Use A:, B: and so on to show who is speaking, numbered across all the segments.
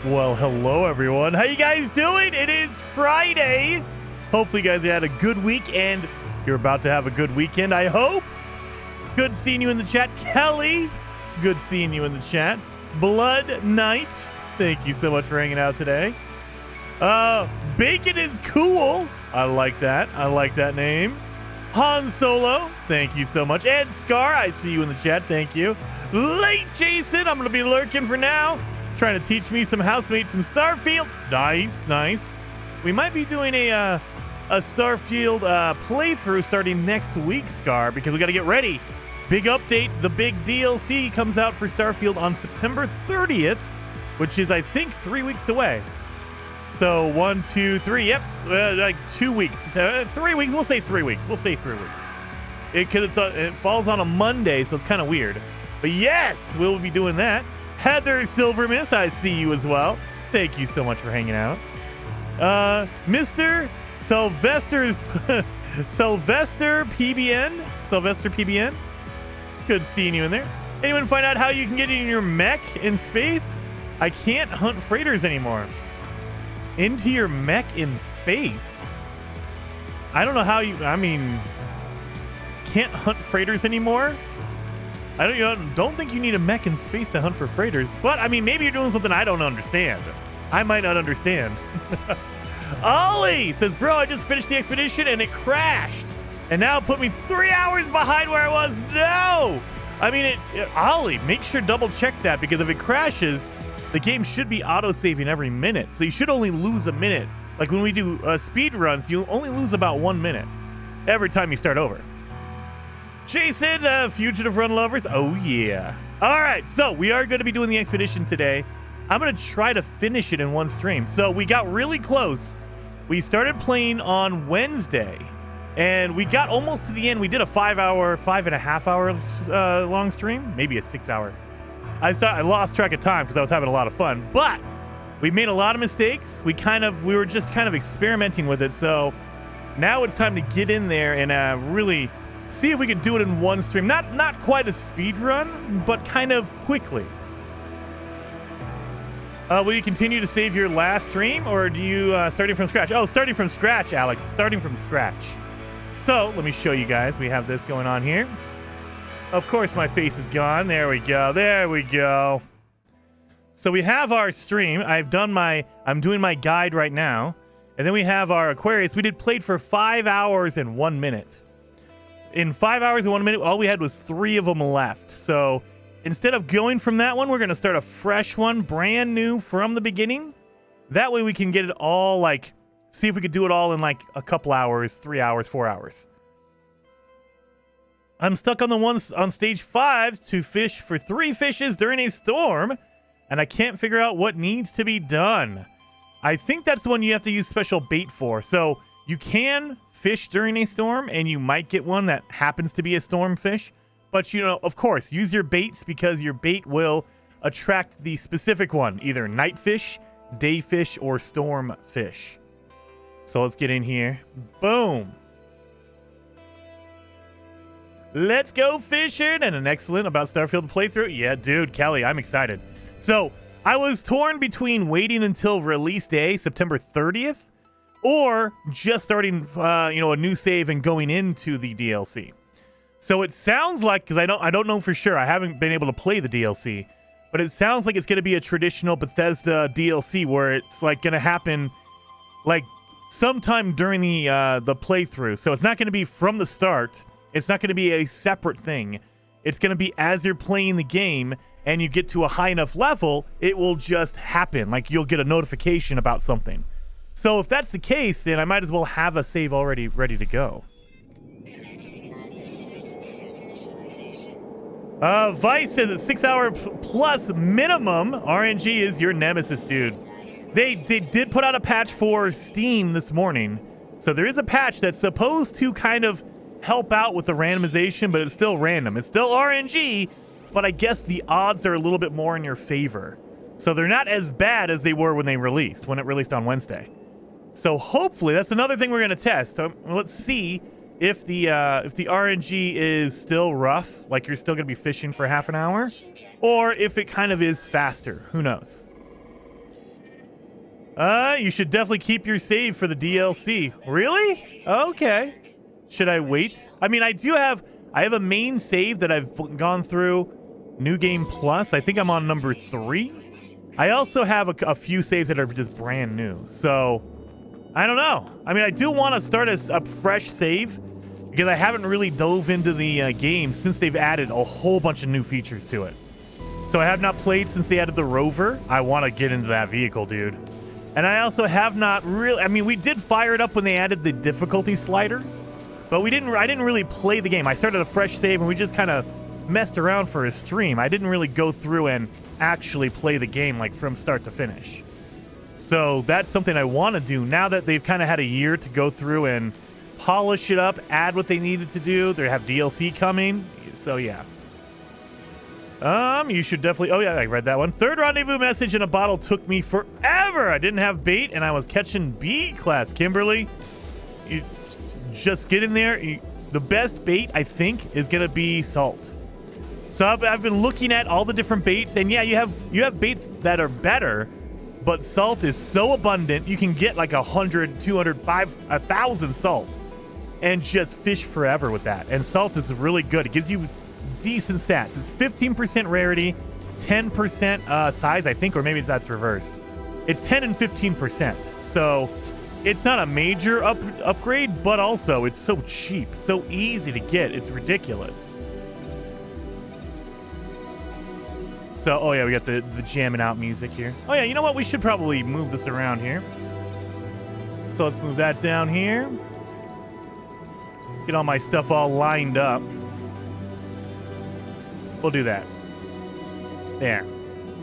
A: Well, hello everyone. How you guys doing? It is Friday. Hopefully you guys had a good week and you're about to have a good weekend, I hope. Good seeing you in the chat. Kelly, good seeing you in the chat. Blood Knight, thank you so much for hanging out today. Bacon is cool. I like that. I like that name. Han Solo, thank you so much. And Scar, I see you in the chat. Thank you. Late Jason, I'm going to be lurking for now. Trying to teach me some housemates some Starfield. Nice, nice. We might be doing a Starfield playthrough starting next week, Scar, because we got to get ready. Big update. The big DLC comes out for Starfield on September 30th, which is, I think, 3 weeks away. So 1, 2, 3. Yep, like 2 weeks. 3 weeks. We'll say 3 weeks. We'll say 3 weeks. Because it falls on a Monday, so it's kind of weird. But yes, we'll be doing that. Heather Silvermist, I see you as well. Thank you so much for hanging out. Mr. Sylvester PBN. Good seeing you in there. Anyone find out how you can get in your mech in space? I can't hunt freighters anymore. Into your mech in space? I don't know how you, can't hunt freighters anymore? I don't think you need a mech in space to hunt for freighters, but maybe you're doing something I don't understand. I might not understand. Ollie says, bro, I just finished the expedition and it crashed. And now it put me 3 hours behind where I was. No! Ollie, make sure double check that, because if it crashes, the game should be auto-saving every minute. So you should only lose a minute. Like when we do speed runs, you only lose about 1 minute every time you start over. Jason, Fugitive Run lovers. Oh, yeah. All right, so we are going to be doing the expedition today. I'm going to try to finish it in one stream. So we got really close. We started playing on Wednesday, and we got almost to the end. We did a 5.5 hour long stream, maybe a 6 hour. I lost track of time because I was having a lot of fun, but we made a lot of mistakes. We were just kind of experimenting with it. So now it's time to get in there and really see if we could do it in one stream. Not quite a speed run, but kind of quickly. Will you continue to save your last stream, or do you starting from scratch? Oh, starting from scratch, Alex. Starting from scratch. So let me show you guys. We have this going on here. Of course, my face is gone. There we go. There we go. So we have our stream. I'm doing my guide right now. And then we have our Aquarius. We played for 5 hours and 1 minute. In 5 hours and 1 minute, all we had was 3 of them left. So instead of going from that one, we're going to start a fresh one, brand new from the beginning. That way we can get it all, see if we could do it all in a couple hours, 3 hours, 4 hours. I'm stuck on the one on stage 5 to fish for 3 fishes during a storm, and I can't figure out what needs to be done. I think that's the one you have to use special bait for. So you can fish during a storm, and you might get one that happens to be a storm fish. But, of course, use your baits, because your bait will attract the specific one, either night fish, day fish, or storm fish. So let's get in here. Boom. Let's go fishing. And an excellent about Starfield playthrough. Yeah, dude, Kelly, I'm excited. So I was torn between waiting until release day, September 30th, or just starting, a new save and going into the DLC. So it sounds like, because I don't know for sure, I haven't been able to play the DLC, but it sounds like it's going to be a traditional Bethesda DLC where it's going to happen sometime during the playthrough. So it's not going to be from the start. It's not going to be a separate thing. It's going to be as you're playing the game and you get to a high enough level, it will just happen. You'll get a notification about something. So if that's the case, then I might as well have a save already ready to go. Vice says it's 6 hour plus minimum. RNG is your nemesis, dude. They did put out a patch for Steam this morning. So there is a patch that's supposed to kind of help out with the randomization, but it's still random. It's still RNG, but I guess the odds are a little bit more in your favor. So they're not as bad as they were when it released on Wednesday. So hopefully, that's another thing we're going to test. Let's see if the RNG is still rough, you're still going to be fishing for half an hour, or if it kind of is faster. Who knows? You should definitely keep your save for the DLC. Really? Okay. Should I wait? I mean, I have a main save that I've gone through. New Game Plus. I think I'm on number 3. I also have a few saves that are just brand new. So, I don't know. I mean, I do want to start a fresh save because I haven't really dove into the game since they've added a whole bunch of new features to it. So I have not played since they added the rover. I want to get into that vehicle, dude. And I also have not really... I mean, we did fire it up when they added the difficulty sliders. But I didn't really play the game. I started a fresh save and we just kind of messed around for a stream. I didn't really go through and actually play the game like from start to finish. So that's something I want to do now that they've kind of had a year to go through and polish it up, add what they needed to do. They have DLC coming. So yeah. You should definitely... Oh, yeah, I read that one. Third rendezvous message in a bottle took me forever. I didn't have bait, and I was catching B-class. Kimberly, you just get in there. The best bait, I think, is going to be salt. So I've been looking at all the different baits, and yeah, you have baits that are better, but salt is so abundant, you can get like 100, 200, 1,000 salt and just fish forever with that. And salt is really good. It gives you decent stats. It's 15% rarity, 10% size, I think, or maybe that's reversed. It's 10 and 15%. So it's not a major upgrade, but also it's so cheap, so easy to get. It's ridiculous. So, oh yeah, we got the jamming out music here. Oh yeah, you know what? We should probably move this around here. So let's move that down here. Get all my stuff all lined up. We'll do that. There.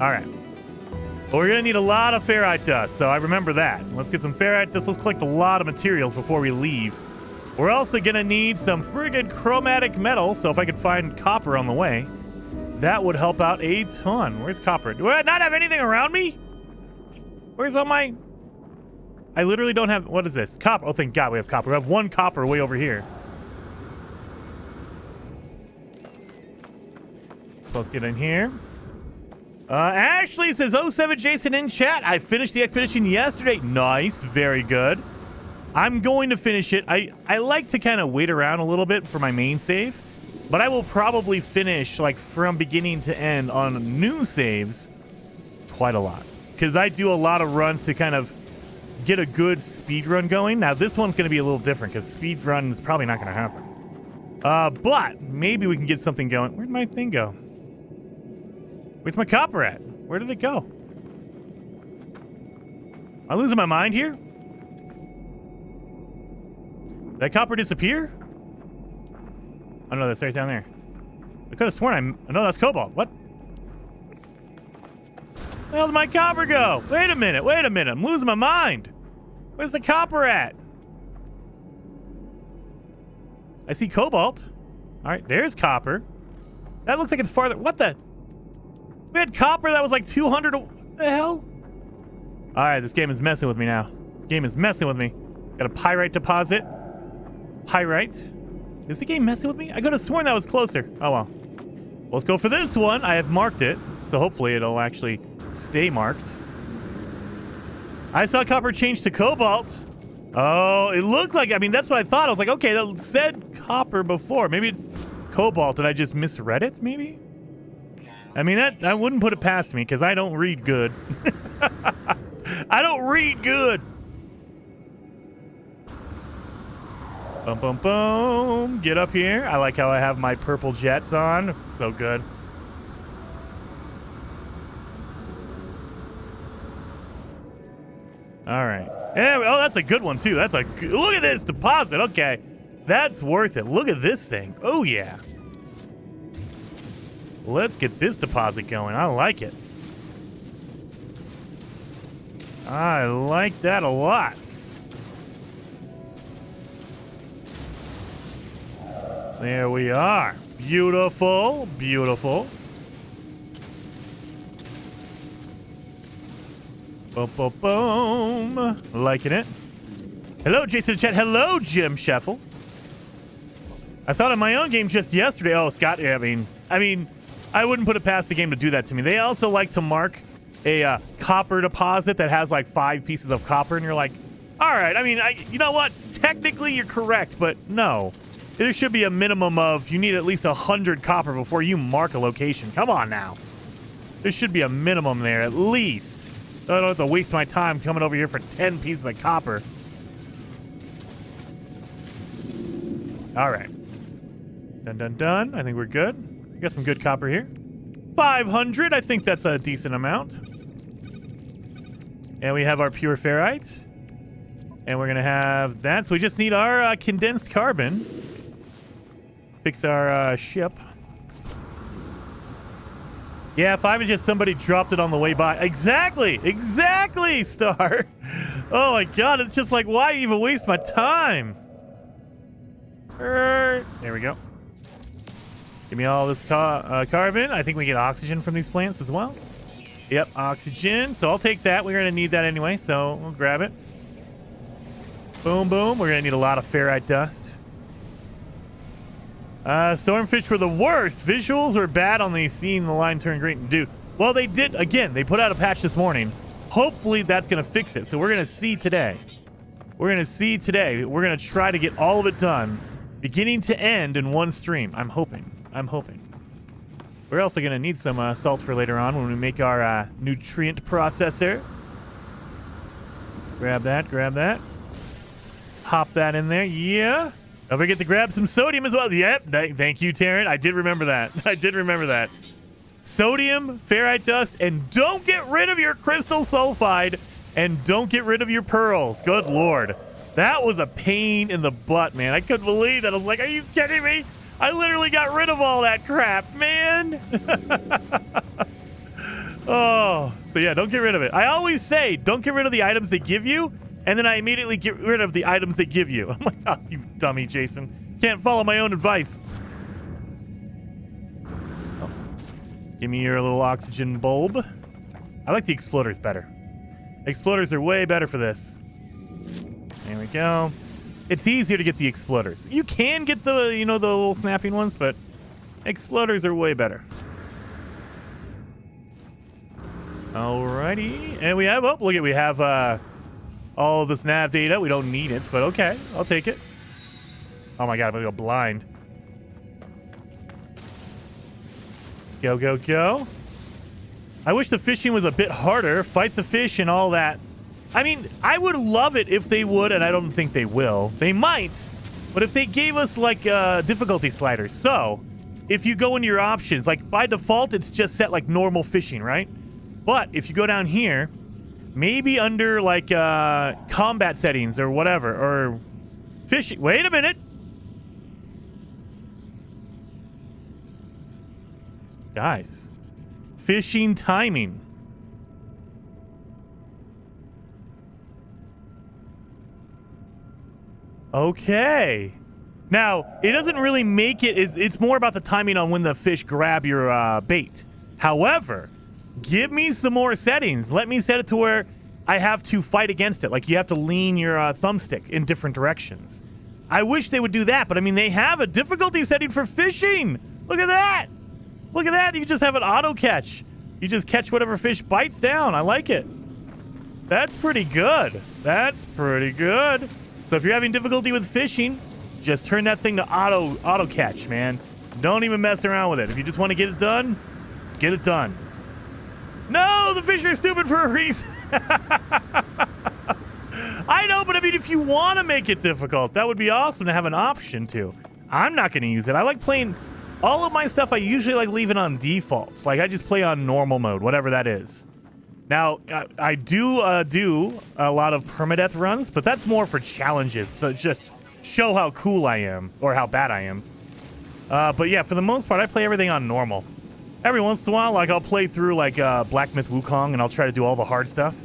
A: All right. Well, we're going to need a lot of ferrite dust, so I remember that. Let's get some ferrite dust. Let's collect a lot of materials before we leave. We're also going to need some friggin' chromatic metal, so if I could find copper on the way, that would help out a ton. Where's copper? Do I not have anything around me? Where's all my... I literally don't have... What is this? Copper. Oh, thank God we have copper. We have 1 copper way over here. So let's get in here. Ashley says, 07 Jason in chat. I finished the expedition yesterday. Nice. Very good. I'm going to finish it. I like to kind of wait around a little bit for my main save. But I will probably finish, like, from beginning to end on new saves quite a lot. Because I do a lot of runs to kind of get a good speed run going. Now, this one's going to be a little different because speed run is probably not going to happen. But maybe we can get something going. Where'd my thing go? Where's my copper at? Where did it go? Am I losing my mind here? Did that copper disappear? Oh, no, that's right down there. I could have sworn no, that's cobalt. What? Where the hell did my copper go? Wait a minute. I'm losing my mind. Where's the copper at? I see cobalt. All right, there's copper. That looks like it's farther. What the? We had copper that was like 200. What the hell? All right, this game is messing with me now. Game is messing with me. Got a pyrite deposit. Pyrite. Is the game messing with me? I could have sworn that was closer. Oh, well. Let's go for this one. I have marked it, so hopefully it'll actually stay marked. I saw copper change to cobalt. Oh, it looked like... I mean, that's what I thought. I was like, okay, that said copper before. Maybe it's cobalt. Did I just misread it, maybe? I mean, I wouldn't put it past me, because I don't read good. I don't read good. Boom, boom, boom. Get up here. I like how I have my purple jets on. So good. All right. Yeah, oh, that's a good one, too. That's a good... Look at this deposit. Okay. That's worth it. Look at this thing. Oh, yeah. Let's get this deposit going. I like it. I like that a lot. There we are. Beautiful, beautiful. Boom, boom, boom. Liking it. Hello, Jason Chet. Hello, Jim Sheffel. I saw it in my own game just yesterday. Oh, Scott. Yeah, I mean, I wouldn't put it past the game to do that to me. They also like to mark a copper deposit that has like 5 pieces of copper, and you're like, all right, I mean, you know what? Technically, you're correct, but no. There should be a minimum of, you need at least 100 copper before you mark a location. Come on now. There should be a minimum there, at least. So I don't have to waste my time coming over here for 10 pieces of copper. All right. Done, done, done. I think we're good. We got some good copper here. 500. I think that's a decent amount. And we have our pure ferrite. And we're going to have that. So we just need our condensed carbon. Fix our ship. Yeah, if I was just somebody dropped it on the way by. Exactly. Exactly, Star. Oh, my God. It's just like, why even waste my time? There we go. Give me all this carbon. I think we get oxygen from these plants as well. Yep, oxygen. So I'll take that. We're going to need that anyway, so we'll grab it. Boom, boom. We're going to need a lot of ferrite dust. Stormfish were the worst. Visuals were bad on the scene. The line turned green. Dude, well, they did. Again, they put out a patch this morning. Hopefully, that's going to fix it. So we're going to see today. We're going to see today. We're going to try to get all of it done, beginning to end in one stream. I'm hoping. I'm hoping. We're also going to need some salt for later on when we make our nutrient processor. Grab that. Grab that. Hop that in there. Yeah. Don't forget to grab some sodium as well. Yep. Thank you, Taryn. I did remember that. I did remember that. Sodium, ferrite dust, and don't get rid of your crystal sulfide, and don't get rid of your pearls. Good Lord. That was a pain in the butt, man. I couldn't believe that. I was like, are you kidding me? I literally got rid of all that crap, man. Oh, so yeah, don't get rid of it. I always say, don't get rid of the items they give you, and then I immediately get rid of the items they give you. I'm like, oh, you dummy, Jason. Can't follow my own advice. Oh. Give me your little oxygen bulb. I like the exploders better. Exploders are way better for this. There we go. It's easier to get the exploders. You can get the, the little snapping ones, but exploders are way better. Alrighty. And we have, oh, look at, we have all of this nav data. We don't need it, but okay. I'll take it. Oh my God, I'm gonna go blind. Go, go, go. I wish the fishing was a bit harder. Fight the fish and all that. I mean, I would love it if they would, and I don't think they will. They might, but if they gave us, like, difficulty sliders. So, if you go into your options, like, by default, it's just set, like, normal fishing, right? But if you go down here, maybe under, like, combat settings or whatever, or fishing. Wait a minute. Guys. Fishing timing. Okay. Now, it doesn't really make it... It's more about the timing on when the fish grab your bait. However, give me some more settings. Let me set it to where I have to fight against it. Like, you have to lean your thumbstick in different directions. I wish they would do that, but I mean, they have a difficulty setting for fishing. Look at that. Look at that. You just have an auto catch. You just catch whatever fish bites down. I like it. That's pretty good. That's pretty good. So if you're having difficulty with fishing, just turn that thing to auto catch, man. Don't even mess around with it. If you just want to get it done, get it done. No, the fish are stupid for a reason. I know, but I mean, if you want to make it difficult, that would be awesome to have an option to. I'm not going to use it. I like playing all of my stuff. I usually like leaving on default. Like, I just play on normal mode, whatever that is. Now, I do do a lot of permadeath runs, but that's more for challenges to just show how cool I am or how bad I am. But yeah, for the most part, I play everything on normal. Every once in a while, like, I'll play through, like, Black Myth Wukong, and I'll try to do all the hard stuff.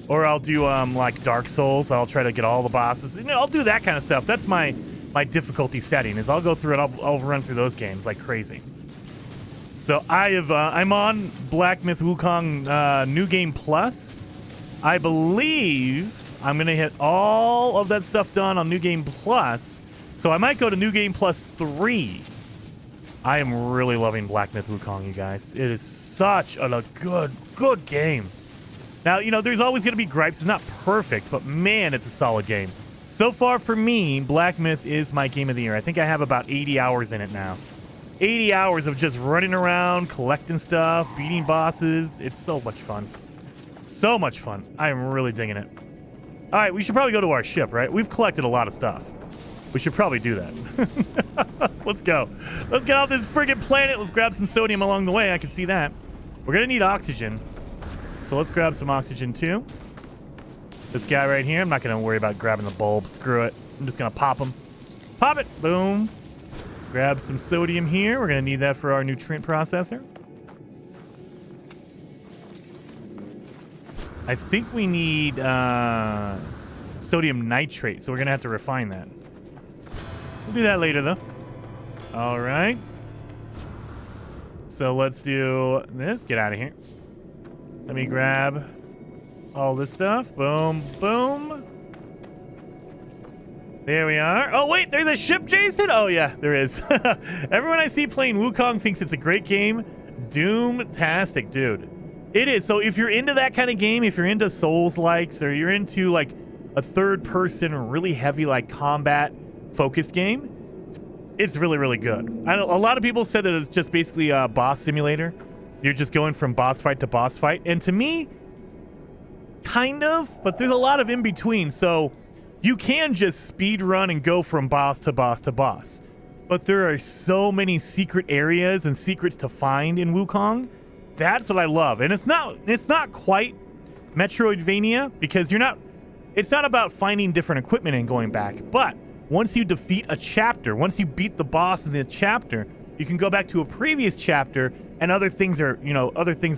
A: Or I'll do, like, Dark Souls. I'll try to get all the bosses. I'll do that kind of stuff. That's my difficulty setting, is I'll go through it. I'll run through those games like crazy. So I'm on Black Myth Wukong New Game Plus. I believe I'm going to hit all of that stuff done on New Game Plus. So I might go to New Game Plus 3 I am really loving Black Myth Wukong, you guys. It is such a good game. Now, you know, there's always going to be gripes. It's not perfect, but man, it's a solid game. So far for me, Black Myth is my game of the year. I think I have about 80 hours in it now. 80 hours of just running around, collecting stuff, beating bosses. It's so much fun. So much fun. I am really digging it. All right, we should probably go to our ship, right? We've collected a lot of stuff. We should probably do that. Let's go. Let's get off this friggin' planet. Let's grab some sodium along the way. I can see that. We're going to need oxygen. So let's grab some oxygen too. This guy right here, I'm not going to worry about grabbing the bulb. Screw it. I'm just going to pop him. Pop it. Boom. Grab some sodium here. We're going to need that for our nutrient processor. I think we need sodium nitrate, so we're going to have to refine that. We'll do that later, though. All right. So let's do this. Get out of here. Let me grab all this stuff. Boom, boom. There we are. Oh, wait, there's a ship, Jason? Oh, yeah, there is. Everyone I see playing Wukong thinks it's a great game. Doom-tastic, dude. It is. So if you're into that kind of game, if you're into Souls-likes, or you're into, like, a third-person, really heavy, like, combat-focused game, it's really, really good. I know a lot of people said that it's just basically a boss simulator. You're just going from boss fight to boss fight. And to me, kind of, but there's a lot of in-between. So you can just speed run and go from boss to boss to boss. But there are so many secret areas and secrets to find in Wukong. That's what I love. And it's not quite Metroidvania, because it's not about finding different equipment and going back. But once you defeat a chapter, once you beat the boss in the chapter, you can go back to a previous chapter and other things are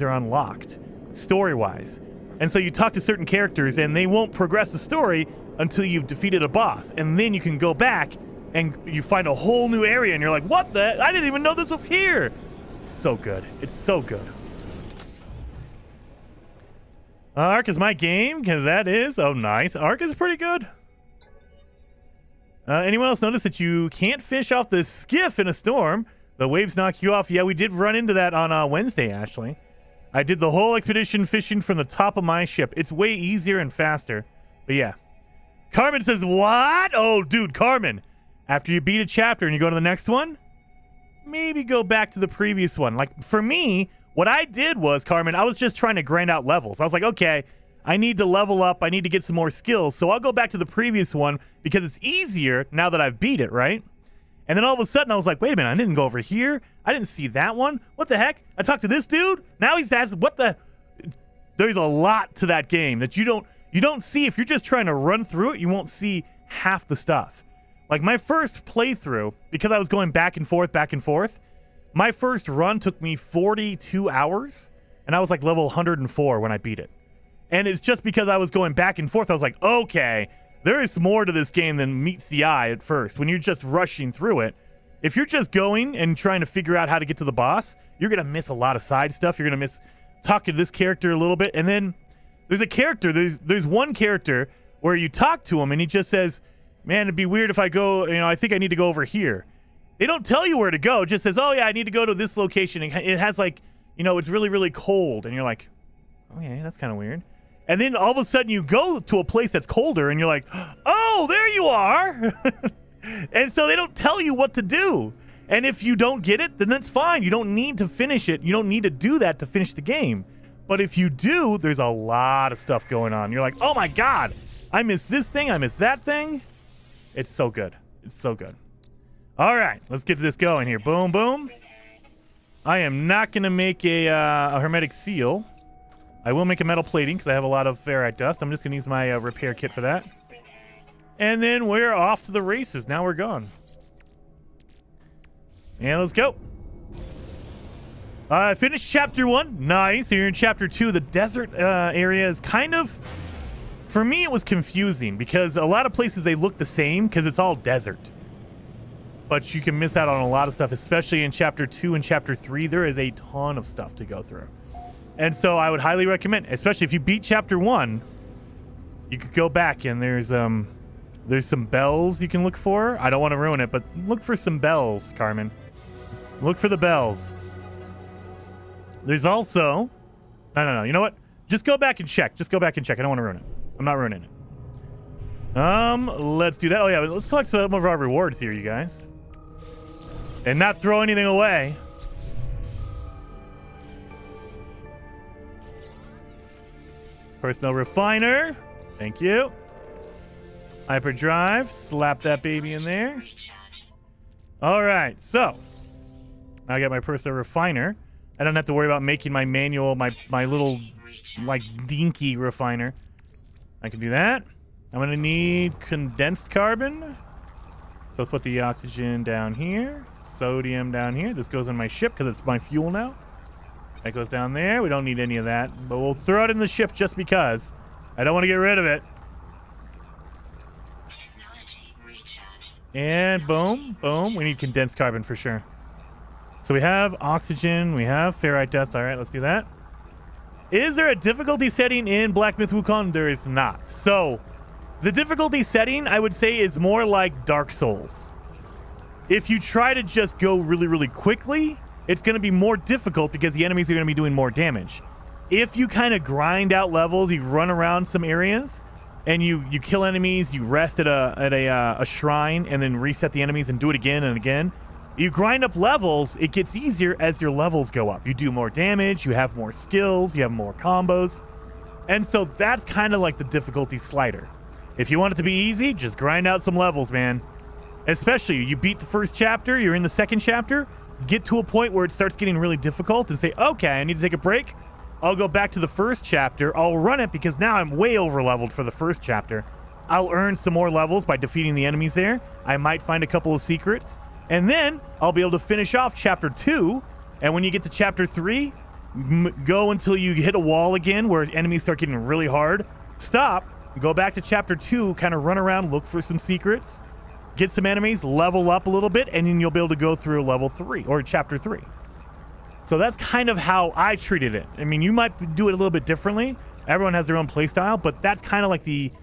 A: unlocked story-wise. And so you talk to certain characters and they won't progress the story until you've defeated a boss. And then you can go back and you find a whole new area and you're like, what the? I didn't even know this was here. It's so good. It's so good. Ark is my game, because that is... Oh, nice. Ark is pretty good. Anyone else notice that you can't fish off the skiff in a storm? The waves knock you off. Yeah, we did run into that on Wednesday, actually. I did the whole expedition fishing from the top of my ship. It's way easier and faster. But yeah. Carmen says, what? Oh, dude, Carmen. After you beat a chapter and you go to the next one, maybe go back to the previous one. Like, for me, what I did was, Carmen, I was just trying to grind out levels. I was like, okay, I need to level up. I need to get some more skills. So I'll go back to the previous one because it's easier now that I've beat it, right? And then all of a sudden I was like, wait a minute, I didn't go over here. I didn't see that one. What the heck? I talked to this dude. Now he's asking, what the? There's a lot to that game that you don't see. If you're just trying to run through it, you won't see half the stuff. Like my first playthrough, because I was going back and forth, my first run took me 42 hours, and I was like level 104 when I beat it. And it's just because I was going back and forth, I was like, okay, there is more to this game than meets the eye at first. When you're just rushing through it, if you're just going and trying to figure out how to get to the boss, you're going to miss a lot of side stuff. You're going to miss talking to this character a little bit. And then there's a character, there's one character where you talk to him and he just says, man, it'd be weird if I go, I think I need to go over here. They don't tell you where to go. It just says, oh yeah, I need to go to this location. It has like, it's really, really cold. And you're like, oh yeah, that's kind of weird. And then all of a sudden you go to a place that's colder and you're like, oh, there you are. And so they don't tell you what to do. And if you don't get it, then that's fine. You don't need to finish it. You don't need to do that to finish the game. But if you do, there's a lot of stuff going on. You're like, oh my God, I missed this thing. I missed that thing. It's so good. It's so good. All right, let's get this going here. Boom, boom. I am not going to make a hermetic seal. I will make a metal plating because I have a lot of ferrite dust. I'm just going to use my repair kit for that. And then we're off to the races. Now we're gone. And let's go. I finished chapter 1. Nice. Here in chapter 2, the desert area is kind of... For me, it was confusing because a lot of places, they look the same because it's all desert. But you can miss out on a lot of stuff, especially in chapter 2 and chapter 3. There is a ton of stuff to go through. And so I would highly recommend, especially if you beat chapter 1, you could go back and there's some bells you can look for. I don't want to ruin it, but look for some bells, Carmen. Look for the bells. There's also... No. You know what? Just go back and check. I don't want to ruin it. I'm not ruining it. Let's do that. Oh, yeah. Let's collect some of our rewards here, you guys. And not throw anything away. Personal refiner. Thank you. Hyperdrive. Slap that baby in there. All right. So, I got my personal refiner. I don't have to worry about making my manual, my little, like, dinky refiner. I can do that. I'm going to need condensed carbon. So let's put the oxygen down here. Sodium down here. This goes in my ship because it's my fuel now. That goes down there. We don't need any of that. But we'll throw it in the ship just because. I don't want to get rid of it. And boom, boom. We need condensed carbon for sure. So we have oxygen. We have ferrite dust. All right, let's do that. Is there a difficulty setting in Black Myth Wukong? There is not. So the difficulty setting, I would say, is more like Dark Souls. If you try to just go really, really quickly, it's going to be more difficult because the enemies are going to be doing more damage. If you kind of grind out levels, you run around some areas, and you kill enemies, you rest at a shrine, and then reset the enemies and do it again and again. You grind up levels, it gets easier as your levels go up. You do more damage, you have more skills, you have more combos. And so that's kind of like the difficulty slider. If you want it to be easy, just grind out some levels, man. Especially, you beat the first chapter, you're in the second chapter, get to a point where it starts getting really difficult and say, okay, I need to take a break. I'll go back to the first chapter. I'll run it because now I'm way over leveled for the first chapter. I'll earn some more levels by defeating the enemies there. I might find a couple of secrets. And then I'll be able to finish off chapter 2. And when you get to chapter 3, go until you hit a wall again where enemies start getting really hard. Stop, go back to chapter 2, kind of run around, look for some secrets, get some enemies, level up a little bit, and then you'll be able to go through level 3 or chapter 3. So that's kind of how I treated it. I mean, you might do it a little bit differently. Everyone has their own play style, but that's kind of like the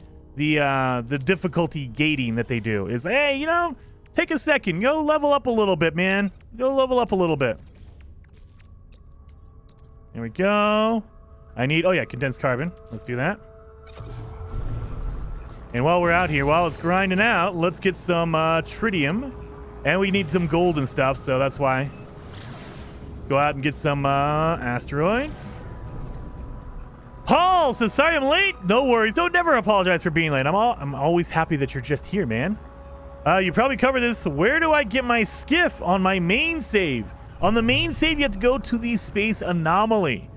A: difficulty gating that they do is, hey, you know, take a second, go level up a little bit, man. Go level up a little bit. Here we go. I need, oh yeah, condensed carbon. Let's do that. And while we're out here, while it's grinding out, let's get some tritium. And we need some gold and stuff, so that's why. Go out and get some asteroids. Paul says, sorry I'm late. No worries. Don't never apologize for being late. I'm always happy that you're just here, man. You probably covered this. Where do I get my skiff on my main save? On the main save, you have to go to the space anomaly.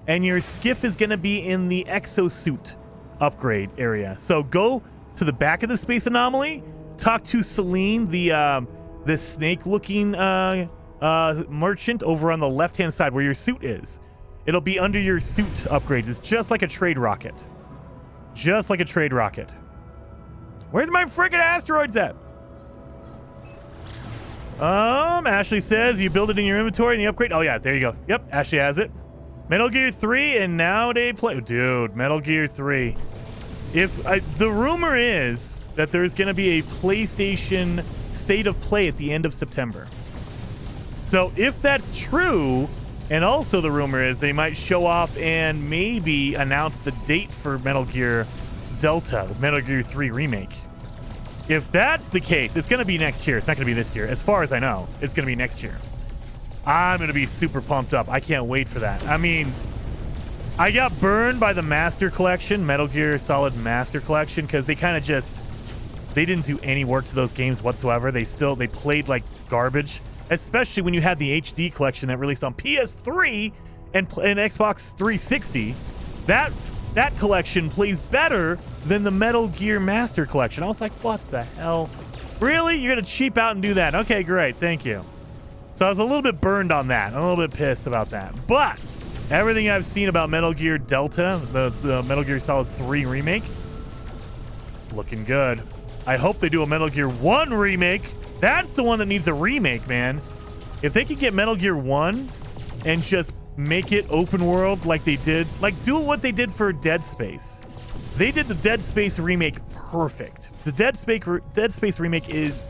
A: And your skiff is going to be in the exosuit upgrade area. So go to the back of the space anomaly. Talk to Celine, the snake-looking merchant over on the left-hand side where your suit is. It'll be under your suit upgrades. It's just like a trade rocket. Just like a trade rocket. Where's my freaking asteroids at? Ashley says you build it in your inventory in the upgrade. Oh yeah, there you go. Yep, Ashley has it. Metal Gear 3 and now they play. Dude, Metal Gear 3. The rumor is that there's going to be a PlayStation State of Play at the end of September. So if that's true, and also the rumor is they might show off and maybe announce the date for Metal Gear Delta, Metal Gear 3 Remake. If that's the case, it's going to be next year. It's not going to be this year. As far as I know, it's going to be next year. I'm going to be super pumped up. I can't wait for that. I mean, I got burned by the Master Collection, Metal Gear Solid Master Collection, because they kind of they didn't do any work to those games whatsoever. They played like garbage, especially when you had the HD collection that released on PS3 and Xbox 360. That collection plays better than the Metal Gear Master Collection. I was like, what the hell? Really? You're going to cheap out and do that? Okay, great. Thank you. So I was a little bit burned on that. I'm a little bit pissed about that. But everything I've seen about Metal Gear Delta, the Metal Gear Solid 3 remake, it's looking good. I hope they do a Metal Gear 1 remake. That's the one that needs a remake, man. If they could get Metal Gear 1 and just make it open world like they did, like do what they did for Dead Space. They did the Dead Space remake perfect. The Dead Space remake is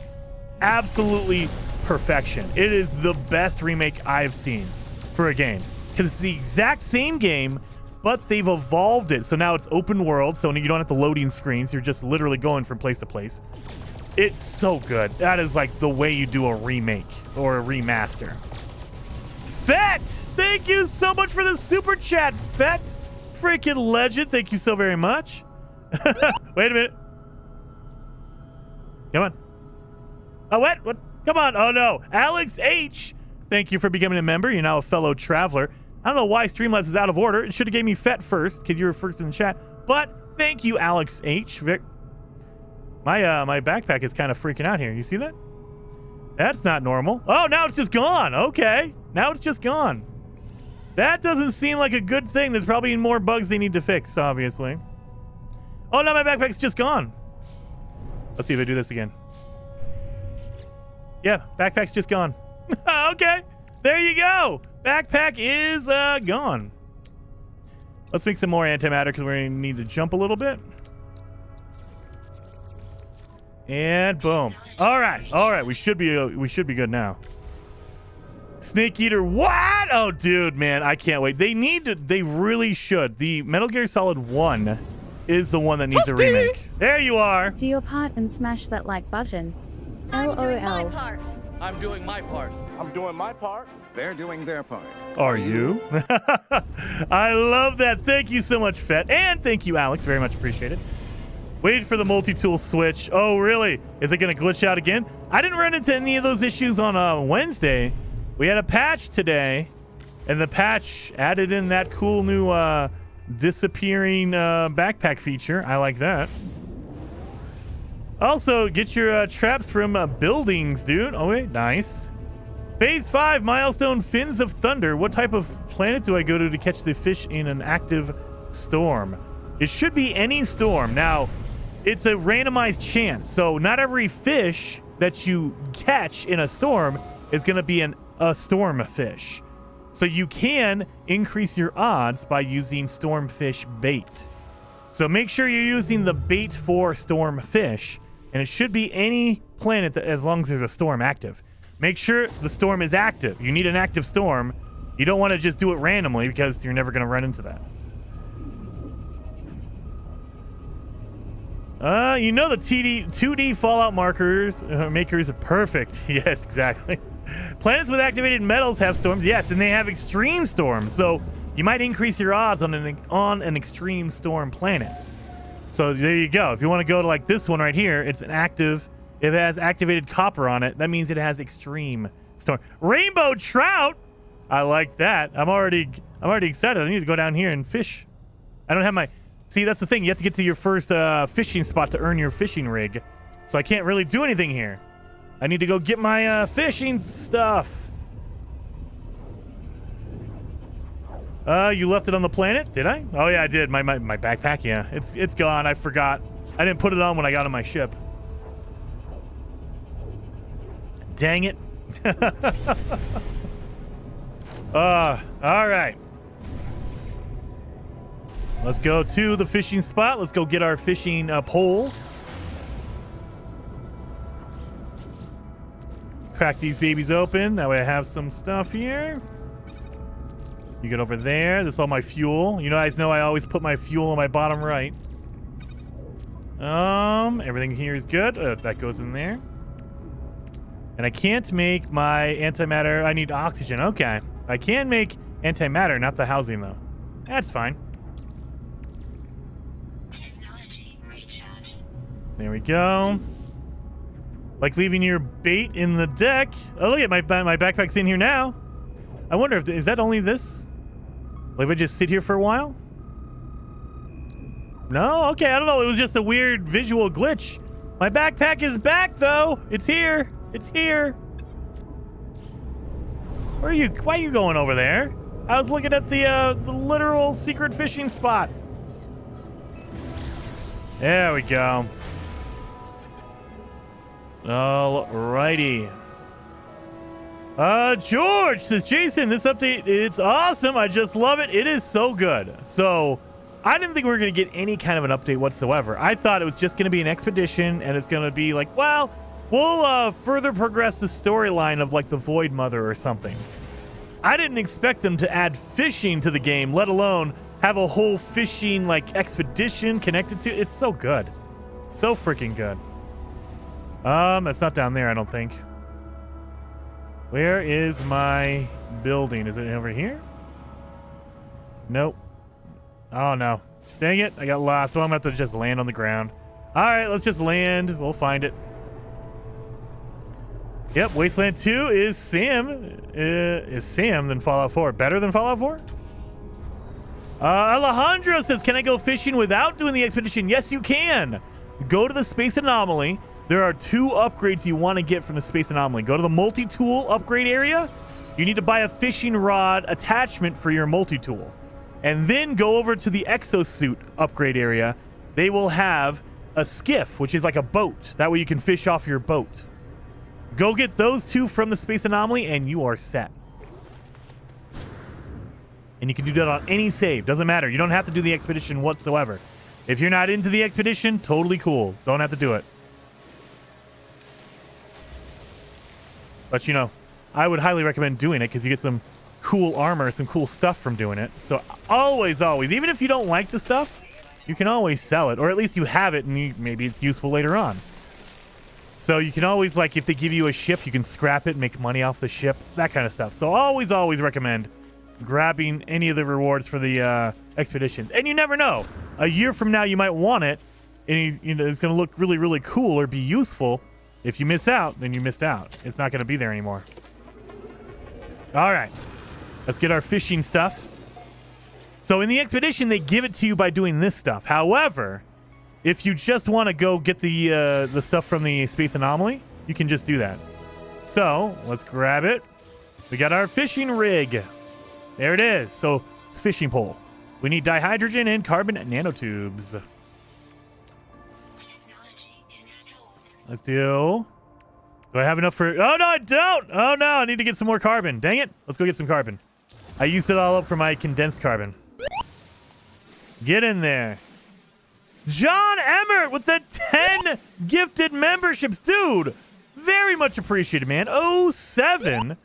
A: absolutely perfection. It is the best remake I've seen for a game because it's the exact same game, but they've evolved it. So now it's open world, so you don't have to loading screens. You're just literally going from place to place. It's so good. That is like the way you do a remake or a remaster. Fett, thank you so much for the super chat, Fett. Freaking legend. Thank you so very much. Wait a minute. Come on. Oh, what? What? Come on. Oh, no. Alex H, thank you for becoming a member. You're now a fellow traveler. I don't know why Streamlabs is out of order. It should have gave me Fett first because you were first in the chat. But thank you, Alex H. Vic. My backpack is kind of freaking out here. You see that? That's not normal. Oh, now it's just gone. Okay. Now it's just gone. That doesn't seem like a good thing. There's probably more bugs they need to fix, obviously. Oh, no, my backpack's just gone. Let's see if I do this again. Yeah, backpack's just gone. Okay. There you go. Backpack is gone. Let's make some more antimatter because we're going to need to jump a little bit. And boom. All right. We should be good now. Snake Eater. What? Oh, dude, man, I can't wait. They really should. The Metal Gear Solid 1 is the one that needs a remake. There you are.
B: Do your part and smash that like button.
C: I'm doing my
B: LOL.
C: part.
D: I'm doing my part.
E: I'm doing my part.
D: They're doing their part.
A: Are you? I love that. Thank you so much, Fett. And thank you, Alex. Very much appreciated. Wait for the multi-tool switch. Oh, really? Is it going to glitch out again? I didn't run into any of those issues on Wednesday. We had a patch today, and the patch added in that cool new disappearing backpack feature. I like that. Also, get your traps from buildings, dude. Oh, wait. Nice. Phase 5, milestone Fins of Thunder. What type of planet do I go to catch the fish in an active storm? It should be any storm. Now, it's a randomized chance, so not every fish that you catch in a storm is going to be a storm fish. So you can increase your odds by using storm fish bait. So make sure you're using the bait for storm fish, and it should be any planet that, as long as there's a storm active. Make sure the storm is active. You need an active storm. You don't want to just do it randomly because you're never going to run into that. You know the 2D Fallout makers are perfect. Yes, exactly. Planets with activated metals have storms. Yes, and they have extreme storms. So you might increase your odds on an extreme storm planet. So there you go. If you want to go to like this one right here, it's an active. If it has activated copper on it, that means it has extreme storm. Rainbow trout. I like that. I'm already excited. I need to go down here and fish. I don't have my. See, that's the thing. You have to get to your first fishing spot to earn your fishing rig. So I can't really do anything here. I need to go get my fishing stuff. You left it on the planet? Did I? Oh, yeah, I did. My backpack, yeah. It's gone. I forgot. I didn't put it on when I got on my ship. Dang it. All right. Let's go to the fishing spot. Let's go get our fishing pole. Crack these babies open. That way I have some stuff here. You get over there. This is all my fuel. You guys know I always put my fuel on my bottom right. Everything here is good. That goes in there. And I can't make my antimatter. I need oxygen. Okay. I can make antimatter, not the housing, though. That's fine. There we go. Like leaving your bait in the deck. Oh, look at my backpack's in here now. I wonder if is that only this? Like if I just sit here for a while? No? Okay, I don't know. It was just a weird visual glitch. My backpack is back, though. It's here. It's here. Where are you? Why are you going over there? I was looking at the literal secret fishing spot. There we go. Alrighty. George says, Jason, this update, it's awesome. I just love it. It is so good. So I didn't think we were going to get any kind of an update whatsoever. I thought it was just going to be an expedition and it's going to be like, well, We'll further progress the storyline of like the Void Mother or something. I didn't expect them to add fishing to the game, let alone have a whole fishing like expedition connected to. It's so good. So freaking good. It's not down there, I don't think. Where is my building? Is it over here? Nope. Oh no. Dang it, I got lost. Well, I'm gonna have to just land on the ground. All right, let's just land. We'll find it. Yep, Wasteland 2 is Sam. Is Sam than Fallout 4? Better than Fallout 4? Alejandro says, can I go fishing without doing the expedition? Yes, you can. Go to the Space Anomaly. There are 2 upgrades you want to get from the Space Anomaly. Go to the multi-tool upgrade area. You need to buy a fishing rod attachment for your multi-tool. And then go over to the exosuit upgrade area. They will have a skiff, which is like a boat. That way you can fish off your boat. Go get those 2 from the Space Anomaly, and you are set. And you can do that on any save. Doesn't matter. You don't have to do the expedition whatsoever. If you're not into the expedition, totally cool. Don't have to do it. But, you know, I would highly recommend doing it because you get some cool armor, some cool stuff from doing it. So always, even if you don't like the stuff, you can always sell it. Or at least you have it, and maybe it's useful later on. So you can always, like, if they give you a ship, you can scrap it, make money off the ship, that kind of stuff. So always recommend grabbing any of the rewards for the expeditions. And you never know. A year from now, you might want it, and you know, it's going to look really, really cool or be useful. If you miss out, then you missed out. It's not going to be there anymore. All right. Let's get our fishing stuff. So in the expedition, they give it to you by doing this stuff. However, if you just want to go get the stuff from the Space Anomaly, you can just do that. So let's grab it. We got our fishing rig. There it is. So it's fishing pole. We need dihydrogen and carbon nanotubes. Let's do I have enough for... Oh, no, I don't. Oh, no, I need to get some more carbon. Dang it. Let's go get some carbon. I used it all up for my condensed carbon. Get in there. John Emmert with the 10 gifted memberships. Dude, very much appreciated, man. 07.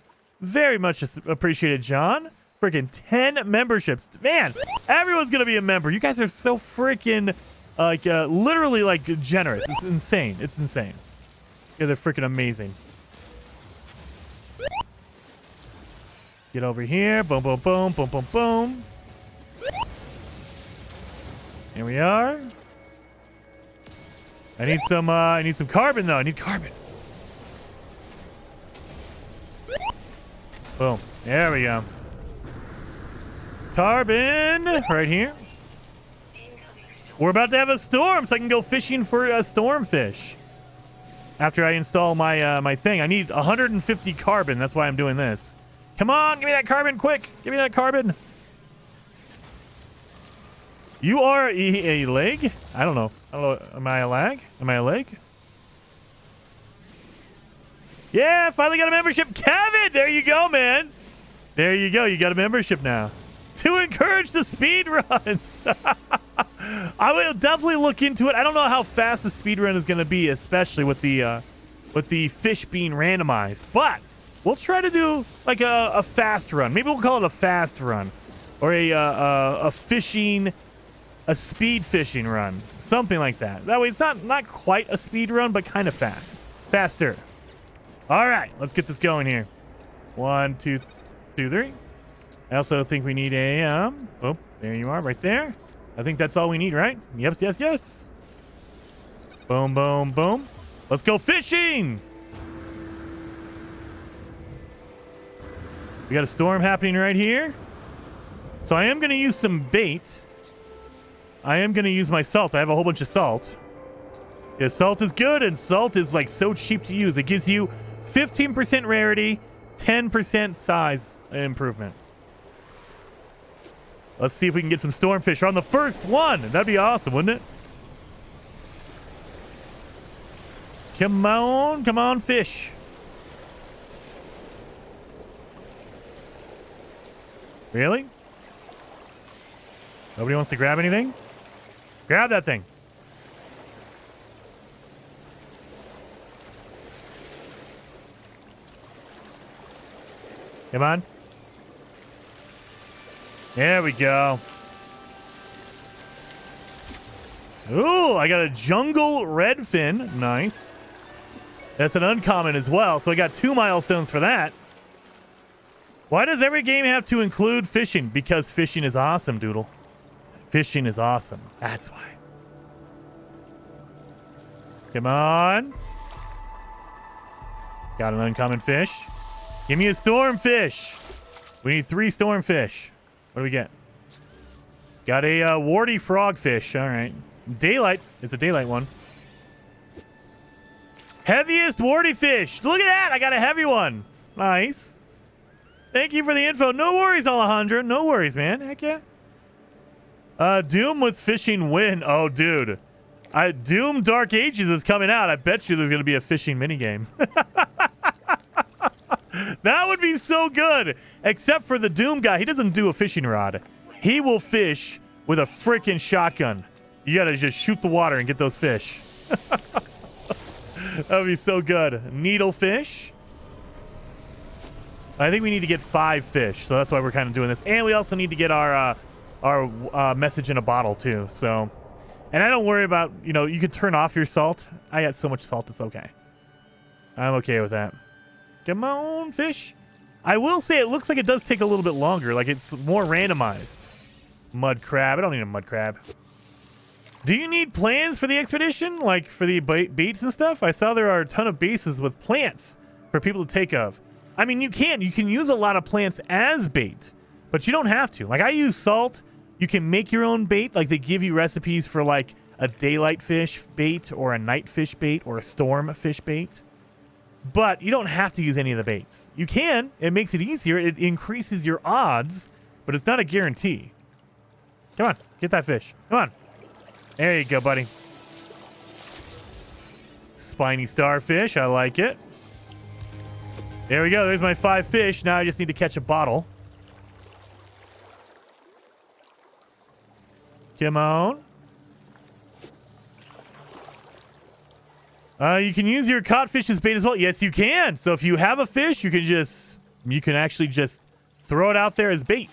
A: Very much appreciated, John. Freaking 10 memberships. Man, everyone's going to be a member. You guys are so freaking, literally, generous. It's insane. It's insane. Yeah, they're freaking amazing. Get over here. Boom, boom, boom, boom, boom, boom. Here we are. I need some carbon though. I need carbon. Boom. There we go. Carbon right here. We're about to have a storm, so I can go fishing for a stormfish. After I install my my thing, I need 150 carbon. That's why I'm doing this. Come on, give me that carbon quick. Give me that carbon. You are a leg? I don't know. Am I a lag? Am I a leg? Yeah, finally got a membership. Kevin, there you go, man. There you go. You got a membership now. To encourage the speed runs. I will definitely look into it. I don't know how fast the speed run is going to be, especially with the fish being randomized. But we'll try to do like a fast run. Maybe we'll call it a fast run, or a speed fishing run, something like that. That way, it's not quite a speed run, but kind of faster. All right, let's get this going here. 1, 2, 3. I also think we need a oh, there you are, right there. I think that's all we need, right? Yes. Boom, boom, boom. Let's go fishing. We got a storm happening right here. So I am going to use some bait. I am going to use my salt. I have a whole bunch of salt. Yeah, salt is good, and salt is like so cheap to use. It gives you 15% rarity, 10% size improvement. Let's see if we can get some stormfish on the first one. That'd be awesome, wouldn't it? Come on, fish. Really? Nobody wants to grab anything? Grab that thing. Come on. There we go. Ooh, I got a jungle redfin. Nice. That's an uncommon as well, so I got 2 milestones for that. Why does every game have to include fishing? Because fishing is awesome, Doodle. Fishing is awesome. That's why. Come on. Got an uncommon fish. Give me a stormfish. We need 3 stormfish. What do we get? Got a warty frogfish. All right. Daylight. It's a daylight one. Heaviest warty fish. Look at that. I got a heavy one. Nice. Thank you for the info. No worries, Alejandro. No worries, man. Heck yeah. Doom with fishing win. Oh, dude. Doom Dark Ages is coming out. I bet you there's going to be a fishing minigame. That would be so good. Except for the Doom guy. He doesn't do a fishing rod. He will fish with a freaking shotgun. You got to just shoot the water and get those fish. That would be so good. Needlefish. I think we need to get 5 fish, so that's why we're kind of doing this. And we also need to get our message in a bottle too. So, and I don't worry about, you know, you can turn off your salt. I got so much salt, it's okay. I'm okay with that. Come on, fish. I will say it looks like it does take a little bit longer, like it's more randomized. Mud crab. I don't need a mud crab. Do you need plans for the expedition, like for the baits and stuff? I saw there are a ton of bases with plants for people to take of. I mean, you can use a lot of plants as bait, but you don't have to. Like, I use salt. You can make your own bait. Like, they give you recipes for, like, a daylight fish bait or a night fish bait or a storm fish bait. But you don't have to use any of the baits. You can. It makes it easier. It increases your odds, but it's not a guarantee. Come on. Get that fish. Come on. There you go, buddy. Spiny starfish. I like it. There we go. There's my 5 fish. Now I just need to catch a bottle. Come on. You can use your caught fish as bait as well. Yes, you can. So if you have a fish, you can actually just throw it out there as bait.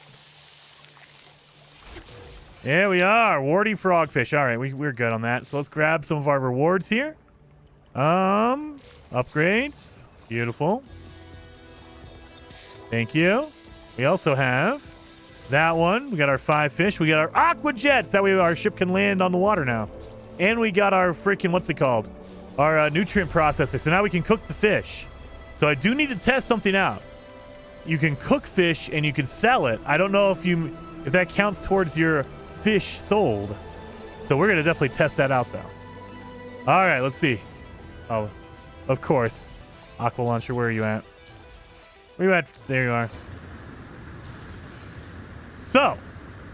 A: There we are. Warty frogfish. All right, we're good on that. So let's grab some of our rewards here. Upgrades. Beautiful. Thank you. We also have that one. We got our 5 fish. We got our aqua jets. That way our ship can land on the water now. And we got our freaking, what's it called? Our nutrient processor. So now we can cook the fish. So I do need to test something out. You can cook fish and you can sell it. I don't know if that counts towards your fish sold. So we're going to definitely test that out, though. All right, let's see. Oh, of course. Aqua launcher, where are you at? Where you at? There you are. So,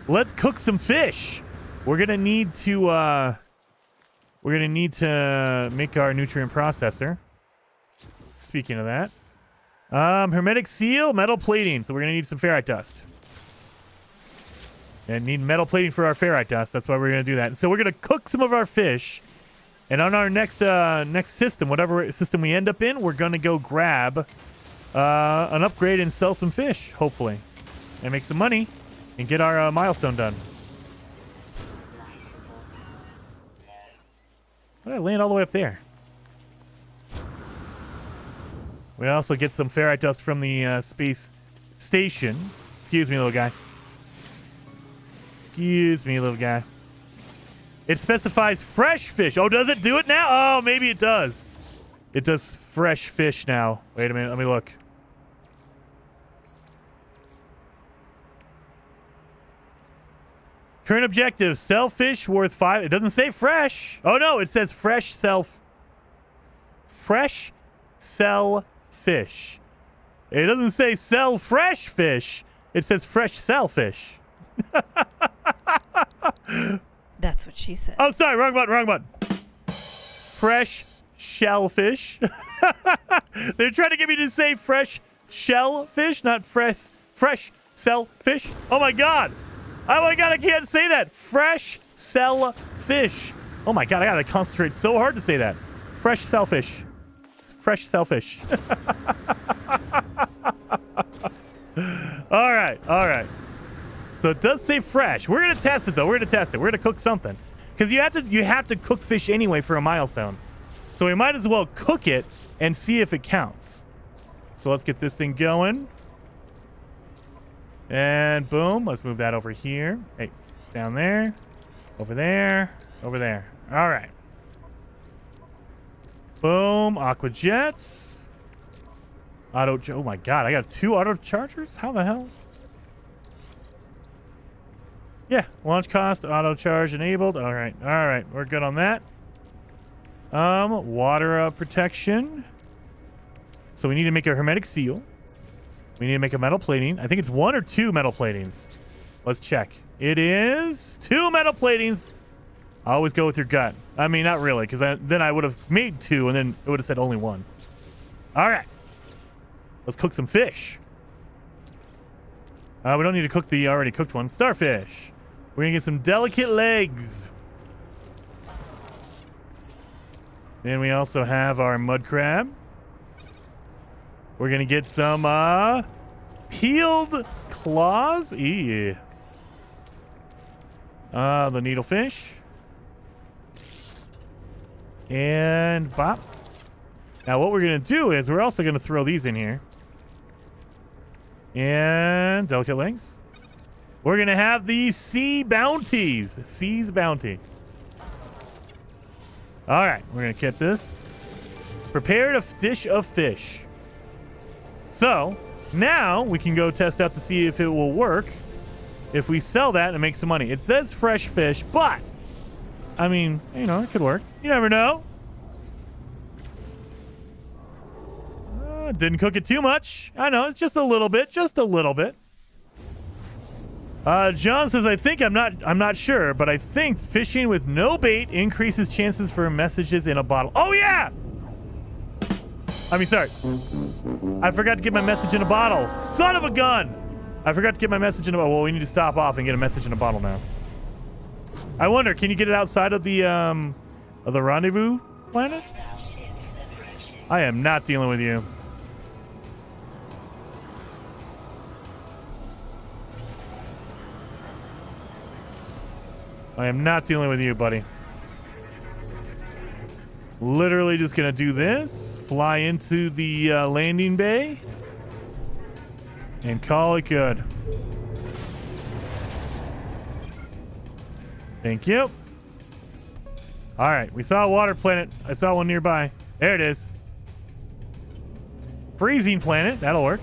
A: let's cook some fish. We're gonna need to make our nutrient processor. Speaking of that, hermetic seal, metal plating. So we're gonna need some ferrite dust. And need metal plating for our ferrite dust. That's why we're gonna do that. And so we're gonna cook some of our fish. And on our next system, whatever system we end up in, we're gonna go grab an upgrade and sell some fish, hopefully, and make some money and get our milestone done. Why did I land all the way up there? We also get some ferrite dust from the space station. Excuse me, little guy. Excuse me, little guy. It specifies fresh fish. Oh, does it do it now? Oh, maybe it does. It does fresh fish now. Wait a minute. Let me look. Current objective. Sell fish worth 5. It doesn't say fresh. Oh, no. It says fresh sell fish. It doesn't say sell fresh fish. It says fresh sell fish.
C: That's what she said.
A: Oh, sorry. Wrong button. Fresh shellfish. They're trying to get me to say fresh shellfish, not fresh shellfish. Oh, my God. Oh, my God. I can't say that. Fresh shellfish. Oh, my God. I got to concentrate so hard to say that. Fresh shellfish. Fresh shellfish. All right, all right. So it does say fresh. We're gonna test it though. We're gonna test it. We're gonna cook something because you have to cook fish anyway for a milestone. So we might as well cook it and see if it counts. So let's get this thing going. And boom. Let's move that over here. Hey, down there, over there, over there. All right. Boom. Aqua jets. Auto. Oh my God! I got 2 auto chargers. How the hell? Yeah, launch cost, auto charge enabled. All right, we're good on that. Water protection. So we need to make a hermetic seal. We need to make a metal plating. I think it's 1 or 2 metal platings. Let's check. It is 2 metal platings. I always go with your gut. I mean, not really, because then I would have made 2, and then it would have said only 1. All right, let's cook some fish. We don't need to cook the already cooked one. Starfish. We're going to get some delicate legs. Then we also have our mud crab. We're going to get some peeled claws. Yeah. The needlefish. And bop. Now what we're going to do is we're also going to throw these in here. And delicate legs. We're going to have these sea bounties. Sea's bounty. All right. We're going to get this. Prepared a dish of fish. So now we can go test out to see if it will work. If we sell that and make some money. It says fresh fish, but I mean, you know, it could work. You never know. Didn't cook it too much. I know, it's just a little bit. Just a little bit. John says, I think I'm not sure, but I think fishing with no bait increases chances for messages in a bottle. Oh yeah! I mean, sorry. I forgot to get my message in a bottle. Son of a gun! I forgot to get my message in a bottle. Well, we need to stop off and get a message in a bottle now. I wonder, can you get it outside of the rendezvous planet? I am not dealing with you. I am not dealing with you, buddy. Literally just gonna do this. Fly into the landing bay. And call it good. Thank you. All right, we saw a water planet. I saw one nearby. There it is. Freezing planet. That'll work.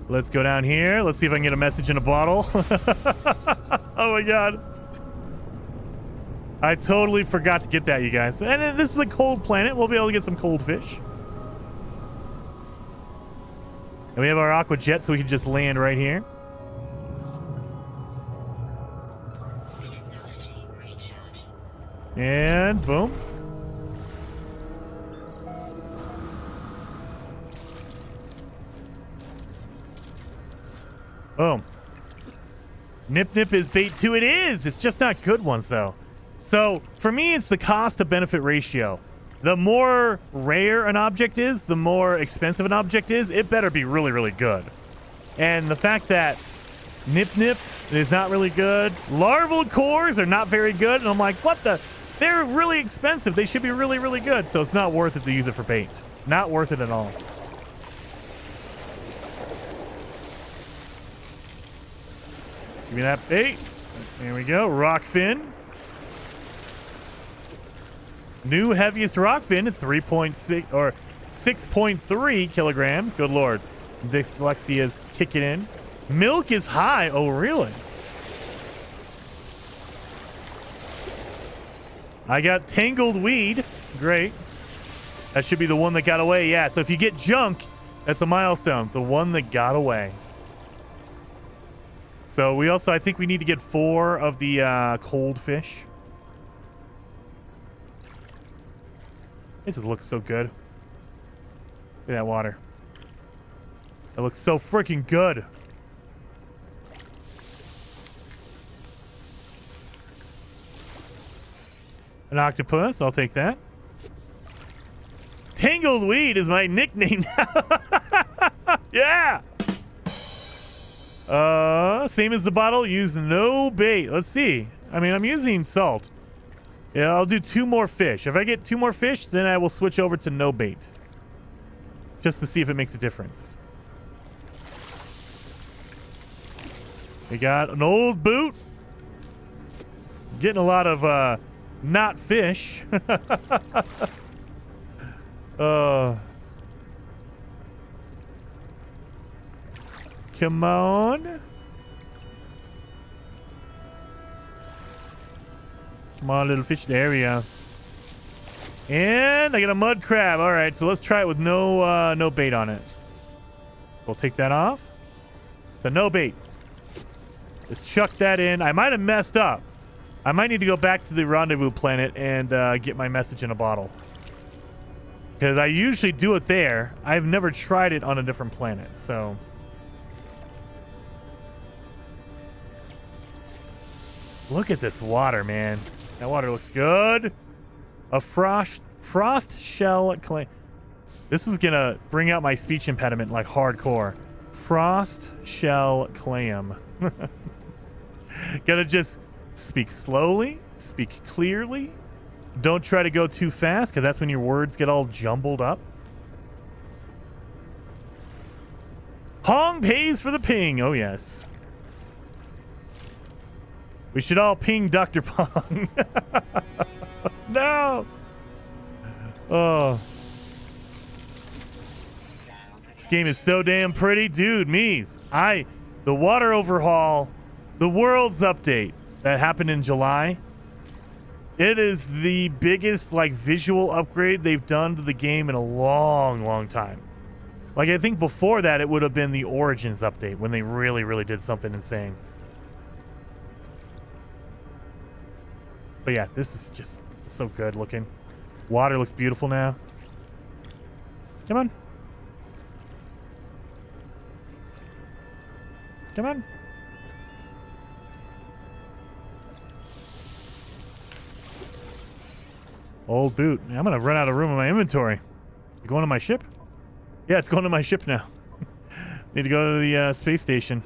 A: Let's go down here. Let's see if I can get a message in a bottle. Oh my God. I totally forgot to get that, you guys. And this is a cold planet. We'll be able to get some cold fish. And we have our aqua jet, so we can just land right here. And boom. Boom. Nip Nip is bait 2. It is. It's just not good ones, though. So for me, it's the cost to benefit ratio. The more rare an object is, the more expensive an object is, it better be really, really good. And the fact that Nip Nip is not really good, larval cores are not very good, and I'm like, what the? They're really expensive. They should be really, really good. So it's not worth it to use it for bait. Not worth it at all. Give me that bait. There we go. Rockfin. New heaviest rockfin, 3.6 or 6.3 kilograms. Good Lord. Dyslexia is kicking in. Milk is high. Oh, really? I got tangled weed. Great. That should be the one that got away. Yeah, so if you get junk, that's a milestone. The one that got away. So we also, I think we need to get 4 of the cold fish. It just looks so good. Look at that water. It looks so freaking good. An octopus, I'll take that. Tangled Weed is my nickname now. Yeah. Same as the bottle. Use no bait. Let's see. I mean, I'm using salt. Yeah, I'll do 2 more fish. If I get 2 more fish, then I will switch over to no bait. Just to see if it makes a difference. We got an old boot. Getting a lot of not fish. Come on. Come on, little fish. There we go. And I got a mud crab. All right, so let's try it with no bait on it. We'll take that off. So no bait. Let's chuck that in. I might have messed up. I might need to go back to the rendezvous planet and get my message in a bottle. Because I usually do it there. I've never tried it on a different planet, so... Look at this water, man. That water looks good. A frost shell clay. This is gonna bring out my speech impediment like hardcore. Frost shell clam. Gotta just speak slowly, speak clearly. Don't try to go too fast, because that's when your words get all jumbled up. Hong pays for the ping. Oh, yes. We should all ping Dr. Pong. No. Oh. This game is so damn pretty. Dude, Mies. The water overhaul, the world's update that happened in July. It is the biggest, like, visual upgrade they've done to the game in a long, long time. Like, I think before that, it would have been the Origins update when they really, really did something insane. But yeah, this is just so good looking. Water looks beautiful now. Come on. Come on. Old boot. I'm going to run out of room in my inventory. You going to my ship? Yeah, it's going to my ship now. Need to go to the space station.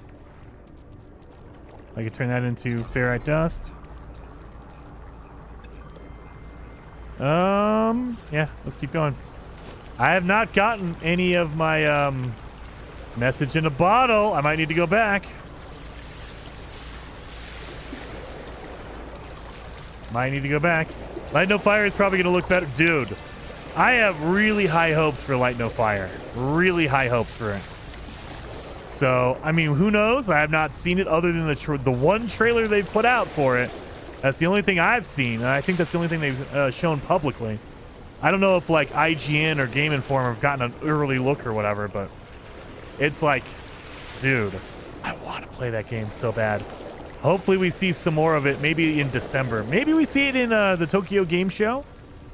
A: I can turn that into ferrite dust. Yeah, let's keep going. I have not gotten any of my message in a bottle. I might need to go back. Might need to go back. Light No Fire is probably going to look better. Dude, I have really high hopes for Light No Fire. Really high hopes for it. So, I mean, who knows? I have not seen it other than the one trailer they've put out for it. That's the only thing I've seen, and I think that's the only thing they've shown publicly. I don't know if, like, IGN or Game Informer have gotten an early look or whatever, but it's like, dude, I want to play that game so bad. Hopefully we see some more of it, maybe in December. Maybe we see it in the Tokyo Game Show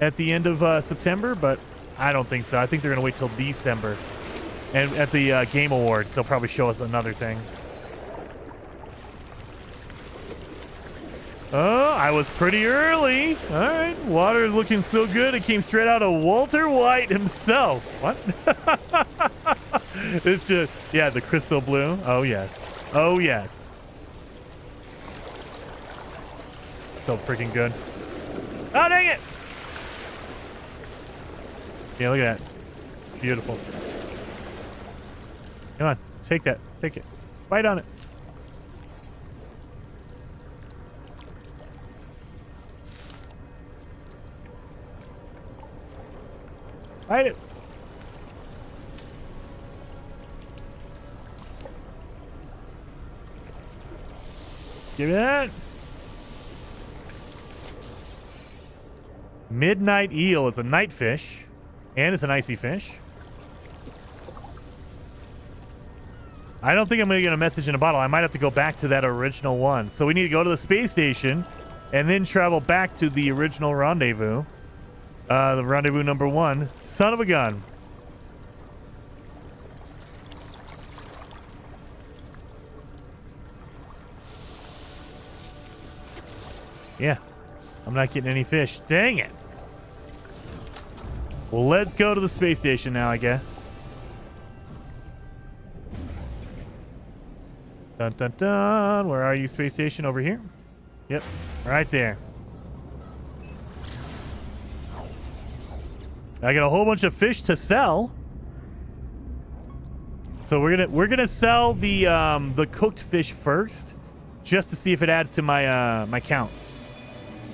A: at the end of September, but I don't think so. I think they're going to wait till December. And at the Game Awards, they'll probably show us another thing. Oh, I was pretty early. All right, water looking so good. It came straight out of Walter White himself. What? It's just, yeah, the crystal blue. Oh, yes. Oh, yes. So freaking good. Oh, dang it. Yeah, look at that. It's beautiful. Come on, take that. Take it. Bite on it. Bite it. Give me that. Midnight eel is a night fish, and it's an icy fish. I don't think I'm going to get a message in a bottle. I might have to go back to that original one. So we need to go to the space station and then travel back to the original rendezvous. The rendezvous number 1. Son of a gun. Yeah. I'm not getting any fish. Dang it. Well, let's go to the space station now, I guess. Dun, dun, dun. Where are you, space station? Over here? Yep, right there. I got a whole bunch of fish to sell. So we're gonna sell the cooked fish first, just to see if it adds to my my count.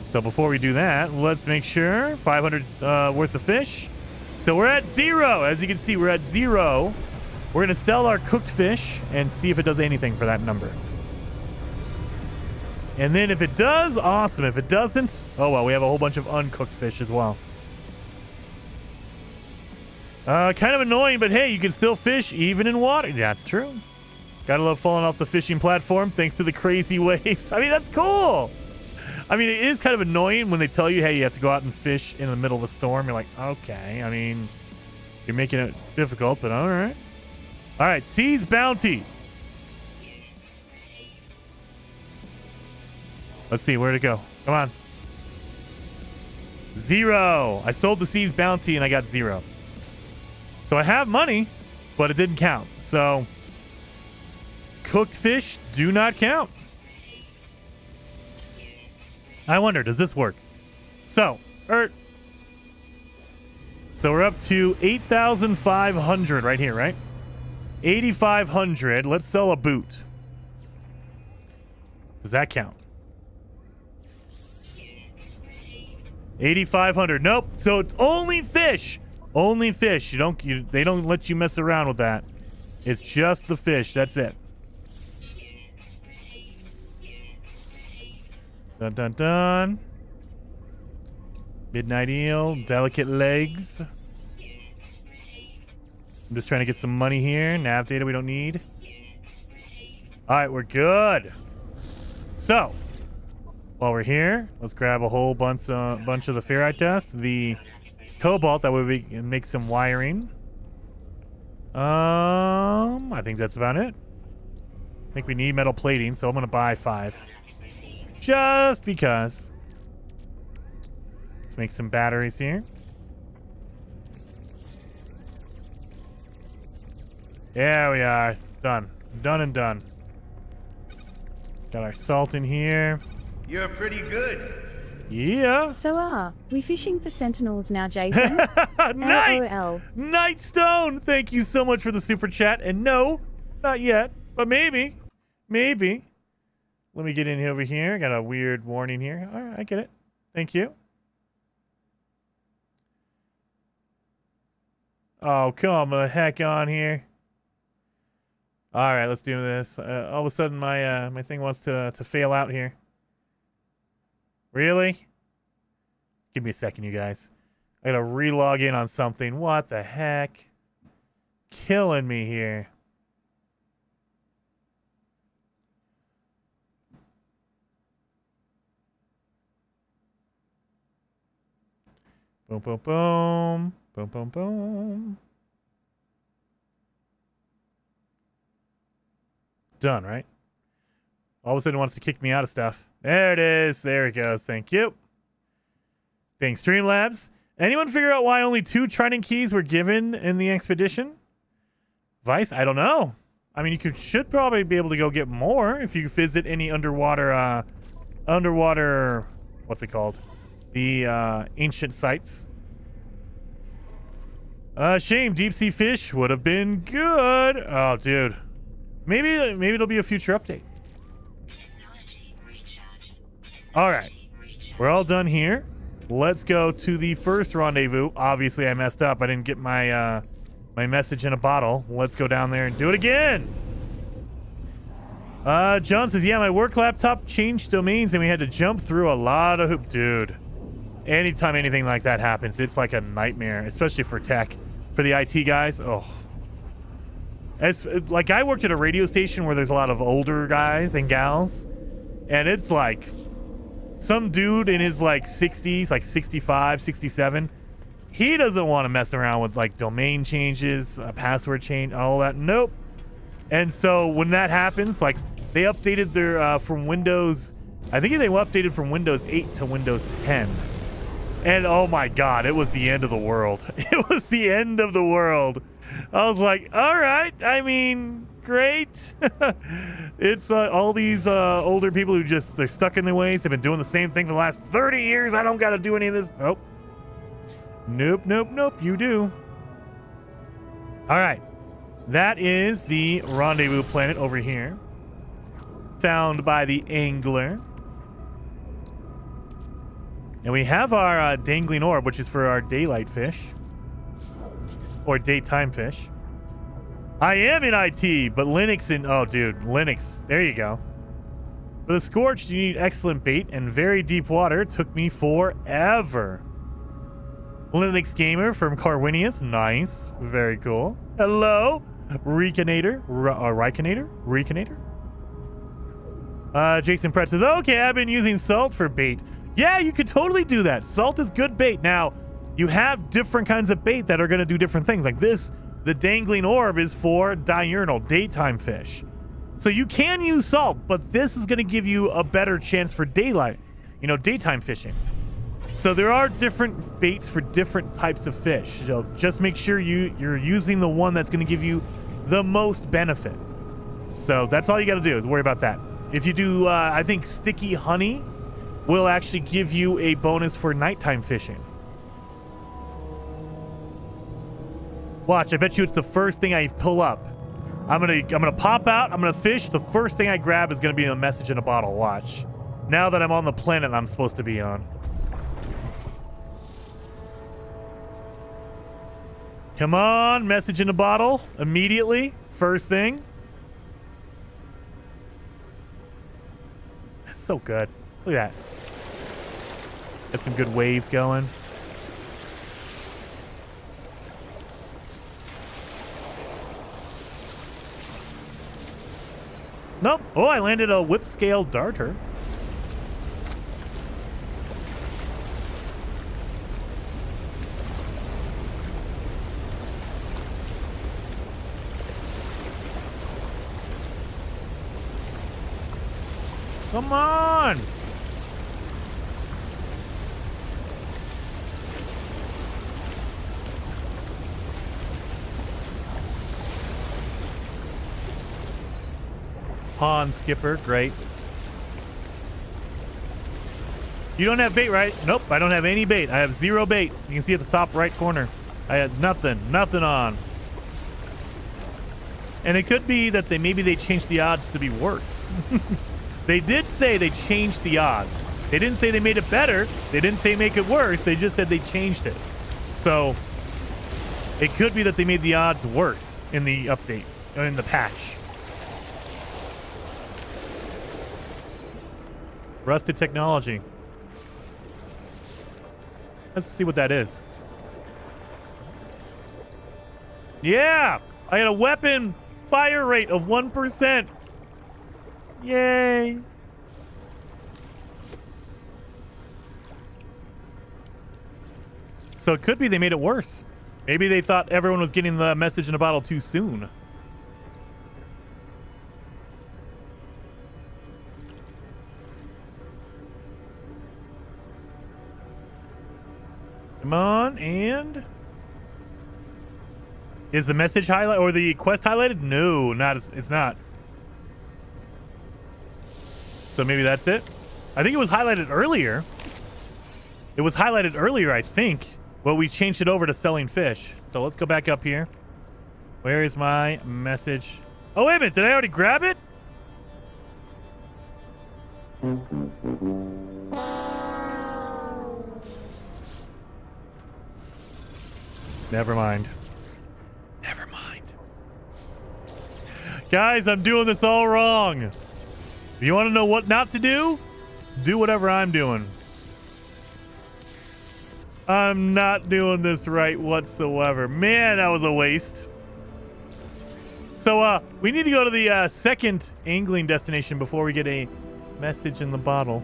A: So before we do that, let's make sure 500 worth of fish. So we're at 0. As you can see, we're at 0. We're gonna sell our cooked fish and see if it does anything for that number. And then if it does, awesome. If it doesn't, oh well, we have a whole bunch of uncooked fish as well. Kind of annoying, but hey, you can still fish even in water. That's true. Gotta love falling off the fishing platform thanks to the crazy waves. I mean, that's cool. I mean, it is kind of annoying when they tell you, hey, you have to go out and fish in the middle of a storm. You're like, okay. I mean, you're making it difficult, but all right. All right, Sea's Bounty. Let's see, where'd it go? Come on. 0. I sold the Sea's Bounty and I got 0. So I have money, but it didn't count. So cooked fish do not count. I wonder, does this work? So we're up to 8,500 right here, right? 8,500. Let's sell a boot. Does that count? 8,500. Nope. So it's only fish. Only fish. They don't let you mess around with that. It's just the fish. That's it. Dun dun dun. Midnight eel. Delicate legs. I'm just trying to get some money here. Nav data we don't need. All right, we're good. So, while we're here, let's grab a whole bunch of the ferrite dust. The cobalt, that way we can make some wiring. I think that's about it. I think we need metal plating, so I'm gonna buy 5. Just because. Let's make some batteries here. There we are. Done. Done and done. Got our salt in here.
E: You're pretty good.
A: Yeah.
B: So we fishing for sentinels now, Jason? LOL.
A: Nightstone, thank you so much for the super chat. And no, not yet, but maybe. Maybe. Let me get in over here. Got a weird warning here. All right, I get it. Thank you. Oh, come the heck on here. All right, let's do this. All of a sudden, my thing wants to fail out here. Really? Give me a second, you guys. I gotta re-log in on something. What the heck? Killing me here. Boom, boom, boom. Boom, boom, boom. Done, right? All of a sudden it wants to kick me out of stuff. There it is. There it goes. Thank you. Thanks, Streamlabs. Anyone figure out why only 2 Trident keys were given in the expedition? Vice? I don't know. I mean, you should probably be able to go get more if you visit any underwater, what's it called? The ancient sites. Shame. Deep sea fish would have been good. Oh, dude. Maybe it'll be a future update. All right. We're all done here. Let's go to the first rendezvous. Obviously, I messed up. I didn't get my my message in a bottle. Let's go down there and do it again. John says, yeah, my work laptop changed domains and we had to jump through a lot of hoops. Dude, anytime anything like that happens, it's like a nightmare, especially for tech, for the IT guys. Oh. Like, I worked at a radio station where there's a lot of older guys and gals, and it's like some dude in his like 60s, like 65, 67, he doesn't want to mess around with like domain changes, password change, all that. Nope. And so when that happens, like, they updated their from Windows, I think they updated from Windows 8 to Windows 10. And oh my God, it was the end of the world. It was the end of the world. I was like, all right, I mean, great. It's all these older people who just, they're stuck in their ways. They've been doing the same thing for the last 30 years. I don't got to do any of this. Nope. Nope, nope, nope, you do. All right. That is the rendezvous planet over here. Found by the angler. And we have our dangling orb, which is for our daylight fish. Or daytime fish. I am in IT, but Linux in... Oh, dude. Linux. There you go. For the Scorched, you need excellent bait and very deep water. Took me forever. Linux Gamer from Carwinius. Nice. Very cool. Hello. Recanator. Recanator? Jason Pratt says, okay, I've been using salt for bait. Yeah, you could totally do that. Salt is good bait. Now, you have different kinds of bait that are going to do different things. Like this, the dangling orb is for diurnal, daytime fish. So you can use salt, but this is going to give you a better chance for daylight, daytime fishing. So there are different baits for different types of fish. So just make sure you're using the one that's going to give you the most benefit. So that's all you got to do is worry about that. If you do, I think sticky honey will actually give you a bonus for nighttime fishing. Watch, I bet you it's the first thing I pull up. I'm gonna pop out, I'm gonna fish. The first thing I grab is gonna be a message in a bottle. Watch. Now that I'm on the planet I'm supposed to be on. Come on, message in a bottle. Immediately. First thing. That's so good. Look at that. Got some good waves going. Nope. Oh, I landed a whip scale darter. Come on. Pond skipper, great. You don't have bait, right? Nope, I don't have any bait. I have 0 bait. You can see at the top right corner. I had nothing on. And it could be that maybe they changed the odds to be worse. They did say they changed the odds. They didn't say they made it better. They didn't say make it worse. They just said they changed it. So it could be that they made the odds worse in the update, in the patch. Rusted technology. Let's see what that is. Yeah! I had a weapon fire rate of 1%. Yay! So it could be they made it worse. Maybe they thought everyone was getting the message in a bottle too soon. Come on, and... Is the message highlight or the quest highlighted? No, it's not. So maybe that's it. I think it was highlighted earlier. It was highlighted earlier, I think. Well, we changed it over to selling fish. So let's go back up here. Where is my message? Oh, wait a minute. Did I already grab it? Never mind. Never mind. Guys, I'm doing this all wrong. If you want to know what not to do, do whatever I'm doing. I'm not doing this right whatsoever. Man, that was a waste. So, we need to go to the second angling destination before we get a message in the bottle.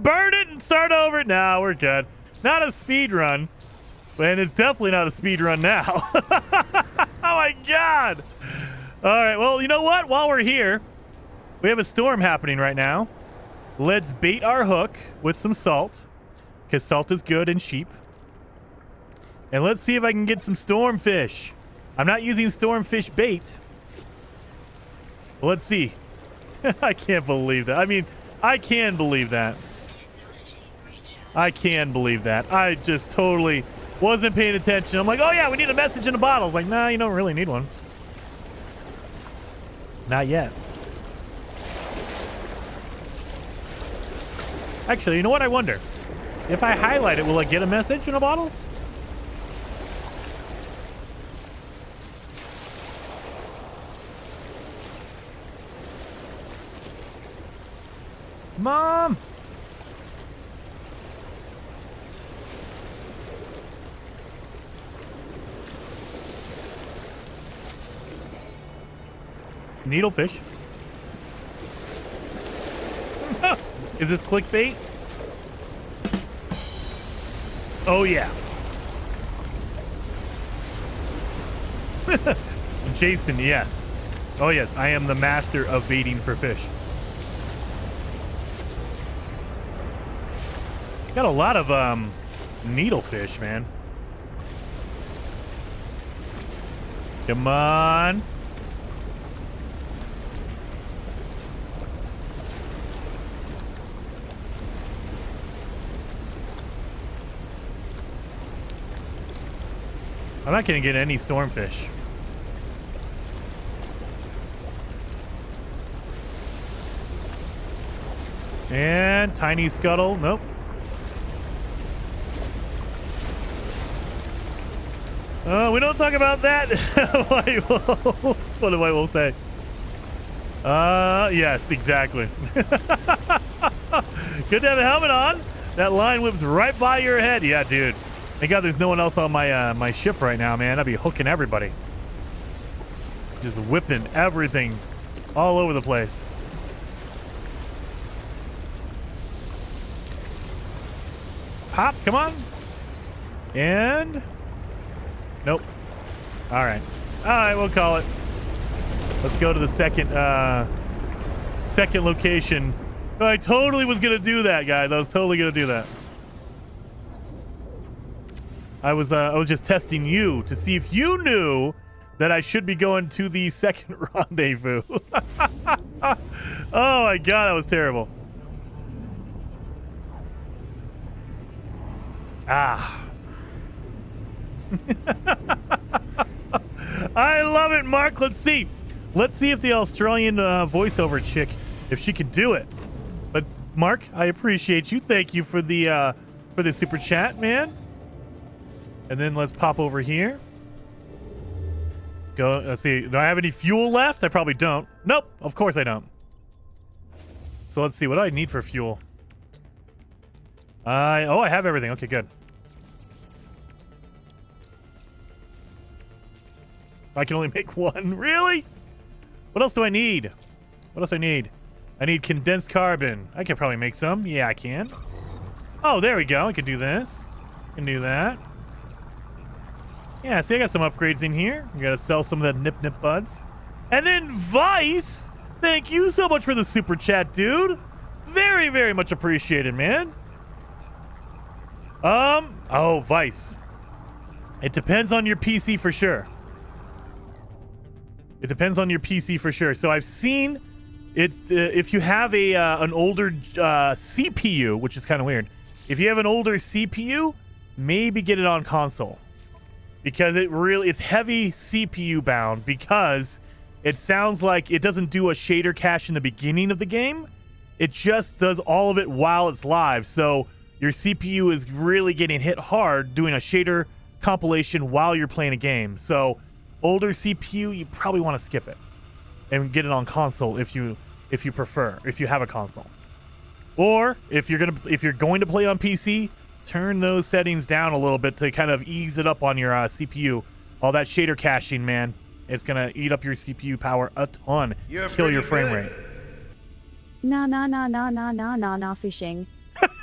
A: Burn it and start over. No, we're good. Not a speed run. And it's definitely not a speed run now. Oh my god. All right, well, you know what? While we're here, We have a storm happening right now. Let's bait our hook with some salt, because salt is good and cheap. And let's see if I can get some stormfish. I'm not using stormfish bait. Well, let's see. I can't believe that. I mean, I can believe that. I can believe that. I just totally wasn't paying attention. I'm like, oh yeah, we need a message in a bottle. It's like, nah, you don't really need one. Not yet. Actually, you know what? I wonder. If I highlight it, will I get a message in a bottle? Mom! Needlefish. Is this clickbait? Oh, yeah. Jason, yes. Oh, yes. I am the master of baiting for fish. Got a lot of needlefish, man. Come on. I'm not going to get any stormfish. And tiny scuttle. Nope. We don't talk about that. What do I will say? Yes, exactly. Good to have a helmet on. That line whips right by your head. Yeah, dude. Thank God there's no one else on my my ship right now, man. I'd be hooking everybody. Just whipping everything all over the place. Hop, come on. And... nope. All right. All right, we'll call it. Let's go to the second location. I totally was going to do that, guys. I was totally going to do that. I was just testing you to see if you knew that I should be going to the second rendezvous. Oh my God, that was terrible. Ah. I love it, Mark. Let's see. Let's see if the Australian voiceover chick, if she can do it. But Mark, I appreciate you. Thank you for the super chat, man. And then let's pop over here. Go. Let's see. Do I have any fuel left? I probably don't. Nope. Of course I don't. So let's see. What do I need for fuel? I have everything. Okay, good. I can only make one. Really? What else do I need? What else do I need? I need condensed carbon. I can probably make some. Yeah, I can. Oh, there we go. I can do this. I can do that. Yeah, see, I got some upgrades in here. You gotta sell some of the nip buds. And then Vice, thank you so much for the super chat, dude. Very, very much appreciated, man. Oh, Vice. It depends on your PC for sure. It depends on your PC for sure. So I've seen it. If you have an older CPU, which is kind of weird. If you have an older CPU, maybe get it on console. Because it's heavy CPU bound, because it sounds like it doesn't do a shader cache in the beginning of the game. It just does all of it while it's live. So your CPU is really getting hit hard doing a shader compilation while you're playing a game. So older CPU, you probably want to skip it and get it on console if you prefer, if you have a console. Or if you're going to play on PC, turn those settings down a little bit to kind of ease it up on your CPU. All that shader caching, man, it's gonna eat up your CPU power a ton. Kill your frame rate.
B: Nah, fishing.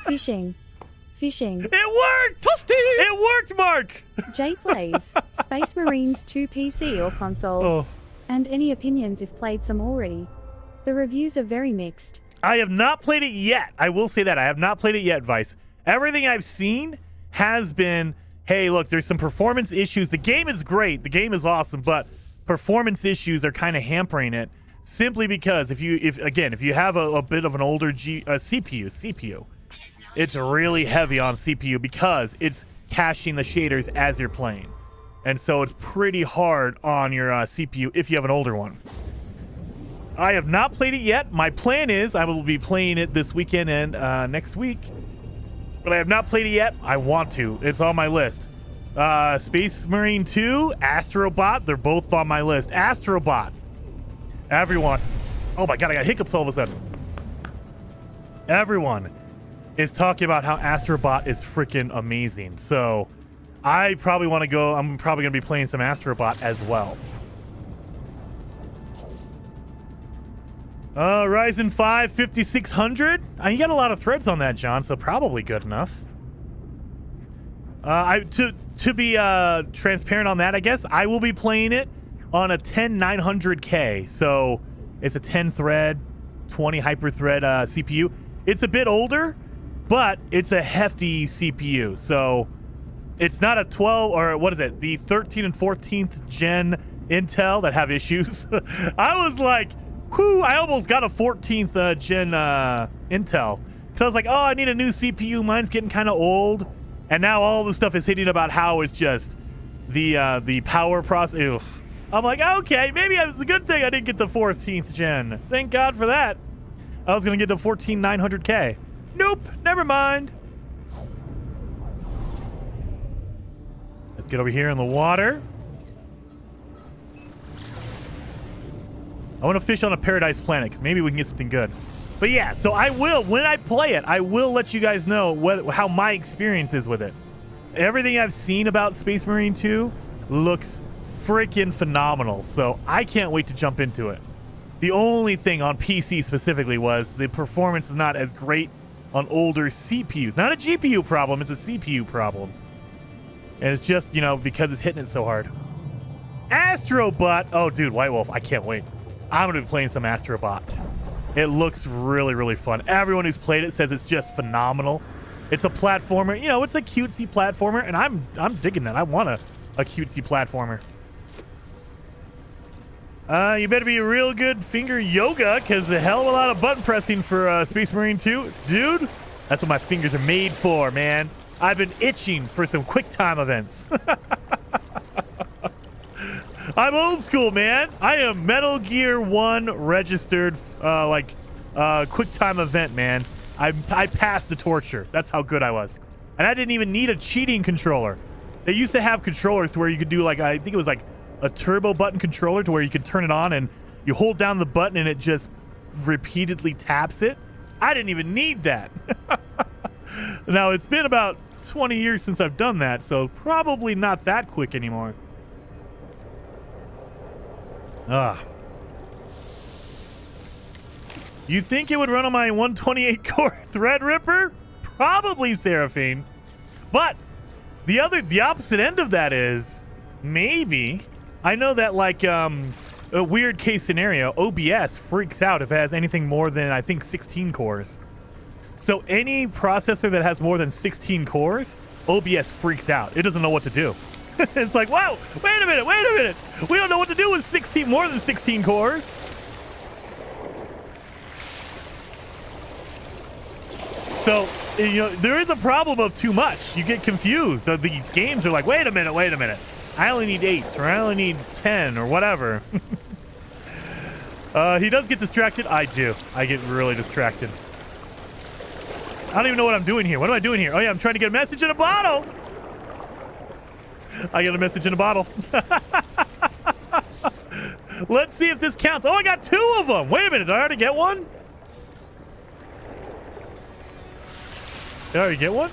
B: Fishing. Fishing.
A: It worked! It worked, Mark!
B: Jay plays Space Marines 2 PC or console.
A: Oh.
B: And any opinions if played some already? The reviews are very mixed.
A: I have not played it yet. I will say that. I have not played it yet, Vice. Everything I've seen has been, hey, look, there's some performance issues. The game is great. The game is awesome, but performance issues are kind of hampering it simply because if you have a bit of an older CPU, it's really heavy on CPU because it's caching the shaders as you're playing. And so it's pretty hard on your CPU if you have an older one. I have not played it yet. My plan is I will be playing it this weekend and next week. But I have not played it yet. I want to. It's on my list. Space Marine 2, Astrobot, they're both on my list. Astrobot. Everyone. Oh my god, I got hiccups all of a sudden. Everyone is talking about how Astrobot is freaking amazing. So I probably want to go. I'm probably going to be playing some Astrobot as well. Ryzen 5 5600. You got a lot of threads on that, John, so probably good enough. To be transparent on that, I guess I will be playing it on a 10900K. So it's a 10 thread, 20 hyper thread CPU. It's a bit older, but it's a hefty CPU. So it's not a 12 or what is it? The 13 and 14th gen Intel that have issues. I was like, whew, I almost got a 14th gen Intel. So I was like, oh, I need a new CPU. Mine's getting kind of old. And now all the stuff is hitting about how it's just the power process. I'm like, okay, maybe it's a good thing I didn't get the 14th gen. Thank God for that. I was going to get the 14900K. Nope, never mind. Let's get over here in the water. I want to fish on a paradise planet because maybe we can get something good. But yeah, so I will, when I play it, I will let you guys know how my experience is with it. Everything I've seen about Space Marine 2 looks freaking phenomenal. So I can't wait to jump into it. The only thing on PC specifically was the performance is not as great on older CPUs. Not a GPU problem, it's a CPU problem. And it's just, because it's hitting it so hard. Astrobot. Oh, dude, White Wolf, I can't wait. I'm going to be playing some Astrobot. It looks really, really fun. Everyone who's played it says it's just phenomenal. It's a platformer. It's a cutesy platformer, and I'm digging that. I want a cutesy platformer. You better be a real good finger yoga, because a hell of a lot of button pressing for Space Marine 2. Dude, that's what my fingers are made for, man. I've been itching for some quick time events. I'm old school, man. I am Metal Gear 1 registered, quick time event, man. I passed the torture. That's how good I was. And I didn't even need a cheating controller. They used to have controllers to where you could do, I think it was like a turbo button controller to where you could turn it on and you hold down the button and it just repeatedly taps it. I didn't even need that. Now, it's been about 20 years since I've done that, so probably not that quick anymore. You think it would run on my 128 core Threadripper? Probably, Seraphine. But the opposite end of that is maybe. I know that a weird case scenario, OBS freaks out if it has anything more than I think 16 cores. So any processor that has more than 16 cores, OBS freaks out. It doesn't know what to do. It's like, whoa, wait a minute. We don't know what to do with more than 16 cores. So, there is a problem of too much. You get confused. So these games are like, wait a minute. I only need 8, or I only need 10, or whatever. He does get distracted. I do. I get really distracted. I don't even know what I'm doing here. What am I doing here? Oh, yeah, I'm trying to get a message in a bottle. I got a message in a bottle. Let's see if this counts. Oh, I got 2 of them. Wait a minute. Did I already get one? Did I already get one?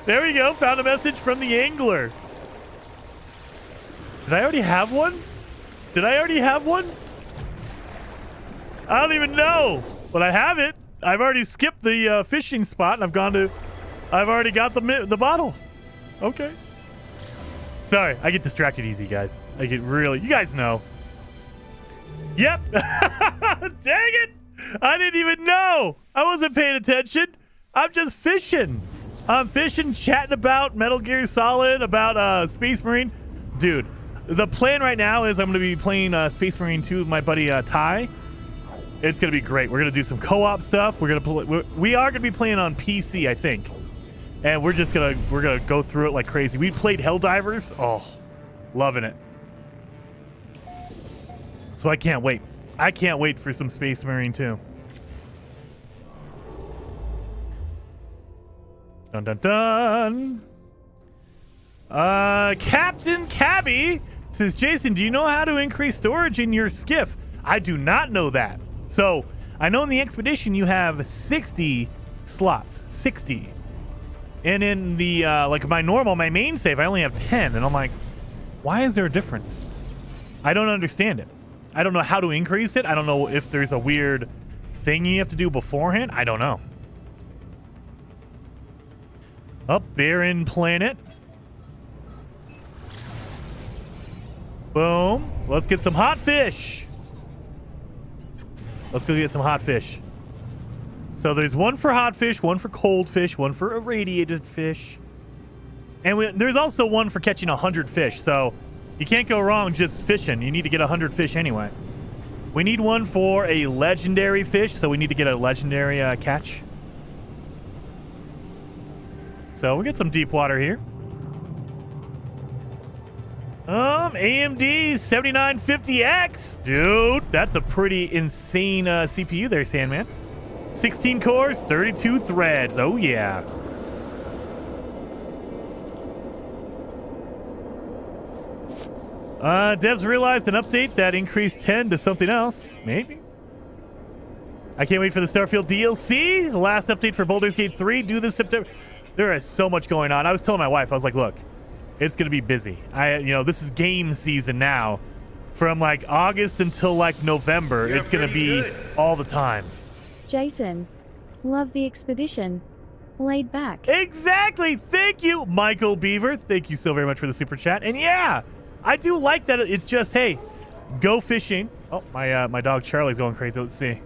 A: There we go. Found a message from the angler. Did I already have one? I don't even know. But I have it. I've already skipped the fishing spot, and I've already got the bottle. Okay. Sorry, I get distracted easy, guys. You guys know. Yep. it! I didn't even know. I wasn't paying attention. I'm just fishing. I'm fishing, chatting about Metal Gear Solid, about Space Marine. Dude, the plan right now is I'm going to be playing Space Marine 2 with my buddy Ty. It's going to be great. We're going to do some co-op stuff. We are going to be playing on PC, I think. And we're going to go through it like crazy. We played Helldivers. Oh, loving it. So I can't wait. I can't wait for some Space Marine 2. Dun dun dun. Captain Cabby says, Jason, do you know how to increase storage in your skiff? I do not know that. So I know in the Expedition you have 60 slots. 60. And in the like my main save, I only have 10. And I'm like, why is there a difference? I don't understand it. I don't know how to increase it. I don't know if there's a weird thing you have to do beforehand. I don't know. Up, barren planet. Boom. Let's get some hot fish. Let's go get some hot fish. So there's one for hot fish, one for cold fish, one for irradiated fish. And there's also one for catching 100 fish. So you can't go wrong just fishing. You need to get 100 fish anyway. We need one for a legendary fish, so we need to get a legendary catch. So we get some deep water here. AMD 7950X. Dude, that's a pretty insane CPU there, Sandman. 16 cores, 32 threads. Oh, yeah. Devs realized an update that increased 10 to something else. Maybe. I can't wait for the Starfield DLC. The last update for Baldur's Gate 3 due this September. There is so much going on. I was telling my wife, I was like, look, it's going to be busy. This is game season now. From like August until like November, it's going to be all the time.
B: Jason, love the Expedition. Laid back.
A: Exactly. Thank you, Michael Beaver. Thank you so very much for the super chat. And yeah, I do like that. It's just, hey, go fishing. Oh, my dog Charlie's going crazy. Let's see.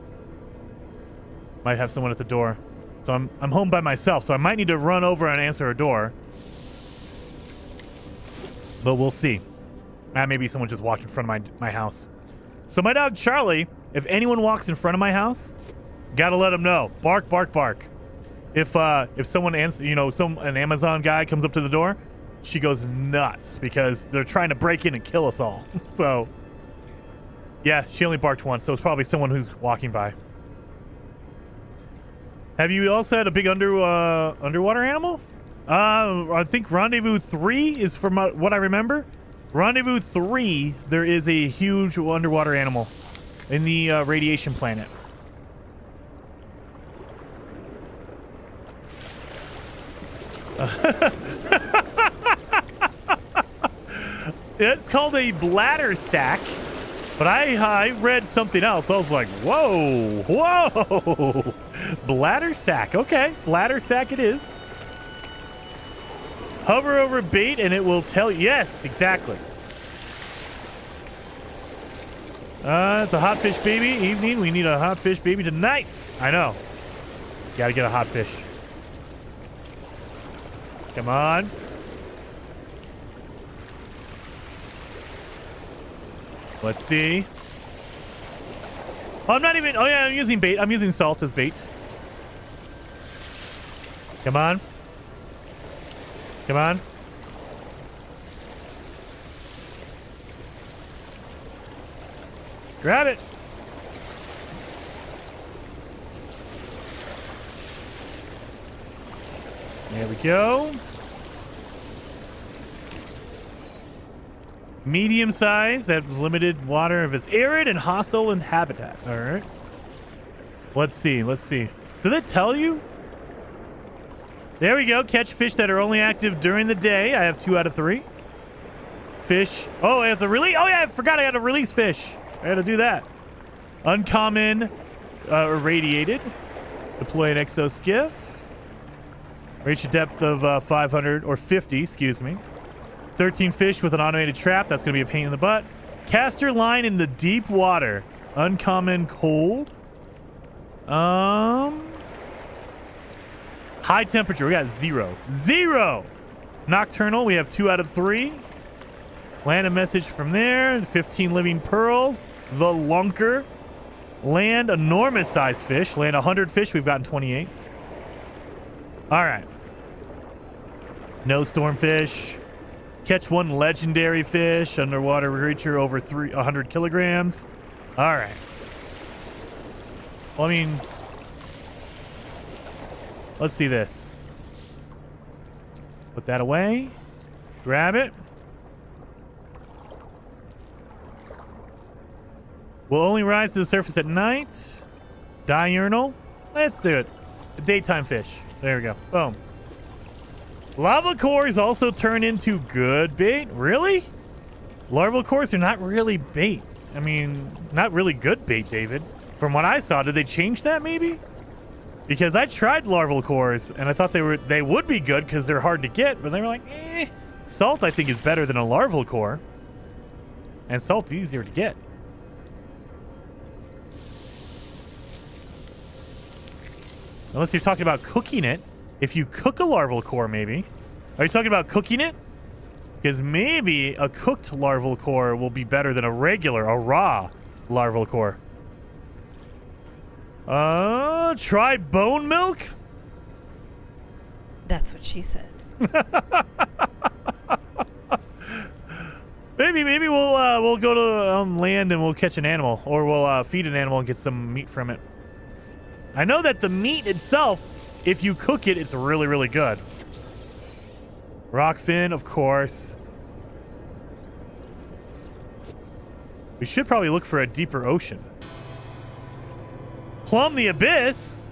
A: Might have someone at the door. So I'm home by myself, so I might need to run over and answer a door. But we'll see. Maybe someone just walked in front of my house. So my dog Charlie, if anyone walks in front of my house, gotta let them know. Bark, bark, bark. If someone answers, an Amazon guy comes up to the door, she goes nuts because they're trying to break in and kill us all. So yeah, she only barked once, so it's probably someone who's walking by. Have you also had a big underwater animal? I think Rendezvous 3 is from what I remember. Rendezvous 3, there is a huge underwater animal in the radiation planet. It's called a bladder sack, but I read something else. I was like, whoa. Bladder sack. Okay, bladder sack it is. Hover over bait and it will tell you. Yes, exactly. It's a hot fish baby evening. We need a hot fish baby tonight. I know. Gotta get a hot fish. Come on. Let's see. Oh, I'm not even... Oh, yeah, I'm using bait. I'm using salt as bait. Come on. Come on. Grab it. There we go. Medium size, that was limited water if it's arid and hostile in habitat. All right. Let's see. Did it tell you? There we go. Catch fish that are only active during the day. I have 2 out of 3. Fish. Oh, I have to release. Oh, yeah, I forgot I had to release fish. I had to do that. Uncommon, irradiated. Deploy an exo skiff. Reach a depth of 500 or 50, excuse me. 13 fish with an automated trap. That's going to be a pain in the butt. Caster line in the deep water. Uncommon cold. High temperature. We got 0. 0. Nocturnal. We have 2 out of 3. Land a message from there. 15 living pearls. The lunker. Land enormous sized fish. Land 100 fish. We've gotten 28. All right. No stormfish. Catch 1 legendary fish. Underwater creature over 100 kilograms. All right. Well, I mean, let's see this. Put that away. Grab it. Will only rise to the surface at night. Diurnal. Let's do it. A daytime fish. There we go. Boom. Lava cores also turn into good bait. Really? Larval cores are not really bait. I mean, not really good bait, David. From what I saw, did they change that maybe? Because I tried larval cores and I thought they would be good because they're hard to get, but they were like, eh. Salt, I think, is better than a larval core. And salt's easier to get. Unless you're talking about cooking it. If you cook a larval core, maybe. Are you talking about cooking it? Because maybe a cooked larval core will be better than a raw larval core. Try bone milk?
C: That's what she said.
A: Maybe we'll go to land and we'll catch an animal, or we'll feed an animal and get some meat from it. I know that the meat itself, if you cook it, it's really, really good. Rockfin, of course. We should probably look for a deeper ocean. Plumb the abyss.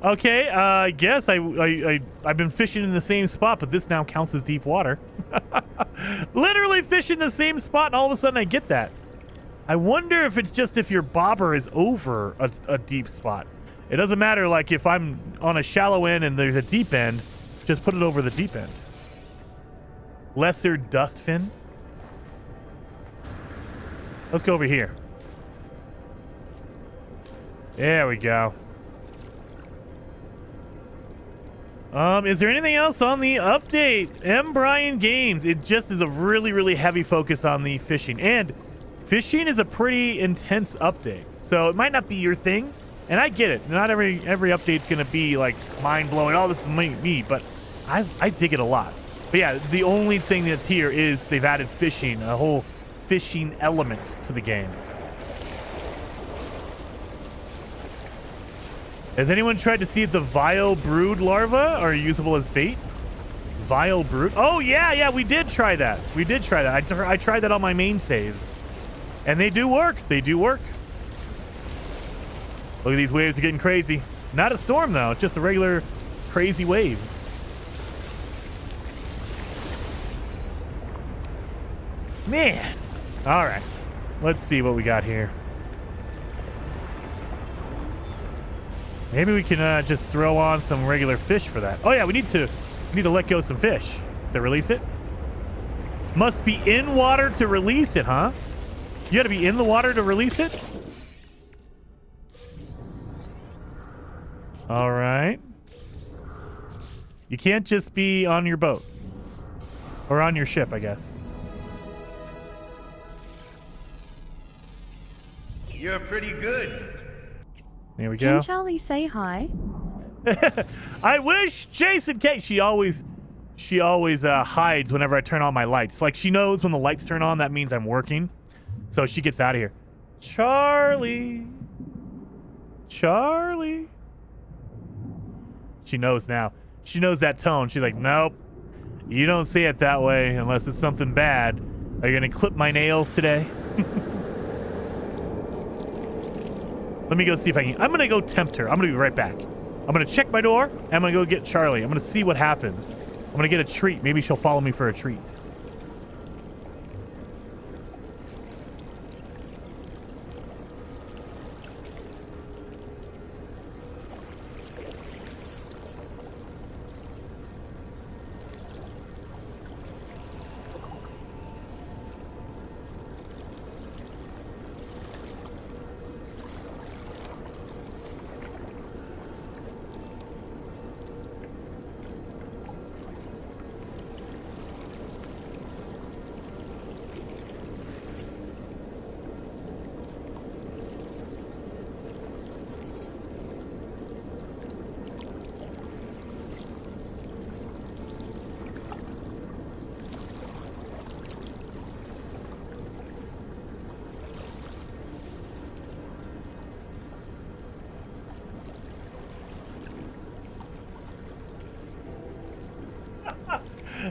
A: Okay, I guess I've been fishing in the same spot, but this now counts as deep water. Literally fishing the same spot, and all of a sudden I get that. I wonder if it's just if your bobber is over a deep spot. It doesn't matter, like if I'm on a shallow end and there's a deep end, just put it over the deep end. Lesser dust fin. Let's go over here. There we go. Is there anything else on the update? M. Brian Games. It just is a really, really heavy focus on the fishing. And fishing is a pretty intense update. So it might not be your thing. And I get it. Not every update's going to be like mind-blowing. Oh, this is me. But I dig it a lot. But yeah, the only thing that's here is they've added fishing. A whole fishing element to the game. Has anyone tried to see if the vile brood larvae are usable as bait? Vile brood? Oh, yeah, we did try that. I tried that on my main save. And they do work. Look at these waves are getting crazy. Not a storm, though. It's just the regular crazy waves. Man. All right. Let's see what we got here. Maybe we can just throw on some regular fish for that. Oh yeah, we need to let go some fish to release it. Must be in water to release it, huh? You got to be in the water to release it? All right. You can't just be on your boat. Or on your ship, I guess.
E: You're pretty good.
A: There we go.
B: Can Charlie say hi?
A: I wish Jason K. She always hides whenever I turn on my lights. Like she knows when the lights turn on, that means I'm working. So she gets out of here. Charlie. She knows now. She knows that tone. She's like, nope. You don't say it that way unless it's something bad. Are you going to clip my nails today? Let me go see if I can. I'm going to go tempt her. I'm going to be right back. I'm going to check my door. And I'm going to go get Charlie. I'm going to see what happens. I'm going to get a treat. Maybe she'll follow me for a treat.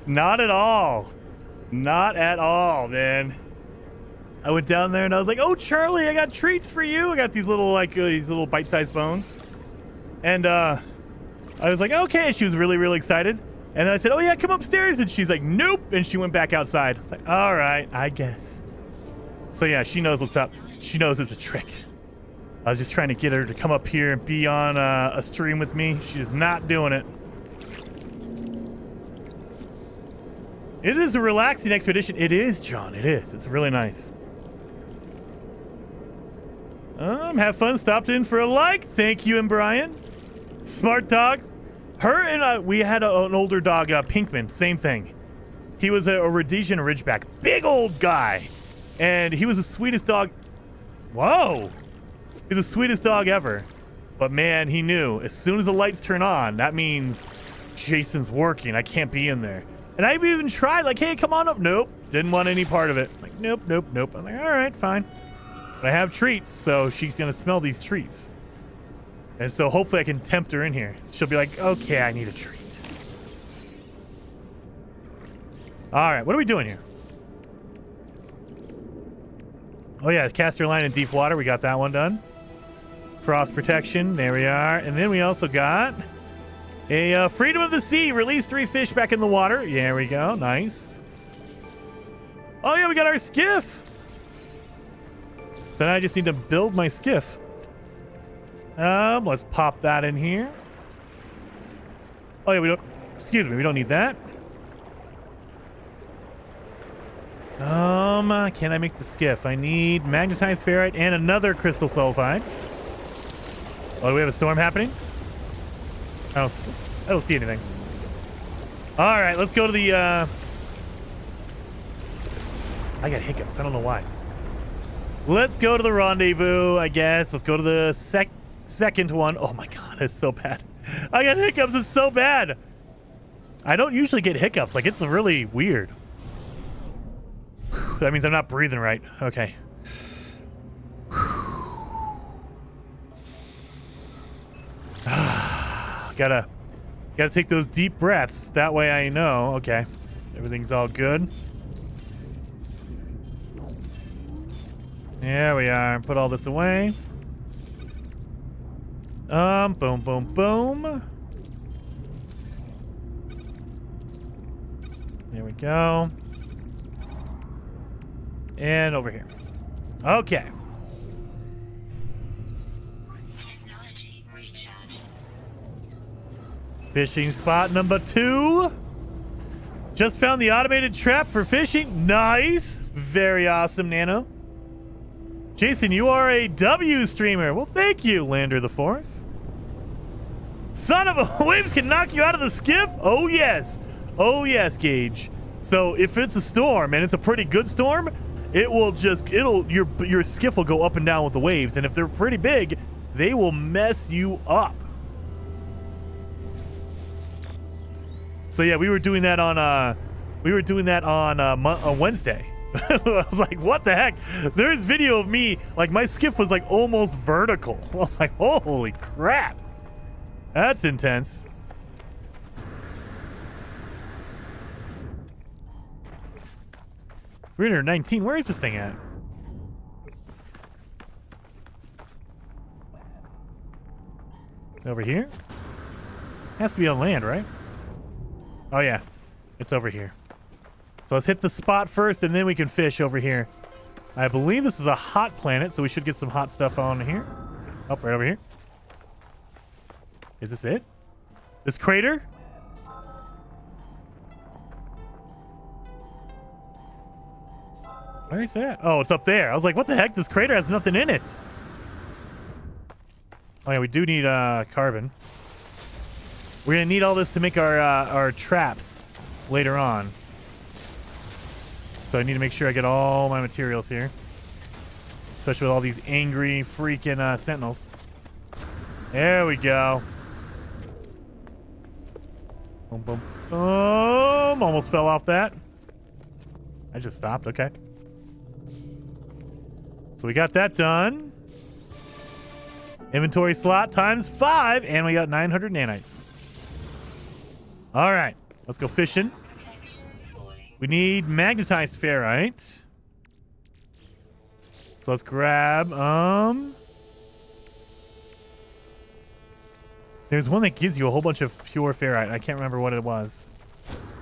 A: Not at all. Not at all, man. I went down there and I was like, "Oh, Charlie, I got treats for you. I got these little these little bite-sized bones." And I was like, "Okay." She was really, really excited. And then I said, "Oh yeah, come upstairs." And she's like, "Nope." And she went back outside. I was like, "All right, I guess." So yeah, she knows what's up. She knows it's a trick. I was just trying to get her to come up here and be on a stream with me. She is not doing it. It is a relaxing expedition. It is, John. It is. It's really nice. Have fun. Stopped in for a like. Thank you, and Brian. Smart dog. Her and we had an older dog, Pinkman. Same thing. He was a Rhodesian Ridgeback. Big old guy. And he was the sweetest dog. Whoa. He's the sweetest dog ever. But man, he knew as soon as the lights turn on, that means Jason's working. I can't be in there. And I've even tried, like, "Hey, come on up." Nope. Didn't want any part of it. Like, nope, nope, nope. I'm like, all right, fine. But I have treats, so she's going to smell these treats. And so hopefully I can tempt her in here. She'll be like, "Okay, I need a treat." All right, what are we doing here? Oh, yeah, cast your line in deep water. We got that one done. Frost protection. There we are. And then we also got a freedom of the sea. Release 3 fish back in the water. There we go. Nice. Oh, yeah, we got our skiff. So now I just need to build my skiff. Let's pop that in here. Oh, yeah, we don't... Excuse me, we don't need that. Can I make the skiff? I need magnetized ferrite and another crystal sulfide. Oh, do we have a storm happening? I don't see anything. All right, let's go to the... I got hiccups. I don't know why. Let's go to the rendezvous, I guess. Let's go to the second one. Oh, my God. It's so bad. I got hiccups. It's so bad. I don't usually get hiccups. Like, it's really weird. That means I'm not breathing right. Okay. Gotta take those deep breaths. That way I know. Okay. Everything's all good. There we are. Put all this away. Boom, boom, boom. There we go. And over here. Okay.
F: Technology recharge.
A: Fishing spot number 2. Just found the automated trap for fishing. Nice. Very awesome, Nano. Jason, you are a W streamer. Well, thank you, Lander the Force. Son of a waves can knock you out of the skiff? Oh, yes. Oh, yes, Gage. So if it's a storm, and it's a pretty good storm, it will just, your skiff will go up and down with the waves. And if they're pretty big, they will mess you up. So yeah, we were doing that on Wednesday. I was like, what the heck? There's video of me, like my skiff was like almost vertical. I was like, holy crap. That's intense. 319. Where is this thing at? Over here? Has to be on land, right? Oh, yeah. It's over here. So let's hit the spot first, and then we can fish over here. I believe this is a hot planet, so we should get some hot stuff on here. Oh, right over here. Is this it? This crater? Where is that? Oh, it's up there. I was like, what the heck? This crater has nothing in it. Oh, yeah, we do need carbon. We're going to need all this to make our traps later on. So I need to make sure I get all my materials here. Especially with all these angry freaking sentinels. There we go. Boom, boom, boom. Almost fell off that. I just stopped. Okay. So we got that done. Inventory slot times 5, and we got 900 nanites. All right, let's go fishing. We need magnetized ferrite. So let's grab, there's one that gives you a whole bunch of pure ferrite. I can't remember what it was.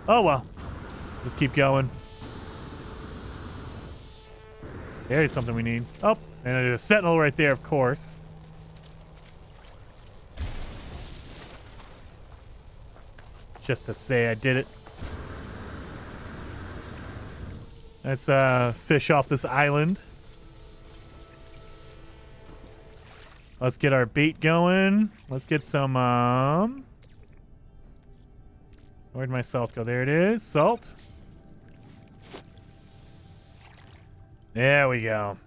A: Oh, well. Let's keep going. There's something we need. Oh, and there's a sentinel right there, of course. Just to say I did it. Let's fish off this island. Let's get our bait going. Let's get some, where'd my salt go? There it is. Salt. There we go.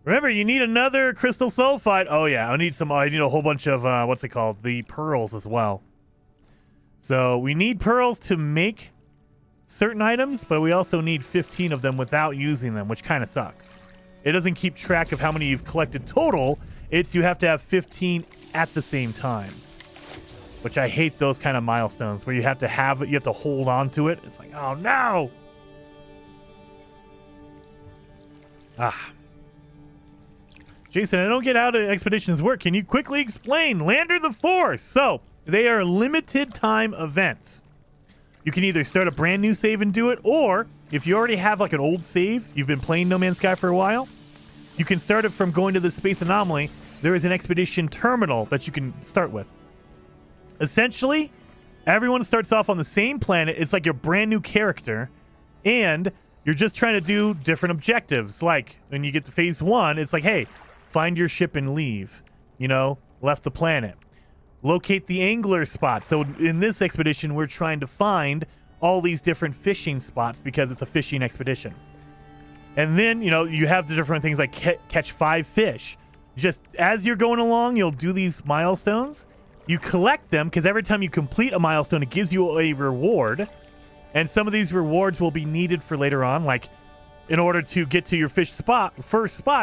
A: Remember, you need another crystal sulfide. Oh, yeah. I need a whole bunch of, what's it called? The pearls as well. So we need pearls to make certain items, but we also need 15 of them without using them, which kind of sucks. It doesn't keep track of how many you've collected total. It's you have to have 15 at the same time, which I hate those kind of milestones where you have to hold on to it. It's like, oh no. Jason, I don't get how the expeditions work. Can you quickly explain? Lander the Force. So they are limited time events. You can either start a brand new save and do it, or if you already have like an old save, you've been playing No Man's Sky for a while, you can start it from going to the space anomaly. There is an expedition terminal that you can start with. Essentially, everyone starts off on the same planet. It's like your brand new character, and you're just trying to do different objectives. Like when you get to phase 1, it's like, hey, find your ship and leave. Left the planet. Locate the angler spot. So in this expedition, we're trying to find all these different fishing spots because it's a fishing expedition. And then, you have the different things like catch 5 fish. Just as you're going along, you'll do these milestones. You collect them because every time you complete a milestone, it gives you a reward. And some of these rewards will be needed for later on. Like, in order to get to your first spot,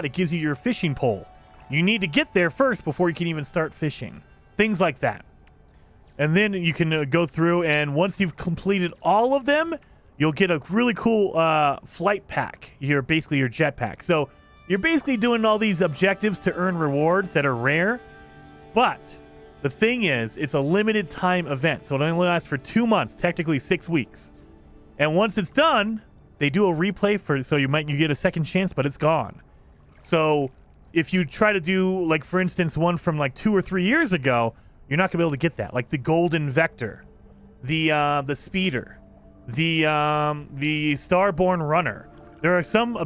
A: it gives you your fishing pole. You need to get there first before you can even start fishing. Things like that. And then you can go through, and once you've completed all of them, you'll get a really cool flight pack. Basically your jet pack. So you're basically doing all these objectives to earn rewards that are rare. But the thing is, it's a limited time event. So it only lasts for 2 months, technically 6 weeks. And once it's done, they do a replay so you get a second chance, but it's gone. So if you try to do, like, for instance, one from like 2 or 3 years ago, you're not gonna be able to get that. Like the golden vector, the speeder, the starborn runner. There are some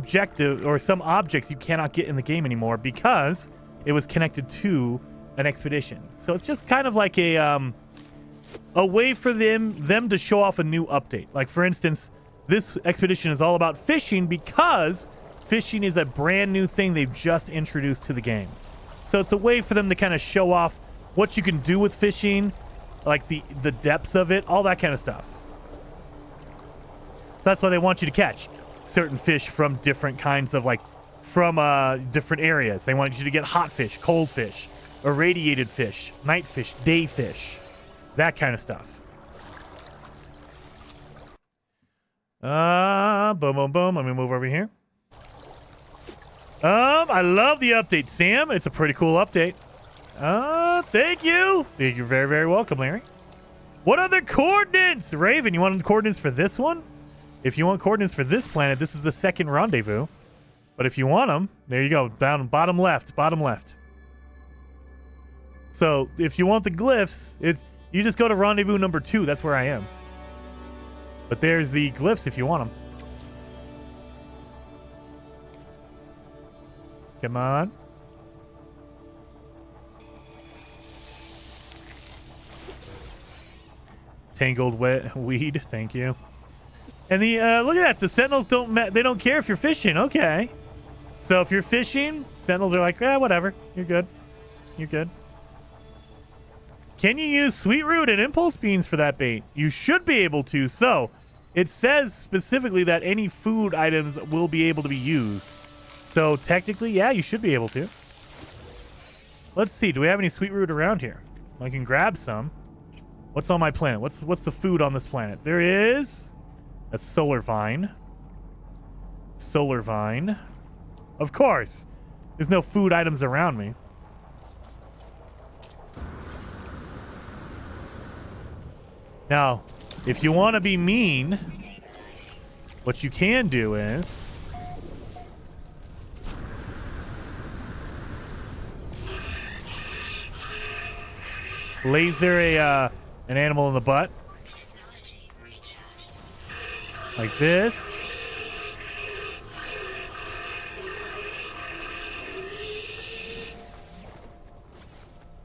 A: objects you cannot get in the game anymore because it was connected to an expedition. So it's just kind of like a way for them to show off a new update. Like, for instance, this expedition is all about fishing because fishing is a brand new thing they've just introduced to the game. So it's a way for them to kind of show off what you can do with fishing, like the depths of it, all that kind of stuff. So that's why they want you to catch certain fish from different kinds of, like, from different areas. They want you to get hot fish, cold fish, irradiated fish, night fish, day fish, that kind of stuff. Boom, boom, boom. Let me move over here. I love the update, Sam. It's a pretty cool update. Thank you. You're very, very welcome, Larry. What other coordinates? Raven, you want coordinates for this one? If you want coordinates for this planet, this is the second rendezvous. But if you want them, there you go. Down bottom left, bottom left. So if you want the glyphs, you just go to rendezvous number 2. That's where I am. But there's the glyphs if you want them. Come on. Tangled weed. Thank you. And the look at that. The sentinels don't care if you're fishing. Okay. So if you're fishing, sentinels are like, whatever. You're good. You're good. Can you use sweet root and impulse beans for that bait? You should be able to. So it says specifically that any food items will be able to be used. So technically, yeah, you should be able to. Let's see. Do we have any sweet root around here? I can grab some. What's on my planet? What's the food on this planet? There is That's solar vine. Solar vine. Of course. There's no food items around me. Now, if you want to be mean, what you can do is laser an animal in the butt. Like this.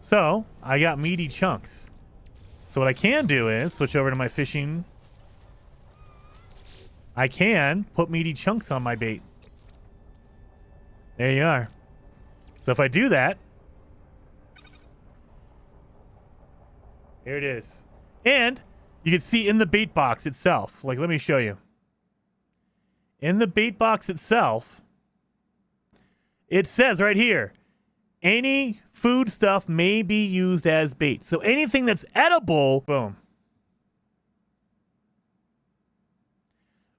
A: So, I got meaty chunks. So what I can do is switch over to my fishing. I can put meaty chunks on my bait. There you are. So if I do that, here it is. And you can see in the bait box itself, like, let me show you. In the bait box itself, it says right here, any food stuff may be used as bait. So anything that's edible, boom.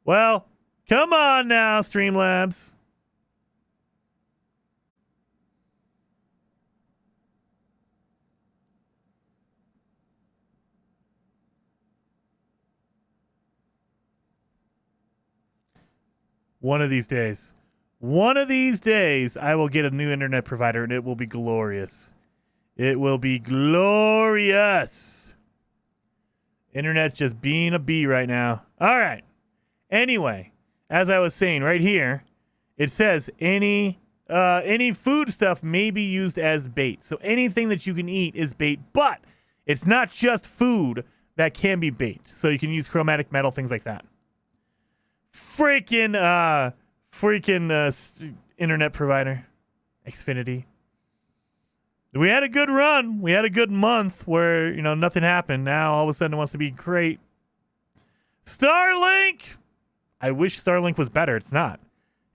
A: Well, come on now, Streamlabs. One of these days, I will get a new internet provider, and it will be glorious. It will be glorious. Internet's just being a bee right now. All right. Anyway, as I was saying right here, it says any food stuff may be used as bait. So anything that you can eat is bait, but it's not just food that can be bait. So you can use chromatic metal, things like that. Freaking internet provider, Xfinity. We had a good run. We had a good month where, you know, nothing happened. Now all of a sudden it wants to be great. Starlink. I wish Starlink was better. It's not.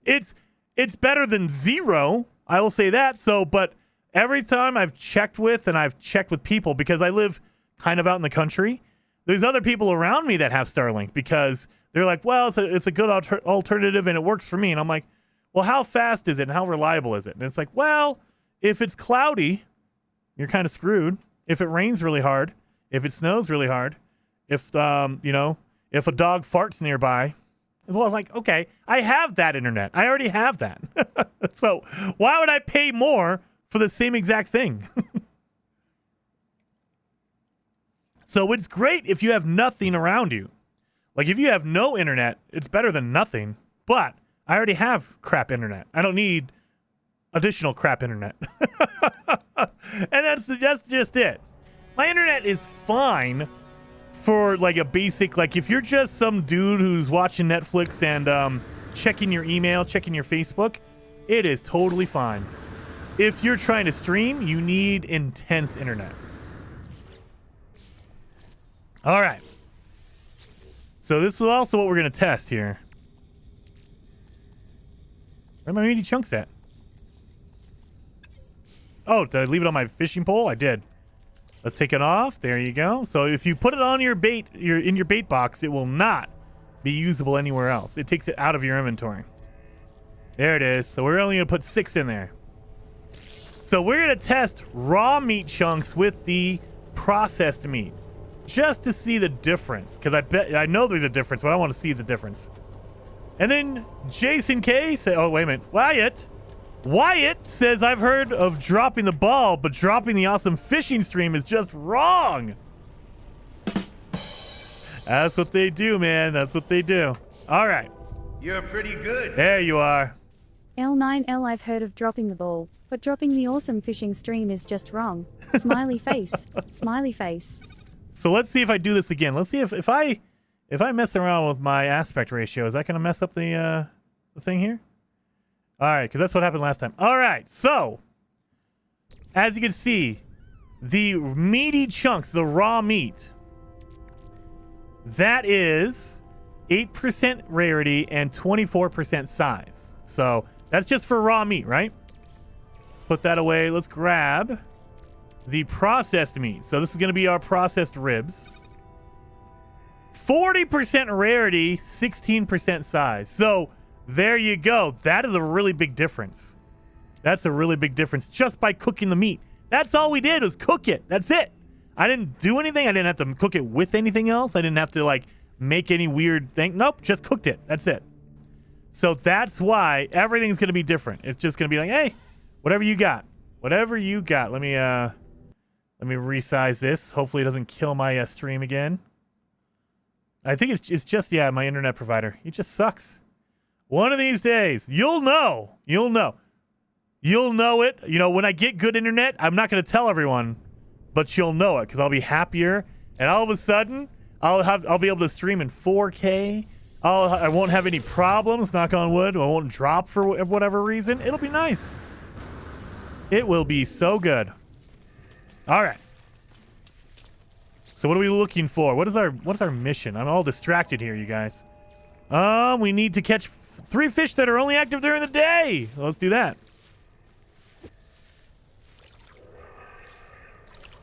A: It's better than zero. I will say that. So, but every time I've checked with people, because I live kind of out in the country, there's other people around me that have Starlink because they're like, well, it's a good alternative and it works for me. And I'm like, well, how fast is it and how reliable is it? And it's like, well, if it's cloudy, you're kind of screwed. If it rains really hard, if it snows really hard, if if a dog farts nearby, well, I'm like, okay, I have that internet. I already have that. So why would I pay more for the same exact thing? So it's great if you have nothing around you. Like, if you have no internet, it's better than nothing. But I already have crap internet. I don't need additional crap internet. And that's just it. My internet is fine for, like, a basic, like, if you're just some dude who's watching Netflix and checking your email, checking your Facebook, it is totally fine. If you're trying to stream, you need intense internet. All right. So this is also what we're going to test here. Where are my meaty chunks at? Oh, did I leave it on my fishing pole? I did. Let's take it off. There you go. So if you put it on your bait, in your bait box, it will not be usable anywhere else. It takes it out of your inventory. There it is. So we're only going to put 6 in there. So we're going to test raw meat chunks with the processed meat. Just to see the difference, because I know there's a difference, but I want to see the difference. And then Jason K said, "Oh, wait a minute, Wyatt says I've heard of dropping the ball, but dropping the awesome fishing stream is just wrong." That's what they do, man. That's what they do. All right.
E: You're pretty good.
A: There you are.
B: L9L, I've heard of dropping the ball, but dropping the awesome fishing stream is just wrong. Smiley face. Smiley face.
A: So let's see if I do this again. Let's see if I mess around with my aspect ratio. Is that going to mess up the thing here? All right, because that's what happened last time. All right, so as you can see, the meaty chunks, the raw meat, that is 8% rarity and 24% size. So that's just for raw meat, right? Put that away. Let's grab the processed meat. So this is going to be our processed ribs. 40% rarity, 16% size. So there you go. That is a really big difference. That's a really big difference just by cooking the meat. That's all we did was cook it. That's it. I didn't do anything. I didn't have to cook it with anything else. I didn't have to like make any weird thing. Nope, just cooked it. That's it. So that's why everything's going to be different. It's just going to be like, hey, whatever you got. Whatever you got. Let me resize this. Hopefully it doesn't kill my stream again. I think it's just, yeah, my internet provider. It just sucks. One of these days, you'll know. You'll know. You'll know it. You know, when I get good internet, I'm not going to tell everyone, but you'll know it because I'll be happier. And all of a sudden, I'll be able to stream in 4K. I won't have any problems, knock on wood. I won't drop for whatever reason. It'll be nice. It will be so good. All right. So what are we looking for? What is our mission? I'm all distracted here, you guys. We need to catch 3 fish that are only active during the day. Well, let's do that.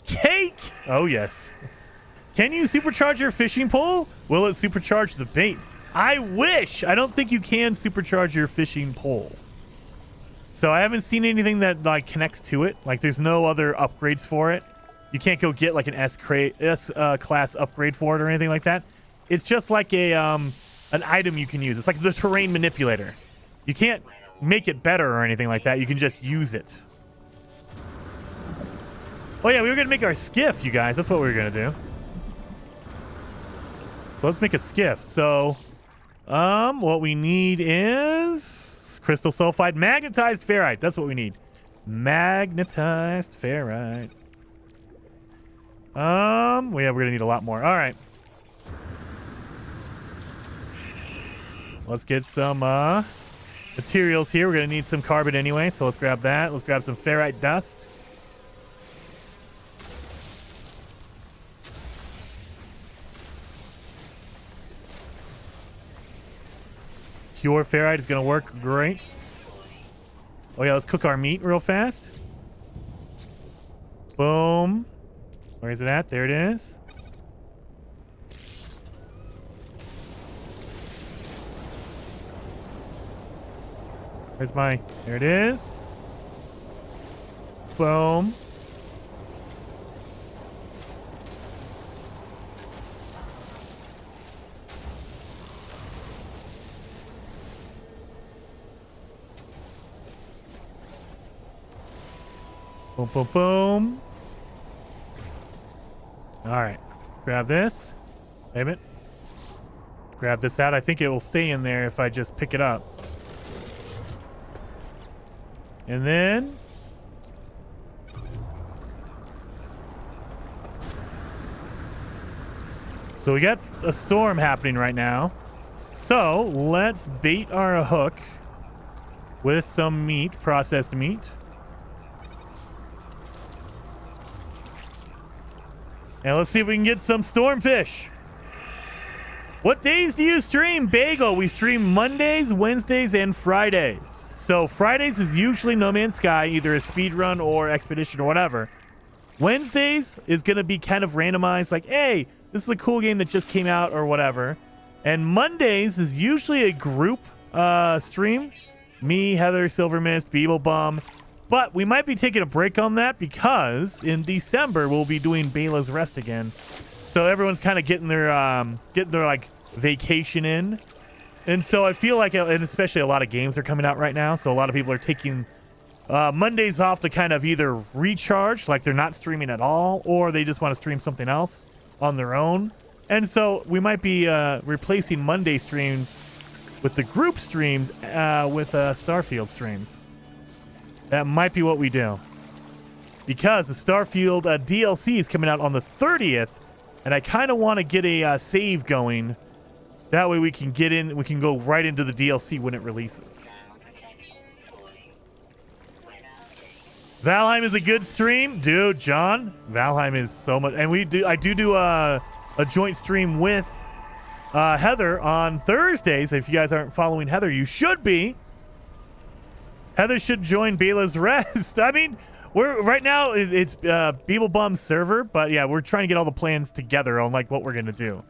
A: Cake! Oh, yes. Can you supercharge your fishing pole? Will it supercharge the bait? I wish. I don't think you can supercharge your fishing pole. So I haven't seen anything that like connects to it. Like there's no other upgrades for it. You can't go get like an S class upgrade for it or anything like that. It's just like a an item you can use. It's like the terrain manipulator. You can't make it better or anything like that. You can just use it. Oh yeah, we were gonna make our skiff, you guys. That's what we were gonna do. So let's make a skiff. So, what we need is crystal sulfide, magnetized ferrite. That's what we need. Magnetized ferrite. Yeah, we're gonna need a lot more. All right. Let's get some materials here. We're gonna need some carbon anyway, so let's grab that. Let's grab some ferrite dust. Pure ferrite is gonna work great. Oh yeah, let's cook our meat real fast. Boom. Where is it at? There it is. Where's my... There it is. Boom. Boom, boom, boom. All right. Grab this. Save it. Grab this out. I think it will stay in there if I just pick it up. And then... So we got a storm happening right now. So let's bait our hook with some meat, processed meat. And let's see if we can get some stormfish. What days do you stream, Bagel? We stream Mondays, Wednesdays, and Fridays. So Fridays is usually No Man's Sky, either a speedrun or expedition or whatever. Wednesdays is going to be kind of randomized, like, hey, this is a cool game that just came out or whatever. And Mondays is usually a group stream. Me, Heather, Silver Mist, Beeble Bum. But we might be taking a break on that because in December we'll be doing Bela's Rest again. So everyone's kind of getting their like vacation in. And so I feel like, and especially a lot of games are coming out right now, so a lot of people are taking Mondays off to kind of either recharge, like they're not streaming at all, or they just want to stream something else on their own. And so we might be replacing Monday streams with the group streams with Starfield streams. That might be what we do. Because the Starfield DLC is coming out on the 30th, and I kind of want to get a save going. That way we can get in, we can go right into the DLC when it releases. Valheim is a good stream. Dude, John, Valheim is so much. And I do a joint stream with Heather on Thursdays. If you guys aren't following Heather, you should be. Heather should join Bela's Rest. I mean, we're right now it's Beeble Bum's server, but yeah, we're trying to get all the plans together on like what we're gonna do.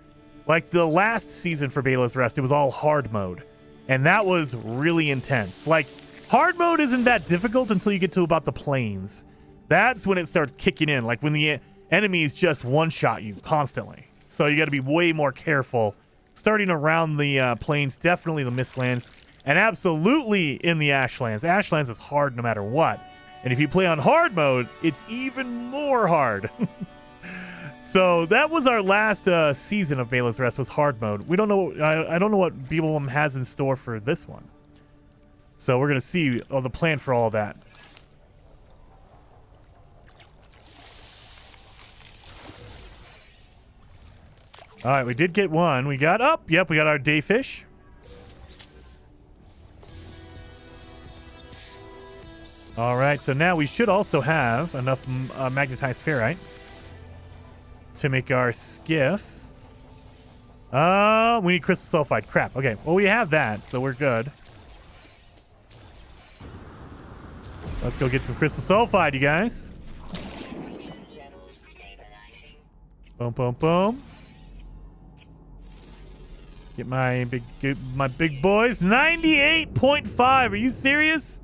A: Like the last season for Bela's Rest, it was all hard mode. And that was really intense. Like, hard mode isn't that difficult until you get to about the plains. That's when it starts kicking in. Like when the enemies just one-shot you constantly. So you got to be way more careful. Starting around the plains, definitely the Mistlands, and absolutely in the Ashlands. Ashlands is hard no matter what. And if you play on hard mode, it's even more hard. So that was our last season of Bela's Rest was hard mode. We don't know. I don't know what BBM has in store for this one. So we're gonna see the plan for all of that. All right, we did get one. We got up. Yep, we got our day fish. All right, so now we should also have enough magnetized ferrite to make our skiff. We need crystal sulfide. Crap. Okay, well, we have that, so we're good. Let's go get some crystal sulfide, you guys. Boom, boom, boom. Get my big boys. 98.5. Are you serious?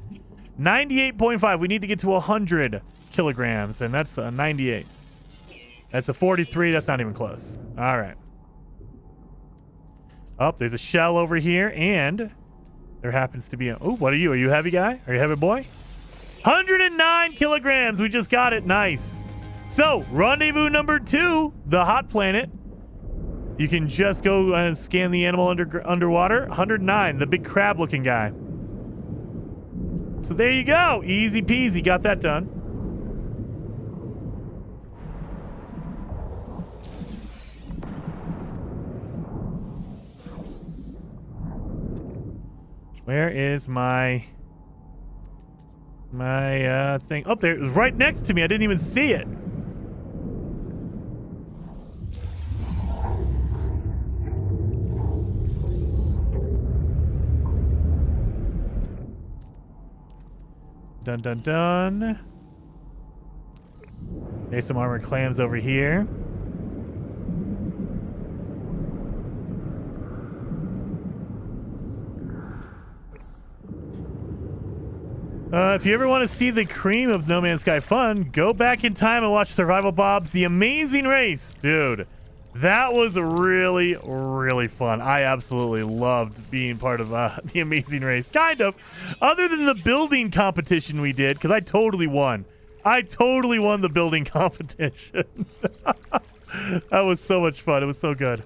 A: 98.5. We need to get to 100 kilograms, and that's 98. That's a 43. That's not even close. All right. Oh, there's a shell over here, and there happens to be a... Oh, what are you? Are you a heavy guy? Are you a heavy boy? 109 kilograms. We just got it. Nice. So, rendezvous number 2, the hot planet. You can just go and scan the animal underwater. 109, the big crab-looking guy. So there you go. Easy peasy. Got that done. Where is my thing? Oh, there. It was right next to me. I didn't even see it. Dun dun dun. There's some armored clams over here. If you ever want to see the cream of No Man's Sky fun, go back in time and watch Survival Bob's The Amazing Race. Dude, that was really, really fun. I absolutely loved being part of The Amazing Race. Kind of. Other than the building competition we did, because I totally won. I totally won the building competition. That was so much fun. It was so good.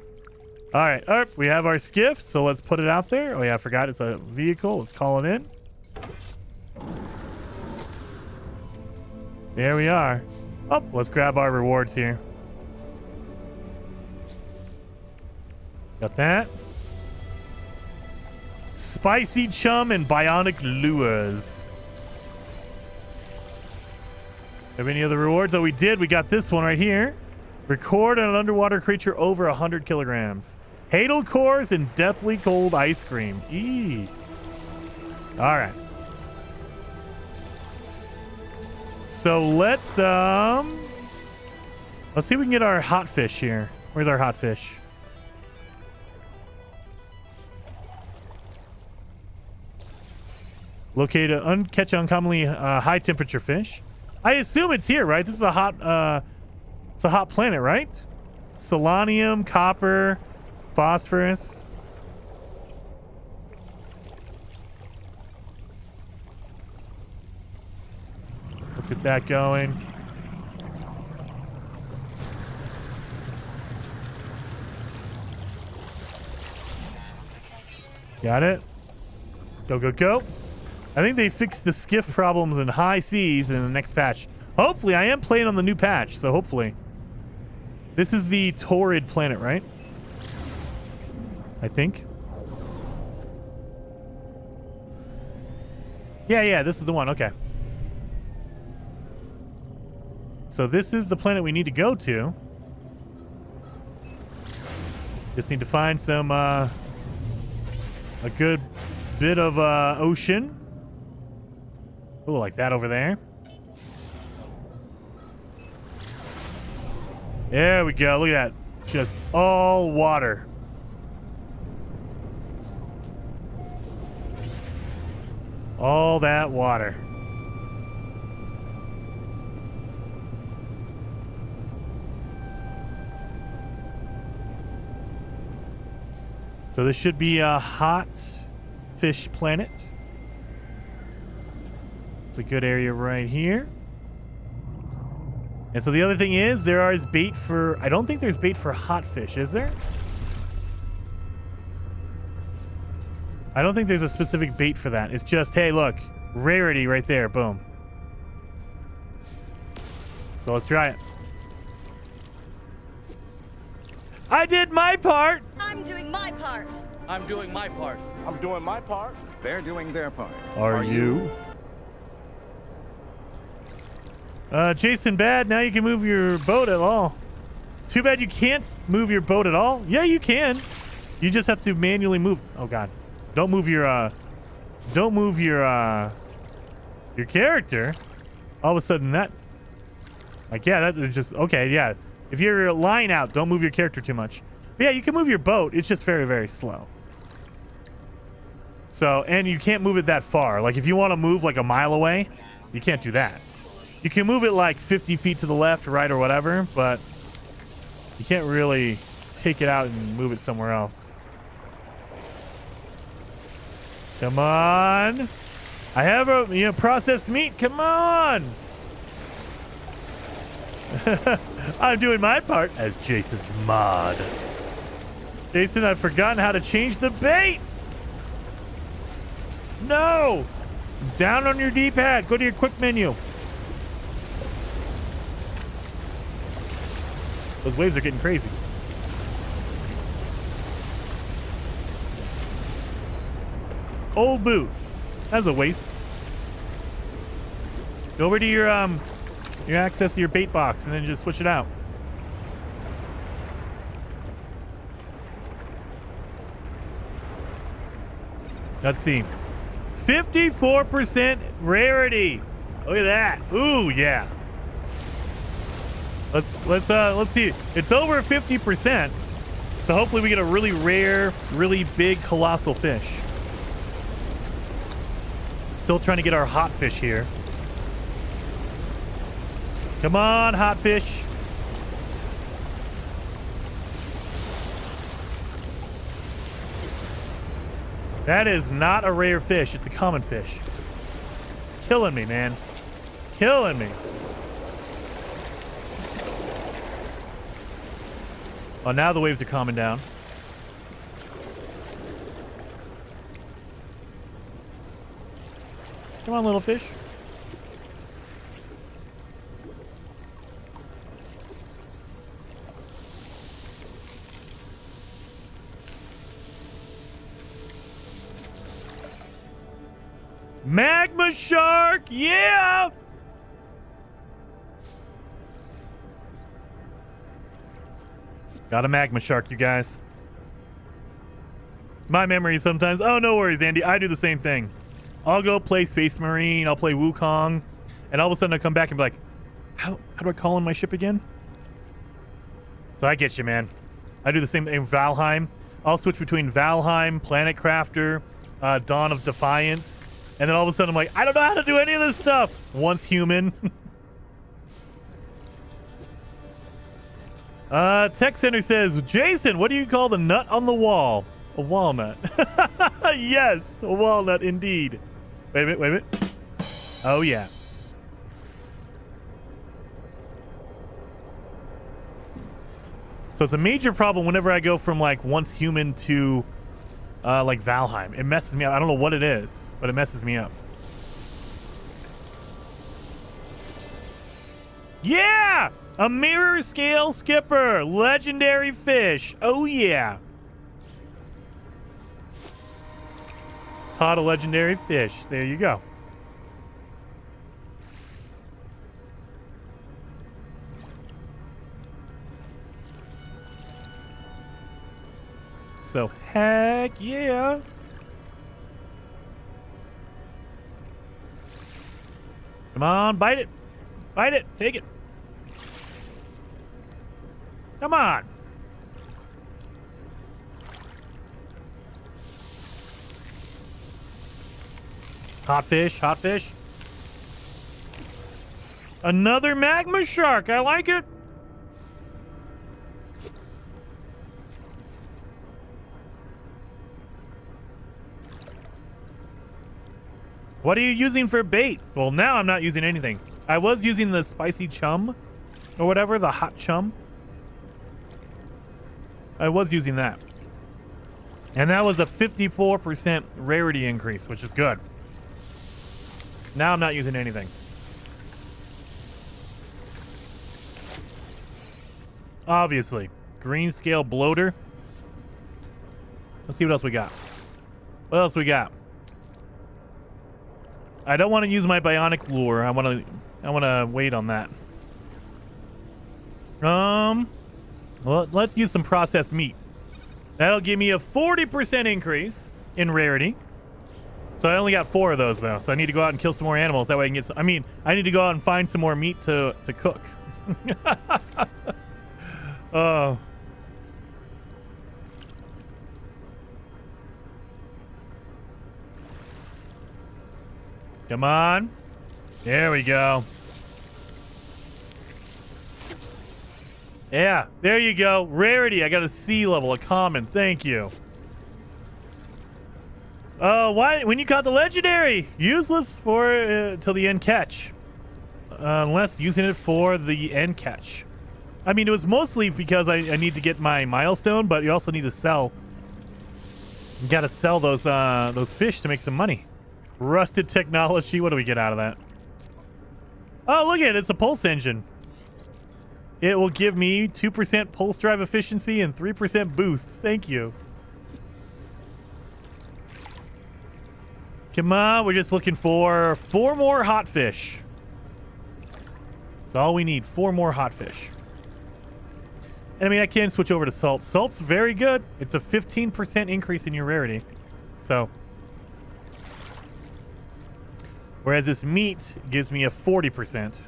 A: All right. All right. We have our skiff, so let's put it out there. Oh, yeah, I forgot it's a vehicle. Let's call it in. There we are. Oh, let's grab our rewards here. Got that. Spicy chum and bionic lures. Have any other rewards? Oh, we did. We got this one right here. Record an underwater creature over 100 kilograms. Hadal cores and deathly cold ice cream. Eee. All right. So let's see if we can get our hot fish here. Where's our hot fish? Locate catch uncommonly high temperature fish. I assume it's here, right? This is a hot it's a hot planet, right? Selenium, copper, phosphorus. Let's get that going. Got it. Go, go, go. I think they fixed the skiff problems in high seas in the next patch. Hopefully, I am playing on the new patch, so hopefully. This is the Torrid planet, right? I think. Yeah, this is the one. Okay. So this is the planet we need to go to. Just need to find some a good bit of ocean. Oh, like that over there. There we go. Look at that. Just all water. All that water. So this should be a hot fish planet. It's a good area right here. And so the other thing is, there is bait for... I don't think there's bait for hot fish, is there? I don't think there's a specific bait for that. It's just, hey, look, rarity right there. Boom. So let's try it. I did my part.
G: I'm doing my part.
D: I'm doing my part.
H: I'm doing my part.
D: They're doing their part.
A: Are you? Jason, bad. Now you can move your boat at all. Too bad you can't move your boat at all. Yeah, you can. You just have to manually move. Oh God. Don't move your character. All of a sudden that, like, yeah, that is just, okay, yeah. If you're lying out, don't move your character too much. But yeah, you can move your boat. It's just very, very slow. So, and you can't move it that far. Like, if you want to move like a mile away, you can't do that. You can move it like 50 feet to the left, right, or whatever, but you can't really take it out and move it somewhere else. Come on. I have a, processed meat. Come on. I'm doing my part as Jason's mod. Jason, I've forgotten how to change the bait. No. Down on your D-pad. Go to your quick menu. Those waves are getting crazy. Old boot. That's a waste. Go over to your access to your bait box and then just switch it out. Let's see. 54% rarity. Look at that. Ooh, yeah. Let's see. It's over 50%. So hopefully we get a really rare, really big, colossal fish. Still trying to get our hot fish here. Come on, hot fish. That is not a rare fish. It's a common fish. Killing me, man. Killing me. Oh, now the waves are calming down. Come on, little fish. Magma shark, yeah! Got a magma shark, you guys. My memory sometimes. Oh, no worries, Andy. I do the same thing. I'll go play Space Marine. I'll play Wukong. And all of a sudden I come back and be like, how do I call in my ship again? So I get you, man. I do the same thing with Valheim. I'll switch between Valheim, Planet Crafter, Dawn of Defiance. And then all of a sudden I'm like, I don't know how to do any of this stuff. Once human. Tech Center says, Jason, what do you call the nut on the wall? A walnut. Yes, a walnut indeed. Wait a minute. Oh, yeah. So it's a major problem whenever I go from like once human to like Valheim. It messes me up. I don't know what it is, but it messes me up. Yeah! A mirror scale skipper. Legendary fish. Oh, yeah. Caught a legendary fish. There you go. So, heck yeah. Come on, bite it. Bite it. Take it. Come on. Hot fish, hot fish. Another magma shark. I like it. What are you using for bait? Well, now I'm not using anything. I was using the spicy chum or whatever, the hot chum. I was using that. And that was a 54% rarity increase, which is good. Now I'm not using anything. Obviously. Green scale bloater. Let's see what else we got. What else we got? I don't want to use my bionic lure. I want to wait on that. Well, let's use some processed meat. That'll give me a 40% increase in rarity. So I only got 4 of those though. So I need to go out and kill some more animals. That way I can get some, I need to go out and find some more meat to cook. Oh. Come on. There we go. Yeah, there you go. Rarity. I got a C level, a common. Thank you. Why? When you caught the legendary, useless for till the end catch. Unless using it for the end catch. I mean, it was mostly because I need to get my milestone, but you also need to sell. You got to sell those fish to make some money. Rusted technology. What do we get out of that? Oh, look at it. It's a pulse engine. It will give me 2% pulse drive efficiency and 3% boost. Thank you. Come on. We're just looking for 4 more hot fish. That's all we need. 4 more hot fish. And I mean, I can switch over to salt. Salt's very good. It's a 15% increase in your rarity. So... whereas this meat gives me a 40%.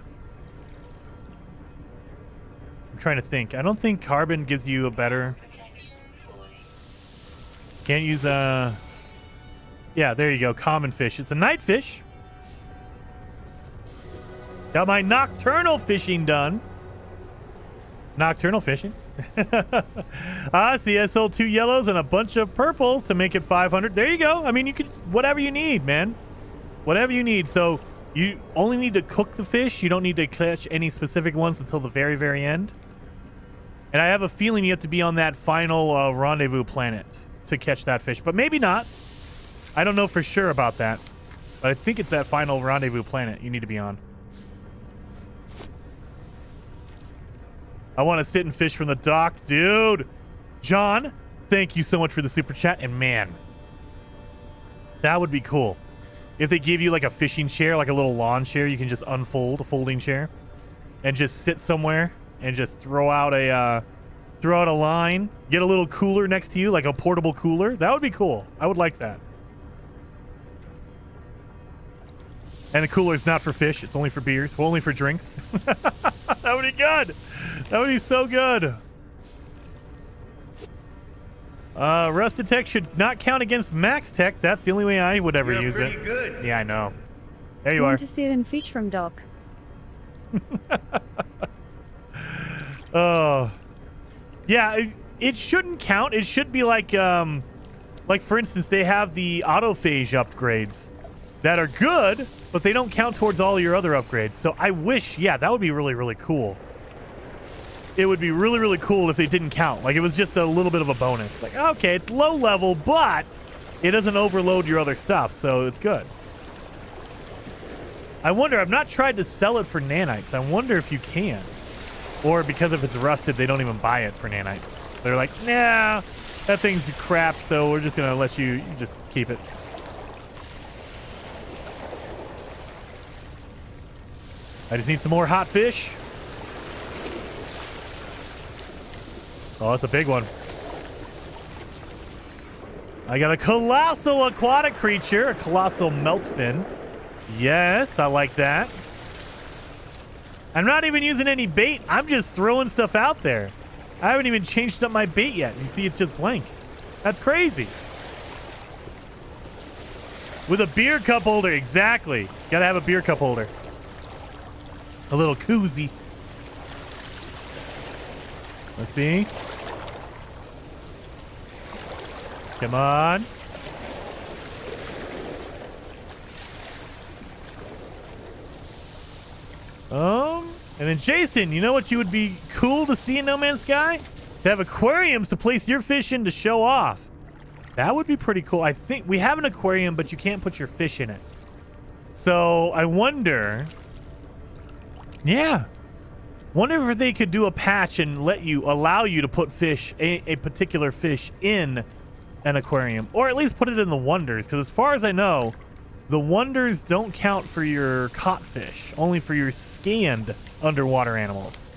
A: I'm trying to think. I don't think carbon gives you a better... can't use a... yeah, there you go. Common fish. It's a night fish. Got my nocturnal fishing done. Nocturnal fishing. See, I sold 2 yellows and a bunch of purples to make it 500. There you go. I mean, you could... whatever you need, man. Whatever you need. So you only need to cook the fish. You don't need to catch any specific ones until the very, very end. And I have a feeling you have to be on that final rendezvous planet to catch that fish. But maybe not. I don't know for sure about that. But I think it's that final rendezvous planet you need to be on. I want to sit and fish from the dock. Dude. John, thank you so much for the super chat. And man, that would be cool. If they give you like a fishing chair, like a little lawn chair, you can just unfold a folding chair and just sit somewhere and just throw out a line, get a little cooler next to you, like a portable cooler. That would be cool. I would like that. And the cooler is not for fish. It's only for beers, only for drinks. That would be good. That would be so good. Rusted Tech should not count against Max Tech. That's the only way I would ever use it.
E: Good.
A: Yeah, I know. There you are.
B: Want to sit and fish from dock.
A: Oh. Yeah, it shouldn't count. It should be like for instance, they have the autophage upgrades that are good, but they don't count towards all your other upgrades. So I wish, yeah, that would be really, really cool. It would be really, really cool if they didn't count. Like, it was just a little bit of a bonus. Like, okay, it's low level, but it doesn't overload your other stuff, so it's good. I wonder, I've not tried to sell it for nanites. I wonder if you can. Or because if it's rusted, they don't even buy it for nanites. They're like, nah, that thing's crap, so we're just going to let you just keep it. I just need some more hot fish. Oh, that's a big one. I got a colossal aquatic creature, a colossal meltfin. Yes, I like that. I'm not even using any bait. I'm just throwing stuff out there. I haven't even changed up my bait yet. You see, it's just blank. That's crazy. With a beer cup holder. Exactly. Gotta have a beer cup holder. A little koozie. Let's see. Come on. And then Jason, you know what you would be cool to see in No Man's Sky? To have aquariums to place your fish in to show off. That would be pretty cool. I think we have an aquarium, but you can't put your fish in it. So I wonder. Yeah. Wonder if they could do a patch and allow you to put a particular fish in an aquarium, or at least put it in the wonders. Because as far as I know, the wonders don't count for your caught fish, only for your scanned underwater animals.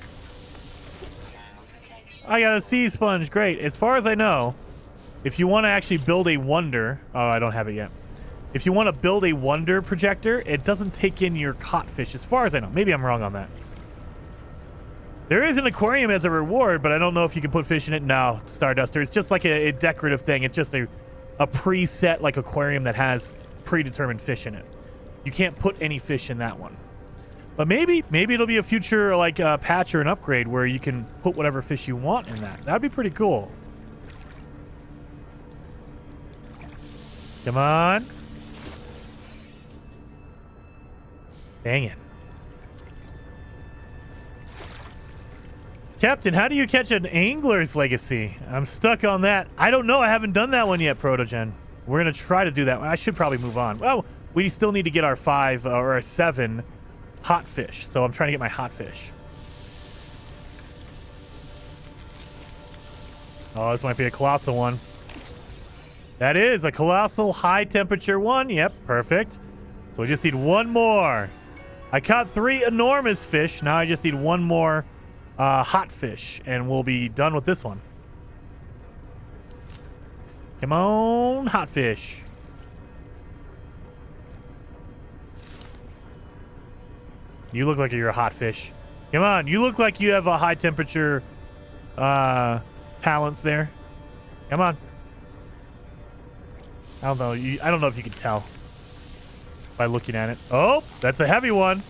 A: I got a sea sponge. Great. As far as I know, if you want to actually build a wonder, oh, I don't have it yet. If you want to build a wonder projector, it doesn't take in your caught fish, as far as I know. Maybe I'm wrong on that. There is an aquarium as a reward, but I don't know if you can put fish in it. No, Starduster. It's just like a decorative thing. It's just a preset like aquarium that has predetermined fish in it. You can't put any fish in that one. But maybe it'll be a future like patch or an upgrade where you can put whatever fish you want in that. That'd be pretty cool. Come on. Dang it. Captain, how do you catch an angler's legacy? I'm stuck on that. I don't know. I haven't done that one yet, Protogen. We're going to try to do that one. I should probably move on. Well, we still need to get our 5 or our 7 hot fish. So I'm trying to get my hot fish. Oh, this might be a colossal one. That is a colossal high temperature one. Yep, perfect. So we just need one more. I caught 3 enormous fish. Now I just need one more hot fish, and we'll be done with this one. Come on, hot fish. You look like you're a hot fish. Come on, you look like you have a high temperature talents there. Come on. I don't know. I don't know if you can tell by looking at it. Oh, that's a heavy one.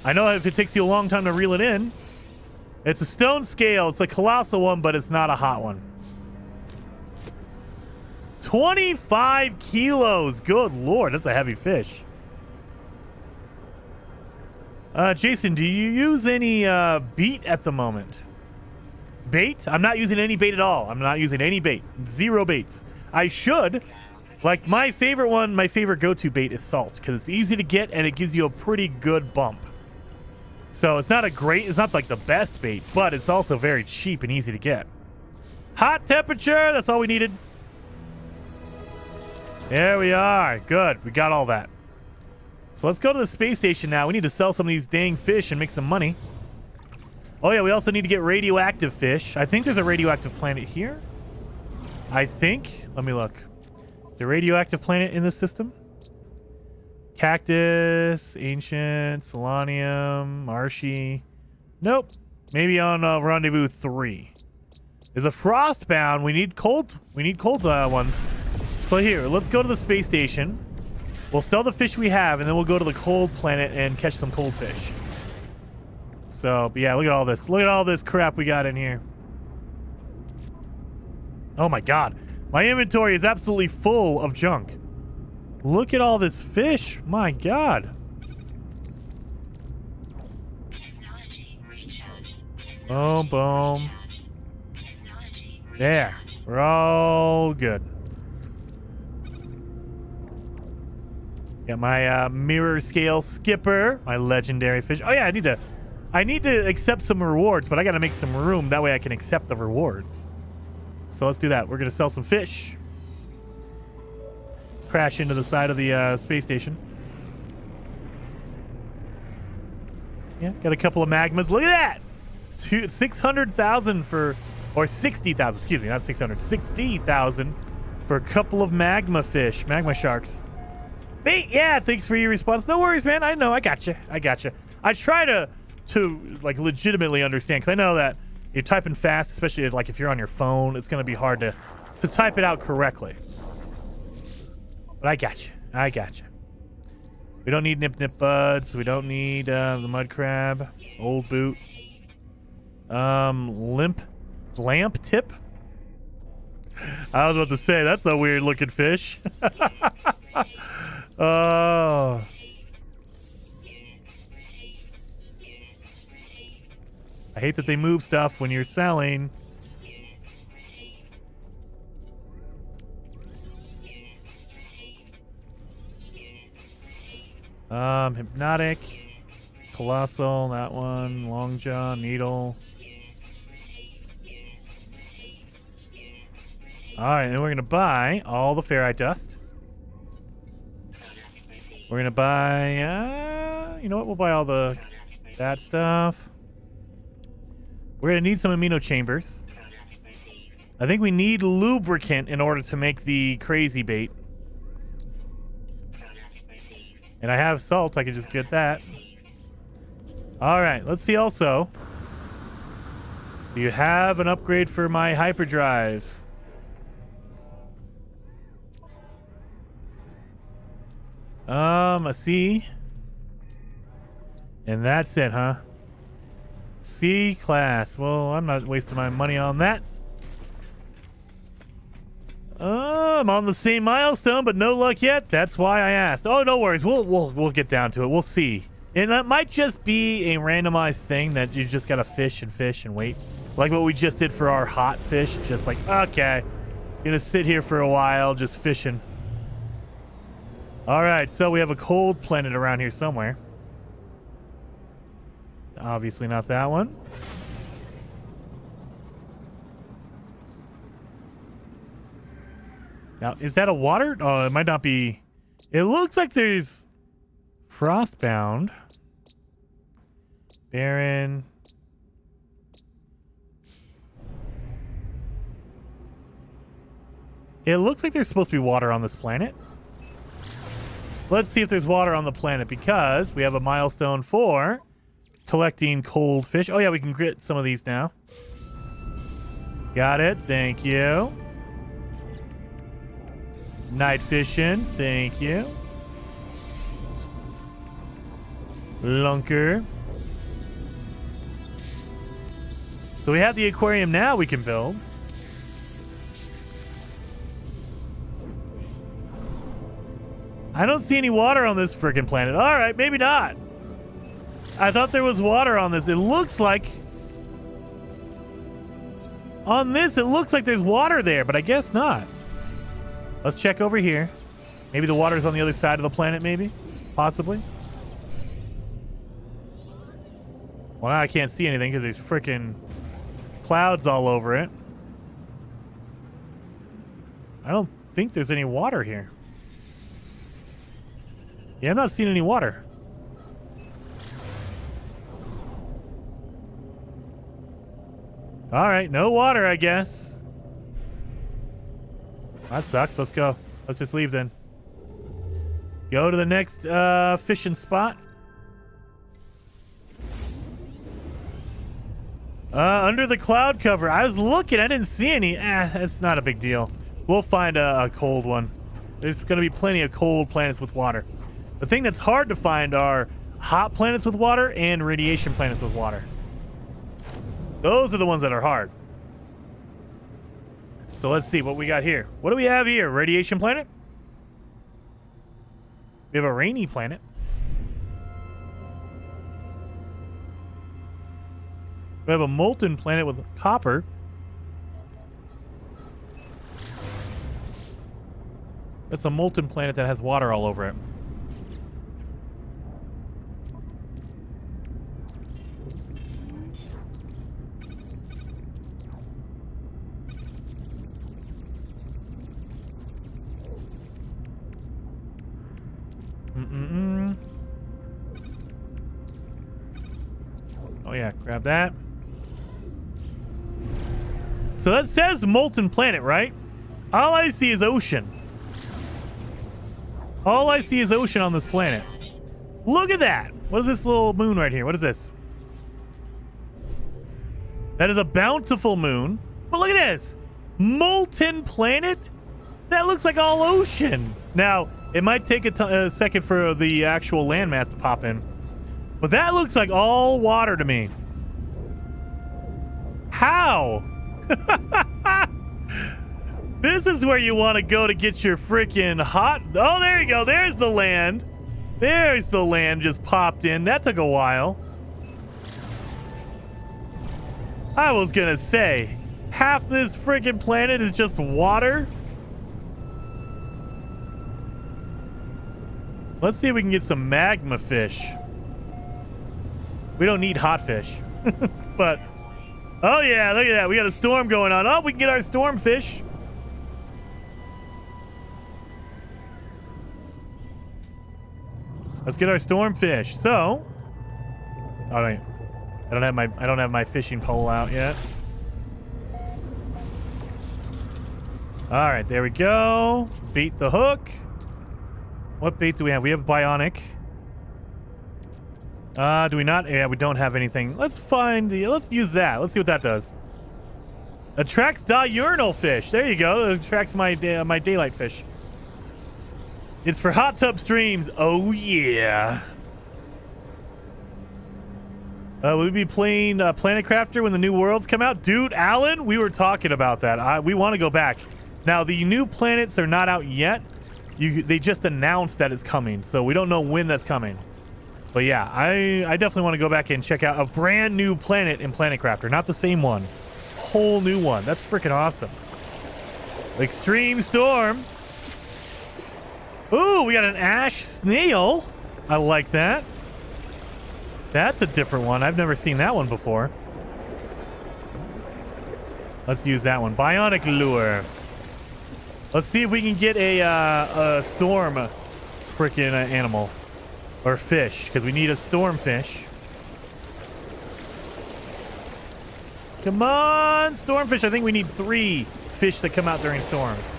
A: I know if it takes you a long time to reel it in. It's a stone scale. It's a colossal one, but it's not a hot one. 25 kilos. Good Lord. That's a heavy fish. Jason, do you use any bait at the moment? Bait? I'm not using any bait at all. I'm not using any bait. 0 baits. I should. Like my favorite one, my favorite go-to bait is salt because it's easy to get and it gives you a pretty good bump. So it's not like the best bait, but it's also very cheap and easy to get. Hot temperature, that's all we needed. There we are. Good, we got all that. So let's go to the space station now. We need to sell some of these dang fish and make some money. Oh yeah, we also need to get radioactive fish. I think there's a radioactive planet here. I think. Let me look. Is there a radioactive planet in this system? Cactus, ancient, selenium, marshy. Nope. Maybe on rendezvous 3. There's a frostbound. We need cold ones. So here, let's go to the space station. We'll sell the fish we have, and then we'll go to the cold planet and catch some cold fish. So, but yeah, look at all this. Look at all this crap we got in here. Oh my god. My inventory is absolutely full of junk. Look at all this fish. My god.
F: Technology recharge.
A: Boom, boom.
F: Technology recharge.
A: There. We're all good. Got my mirror scale skipper. My legendary fish. Oh yeah, I need to accept some rewards, but I got to make some room. That way I can accept the rewards. So let's do that. We're going to sell some fish. Crash into the side of the space station. Yeah, got a couple of magmas. Look at that! 600,000 for... Or 60,000, excuse me, not 600. 60,000 for a couple of magma fish. Magma sharks. Bait, yeah, thanks for your response. No worries, man. I know, I got you. I try to like legitimately understand, because I know that you're typing fast, especially like if you're on your phone, it's going to be hard to type it out correctly. But I got you. I gotcha. We don't need Nip Nip Buds. We don't need the mud crab. Old boot. Lamp tip. I was about to say that's a weird looking fish. Oh. I hate that they move stuff when you're selling. Hypnotic, Colossal, that one, Long Jaw, Needle. Alright, then we're gonna buy all the ferrite dust. We're gonna buy, you know what, we'll buy all that stuff. We're gonna need some amino chambers. I think we need lubricant in order to make the crazy bait. And I have salt, I can just get that. Alright, let's see also. Do you have an upgrade for my hyperdrive? A C. And that's it, huh? C class. Well, I'm not wasting my money on that. I'm on the same milestone, but no luck yet. That's why I asked. Oh, no worries. We'll get down to it. We'll see. And that might just be a randomized thing that you just gotta fish and wait. Like what we just did for our hot fish. Just like, okay, gonna sit here for a while, just fishing. All right, so we have a cold planet around here somewhere. Obviously not that one. Now, is that a water? Oh, it might not be. It looks like there's Frostbound. Barren. It looks like there's supposed to be water on this planet. Let's see if there's water on the planet because we have a milestone for collecting cold fish. Oh, yeah, we can get some of these now. Got it. Thank you. Night fishing. Thank you. Lunker. So we have the aquarium now we can build. I don't see any water on this freaking planet. All right, maybe not. I thought there was water on this. It looks like... On this, it looks like there's water there, but I guess not. Let's check over here. Maybe the water's on the other side of the planet, maybe? Possibly. Well, now I can't see anything because there's freaking clouds all over it. I don't think there's any water here. Yeah, I'm not seeing any water. All right, no water, I guess. That sucks. Let's go. Let's just leave then. Go to the next fishing spot. Under the cloud cover. I was looking. I didn't see any. It's not a big deal. We'll find a cold one. There's going to be plenty of cold planets with water. The thing that's hard to find are hot planets with water and radiation planets with water. Those are the ones that are hard. So let's see what we got here. What do we have here? Radiation planet? We have a rainy planet. We have a molten planet with copper. That's a molten planet that has water all over it. Oh yeah, grab that. So that says molten planet, right? All I see is ocean. All I see is ocean on this planet. Look at that. What is this little moon right here? What is this? That is a bountiful moon. But look at this. Molten planet? That looks like all ocean. Now, It might take a second for the actual landmass to pop in. But that looks like all water to me. How? This is where you want to go to get your freaking hot... Oh, there you go. There's the land. There's the land just popped in. That took a while. I was going to say, half this freaking planet is just water. Let's see if we can get some magma fish. We don't need hot fish. But... Oh, yeah, look at that. We got a storm going on. Oh, we can get our storm fish. Let's get our storm fish. So, all right. I don't have my fishing pole out yet. All right, there we go. Bait the hook. What bait do we have? We have bionic. Do we not? Yeah, we don't have anything. Let's use that. Let's see what that does. Attracts diurnal fish. There you go. It attracts my daylight fish. It's for hot tub streams. Oh, yeah. Will we be playing Planet Crafter when the new worlds come out? Dude, Alan, we were talking about that. We want to go back. Now, the new planets are not out yet. They just announced that it's coming, so we don't know when that's coming. But yeah, I definitely want to go back and check out a brand new planet in Planet Crafter. Not the same one. Whole new one. That's freaking awesome. Extreme Storm. Ooh, we got an ash snail. I like that. That's a different one. I've never seen that one before. Let's use that one. Bionic lure. Let's see if we can get a storm freaking animal or fish, because we need a storm fish. Come on, stormfish. I think we need 3 fish that come out during storms.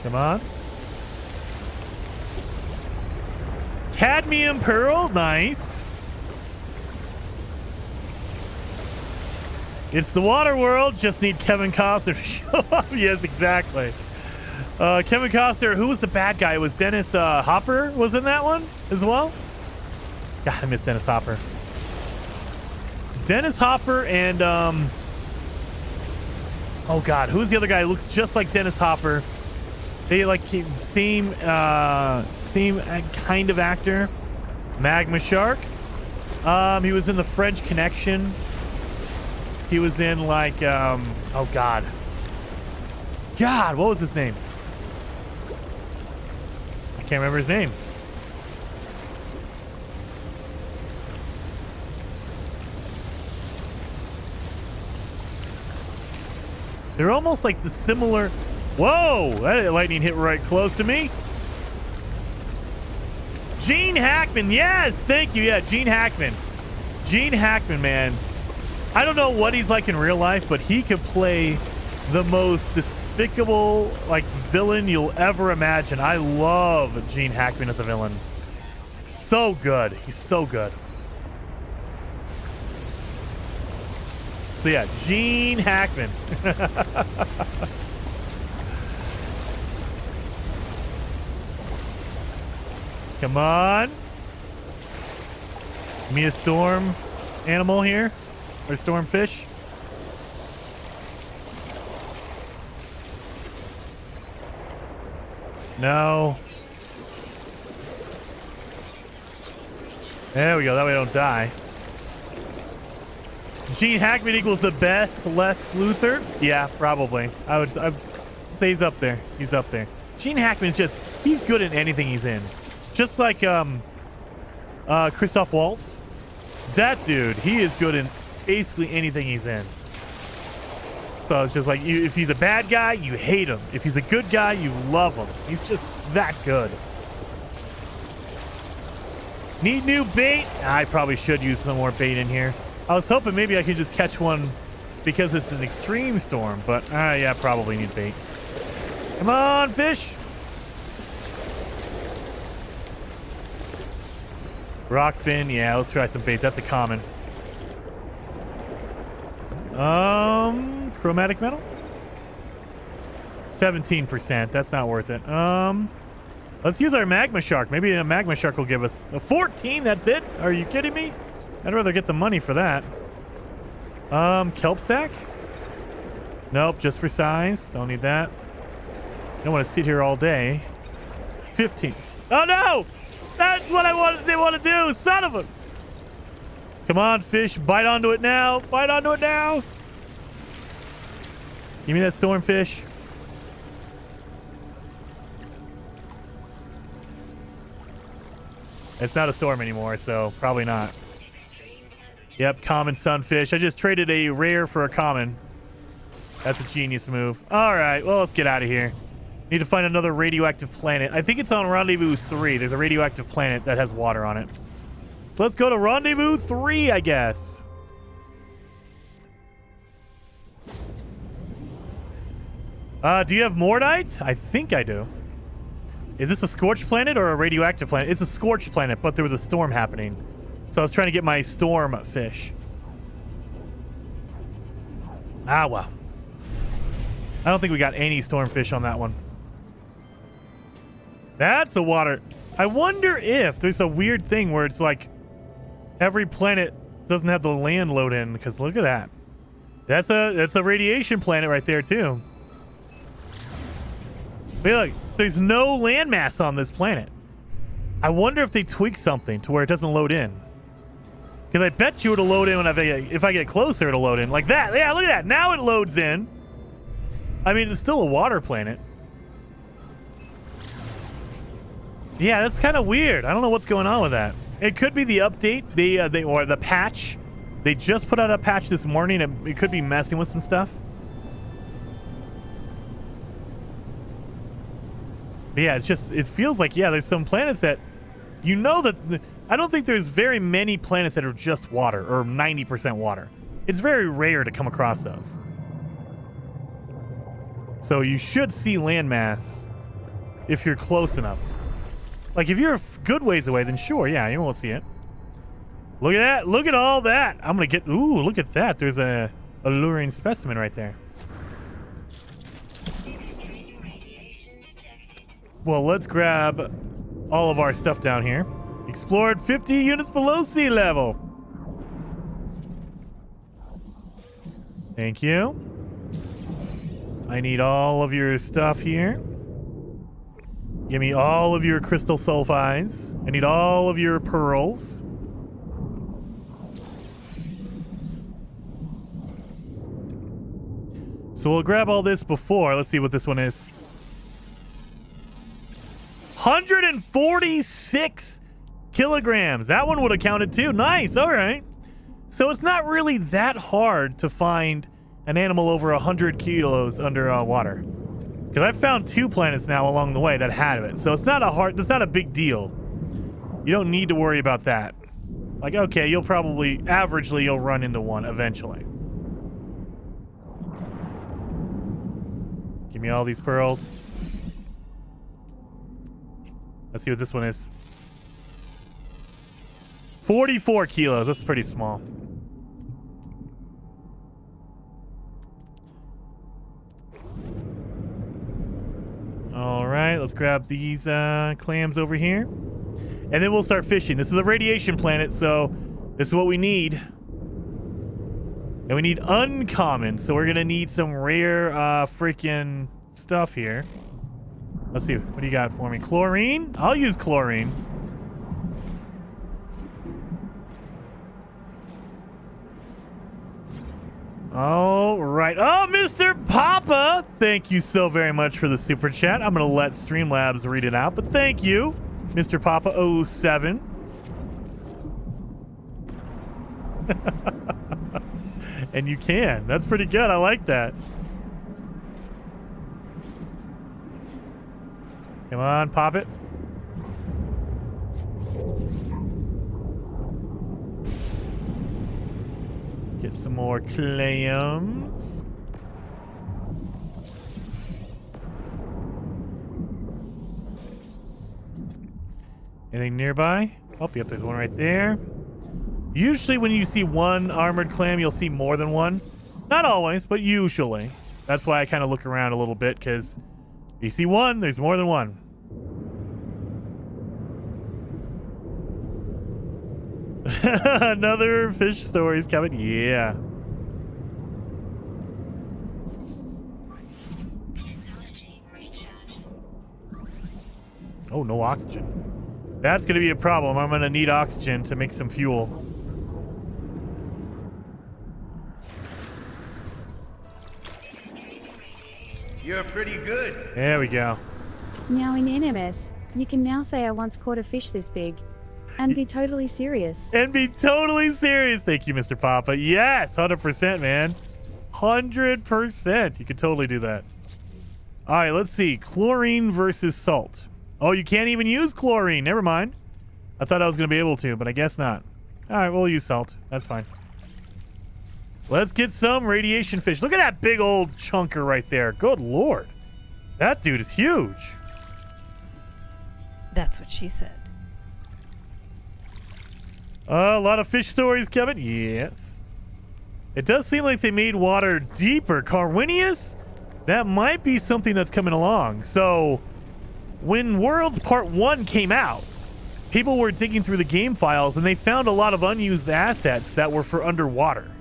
A: Come on. Cadmium pearl. Nice. It's the water world. Just need Kevin Costner to show up. Yes, exactly. Kevin Costner. Who was the bad guy? It was Dennis Hopper was in that one as well. God, I miss Dennis Hopper. Dennis Hopper and oh God, who's the other guy who looks just like Dennis Hopper? They like same kind of actor. Magma Shark. He was in the French Connection. He was in like oh God, what was his name? I can't remember his name. They're almost like the similar. Whoa! That lightning hit right close to me. Gene Hackman. Yes, thank you. Yeah, Gene Hackman. Gene Hackman, man. I don't know what he's like in real life, but he could play the most despicable like villain you'll ever imagine. I love Gene Hackman as a villain. So good. He's so good. So yeah, Gene Hackman. Come on. Give me a storm animal here. Or storm fish. No. There we go. That way I don't die. Gene Hackman equals the best Lex Luthor? Yeah, probably. I'd say he's up there. He's up there. Gene Hackman's just, he's good in anything he's in. Just like Christoph Waltz. That dude, he is good in basically anything he's in. So it's just like, if he's a bad guy, you hate him. If he's a good guy, you love him. He's just that good. Need new bait? I probably should use some more bait in here. I was hoping maybe I could just catch one because it's an extreme storm, but yeah, probably need bait. Come on, fish. Rockfin, yeah, let's try some bait. That's a common. chromatic metal? 17%. That's not worth it. Let's use our magma shark. Maybe a magma shark will give us a 14. That's it? Are you kidding me? I'd rather get the money for that. Kelp sack? Nope, just for size. Don't need that. Don't want to sit here all day. 15. Oh no! That's what they want to do. Son of a... Come on, fish. Bite onto it now. Bite onto it now. Give me that stormfish. It's not a storm anymore, so probably not. Yep, common sunfish. I just traded a rare for a common. That's a genius move. All right, well, let's get out of here. Need to find another radioactive planet. I think it's on Rendezvous 3. There's a radioactive planet that has water on it. So let's go to Rendezvous 3, I guess. Do you have Mordite? I think I do. Is this a scorched planet or a radioactive planet? It's a scorched planet, but there was a storm happening. So I was trying to get my storm fish. Ah, well. I don't think we got any stormfish on that one. That's the water. I wonder if there's a weird thing where it's like every planet doesn't have the land load in, because look at that. That's a radiation planet right there too. But look, there's no landmass on this planet. I wonder if they tweak something to where it doesn't load in. Because I bet you it'll load in when if I get closer, it'll load in like that. Yeah, look at that. Now it loads in. I mean, it's still a water planet. Yeah, that's kind of weird. I don't know what's going on with that. It could be the update, or the patch. They just put out a patch this morning, and it could be messing with some stuff. But yeah, it feels like, yeah, there's some planets that, you know, that I don't think there's very many planets that are just water or 90% water. It's very rare to come across those. So you should see landmass if you're close enough. Like, if you're a good ways away, then sure, yeah, you won't see it. Look at that. Look at all that. I'm going to get... Ooh, look at that. There's a alluring specimen right there.
F: Extreme radiation detected.
A: Well, let's grab all of our stuff down here. Explored 50 units below sea level. Thank you. I need all of your stuff here. Give me all of your crystal sulfides. I need all of your pearls. So we'll grab all this before. Let's see what this one is. 146 kilograms. That one would have counted too. Nice. All right. So it's not really that hard to find an animal over 100 kilos under water. Because I've found 2 planets now along the way that had it. So it's not a big deal. You don't need to worry about that. Like, okay, averagely you'll run into one eventually. Give me all these pearls. Let's see what this one is. 44 kilos. That's pretty small. All right, let's grab these clams over here. And then we'll start fishing. This is a radiation planet, so this is what we need. And we need uncommon, so we're going to need some rare freaking stuff here. Let's see. What do you got for me? Chlorine? I'll use chlorine. All right. Oh, Mr. Papa. Thank you so very much for the super chat. I'm going to let Streamlabs read it out, but thank you, Mr. Papa 07. And you can. That's pretty good. I like that. Come on, pop it. Get some more clams. Anything nearby? Oh, yep, there's one right there. Usually when you see one armored clam, you'll see more than one. Not always, but usually. That's why I kind of look around a little bit, because you see one, there's more than one. Another fish story's coming. Yeah.
F: Technology recharge.
A: Oh, no oxygen. That's going to be a problem. I'm going to need oxygen to make some fuel.
E: You're pretty good.
A: There we go.
B: Now in NMS, you can now say I once caught a fish this big. And be totally serious.
A: And be totally serious. Thank you, Mr. Papa. Yes, 100%, man. 100%. You could totally do that. All right, let's see. Chlorine versus salt. Oh, you can't even use chlorine. Never mind. I thought I was going to be able to, but I guess not. All right, we'll use salt. That's fine. Let's get some radiation fish. Look at that big old chunker right there. Good Lord. That dude is huge.
C: That's what she said.
A: A lot of fish stories coming. Yes. It does seem like they made water deeper. Carwinius? That might be something that's coming along. So, when Worlds Part 1 came out, people were digging through the game files and they found a lot of unused assets that were for underwater.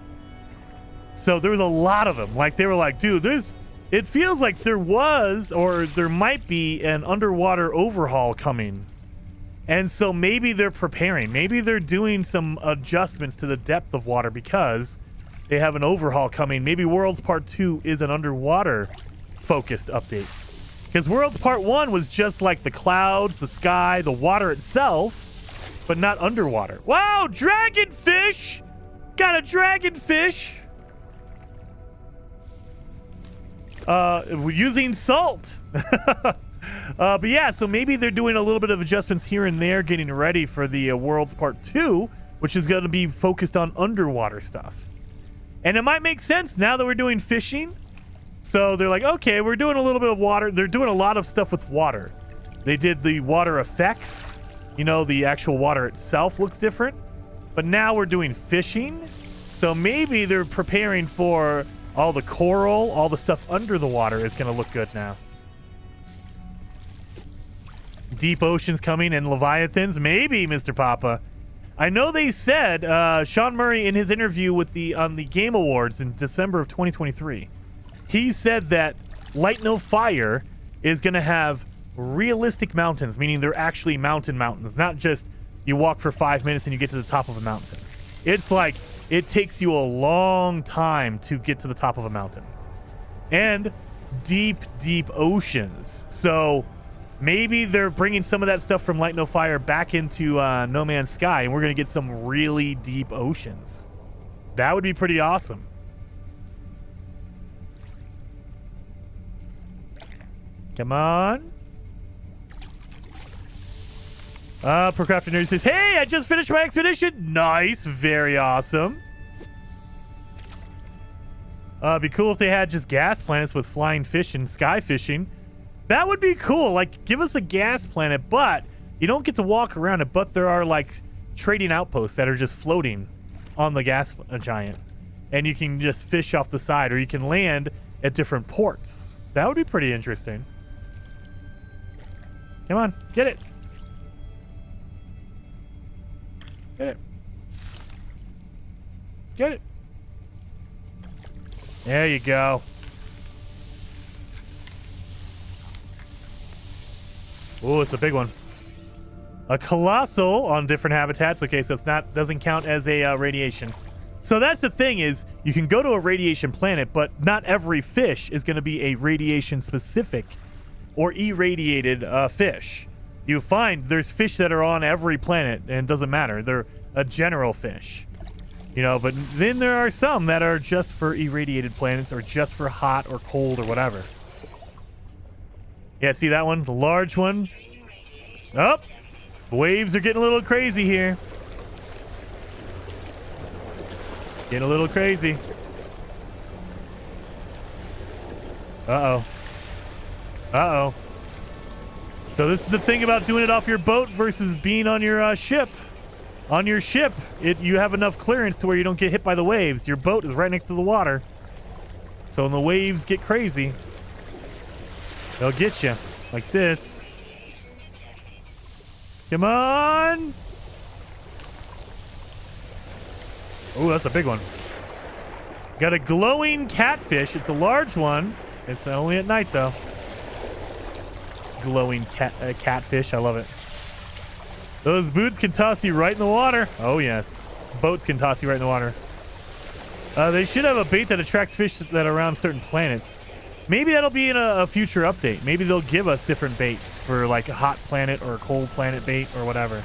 A: So, there was a lot of them. Like, they were like, dude, it feels like there was, or there might be, an underwater overhaul coming. And so maybe they're preparing. Maybe they're doing some adjustments to the depth of water because they have an overhaul coming. Maybe Worlds Part 2 is an underwater-focused update. Because Worlds Part 1 was just like the clouds, the sky, the water itself, but not underwater. Wow, dragonfish! Got a dragonfish! We're using salt. But yeah, so maybe they're doing a little bit of adjustments here and there, getting ready for the Worlds Part 2, which is going to be focused on underwater stuff. And it might make sense now that we're doing fishing. So they're like, okay, we're doing a little bit of water. They're doing a lot of stuff with water. They did the water effects. You know, the actual water itself looks different. But now we're doing fishing. So maybe they're preparing for all the coral, all the stuff under the water is going to look good now. Deep oceans coming and leviathans, maybe, Mr. Papa. I know they said Sean Murray in his interview with on the Game Awards in December of 2023, he said that Light No Fire is going to have realistic mountains, meaning they're actually mountains, not just you walk for 5 minutes and you get to the top of a mountain. It's like it takes you a long time to get to the top of a mountain. And deep, deep oceans. So maybe they're bringing some of that stuff from Light No Fire back into No Man's Sky, and we're going to get some really deep oceans. That would be pretty awesome. Come on. Procrastinator says, hey, I just finished my expedition. Nice. Very awesome. It'd be cool if they had just gas planets with flying fish and sky fishing. That would be cool. Like, give us a gas planet, but you don't get to walk around it, but there are, like, trading outposts that are just floating on the gas giant. And you can just fish off the side, or you can land at different ports. That would be pretty interesting. Come on, get it. Get it. Get it. There you go. Oh, it's a big one. A colossal on different habitats. Okay, so it's doesn't count as a radiation. So that's the thing is you can go to a radiation planet, but not every fish is going to be a radiation specific or irradiated fish. You find there's fish that are on every planet and it doesn't matter. They're a general fish. You know, but then there are some that are just for irradiated planets or just for hot or cold or whatever. Yeah, see that one? The large one. Oh, waves are getting a little crazy here. Getting a little crazy. Uh-oh. Uh-oh. So this is the thing about doing it off your boat versus being on your ship. On your ship, you have enough clearance to where you don't get hit by the waves. Your boat is right next to the water. So when the waves get crazy, they'll get you like this. Come on. Oh, that's a big one. Got a glowing catfish. It's a large one. It's only at night, though. Glowing catfish. I love it. Those boots can toss you right in the water. Oh, yes. Boats can toss you right in the water. They should have a bait that attracts fish that are around certain planets. Maybe that'll be in a future update. Maybe they'll give us different baits for like a hot planet or a cold planet bait or whatever.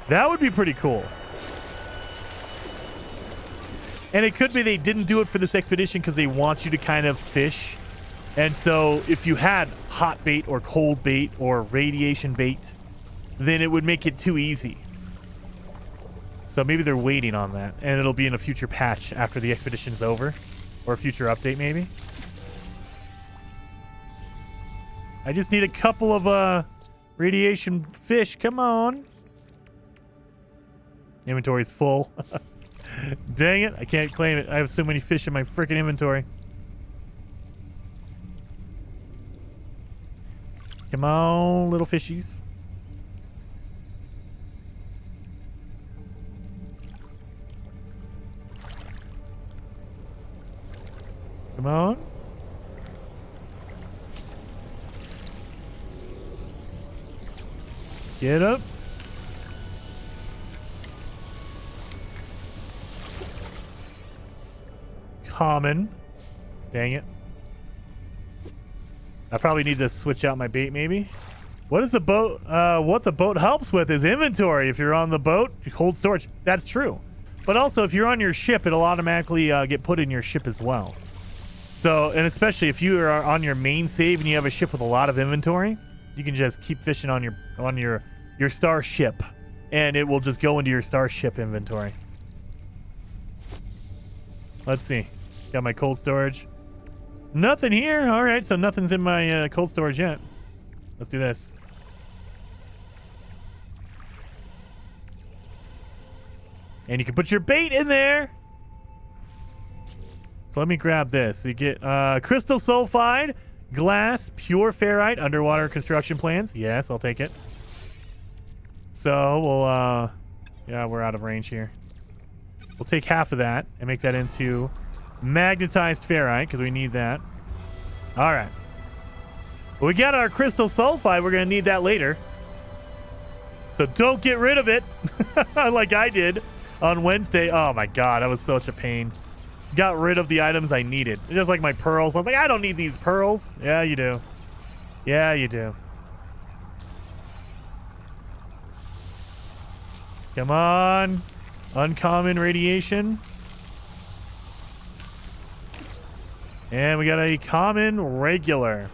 A: That would be pretty cool. And it could be they didn't do it for this expedition because they want you to kind of fish. And so if you had hot bait or cold bait or radiation bait, then it would make it too easy. So maybe they're waiting on that. And it'll be in a future patch after the expedition's over. Or a future update, maybe. I just need a couple of radiation fish. Come on. Inventory's full. Dang it. I can't claim it. I have so many fish in my freaking inventory. Come on, little fishies. Come on. Get up. Common. Dang it. I probably need to switch out my bait, maybe. What is the boat? What the boat helps with is inventory. If you're on the boat, cold storage. That's true. But also, if you're on your ship, it'll automatically get put in your ship as well. So, and especially if you are on your main save and you have a ship with a lot of inventory, you can just keep fishing on your starship, and it will just go into your starship inventory. Let's see. Got my cold storage. Nothing here. All right, so nothing's in my cold storage yet. Let's do this. And you can put your bait in there. So let me grab this. You get crystal sulfide, glass, pure ferrite, underwater construction plans. Yes, I'll take it. So we'll, yeah, we're out of range here. We'll take half of that and make that into magnetized ferrite because we need that. All right. Well, we got our crystal sulfide. We're going to need that later. So don't get rid of it like I did on Wednesday. Oh, my God. That was such a pain. Got rid of the items I needed. Just like my pearls. I was like, I don't need these pearls. Yeah, you do. Yeah, you do. Come on. Uncommon radiation. And we got a common regular.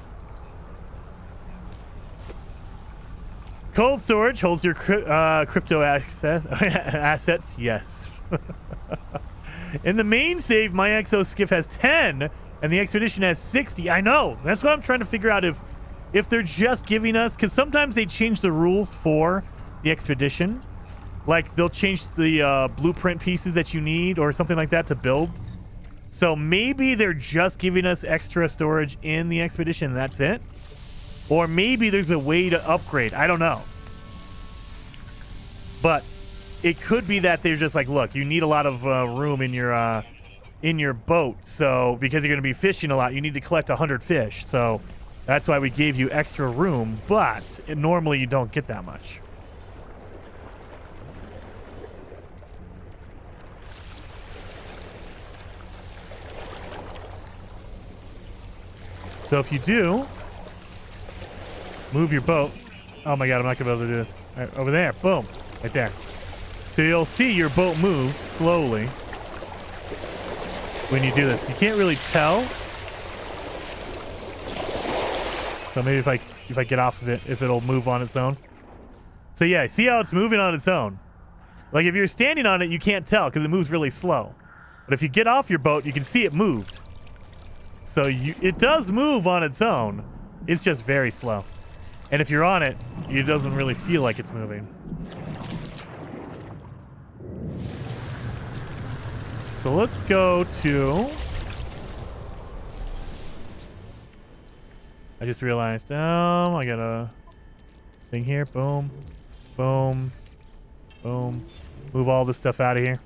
A: Cold storage holds your crypto assets. Yes. In the main save, my exo skiff has 10 and the expedition has 60. I know. That's what I'm trying to figure out if they're just giving us, because sometimes they change the rules for the expedition. Like they'll change the blueprint pieces that you need or something like that to build. So maybe they're just giving us extra storage in the expedition. That's it. Or maybe there's a way to upgrade. I don't know. But it could be that they're just like, look, you need a lot of room in your boat. So because you're going to be fishing a lot, you need to collect 100 fish. So that's why we gave you extra room. But normally you don't get that much. So if you do, move your boat. Oh my God, I'm not going to be able to do this. All right, over there. Boom. Right there. So you'll see your boat move slowly when you do this. You can't really tell. So maybe if I get off of it, if it'll move on its own. So yeah, see how it's moving on its own. Like if you're standing on it, you can't tell because it moves really slow. But if you get off your boat, you can see it moved. So it does move on its own. It's just very slow. And if you're on it, it doesn't really feel like it's moving. So let's go to I just realized, I got a thing here. Boom, boom, boom. Move all this stuff out of here.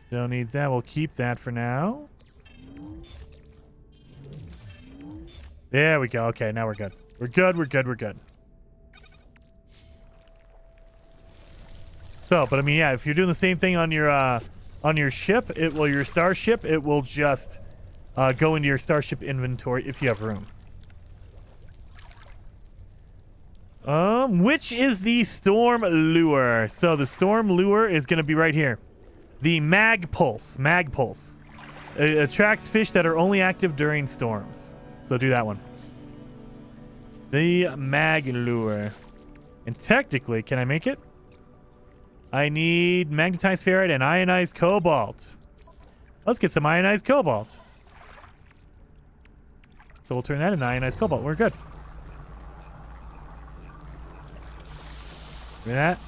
A: Don't need that. We'll keep that for now. There we go. Okay, now we're good. We're good. We're good. We're good. So, but I mean, yeah, if you're doing the same thing on your ship, your starship, it will just go into your starship inventory if you have room. Which is the storm lure? So the storm lure is going to be right here. The mag pulse. Mag pulse. It attracts fish that are only active during storms. So do that one. The mag lure. And technically, can I make it? I need magnetized ferrite and ionized cobalt. Let's get some ionized cobalt. So we'll turn that into ionized cobalt. We're good. Look at that.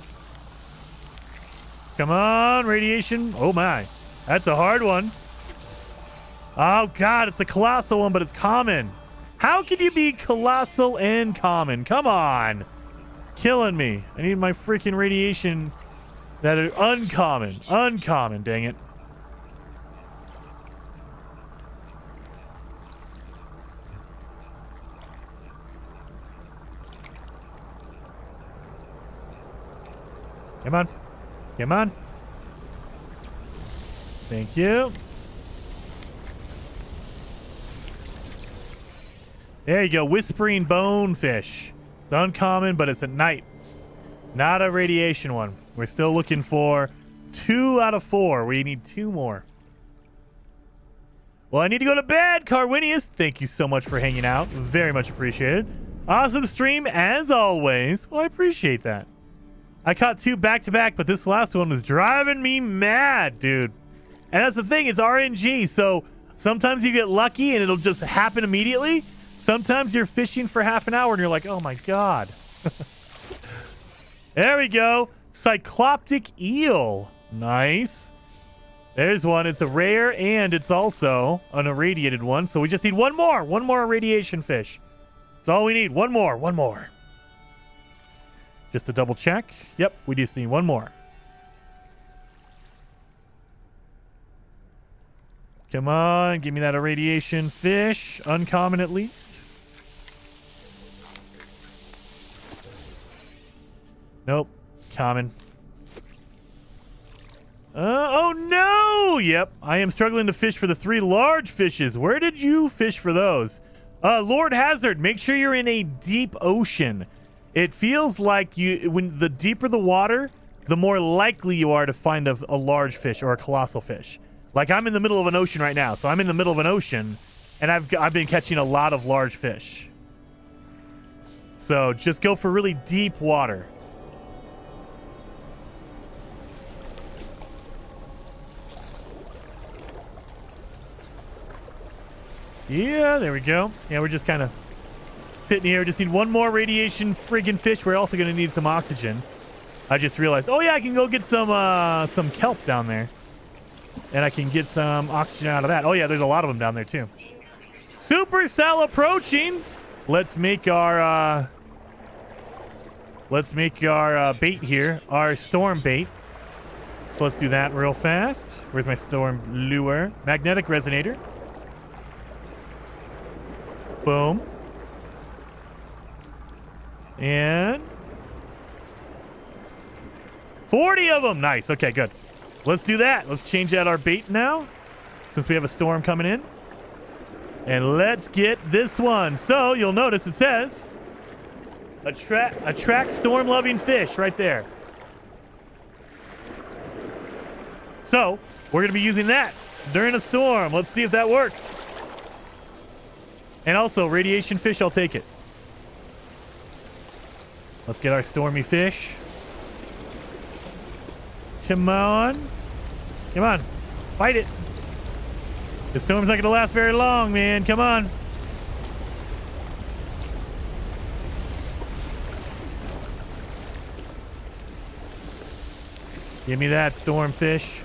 A: Come on, radiation. Oh my. That's a hard one. Oh god, it's a colossal one, but it's common. How can you be colossal and common? Come on. Killing me. I need my freaking radiation that are uncommon. Uncommon, dang it. Come on. Come on. Thank you. There you go. Whispering bonefish. It's uncommon, but it's at night. Not a radiation one. We're still looking for 2 out of 4. We need 2 more. Well, I need to go to bed, Carwinius. Thank you so much for hanging out. Very much appreciated. Awesome stream, as always. Well, I appreciate that. I caught 2 back-to-back, but this last one was driving me mad, dude. And that's the thing. It's RNG, so sometimes you get lucky and it'll just happen immediately. Sometimes you're fishing for half an hour and you're like, oh, my God. There we go. Cycloptic eel. Nice. There's one. It's a rare and it's also an irradiated one. So we just need one more. One more irradiation fish. That's all we need. One more. One more. Just to double check. Yep, we just need one more. Come on. Give me that irradiation fish. Uncommon at least. Nope. Common. Oh no! Yep. I am struggling to fish for the 3 large fishes. Where did you fish for those? Lord Hazard, make sure you're in a deep ocean. It feels like when the deeper the water, the more likely you are to find a large fish or a colossal fish. Like I'm in the middle of an ocean right now. So I'm in the middle of an ocean and I've been catching a lot of large fish. So just go for really deep water. Yeah, there we go. Yeah, we're just kind of sitting here. Just need one more radiation friggin' fish. We're also going to need some oxygen. I just realized, oh yeah, I can go get some kelp down there. And I can get some oxygen out of that. Oh yeah, there's a lot of them down there too. Supercell approaching. Let's make our bait here, our storm bait. So let's do that real fast. Where's my storm lure? Magnetic resonator. Boom. And 40 of them. Nice. Okay, good. Let's do that. Let's change out our bait now, since we have a storm coming in. And let's get this one. So you'll notice it says attract storm-loving fish right there. So we're going to be using that during a storm. Let's see if that works. And also, radiation fish, I'll take it. Let's get our stormy fish. Come on. Come on. Fight it. The storm's not going to last very long, man. Come on. Give me that, storm fish.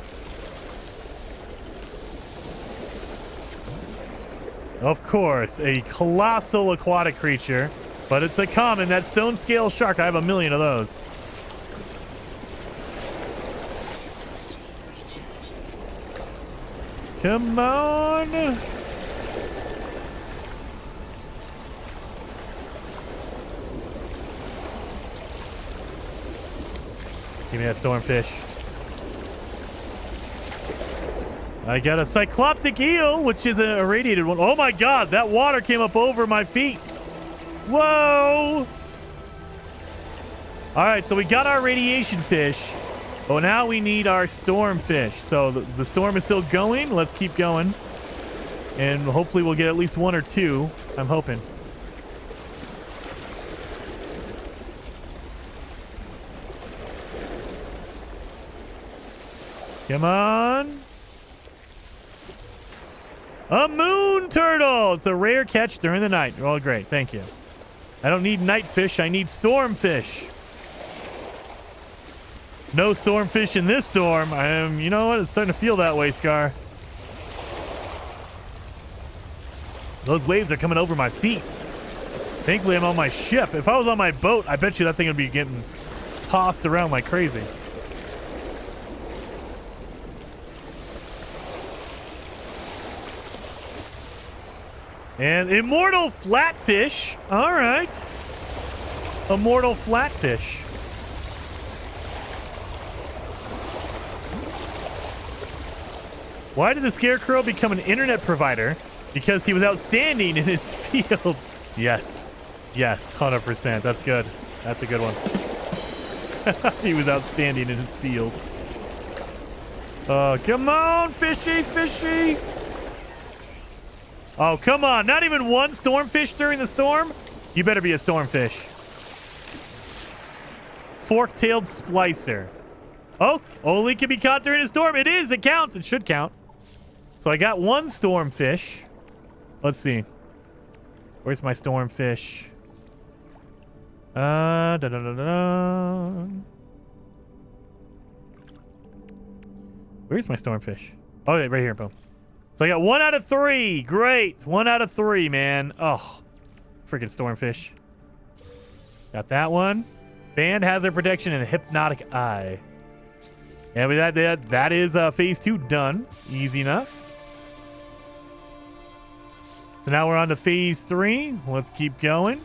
A: Of course, a colossal aquatic creature, but it's a common. That stone scale shark. I have a million of those. Come on. Give me that stormfish. I got a cycloptic eel, which is a irradiated one. Oh my god, that water came up over my feet. Whoa. All right, so we got our radiation fish. Oh, now we need our storm fish. So the storm is still going. Let's keep going. And hopefully we'll get at least one or two. I'm hoping. Come on. A moon turtle. It's a rare catch during the night. Oh, great. Thank you. I don't need night fish. I need storm fish. No storm fish in this storm. You know what? It's starting to feel that way, Scar. Those waves are coming over my feet. Thankfully, I'm on my ship. If I was on my boat, I bet you that thing would be getting tossed around like crazy. And immortal flatfish. All right. Immortal flatfish. Why did the Scarecrow become an internet provider? Because he was outstanding in his field. Yes. Yes, 100%. That's good. That's a good one. He was outstanding in his field. Oh, come on, fishy, fishy. Oh, come on. Not even one stormfish during the storm? You better be a stormfish. Fork-tailed splicer. Oh, only can be caught during a storm. It is. It counts. It should count. So I got one stormfish. Let's see. Where's my stormfish? Where's my stormfish? Oh, yeah, right here. Boom. So I got 1 out of 3. Great. 1 out of 3, man. Oh, freaking stormfish. Got that one. Band hazard protection and hypnotic eye. And with that is phase 2 done. Easy enough. So now we're on to phase 3. Let's keep going.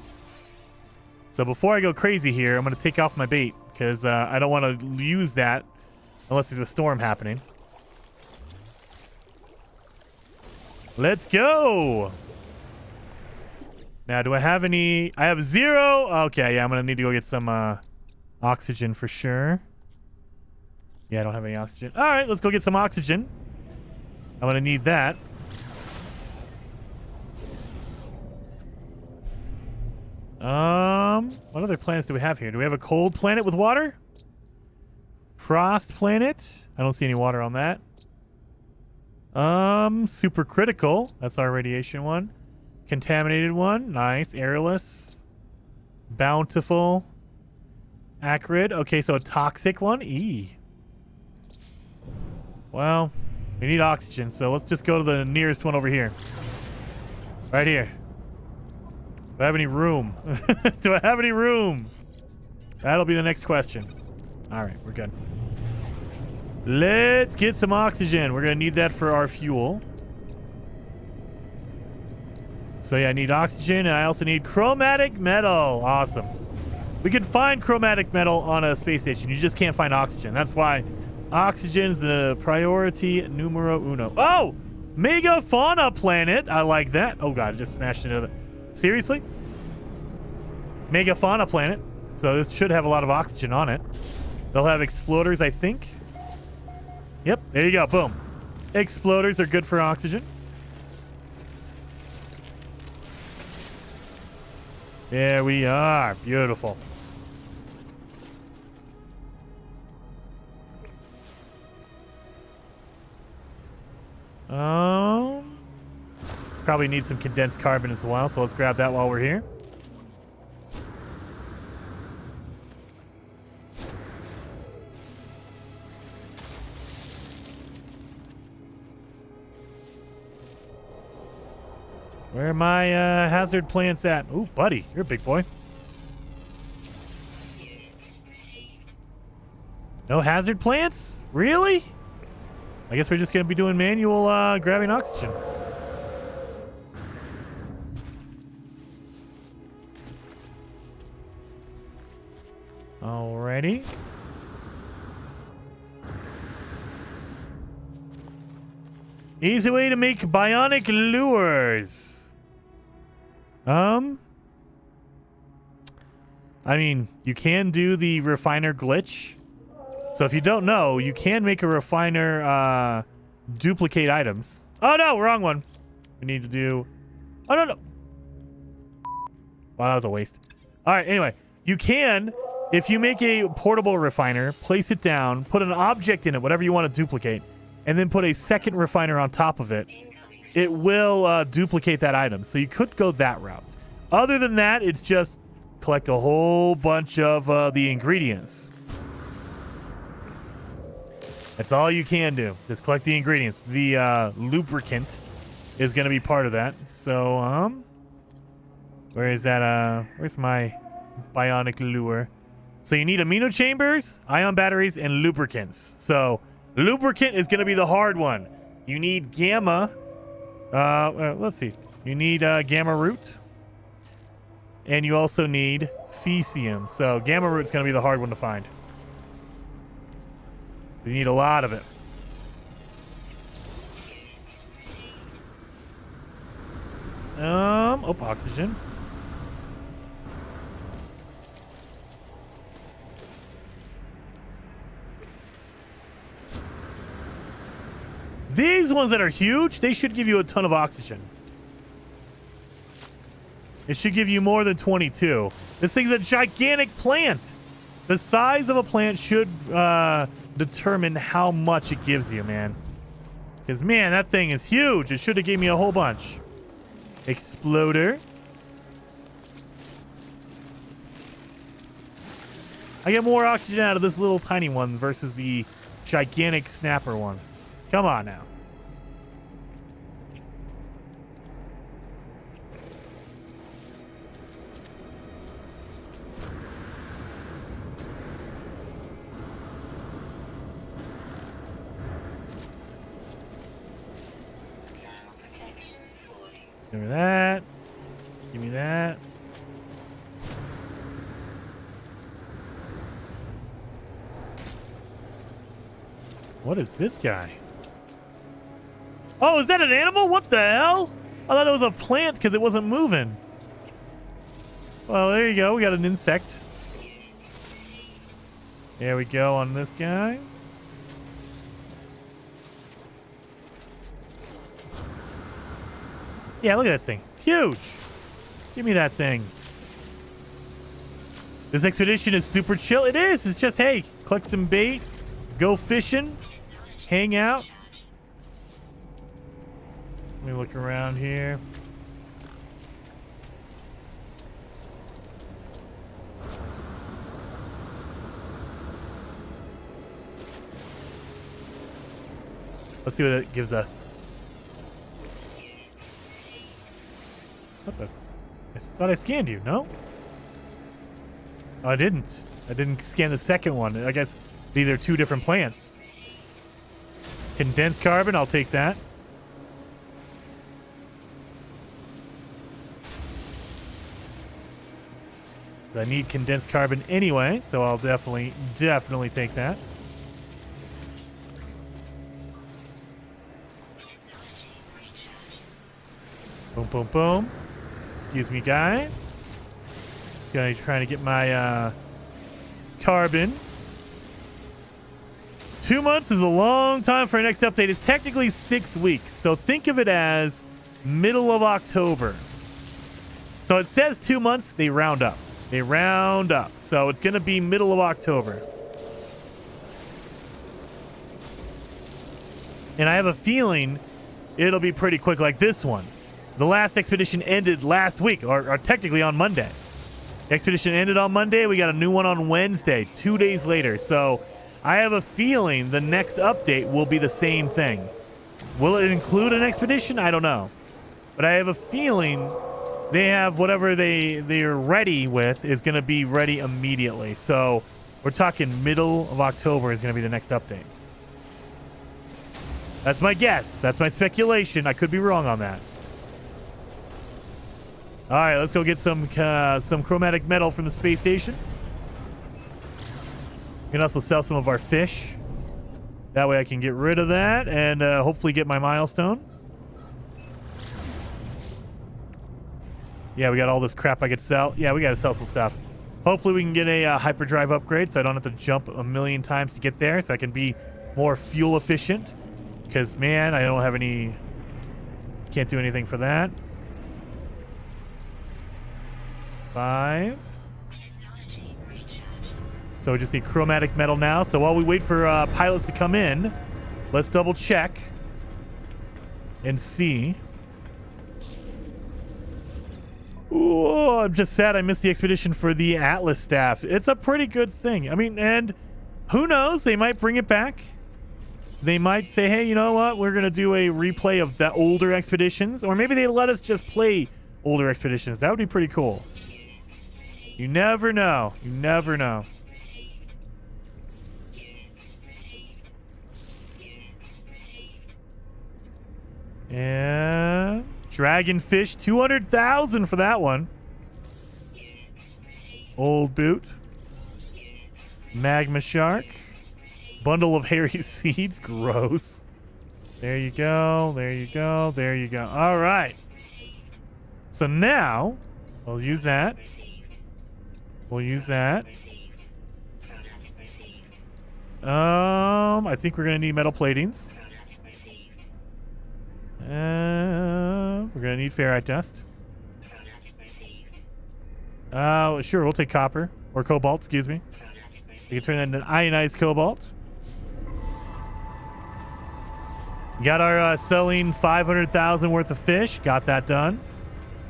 A: So before I go crazy here, I'm going to take off my bait because I don't want to use that unless there's a storm happening. Let's go. Now, do I have any? I have 0. Okay, yeah, I'm going to need to go get some oxygen for sure. Yeah, I don't have any oxygen. All right, let's go get some oxygen. I'm going to need that. What other planets do we have here? Do we have a cold planet with water? Frost planet? I don't see any water on that. Super critical. That's our radiation one. Contaminated one. Nice. Airless. Bountiful. Acrid. Okay, so a toxic one. E. Well, we need oxygen, so let's just go to the nearest one over here. Right here. Do I have any room? Do I have any room? That'll be the next question. All right, we're good. Let's get some oxygen. We're going to need that for our fuel. So yeah, I need oxygen, and I also need chromatic metal. Awesome. We can find chromatic metal on a space station. You just can't find oxygen. That's why oxygen's the priority numero uno. Oh! Megafauna planet. I like that. Oh god, I just smashed into the... Seriously? Megafauna planet. So this should have a lot of oxygen on it. They'll have exploders, I think. Yep, there you go. Boom. Exploders are good for oxygen. There we are. Beautiful. Probably need some condensed carbon as well, so let's grab that while we're here. Where are my hazard plants at? Ooh, buddy, you're a big boy. No hazard plants? Really? I guess we're just going to be doing manual grabbing oxygen. Alrighty. Easy way to make bionic lures. I mean, you can do the refiner glitch. So if you don't know, you can make a refiner duplicate items. Oh no, wrong one. We need to do... Oh no. Wow, that was a waste. All right, anyway. You can, if you make a portable refiner, place it down, put an object in it, whatever you want to duplicate, and then put a second refiner on top of it, it will duplicate that item. So you could go that route. Other than that, it's just collect a whole bunch of the ingredients. That's all you can do. Just collect the ingredients. The lubricant is going to be part of that. So, where is that? Where's my bionic lure? So you need amino chambers, ion batteries, and lubricants. So lubricant is going to be the hard one. You need gamma. Let's see. You need gamma root. And you also need fecium. So gamma root is going to be the hard one to find. You need a lot of it. Oh, oxygen. These ones that are huge, they should give you a ton of oxygen. It should give you more than 22. This thing's a gigantic plant. The size of a plant should determine how much it gives you, man. Because, man, that thing is huge. It should have gave me a whole bunch. Exploder. I get more oxygen out of this little tiny one versus the gigantic snapper one. Come on now. Give me that. Give me that. What is this guy? Oh, is that an animal? What the hell? I thought it was a plant because it wasn't moving. Well, there you go. We got an insect. There we go on this guy. Yeah, look at this thing. It's huge. Give me that thing. This expedition is super chill. It is. It's just, hey, collect some bait, go fishing, hang out. Let me look around here. Let's see what it gives us. What the? I thought I scanned you, no? Oh, I didn't. I didn't scan the second one. I guess these are two different plants. Condensed carbon, I'll take that. I need condensed carbon anyway, so I'll definitely take that. Boom, boom, boom. Excuse me, guys. Just trying to get my carbon. 2 months is a long time for our next update. It's technically 6 weeks, so think of it as middle of October. So it says 2 months, they round up. They round up. So it's going to be middle of October. And I have a feeling it'll be pretty quick like this one. The last expedition ended last week, or technically on Monday. The expedition ended on Monday. We got a new one on Wednesday, 2 days later. So I have a feeling the next update will be the same thing. Will it include an expedition? I don't know. but I have a feeling they have whatever they're ready with is going to be ready immediately. So we're talking middle of October is going to be the next update. That's my guess. That's my speculation. I could be wrong on that. All right, let's go get some chromatic metal from the space station. We can also sell some of our fish. That way I can get rid of that and hopefully get my milestone. Yeah, we got all this crap I could sell. Yeah, we got to sell some stuff. Hopefully we can get a hyperdrive upgrade so I don't have to jump a million times to get there, so I can be more fuel efficient. Because, man, I don't have any... Can't do anything for that. 5. So we just need chromatic metal now. So while we wait for pilots to come in, let's double check and see. Ooh, I'm just sad I missed the expedition for the Atlas staff. It's a pretty good thing. I mean, and who knows? They might bring it back. They might say, hey, you know what? We're going to do a replay of the older expeditions. Or maybe they let us just play older expeditions. That would be pretty cool. You never know. You never know. And dragonfish, 200,000 for that one. Old boot. Magma shark. Bundle of hairy seeds. Gross. There you go. There you go. There you go. All right. So now we'll use that. We'll use that. I think we're gonna need metal platings. We're gonna need ferrite dust. Sure, we'll take copper or cobalt. Excuse me. We can turn that into ionized cobalt. Got our selling 500,000 worth of fish. Got that done.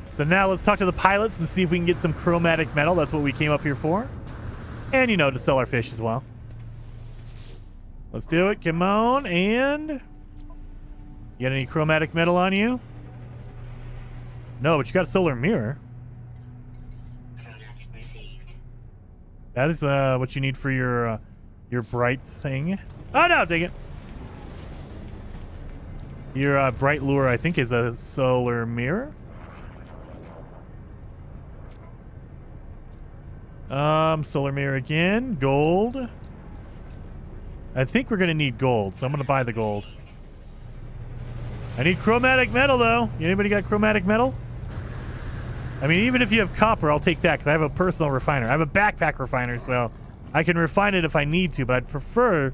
A: So now let's talk to the pilots and see if we can get some chromatic metal. That's what we came up here for. And, you know, to sell our fish as well. Let's do it. Come on. And you got any chromatic metal on you? No, but you got a solar mirror. That is what you need for your bright thing. Oh, no, dang it. Your bright lure, I think, is a solar mirror. Solar mirror again. Gold. I think we're going to need gold, so I'm going to buy the gold. I need chromatic metal, though. Anybody got chromatic metal? I mean, even if you have copper, I'll take that, because I have a personal refiner. I have a backpack refiner, so I can refine it if I need to, but I'd prefer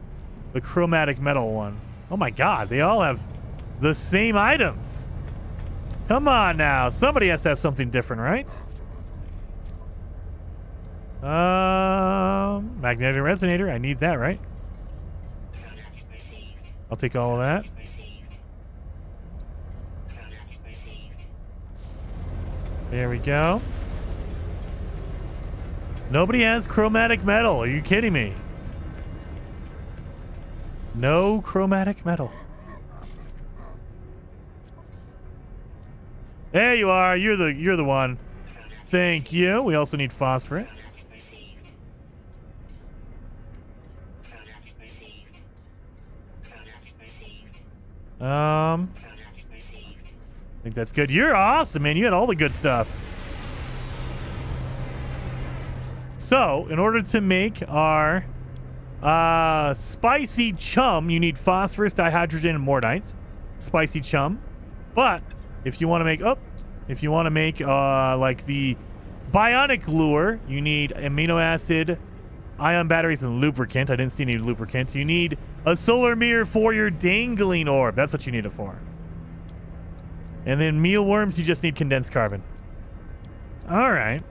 A: the chromatic metal one. Oh, my God. They all have the same items. Come on, now. Somebody has to have something different, right? Magnetic resonator. I need that, right? I'll take all of that. There we go. Nobody has chromatic metal. Are you kidding me? No chromatic metal. There you are. You're the one. Thank you. We also need phosphorus. I think that's good. You're awesome, man. You had all the good stuff. So, in order to make our spicy chum, you need phosphorus, dihydrogen, and mortite. Spicy chum. But if you want to make like the bionic lure, you need amino acid, ion batteries, and lubricant. I didn't see any lubricant. You need a solar mirror for your dangling orb. That's what you need it for. And then mealworms, you just need condensed carbon. All right.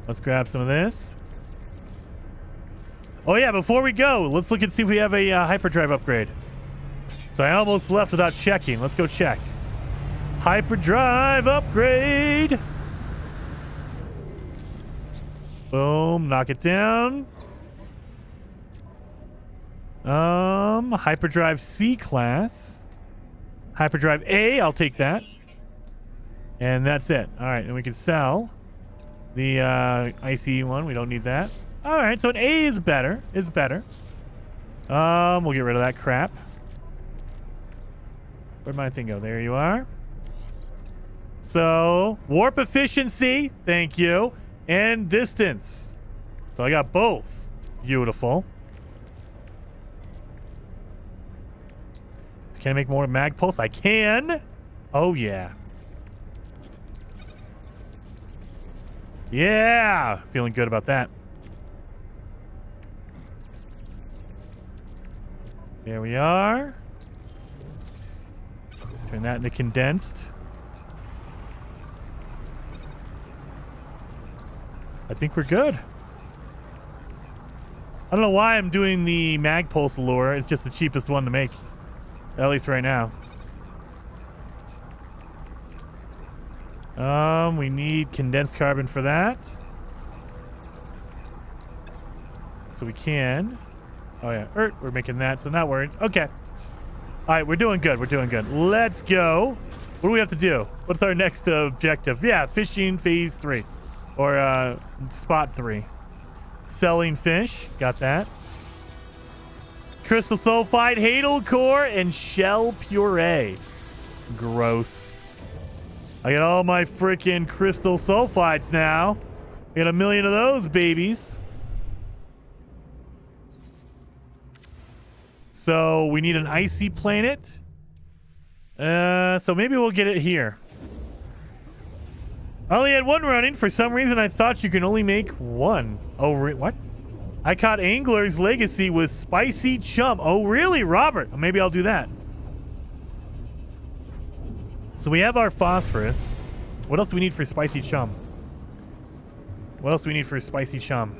A: Let's grab some of this. Oh, yeah, before we go, let's look and see if we have a hyperdrive upgrade. So I almost left without checking. Let's go check. Hyperdrive upgrade. Boom. Knock it down. Hyperdrive C class. Hyperdrive A, I'll take that. And that's it. All right, and we can sell the ICE one. We don't need that. All right, so an A is better. We'll get rid of that crap. Where'd my thing go? There you are. So, warp efficiency, thank you, and distance. So I got both. Beautiful. Can I make more mag pulse? I can. Oh, yeah. Yeah. Feeling good about that. There we are. Turn that into condensed. I think we're good. I don't know why I'm doing the mag pulse lure. It's just the cheapest one to make. At least right now. We need condensed carbon for that. So we can. Oh yeah, we're making that, so not worried. Okay. All right, we're doing good. We're doing good. Let's go. What do we have to do? What's our next objective? Yeah, fishing phase 3. Or spot 3. Selling fish. Got that. Crystal sulfide, hadal core, and shell puree. Gross. I got all my freaking crystal sulfides now. I got 1 million of those babies. So we need an icy planet. So maybe we'll get it here. I only had one running. For some reason, I thought you can only make one. Oh, what? I caught Angler's Legacy with spicy chum. Oh, really, Robert? Maybe I'll do that. So we have our phosphorus. What else do we need for spicy chum? What else do we need for spicy chum?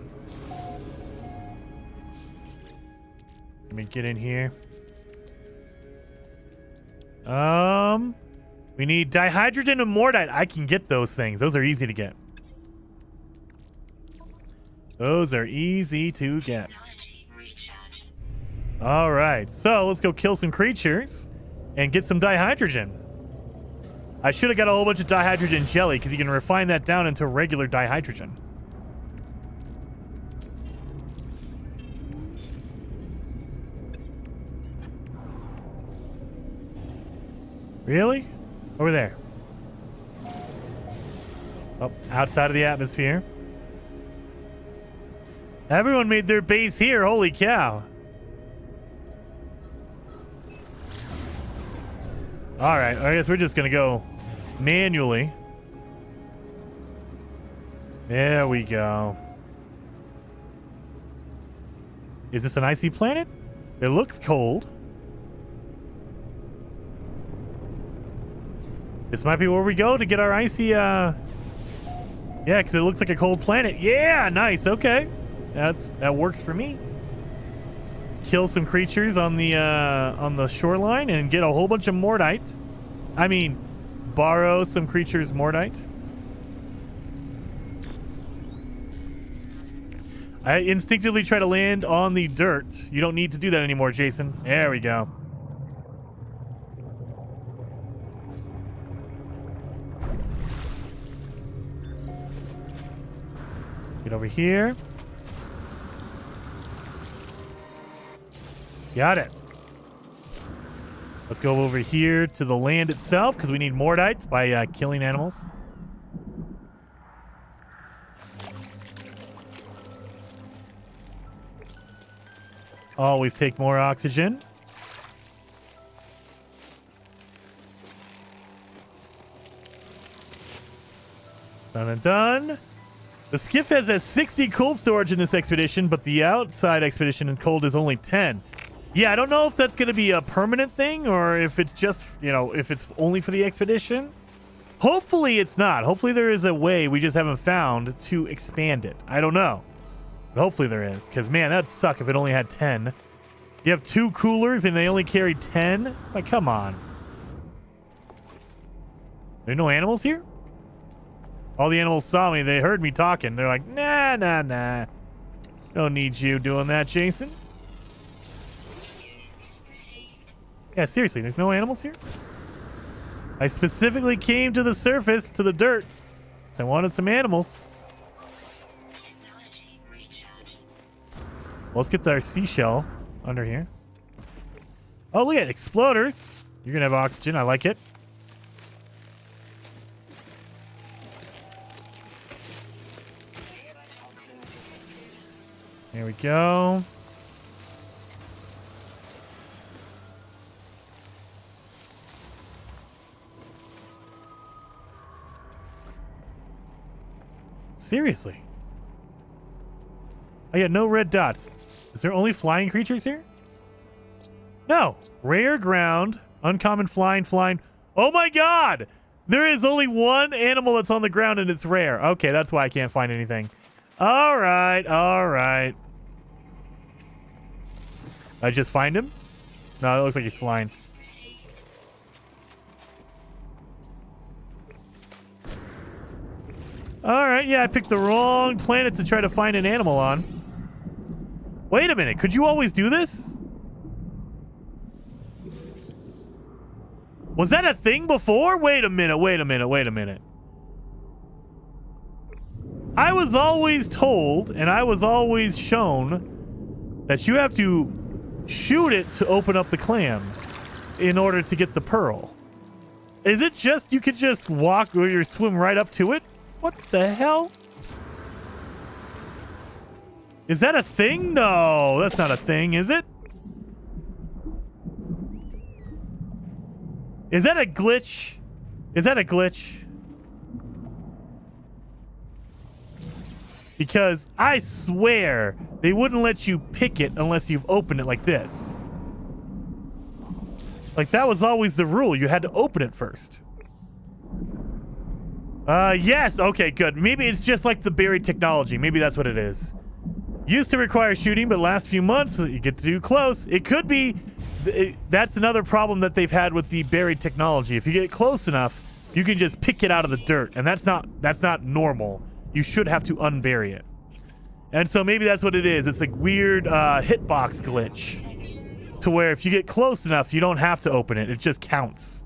A: Let me get in here. We need dihydrogen and mortite. I can get those things. Those are easy to get. Those are easy to get. All right, so let's go kill some creatures and get some dihydrogen. I should have got a whole bunch of dihydrogen jelly because you can refine that down into regular dihydrogen. Really? Over there. Oh, outside of the atmosphere. Everyone made their base here. Holy cow. All right. I guess we're just going to go manually. There we go. Is this an icy planet? It looks cold. This might be where we go to get our icy, yeah, because it looks like a cold planet. Yeah, nice. Okay. That works for me. Kill some creatures on the shoreline and get a whole bunch of mortite. I mean, borrow some creatures mortite. I instinctively try to land on the dirt. You don't need to do that anymore, Jason. There we go. Get over here. Got it. Let's go over here to the land itself because we need mortite by killing animals. Always take more oxygen. Done and done. The skiff has a 60 cold storage in this expedition, but the outside expedition in cold is only 10. Yeah, I don't know if that's going to be a permanent thing or if it's just, you know, if it's only for the expedition. Hopefully it's not. Hopefully there is a way we just haven't found to expand it. I don't know. But hopefully there is, because, man, that'd suck if it only had 10. You have 2 coolers and they only carry 10? Like, come on. There are no animals here? All the animals saw me. They heard me talking. They're like, nah. Don't need you doing that, Jason. Yeah, seriously, there's no animals here? I specifically came to the surface, to the dirt, so I wanted some animals.
F: Technology recharge.
A: Well, let's get our seashell under here. Oh, look at exploders. You're going to have oxygen. I like it. There we go. Seriously. I got no red dots. Is there only flying creatures here? No. Rare ground, uncommon flying. Oh my god! There is only one animal that's on the ground and it's rare. Okay, that's why I can't find anything. All right. I just find him? No, it looks like he's flying. Alright, yeah, I picked the wrong planet to try to find an animal on. Wait a minute, could you always do this? Was that a thing before? Wait a minute. I was always told, and I was always shown, that you have to shoot it to open up the clam in order to get the pearl. Is it just, you could just walk or swim right up to it? What the hell? Is that a thing? No, that's not a thing, is it? Is that a glitch? Because I swear they wouldn't let you pick it unless you've opened it like this. Like that was always the rule. You had to open it first. Yes. Okay, good. Maybe it's just like the buried technology. Maybe that's what it is. Used to require shooting, but last few months you get too close. It could be. That's another problem that they've had with the buried technology. If you get close enough, you can just pick it out of the dirt, and that's not normal. You should have to unbury it. And so maybe that's what it is. It's like weird hitbox glitch, to where if you get close enough, you don't have to open it. It just counts.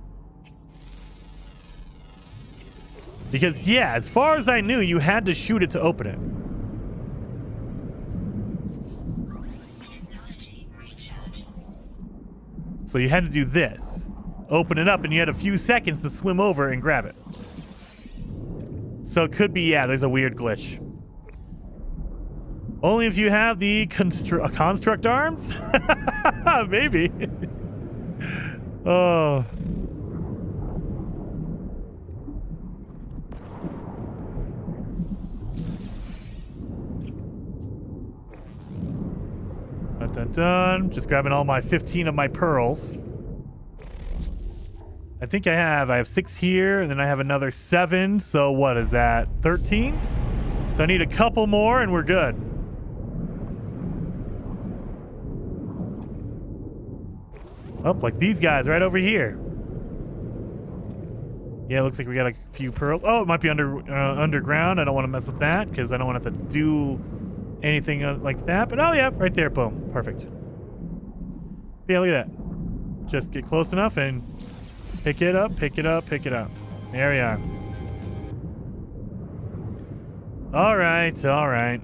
A: Because, yeah, as far as I knew, you had to shoot it to open it. So you had to do this. Open it up, and you had a few seconds to swim over and grab it. So it could be, yeah, there's a weird glitch. Only if you have the construct arms? Maybe. Oh. Dun. Just grabbing all my 15 of my pearls. I think I have 6 here, and then I have another 7. So what is that? 13? So I need a couple more, and we're good. Oh, like these guys right over here. Yeah, it looks like we got a few pearls. Oh, it might be underground. I don't want to mess with that because I don't want to have to do anything like that. But oh yeah, right there. Boom. Perfect. Yeah, look at that. Just get close enough and pick it up. There we are. All right. So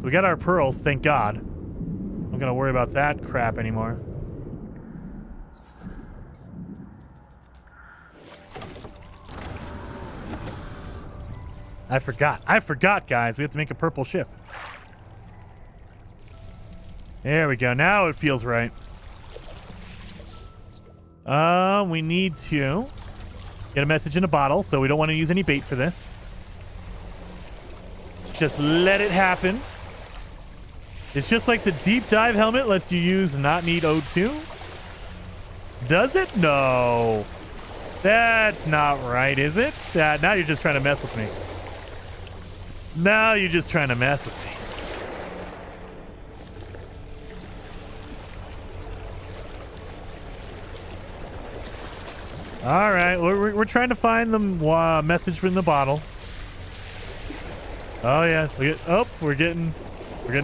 A: we got our pearls, thank God. I'm not gonna worry about that crap anymore. I forgot, guys. We have to make a purple ship. There we go. Now it feels right. We need to get a message in a bottle, so we don't want to use any bait for this. Just let it happen. It's just like the deep dive helmet lets you use and not need O2. Does it? No. That's not right, is it? Now you're just trying to mess with me. All right, we're trying to find the message from the bottle. Oh yeah, we're getting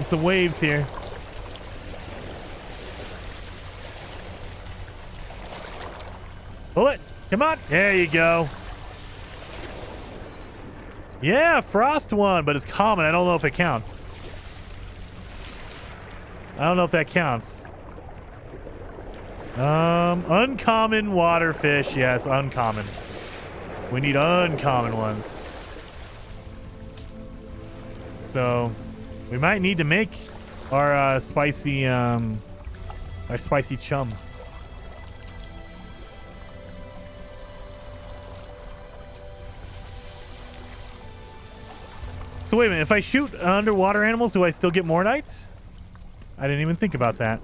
A: some waves here. Pull it. Come on. There you go. Yeah, frost one, but it's common. I don't know if it counts. I don't know if that counts. Uncommon water fish. Yes, uncommon. We need uncommon ones. So we might need to make our spicy chum. So wait a minute, if I shoot underwater animals, do I still get Mordite? I didn't even think about that.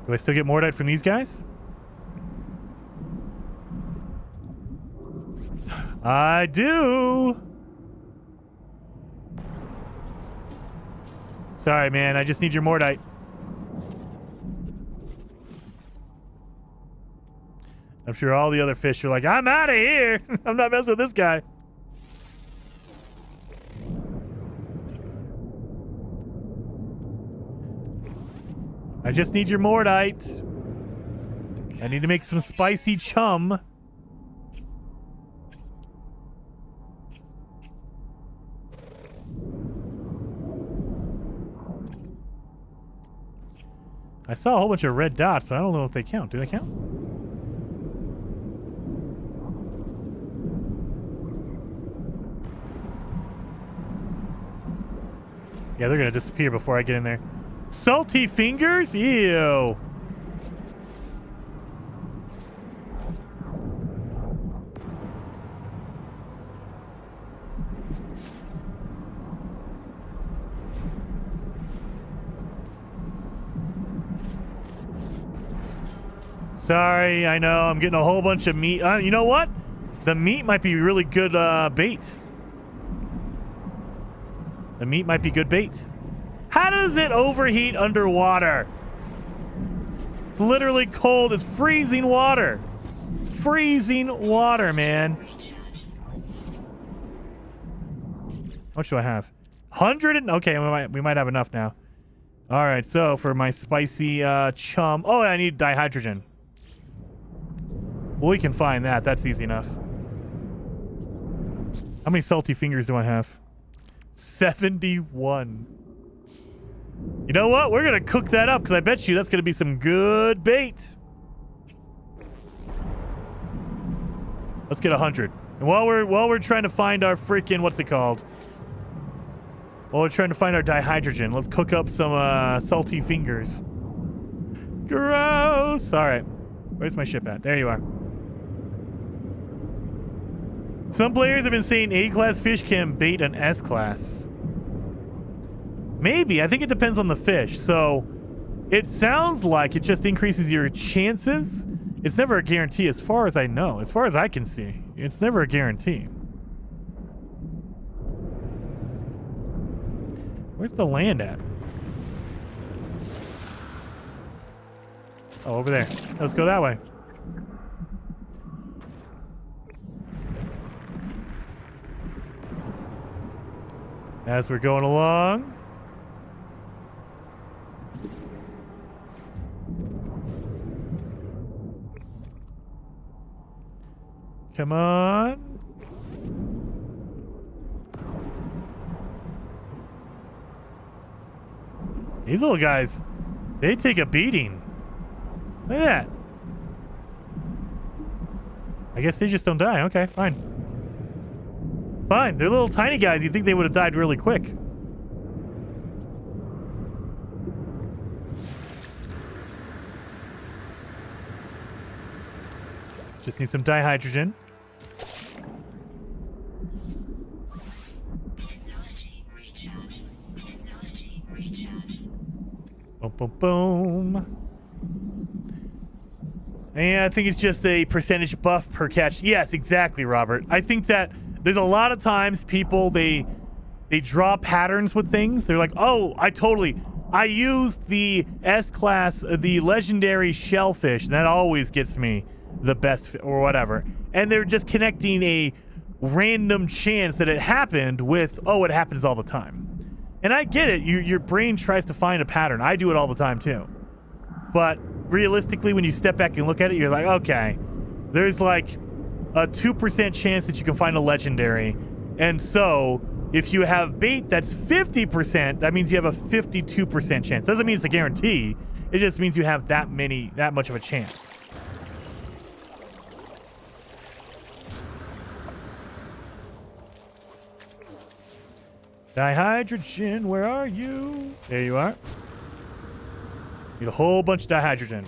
A: Do I still get Mordite from these guys? I do. Sorry, man. I just need your Mordite. I'm sure all the other fish are like, I'm out of here. I'm not messing with this guy. I just need your Mordite. I need to make some spicy chum. I saw a whole bunch of red dots, but I don't know if they count. Do they count? Yeah, they're gonna disappear before I get in there. Salty fingers? Ew. Sorry, I know. I'm getting a whole bunch of meat. You know what? The meat might be really good bait. The meat might be good bait. How does it overheat underwater? It's literally cold. It's freezing water. Freezing water, man. How much do I have? 100 and... Okay, we might have enough now. All right, so for my spicy chum... Oh, I need dihydrogen. Well, we can find that. That's easy enough. How many salty fingers do I have? 71. You know what? We're gonna cook that up because I bet you that's gonna be some good bait. Let's get 100. And while we're trying to find our freaking what's it called? While we're trying to find our dihydrogen, let's cook up some salty fingers. Gross. All right, where's my ship at? There you are. Some players have been saying A-class fish can bait an S-class. Maybe. I think it depends on the fish. So it sounds like it just increases your chances. It's never a guarantee as far as I know. As far as I can see. It's never a guarantee. Where's the land at? Oh, over there. Let's go that way. As we're going along. Come on. These little guys, they take a beating. Look at that. I guess they just don't die. Okay, fine. Fine. They're little tiny guys. You'd think they would have died really quick. Just need some dihydrogen.
F: Technology recharge. Technology recharge.
A: Boom, boom, boom. And I think it's just a percentage buff per catch. Yes, exactly, Robert. I think that there's a lot of times people, they draw patterns with things. They're like, oh, I used the S-class, the legendary shellfish. And that always gets me the best or whatever. And they're just connecting a random chance that it happened with, oh, it happens all the time. And I get it. Your brain tries to find a pattern. I do it all the time too. But realistically, when you step back and look at it, you're like, okay, there's like a 2% chance that you can find a legendary. And so if you have bait that's 50%, that means you have a 52% chance. Doesn't mean it's a guarantee. It just means you have that much of a chance. Dihydrogen, where are you? There you are. Need a whole bunch of dihydrogen.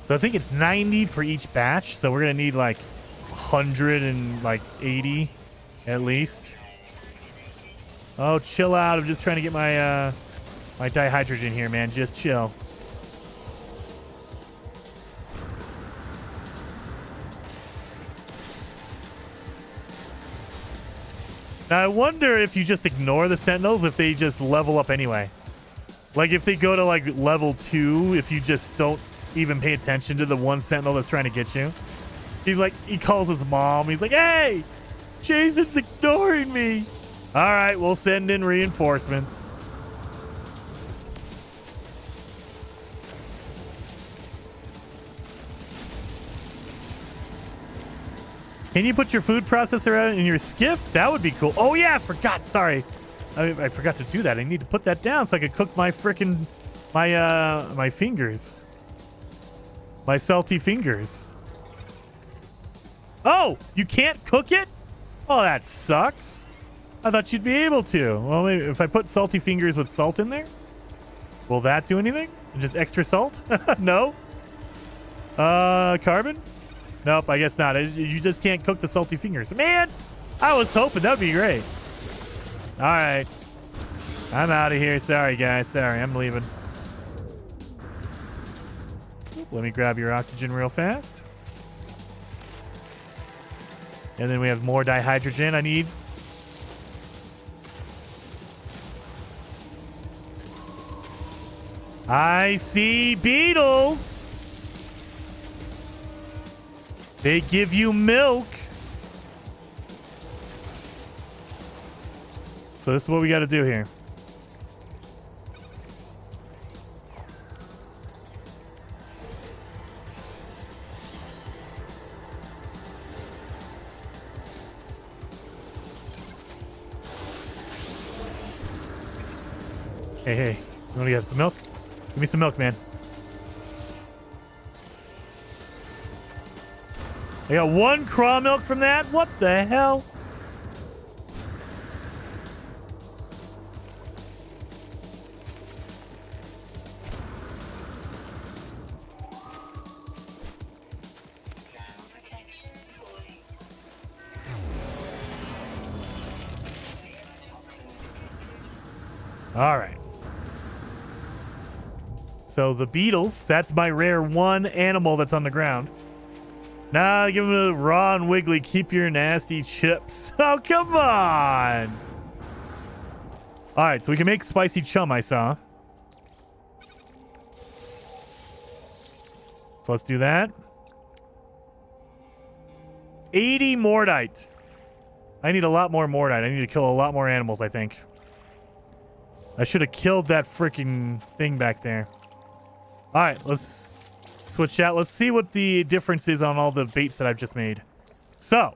A: So I think it's 90 for each batch. So we're going to need like 180 at least. Oh, chill out. I'm just trying to get my my dihydrogen here, man. Just chill. Now, I wonder if you just ignore the sentinels, if they just level up anyway. Like, if they go to, like, level 2, if you just don't even pay attention to the one sentinel that's trying to get you. He's like, he calls his mom. He's like, hey, Jason's ignoring me. All right, we'll send in reinforcements. Can you put your food processor out in your skiff? That would be cool. Oh, yeah, I forgot. Sorry. I forgot to do that. I need to put that down so I could cook my frickin' my fingers. My salty fingers. Oh, you can't cook it? Oh, that sucks. I thought you'd be able to. Well, maybe if I put salty fingers with salt in there, will that do anything? Just extra salt? No. Carbon? Nope, I guess not. You just can't cook the salty fingers. Man, I was hoping that'd be great. All right. I'm out of here. Sorry, guys. Sorry, I'm leaving. Let me grab your oxygen real fast. And then we have more dihydrogen I need. I see beetles. They give you milk. So this is what we got to do here. Hey, you want to get some milk? Give me some milk, man. I got 1 craw milk from that? What the hell? All right. So the beetles, that's my rare 1 animal that's on the ground. Nah, give him a raw and wiggly. Keep your nasty chips. Oh, come on. All right, so we can make spicy chum, I saw. So let's do that. 80 mordite. I need a lot more mordite. I need to kill a lot more animals, I think. I should have killed that freaking thing back there. All right, let's switch out. Let's see what the difference is on all the baits that I've just made. So,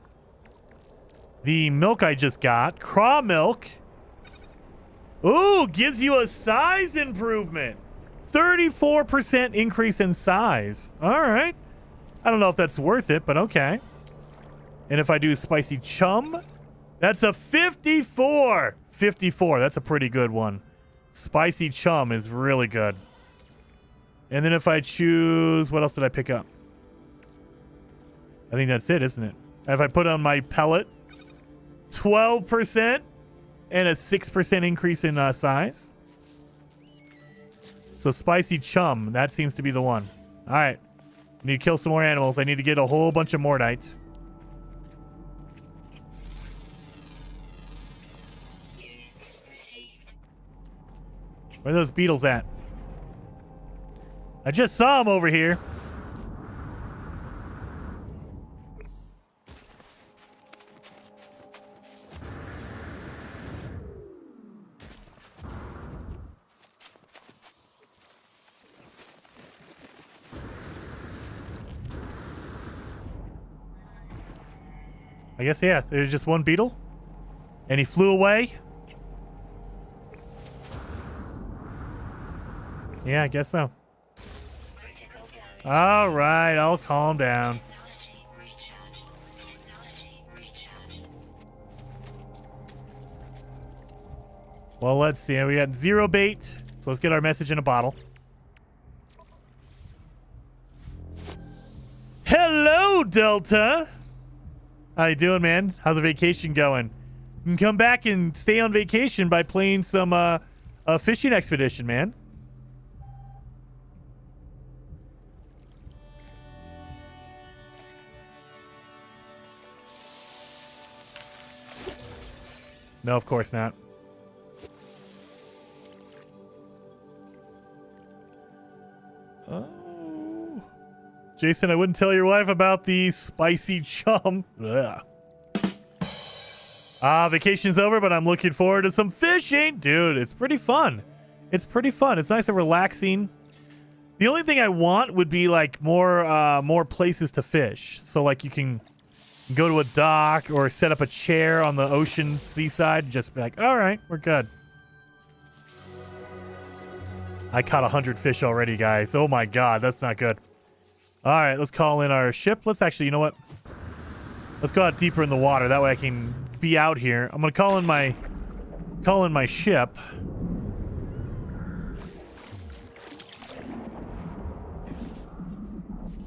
A: the milk I just got, craw milk. Ooh, gives you a size improvement. 34% increase in size. All right. I don't know if that's worth it, but okay. And if I do spicy chum, that's a 54. 54, that's a pretty good one. Spicy chum is really good. And then if I choose, what else did I pick up? I think that's it, isn't it? If I put on my pellet, 12% and a 6% increase in size. So spicy chum, that seems to be the one. All right. I need to kill some more animals. I need to get a whole bunch of mordite. Where are those beetles at? I just saw them over here. I guess, yeah, there's just one beetle. And he flew away. Yeah, I guess so.
F: Critical damage.
A: All right, I'll calm down.
F: Technology recharge. Technology recharge.
A: Well, let's see. We got 0 bait. So let's get our message in a bottle. Hello, Delta. How you doing, man? How's the vacation going? You can come back and stay on vacation by playing some fishing expedition, man. No, of course not. Oh. Jason, I wouldn't tell your wife about the spicy chum. Ugh. Vacation's over, but I'm looking forward to some fishing. Dude, it's pretty fun. It's pretty fun. It's nice and relaxing. The only thing I want would be like more places to fish. So like you can go to a dock or set up a chair on the ocean seaside. Just be like, all right, we're good. I caught 100 fish already, guys. Oh my God, that's not good. All right, let's call in our ship. Let's actually, you know what? Let's go out deeper in the water. That way I can be out here. I'm gonna call in my ship.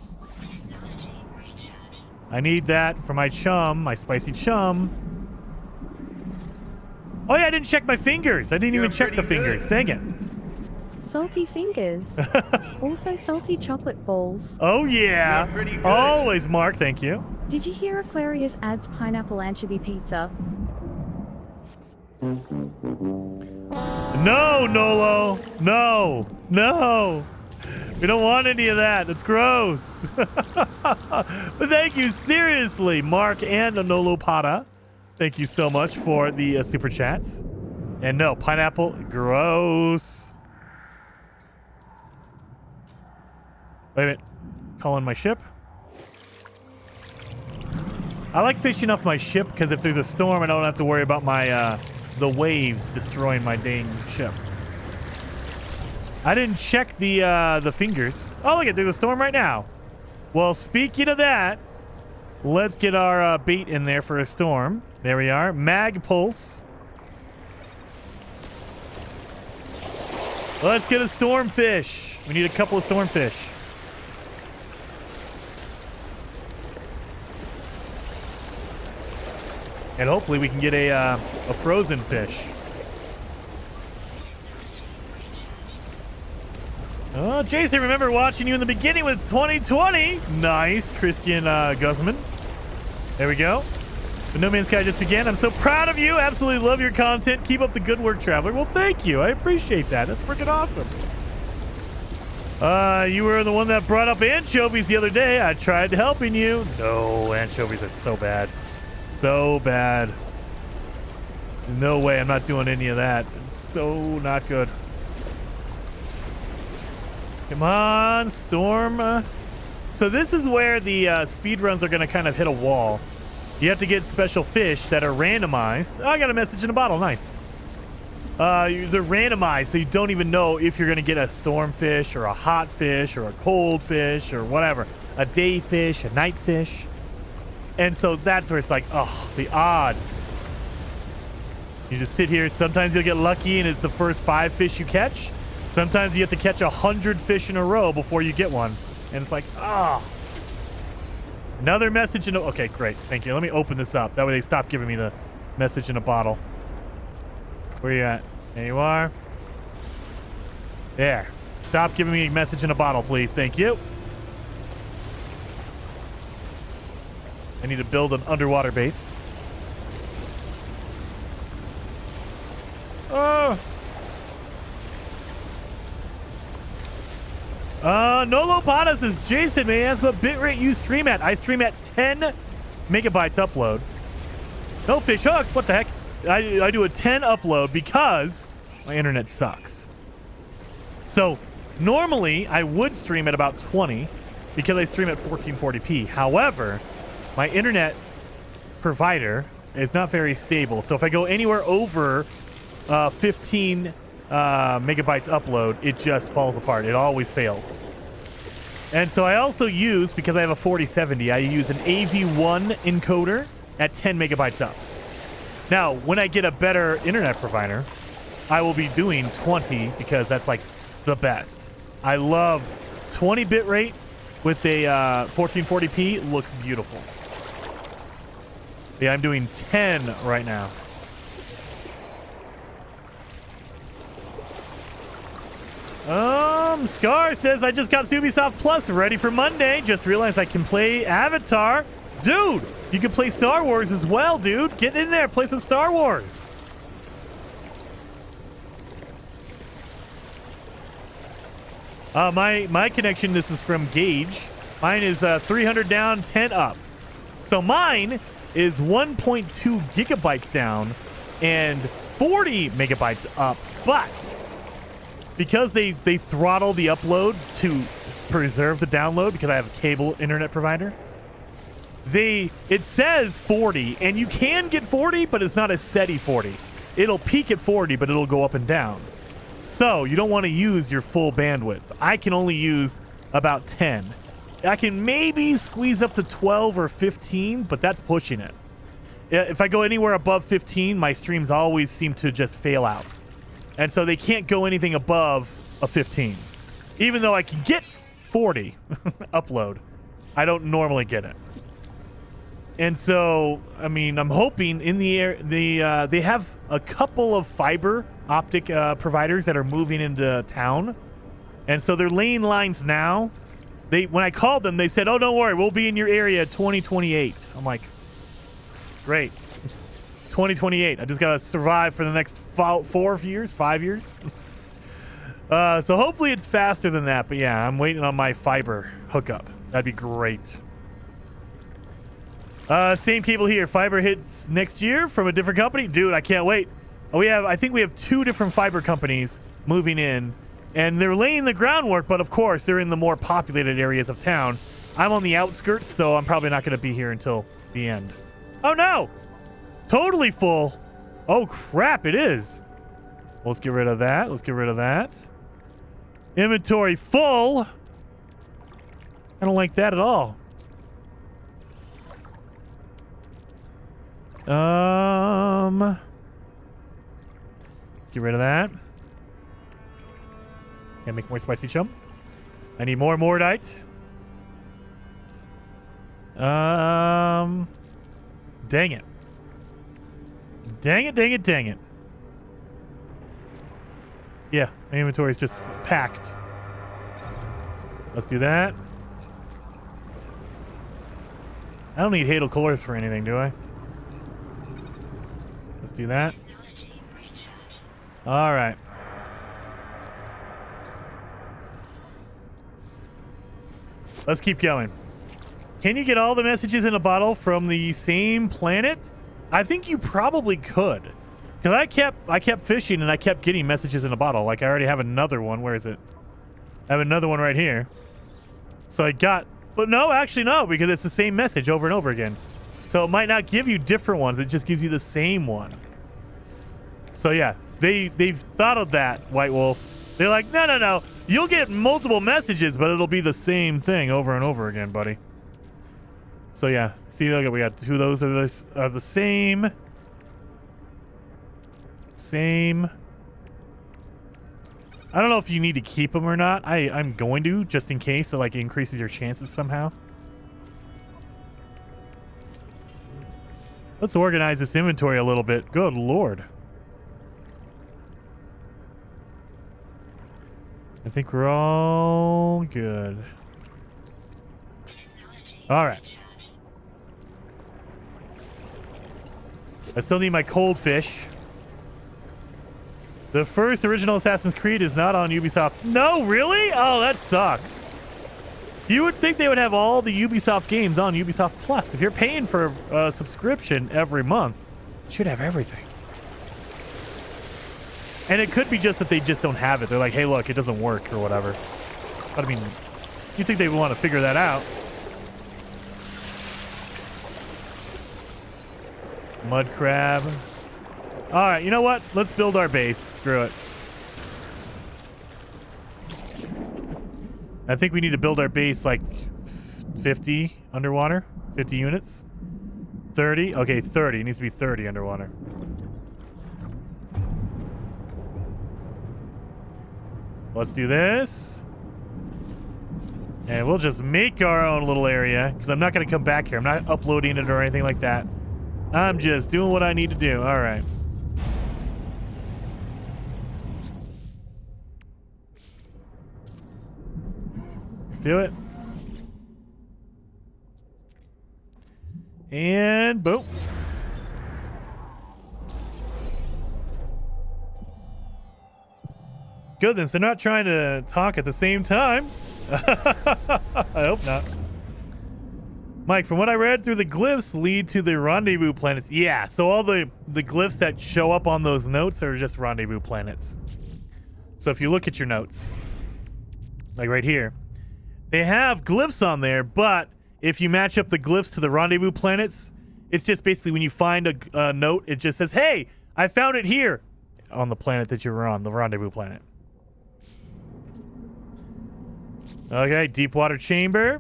F: Technology recharge.
A: I need that for my chum, my spicy chum. Oh yeah, I didn't check my fingers. I didn't
E: You're
A: even check the
E: pretty good.
A: fingers. Dang it.
B: Salty fingers. Also salty chocolate balls.
A: Oh yeah.
E: You're pretty good.
A: Always, Mark. Thank you.
B: Did you hear Aquarius adds pineapple anchovy pizza?
A: No, Nolo. No. No. We don't want any of that. That's gross. But thank you, seriously, Mark and Nolo Pata. Thank you so much for the super chats. And no, pineapple, gross. Wait a minute. Call in my ship. I like fishing off my ship because if there's a storm, I don't have to worry about my the waves destroying my dang ship. I didn't check the fingers. Oh, look at there's a storm right now. Well, speaking of that, let's get our bait in there for a storm. There we are. Mag pulse. Let's get a stormfish. We need a couple of stormfish. And hopefully we can get a frozen fish. Oh, Jason, remember watching you in the beginning with 2020. Nice, Christian Guzman. There we go. The No Man's Sky just began. I'm so proud of you. Absolutely love your content. Keep up the good work, Traveler. Well, thank you. I appreciate that. That's freaking awesome. You were the one that brought up anchovies the other day. I tried helping you. No, anchovies are so bad. So bad. No way. I'm not doing any of that. It's so not good. Come on, storm. So this is where the speed runs are going to kind of hit a wall. You have to get special fish that are randomized. Oh, I got a message in a bottle. Nice. They're randomized, so you don't even know if you're going to get a storm fish or a hot fish or a cold fish or whatever. A day fish, a night fish. And so that's where it's like, oh, the odds. You just sit here. Sometimes you'll get lucky and it's the first 5 fish you catch. Sometimes you have to catch 100 fish in a row before you get one. And it's like, ah. Oh. Another message in a... Okay, great. Thank you. Let me open this up. That way they stop giving me the message in a bottle. Where you at? There you are. There. Stop giving me a message in a bottle, please. Thank you. I need to build an underwater base. Oh. Nolo Patas says, Jason, may I ask what bitrate you stream at? I stream at 10 megabytes upload. No fish hook. What the heck? I do a 10 upload because my internet sucks. So normally I would stream at about 20 because I stream at 1440p. However, my internet provider is not very stable. So if I go anywhere over 15 megabytes upload, it just falls apart. It always fails. And so I also use, because I have a 4070, I use an AV1 encoder at 10 megabytes up. Now, when I get a better internet provider, I will be doing 20 because that's like the best. I love 20 bitrate with a 1440p. It looks beautiful. Yeah, I'm doing 10 right now. Scar says, I just got Ubisoft Plus ready for Monday. Just realized I can play Avatar. Dude, you can play Star Wars as well, dude. Get in there, play some Star Wars. My connection, this is from Gauge. Mine is 300 down, 10 up. So mine is 1.2 gigabytes down and 40 megabytes up. But because they throttle the upload to preserve the download, because I have a cable internet provider, it says 40, and you can get 40, but it's not a steady 40. It'll peak at 40, but it'll go up and down. So you don't want to use your full bandwidth. I can only use about 10. I can maybe squeeze up to 12 or 15, but that's pushing it. If I go anywhere above 15, my streams always seem to just fail out. And so they can't go anything above a 15. Even though I can get 40 upload, I don't normally get it. And so, I mean, I'm hoping in the air, they have a couple of fiber optic providers that are moving into town. And so they're laying lines now. When I called them, they said, oh, don't worry, we'll be in your area 2028. I'm like, great. 2028. I just got to survive for the next 5 years. So hopefully it's faster than that. But yeah, I'm waiting on my fiber hookup. That'd be great. Same cable here. Fiber hits next year from a different company. Dude, I can't wait. I think we have 2 different fiber companies moving in, and they're laying the groundwork, but of course they're in the more populated areas of town. I'm on the outskirts, so I'm probably not going to be here until the end. Oh no! Totally full. Oh crap, it is. Let's get rid of that. Inventory full. I don't like that at all. Get rid of that. Can't make more spicy chum. I need more mordite. Dang it. Dang it. Yeah, my inventory is just packed. Let's do that. I don't need Hadal cores for anything, do I? Let's do that. All right. Let's keep going. Can you get all the messages in a bottle from the same planet? I think you probably could. Because I kept fishing and I kept getting messages in a bottle. Like I already have another one. Where is it? I have another one right here. So I got... But no, actually no, because it's the same message over and over again. So it might not give you different ones. It just gives you the same one. So yeah, they've thought of that, White Wolf. They're like, no. You'll get multiple messages, but it'll be the same thing over and over again, buddy. So yeah, see, look, we got 2 of those are the same. Same. I don't know if you need to keep them or not. I'm going to, just in case it like increases your chances somehow. Let's organize this inventory a little bit. Good Lord. I think we're all good. All right. I still need my cold fish. The first original Assassin's Creed is not on Ubisoft. No, really? Oh, that sucks. You would think they would have all the Ubisoft games on Ubisoft Plus. If you're paying for a subscription every month, you should have everything. And it could be just that they just don't have it. They're like, hey, look, it doesn't work or whatever. But I mean, you think they would want to figure that out. Mud crab. All right, you know what? Let's build our base. Screw it. I think we need to build our base like 50 underwater. 50 units. 30. Okay, 30. It needs to be 30 underwater. Let's do this. And we'll just make our own little area because I'm not going to come back here. I'm not uploading it or anything like that. I'm just doing what I need to do. All right. Let's do it. And boom. Goodness, they're not trying to talk at the same time. I hope not. Mike, from what I read through the glyphs lead to the rendezvous planets. Yeah, so all the glyphs that show up on those notes are just rendezvous planets. So if you look at your notes, like right here, they have glyphs on there, but if you match up the glyphs to the rendezvous planets, it's just basically when you find a note, it just says, hey, I found it here on the planet that you were on, the rendezvous planet. Okay, deep water chamber.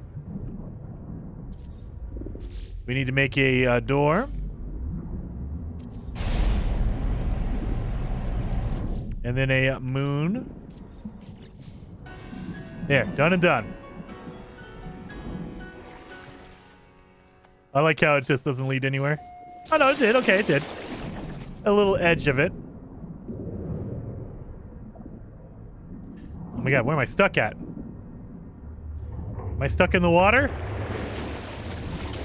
A: We need to make a door. And then a moon. There, done and done. I like how it just doesn't lead anywhere. Oh, no, it did. Okay, it did. A little edge of it. Oh my god, where am I stuck at? Am I stuck in the water?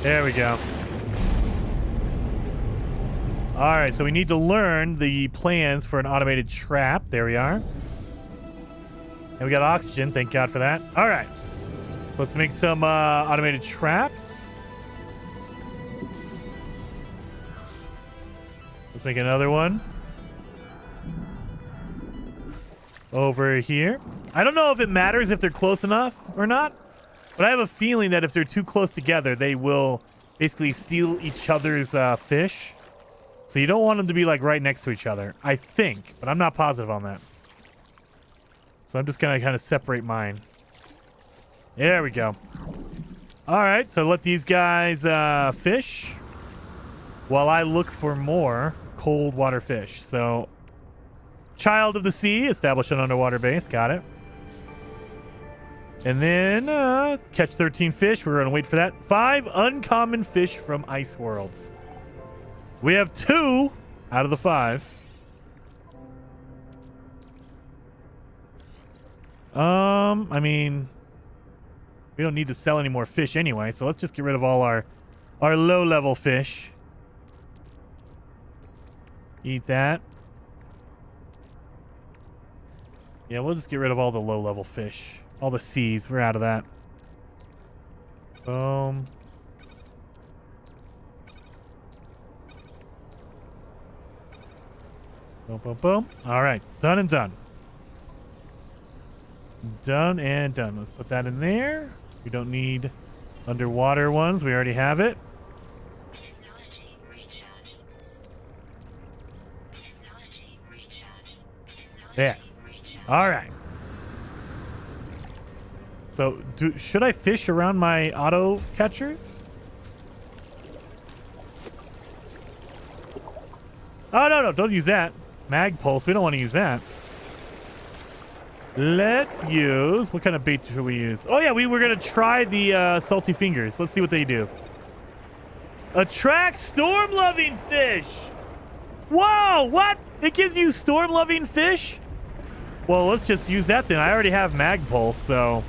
A: There we go. Alright, so we need to learn the plans for an automated trap. There we are. And we got oxygen. Thank God for that. Alright. Let's make some automated traps. Let's make another one. Over here. I don't know if it matters if they're close enough or not. But I have a feeling that if they're too close together, they will basically steal each other's fish. So you don't want them to be like right next to each other. I think, but I'm not positive on that. So I'm just going to kind of separate mine. There we go. All right, so let these guys fish while I look for more cold water fish. So Child of the Sea, establish an underwater base. Got it. And then catch 13 fish. We're going to wait for that. 5 uncommon fish from Ice Worlds. We have 2 out of the 5. I mean, we don't need to sell any more fish anyway, so let's just get rid of all our low-level fish. Eat that. Yeah, we'll just get rid of all the low-level fish. All the C's. We're out of that. Boom. Boom, boom, boom. All right. Done and done. Done and done. Let's put that in there. We don't need underwater ones. We already have it.
F: Technology recharge. Technology recharge. Technology
A: There.
F: recharge.
A: All right. So, should I fish around my auto catchers? Oh, no, don't use that. Mag pulse, we don't want to use that. Let's use... What kind of bait should we use? Oh, yeah, we were going to try the salty fingers. Let's see what they do. Attract storm-loving fish. Whoa, what? It gives you storm-loving fish? Well, let's just use that then. I already have mag pulse, so...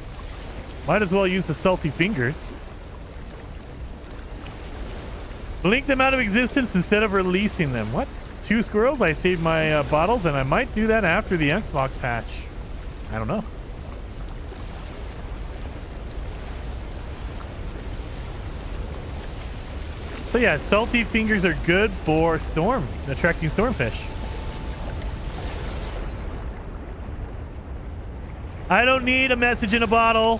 A: Might as well use the salty fingers. Blink them out of existence instead of releasing them. What? 2 squirrels. I saved my bottles, and I might do that after the Xbox patch. I don't know. So yeah, salty fingers are good for attracting stormfish. I don't need a message in a bottle.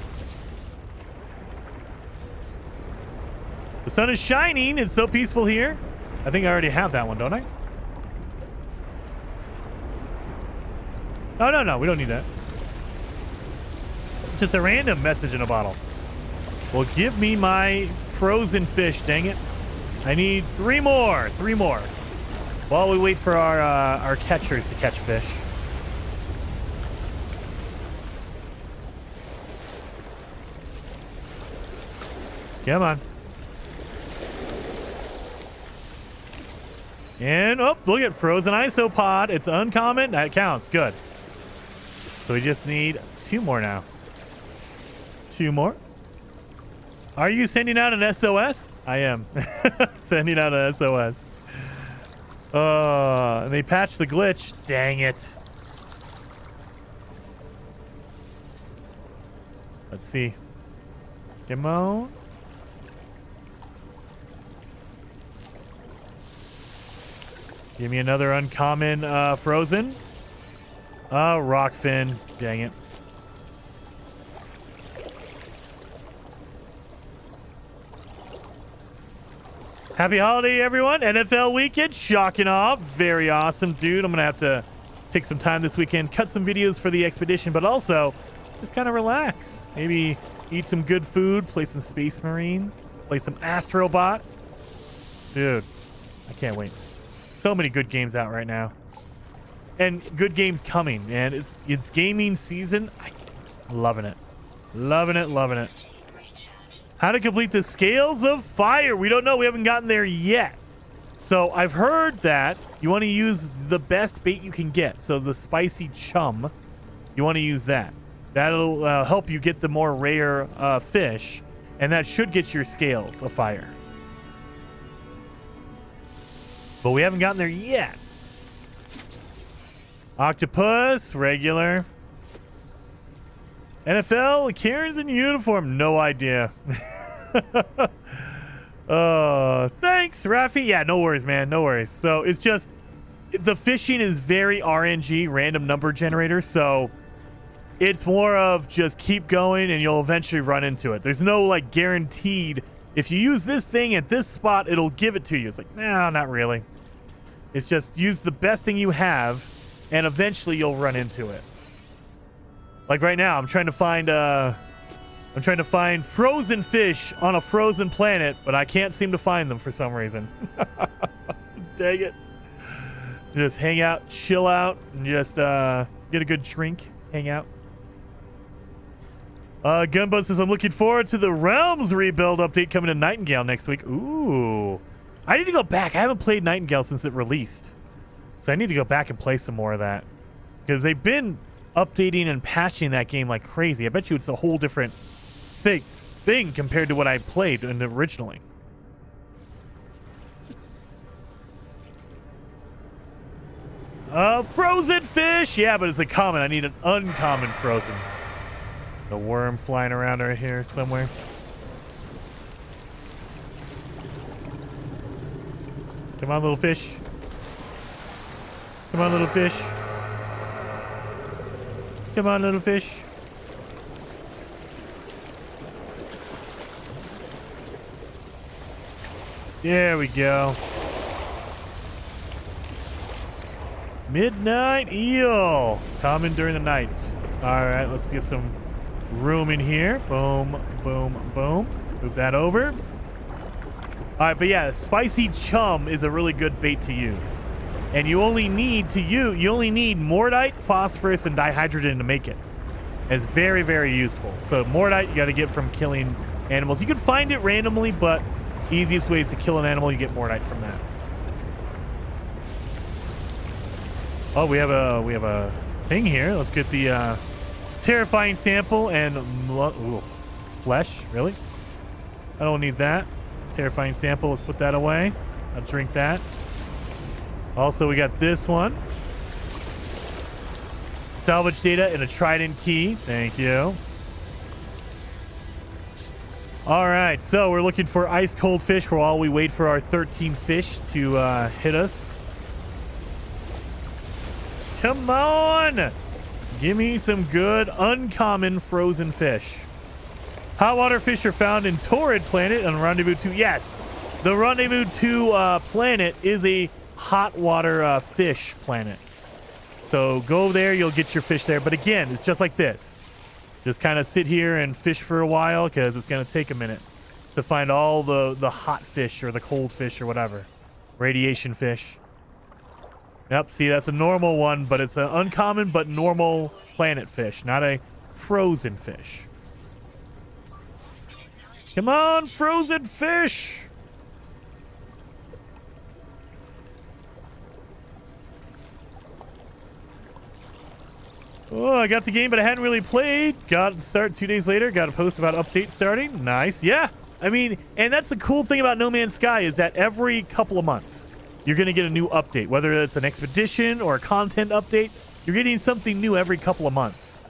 A: The sun is shining. It's so peaceful here. I think I already have that one, don't I? Oh, no, we don't need that. Just a random message in a bottle. Well, give me my frozen fish, dang it. I need 3 more. 3 more. While we wait for our catchers to catch fish. Come on. And, oh, look at frozen isopod. It's uncommon. That counts. Good. So we just need 2 more now. 2 more. Are you sending out an SOS? I am. Sending out an SOS. And they patched the glitch. Dang it. Let's see. Come on. Give me another uncommon frozen. Rockfin. Dang it. Happy holiday, everyone. NFL weekend. Shocking off. Very awesome, dude. I'm going to have to take some time this weekend, cut some videos for the expedition, but also just kind of relax. Maybe eat some good food, play some Space Marine, play some Astrobot. Dude, I can't wait. So many good games out right now. And good games coming, man. It's gaming season. I'm loving it. Loving it, loving it. How to complete the Scales of Fire. We don't know. We haven't gotten there yet. So I've heard that you want to use the best bait you can get. So the spicy chum, you want to use that. That'll help you get the more rare fish. And that should get your Scales of Fire. But we haven't gotten there yet. Octopus, regular. NFL, Karen's in uniform. No idea. Thanks, Rafi. Yeah, no worries, man. No worries. So it's just, the fishing is very RNG, random number generator. So it's more of just keep going and you'll eventually run into it. There's no like guaranteed, if you use this thing at this spot, it'll give it to you. It's like, no, not really. It's just use the best thing you have and eventually you'll run into it. Like right now, I'm trying to find frozen fish on a frozen planet, but I can't seem to find them for some reason. Dang it. Just hang out, chill out, and just get a good drink, hang out. Gunbo says, I'm looking forward to the Realms rebuild update coming to Nightingale next week. Ooh. I need to go back. I haven't played Nightingale since it released. So I need to go back and play some more of that. Because they've been updating and patching that game like crazy. I bet you it's a whole different thing compared to what I played originally. Frozen fish. Yeah, but it's a common. I need an uncommon frozen. The worm flying around right here somewhere. Come on, little fish. Come on, little fish. Come on, little fish. There we go. Midnight eel. Common during the nights. All right, let's get some room in here. Boom, boom, boom. Move that over. All right, but yeah, spicy chum is a really good bait to use. And you only need Mordite, phosphorus, and dihydrogen to make it. It's very, very useful. So Mordite you got to get from killing animals. You can find it randomly, but easiest way is to kill an animal. You get Mordite from that. Oh, we have a thing here. Let's get the terrifying sample and ooh, flesh. Really? I don't need that. Terrifying sample. Let's put that away. I'll drink that. Also, we got this one. Salvage data and a trident key. Thank you. All right, so we're looking for ice cold fish while we wait for our 13 fish to hit us. Come on! Give me some good uncommon frozen fish. Hot water fish are found in Torrid Planet on Rendezvous 2. Yes, the Rendezvous 2 planet is a hot water fish planet. So go there, you'll get your fish there. But again, it's just like this. Just kind of sit here and fish for a while because it's going to take a minute to find all the hot fish or the cold fish or whatever. Radiation fish. Yep, see, that's a normal one, but it's an uncommon but normal planet fish, not a frozen fish. Come on, frozen fish! Oh, I got the game, but I hadn't really played. Got to start 2 days later. Got a post about update starting. Nice. Yeah. I mean, and that's the cool thing about No Man's Sky is that every couple of months, you're going to get a new update. Whether it's an expedition or a content update, you're getting something new every couple of months.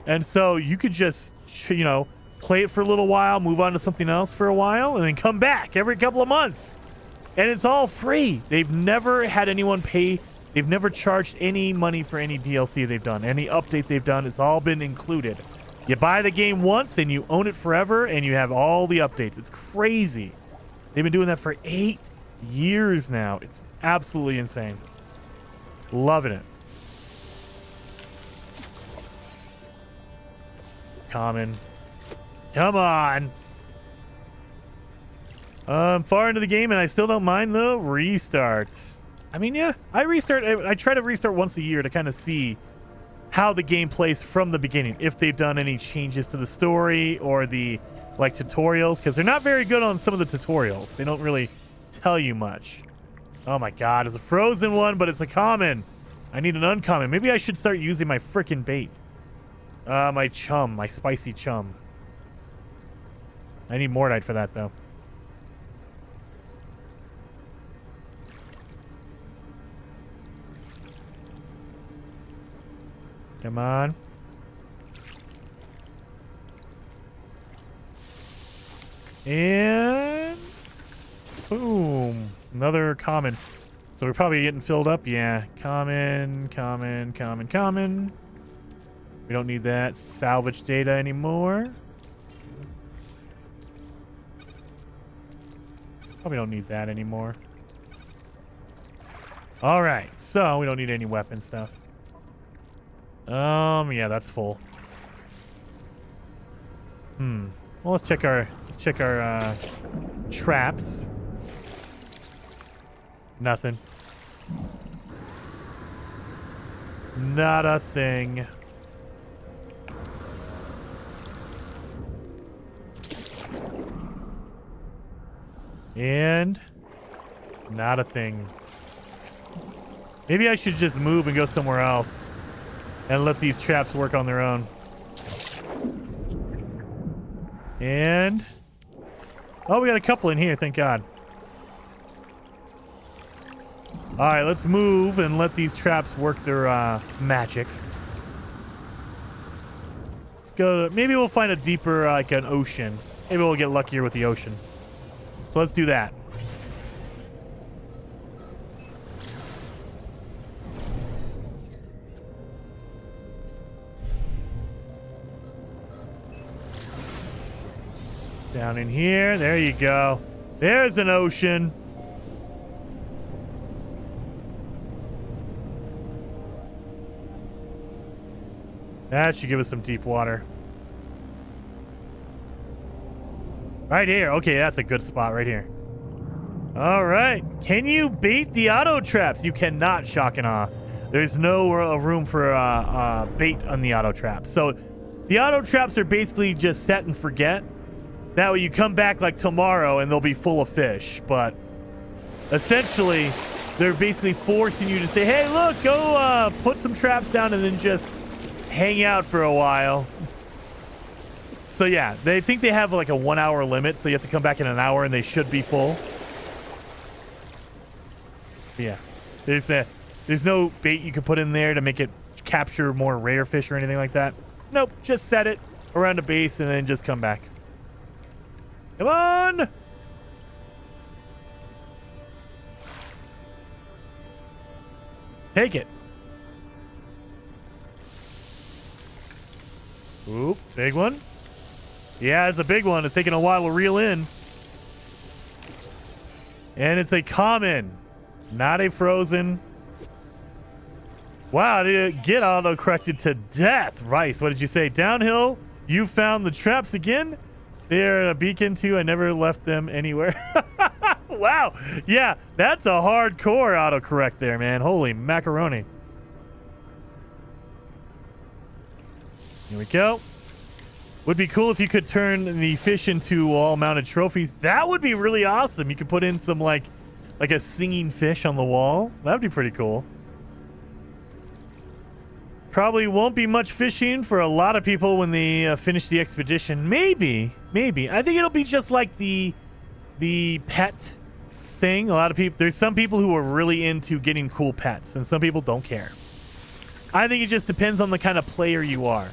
A: And so you could just, you know, play it for a little while, move on to something else for a while, and then come back every couple of months. And it's all free. They've never had anyone pay. They've never charged any money for any DLC they've done, any update they've done. It's all been included. You buy the game once and you own it forever and you have all the updates. It's crazy. They've been doing that for 8 years now. It's absolutely insane. Loving it. Common. Come on. I'm far into the game and I still don't mind the restart. I mean, yeah, I try to restart once a year to kind of see how the game plays from the beginning. If they've done any changes to the story or the, like, tutorials. Because they're not very good on some of the tutorials. They don't really tell you much. Oh, my God. It's a frozen one, but it's a common. I need an uncommon. Maybe I should start using my frickin' bait. My chum. My spicy chum. I need Mordite for that, though. Come on. And boom. Another common. So we're probably getting filled up. Yeah. Common, common, common, common. We don't need that salvage data anymore. Probably don't need that anymore. All right. So we don't need any weapon stuff. Yeah, that's full. Well, let's check our traps. Nothing. Not a thing. And not a thing. Maybe I should just move and go somewhere else. And let these traps work on their own. And oh, we got a couple in here, thank God. Alright, let's move and let these traps work their magic. Let's go to, maybe we'll find a deeper, like an ocean. Maybe we'll get luckier with the ocean. So let's do that. Down in here. There you go. There's an ocean. That should give us some deep water. Right here. Okay, that's a good spot right here. All right. Can you bait the auto traps? You cannot, shock and awe. There's no room for bait on the auto traps. So the auto traps are basically just set and forget. That way you come back like tomorrow and they'll be full of fish. But essentially, they're basically forcing you to say, hey, look, go put some traps down and then just hang out for a while. So yeah, they think they have like a 1 hour limit. So you have to come back in an hour and they should be full. But yeah, There's no bait you can put in there to make it capture more rare fish or anything like that. Nope, just set it around a base and then just come back. Come on! Take it. Oop, big one. Yeah, it's a big one. It's taking a while to reel in. And it's a common, not a frozen. Wow, did it get auto-corrected to death? Rice, what did you say? Downhill, you found the traps again? They're a beacon too. I never left them anywhere. Wow. Yeah, that's a hardcore autocorrect there, man. Holy macaroni. Here we go. Would be cool if you could turn the fish into all mounted trophies. That would be really awesome. You could put in some like a singing fish on the wall. That would be pretty cool. Probably won't be much fishing for a lot of people when they finish the expedition. Maybe. I think it'll be just like the pet thing. A lot of people, there's some people who are really into getting cool pets, and some people don't care. I think it just depends on the kind of player you are.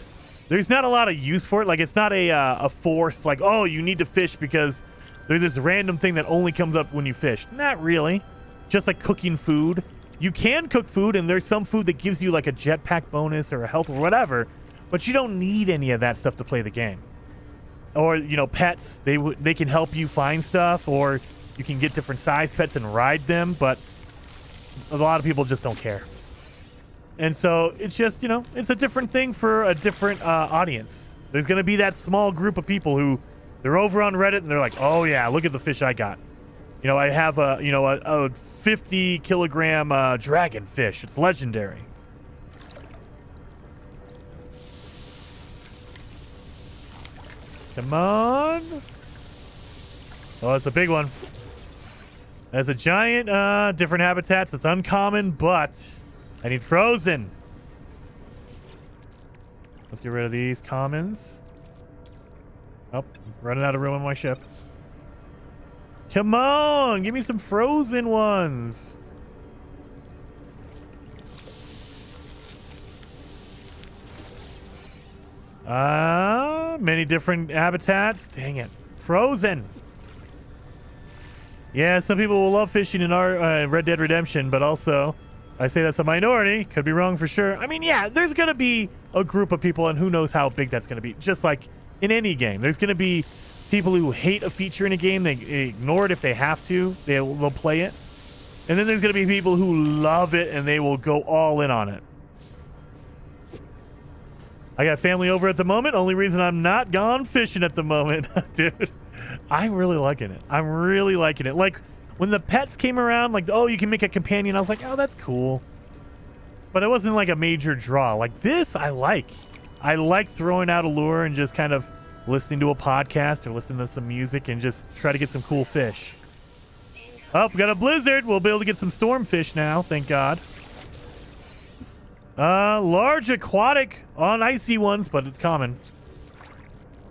A: There's not a lot of use for it. Like, it's not a force like, oh, you need to fish because there's this random thing that only comes up when you fish. Not really. Just like cooking food. You can cook food, and there's some food that gives you like a jetpack bonus or a health or whatever, but you don't need any of that stuff to play the game. Or, you know, pets, they can help you find stuff, or you can get different size pets and ride them, but a lot of people just don't care. And so it's just, you know, it's a different thing for a different audience. There's going to be that small group of people who they're over on Reddit and they're like, oh yeah, look at the fish I got. You know, I have a 50 kilogram dragon fish. It's legendary. Come on. Oh, it's a big one. That's a giant, different habitats. It's uncommon, but I need frozen. Let's get rid of these commons. Oh, running out of room on my ship. Come on, give me some frozen ones. Many different habitats. Dang it. Frozen. Yeah, some people will love fishing in our Red Dead Redemption, but also I say that's a minority. Could be wrong for sure. I mean, yeah, there's going to be a group of people, and who knows how big that's going to be. Just like in any game, there's going to be people who hate a feature in a game. They ignore it if they have to. They'll play it. And then there's going to be people who love it, and they will go all in on it. I got family over at the moment. Only reason I'm not gone fishing at the moment. Dude, I'm really liking it. I'm really liking it. Like, when the pets came around, like, oh, you can make a companion, I was like, oh, that's cool. But it wasn't like a major draw. Like, this, I like. I like throwing out a lure and just kind of listening to a podcast or listening to some music and just try to get some cool fish. Oh, we got a blizzard. We'll be able to get some stormfish now, thank God. Large aquatic on icy ones, but it's common.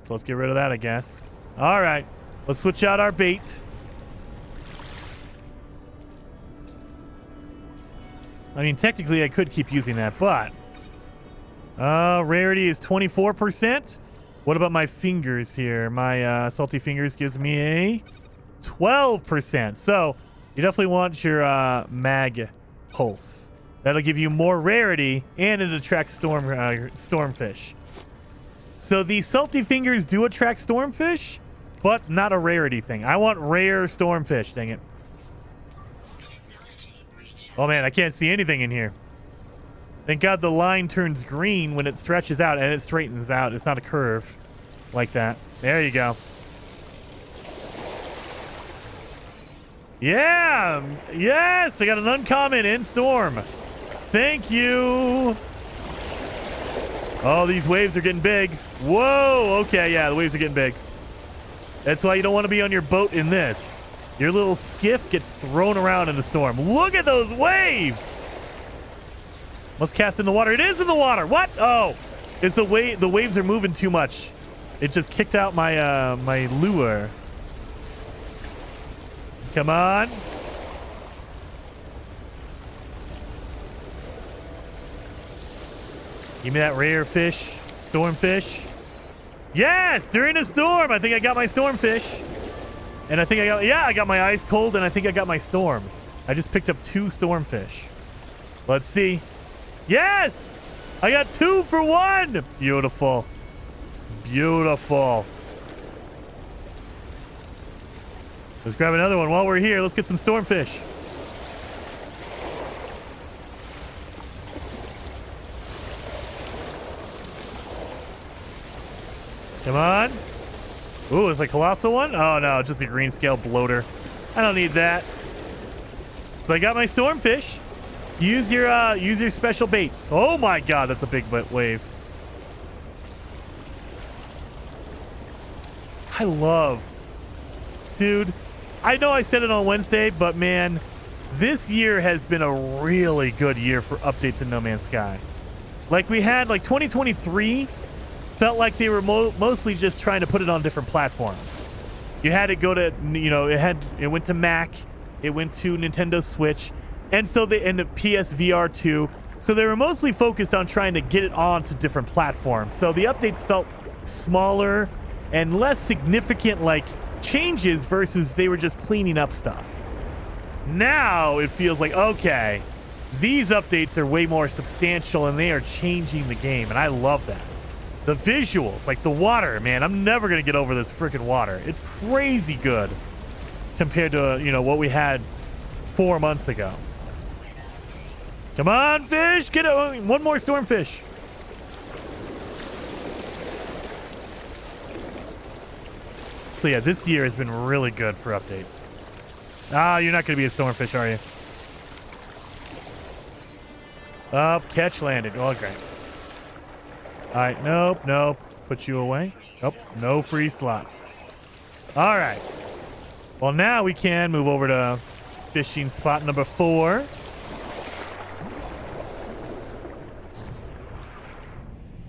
A: So let's get rid of that, I guess. All right, let's switch out our bait. I mean, technically, I could keep using that, but rarity is 24%. What about my fingers here? My salty fingers gives me a 12%. So you definitely want your mag pulse. That'll give you more rarity, and it attracts stormfish. So these salty fingers do attract stormfish, but not a rarity thing. I want rare stormfish, dang it. Oh man, I can't see anything in here. Thank God the line turns green when it stretches out, and it straightens out. It's not a curve like that. There you go. Yeah! Yes! I got an uncommon in storm. Thank you. Oh, these waves are getting big. Whoa! Okay, yeah, the waves are getting big. That's why you don't want to be on your boat in this. Your little skiff gets thrown around in the storm. Look at those waves! Must cast in the water. It is in the water. What? Oh, it's the waves are moving too much. It just kicked out my my lure. Come on. Give me that rare fish. Stormfish. Yes! During a storm! I think I got my stormfish. And I think I got... Yeah, I got my ice cold, and I think I got my storm. I just picked up 2 stormfish. Let's see. Yes! I got 2 for 1! Beautiful. Beautiful. Let's grab another one while we're here. Let's get some stormfish. Come on. Ooh, it's a colossal one? Oh, no, just a green scale bloater. I don't need that. So I got my stormfish. Use your special baits. Oh my god, that's a big wave. I love... Dude, I know I said it on Wednesday, but man, this year has been a really good year for updates in No Man's Sky. Like we had, like 2023 felt like they were mostly just trying to put it on different platforms. You had to go to, you know, it went to Mac, it went to Nintendo Switch, and so they and the PSVR 2. So they were mostly focused on trying to get it onto different platforms. So the updates felt smaller and less significant, like changes versus they were just cleaning up stuff. Now it feels like, okay, these updates are way more substantial and they are changing the game, and I love that. The visuals, like the water, man, I'm never going to get over this freaking water. It's crazy good compared to, you know, what we had 4 months ago. Come on, fish. Get it. One more stormfish. So, yeah, this year has been really good for updates. Ah, you're not going to be a stormfish, are you? Oh, catch landed. Oh, great. All right, nope. Put you away. Nope, no free slots. All right. Well, now we can move over to fishing spot number 4.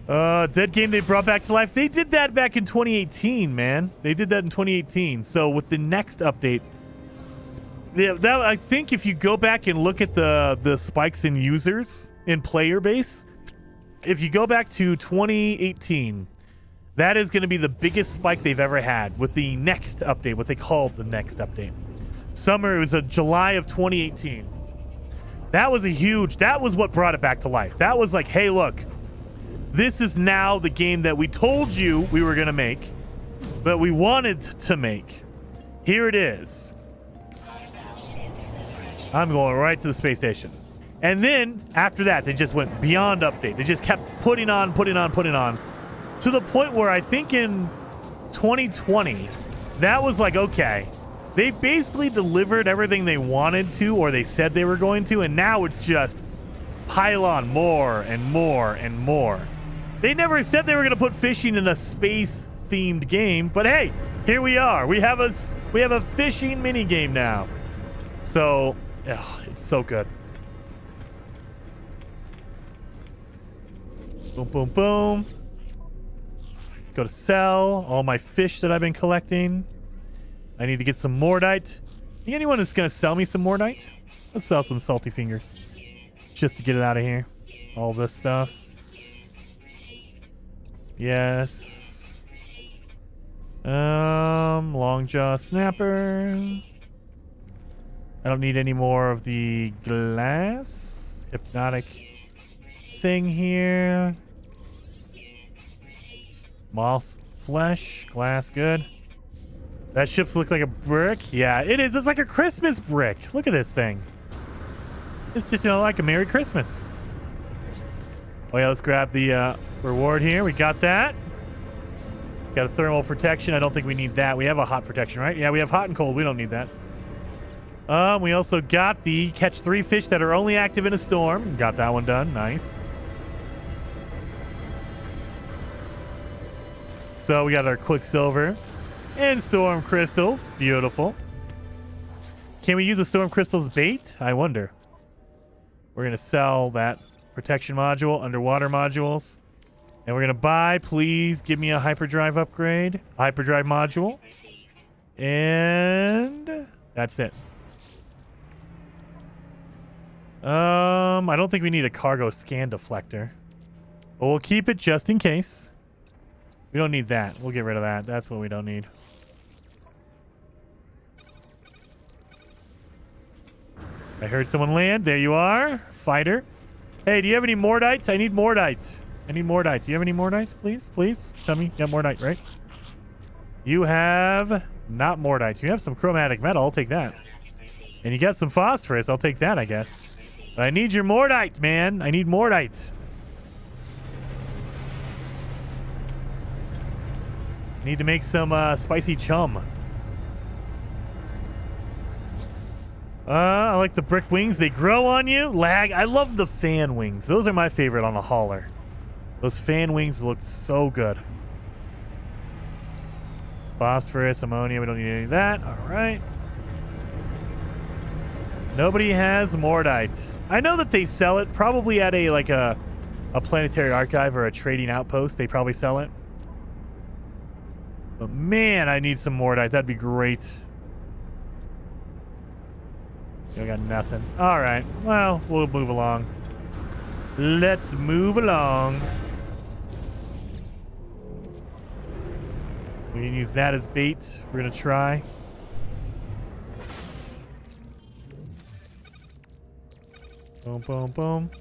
A: Dead game they brought back to life. They did that back in 2018, man. They did that in 2018. So with the next update, I think if you go back and look at the spikes in users in player base, if you go back to 2018, that is going to be the biggest spike they've ever had with the next update, what they called the next update. It was July of 2018. That was that was what brought it back to life. That was like, hey, look, this is now the game that we told you we were going to make, but we wanted to make. Here it is. I'm going right to the space station. And then after that, they just went beyond update. They just kept putting on to the point where I think in 2020, that was like, okay, they basically delivered everything they wanted to, or they said they were going to. And now it's just pile on more and more and more. They never said they were going to put fishing in a space themed game, but hey, here we are. We have a fishing mini game now. So, it's so good. Boom, boom, boom. Go to sell all my fish that I've been collecting. I need to get some Mordite. Think anyone is going to sell me some Mordite? Let's sell some salty fingers. Just to get it out of here. All this stuff. Yes. Long jaw snapper. I don't need any more of the glass. Hypnotic thing here. Moss flesh, glass, good. That ship looks like a brick. Yeah, it is. It's like a Christmas brick. Look at this thing. It's just, you know, like a Merry Christmas. Oh yeah, let's grab the reward here. We got that. Got a thermal protection. I don't think we need that. We have a hot protection, right? Yeah, we have hot and cold. We don't need that. We also got the catch 3 fish that are only active in a storm. Got that one done. Nice. So we got our Quicksilver and Storm Crystals. Beautiful. Can we use the Storm Crystals bait? I wonder. We're going to sell that protection module, underwater modules. And we're going to buy, please give me a hyperdrive upgrade. Hyperdrive module. And that's it. I don't think we need a cargo scan deflector. But we'll keep it just in case. We don't need that. We'll get rid of that. That's what we don't need. I heard someone land. There you are. Fighter. Hey, do you have any Mordites? I need Mordites. I need Mordite. Do you have any Mordites, please? Please? Tell me. You have Mordite, right? You have not Mordite. You have some chromatic metal. I'll take that. And you got some phosphorus. I'll take that, I guess. But I need your Mordite, man. I need Mordite. Need to make some spicy chum. I like the brick wings. They grow on you. Lag. I love the fan wings. Those are my favorite on a hauler. Those fan wings look so good. Phosphorus, ammonia. We don't need any of that. All right. Nobody has Mordite. I know that they sell it probably at a planetary archive or a trading outpost. They probably sell it. But man, I need some Mordite. That'd be great. I got nothing. All right. Well, we'll move along. Let's move along. We can use that as bait. We're going to try. Boom, boom, boom.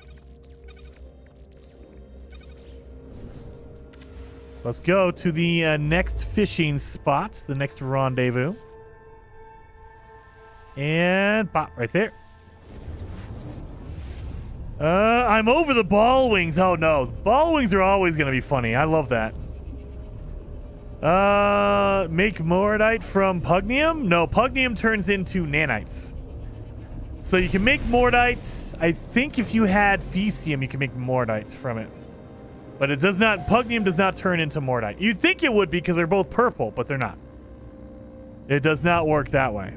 A: Let's go to the next fishing spot, the next rendezvous. And pop right there. I'm over the ball wings. Oh no, ball wings are always gonna be funny. I love that. Make Mordite from Pugnium? No, Pugnium turns into nanites. So you can make Mordite. I think if you had Fecium, you can make Mordite from it. But it does not, Pugnium does not turn into Mordite. You'd think it would because they're both purple, but they're not. It does not work that way.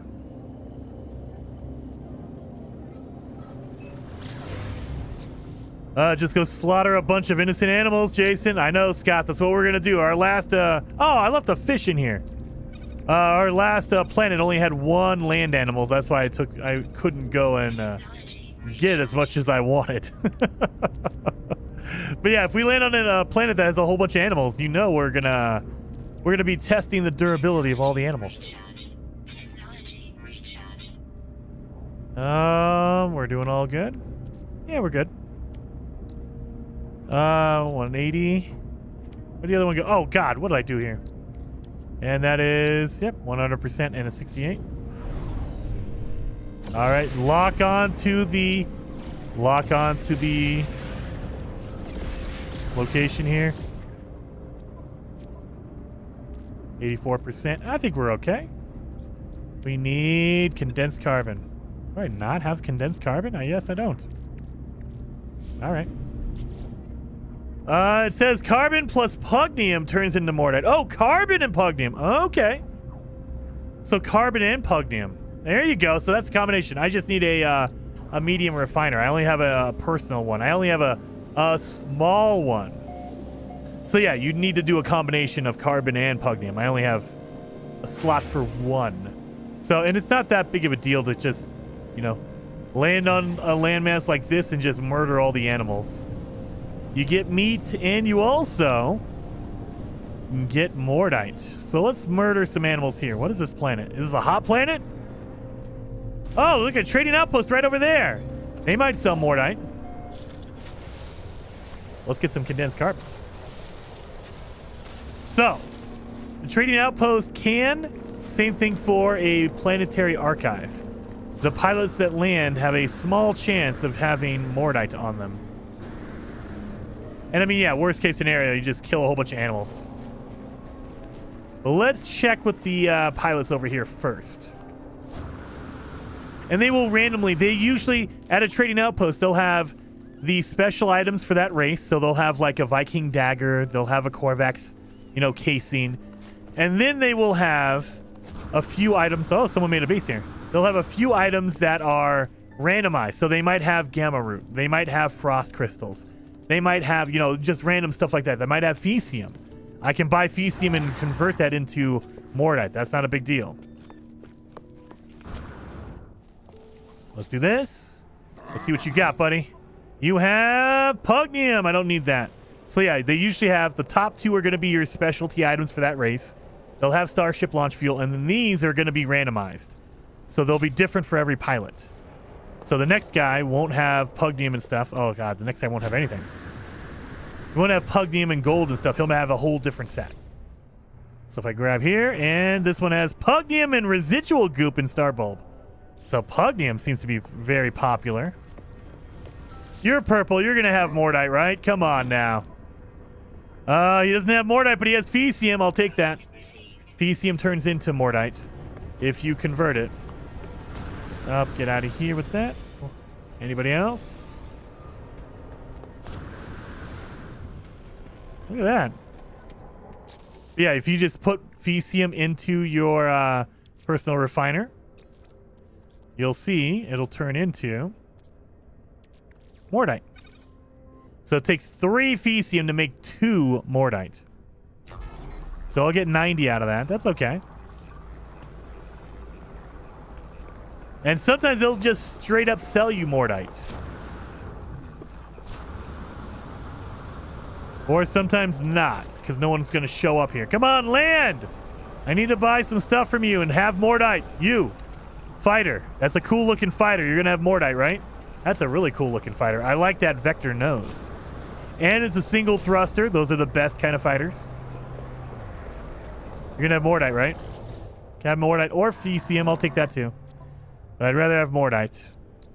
A: Just go slaughter a bunch of innocent animals, Jason. I know, Scott. That's what we're going to do. Our last... oh, I left a fish in here. Our last planet only had one land animals. That's why I couldn't go and get as much as I wanted. But yeah, if we land on a planet that has a whole bunch of animals, you know we're gonna be testing the durability of all the animals. We're doing all good. Yeah, we're good. 180. Where'd the other one go? Oh God, what did I do here? And that is, yep, 100% and a 68. All right, lock on to the location here. 84%. I think we're okay. We need condensed carbon. Do I not have condensed carbon? Yes, I don't. All right. It says carbon plus Pugnium turns into Mordite. Oh, carbon and Pugnium. Okay. So carbon and Pugnium. There you go. So that's a combination. I just need a medium refiner. I only have a personal one. I only have a small one. So yeah, you need to do a combination of carbon and Pugnium. I only have a slot for one. So, and it's not that big of a deal to just, you know, land on a landmass like this and just murder all the animals. You get meat, and you also get Mordite. So let's murder some animals here. What is this planet? Is this a hot planet? Oh, look at trading outpost right over there. They might sell Mordite. Let's get some condensed carbon. So, the trading outpost can, same thing for a planetary archive. The pilots that land have a small chance of having Mordite on them. And I mean, yeah, worst case scenario, you just kill a whole bunch of animals. But let's check with the pilots over here first. And they will randomly, they usually, at a trading outpost, they'll have the special items for that race. So they'll have like a Viking dagger, they'll have a Corvex, you know, casing. And then they will have a few items. Oh, someone made a base here. They'll have a few items that are randomized. So they might have Gamma Root. They might have Frost Crystals. They might have, you know, just random stuff like that. They might have Fecium. I can buy Fecium and convert that into Mordite. That's not a big deal. Let's do this. Let's see what you got, buddy. You have Pugnium. I don't need that. So yeah, they usually have the top 2 are going to be your specialty items for that race. They'll have Starship launch fuel, and then these are going to be randomized. So they'll be different for every pilot. So the next guy won't have Pugnium and stuff. Oh god, the next guy won't have anything. He won't have Pugnium and gold and stuff. He'll have a whole different set. So if I grab here, and this one has Pugnium and residual goop and Star Bulb. So Pugnium seems to be very popular. You're purple. You're going to have Mordite, right? Come on now. He doesn't have Mordite, but he has Fecium. I'll take that. Fecium turns into Mordite if you convert it. Up, get out of here with that. Anybody else? Look at that. Yeah, if you just put Fecium into your personal refiner, you'll see it'll turn into Mordite. So it takes 3 Fecium to make 2 Mordite. So I'll get 90 out of that. That's okay. And sometimes they'll just straight up sell you Mordite. Or sometimes not, because no one's going to show up here. Come on, land! I need to buy some stuff from you and have Mordite. You, fighter. That's a cool looking fighter. You're going to have Mordite, right? That's a really cool looking fighter. I like that vector nose. And it's a single thruster. Those are the best kind of fighters. You're going to have Mordite, right? Can I have Mordite or Fecium? I'll take that too. But I'd rather have Mordite.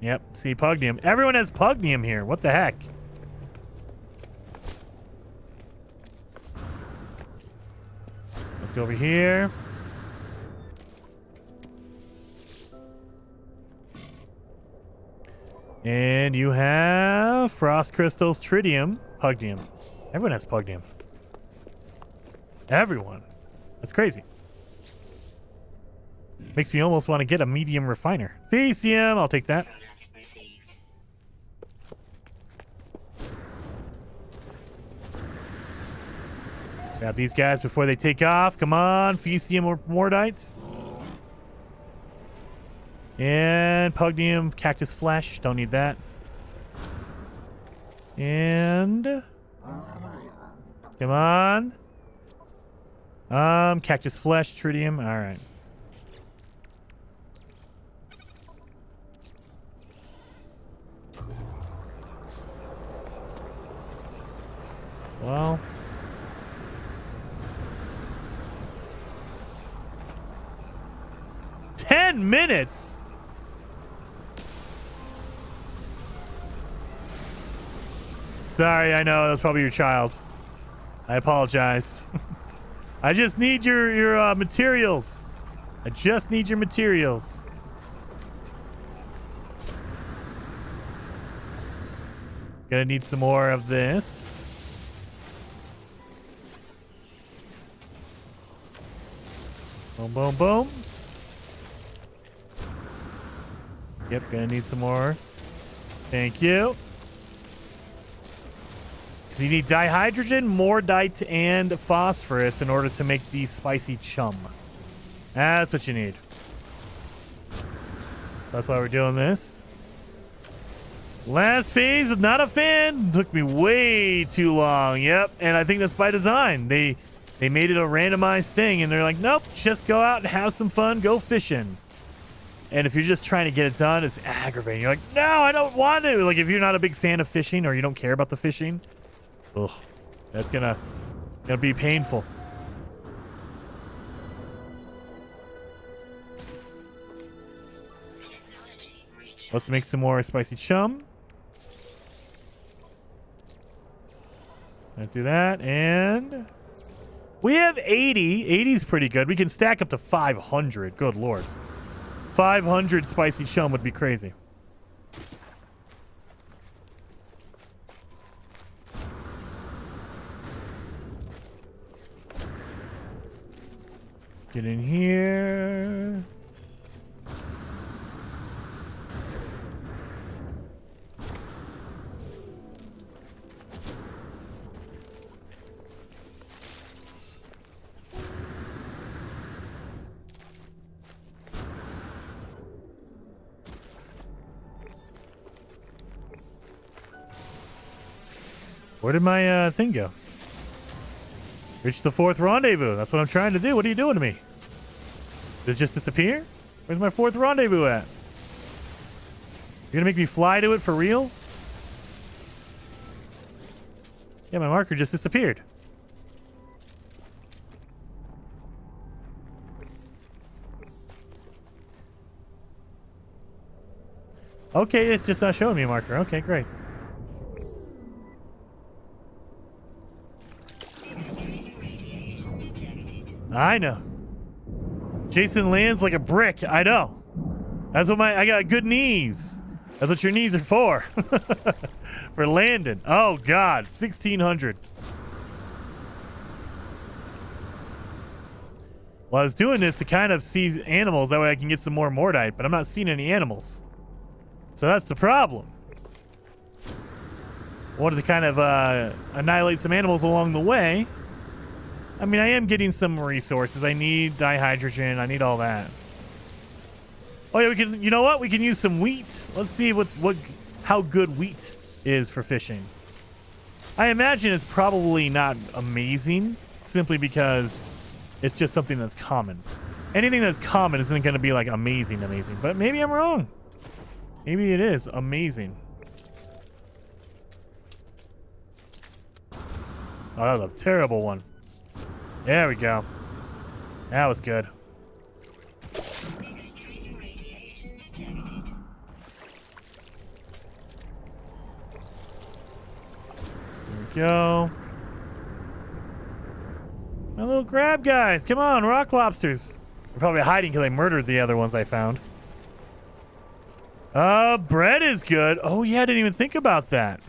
A: Yep. See, Pugnium. Everyone has Pugnium here. What the heck? Let's go over here. And you have Frost Crystals, Tritium, Pugnium. Everyone has Pugnium. Everyone. That's crazy. Makes me almost want to get a medium refiner. Fecium, I'll take that. Grab these guys before they take off. Come on, Fecium or Mordite. And Pugnium, Cactus Flesh. Don't need that. And come on. Cactus Flesh, Tritium. All right. Well, ten minutes. Sorry, I know that's probably your child. I apologize. I just need your materials. I just need your materials. Gonna need some more of this. Boom, boom, boom. Yep, gonna need some more. Thank you. So you need dihydrogen, Mordite, and phosphorus in order to make the spicy chum. That's what you need. That's why we're doing this. Last phase is not a fan. Took me way too long. Yep, and I think that's by design. They made it a randomized thing, and they're like, nope, just go out and have some fun, go fishing. And if you're just trying to get it done, it's aggravating. You're like, no, I don't want to. Like, if you're not a big fan of fishing or you don't care about the fishing, ugh, that's gonna be painful. Let's make some more spicy chum. Let's do that, and we have 80. 80 is pretty good. We can stack up to 500. Good lord. 500 spicy chum would be crazy. Get in here. Where did my thing go? Reach the 4th rendezvous. That's what I'm trying to do. What are you doing to me? Did it just disappear? Where's my 4th rendezvous at? You're gonna make me fly to it for real? Yeah, my marker just disappeared. Okay, it's just not showing me a marker. Okay, great.
F: Extreme radiation detected.
A: I know. Jason lands like a brick. I know. That's what I got good knees. That's what your knees are for. For landing. Oh, God. 1,600. Well, I was doing this to kind of see animals. That way I can get some more Mordite, but I'm not seeing any animals. So that's the problem. I wanted to kind of annihilate some animals along the way. I mean, I am getting some resources. I need dihydrogen. I need all that. Oh yeah, we can. You know what? We can use some wheat. Let's see how good wheat is for fishing. I imagine it's probably not amazing, simply because it's just something that's common. Anything that's common isn't going to be like amazing, but maybe I'm wrong. Maybe it is amazing. Oh, that was a terrible one. There we go. That was good.
F: Extreme radiation detected.
A: There we go. My little crab guys. Come on, rock lobsters. They're probably hiding because I murdered the other ones I found. Bread is good. Oh, yeah, I didn't even think about that.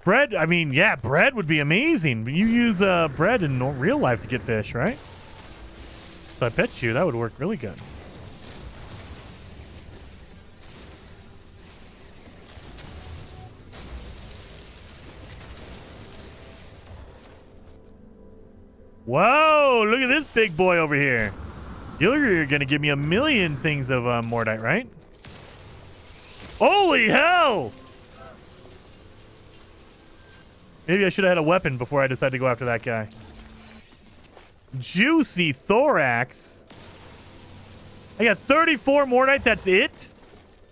A: Bread, I mean, yeah, bread would be amazing. But you use bread in real life to get fish, right? So I bet you that would work really good. Whoa, look at this big boy over here. You're going to give me 1,000,000 things of Mordite, right? Holy hell! Maybe I should have had a weapon before I decided to go after that guy. Juicy thorax. I got 34 Mordite, that's it?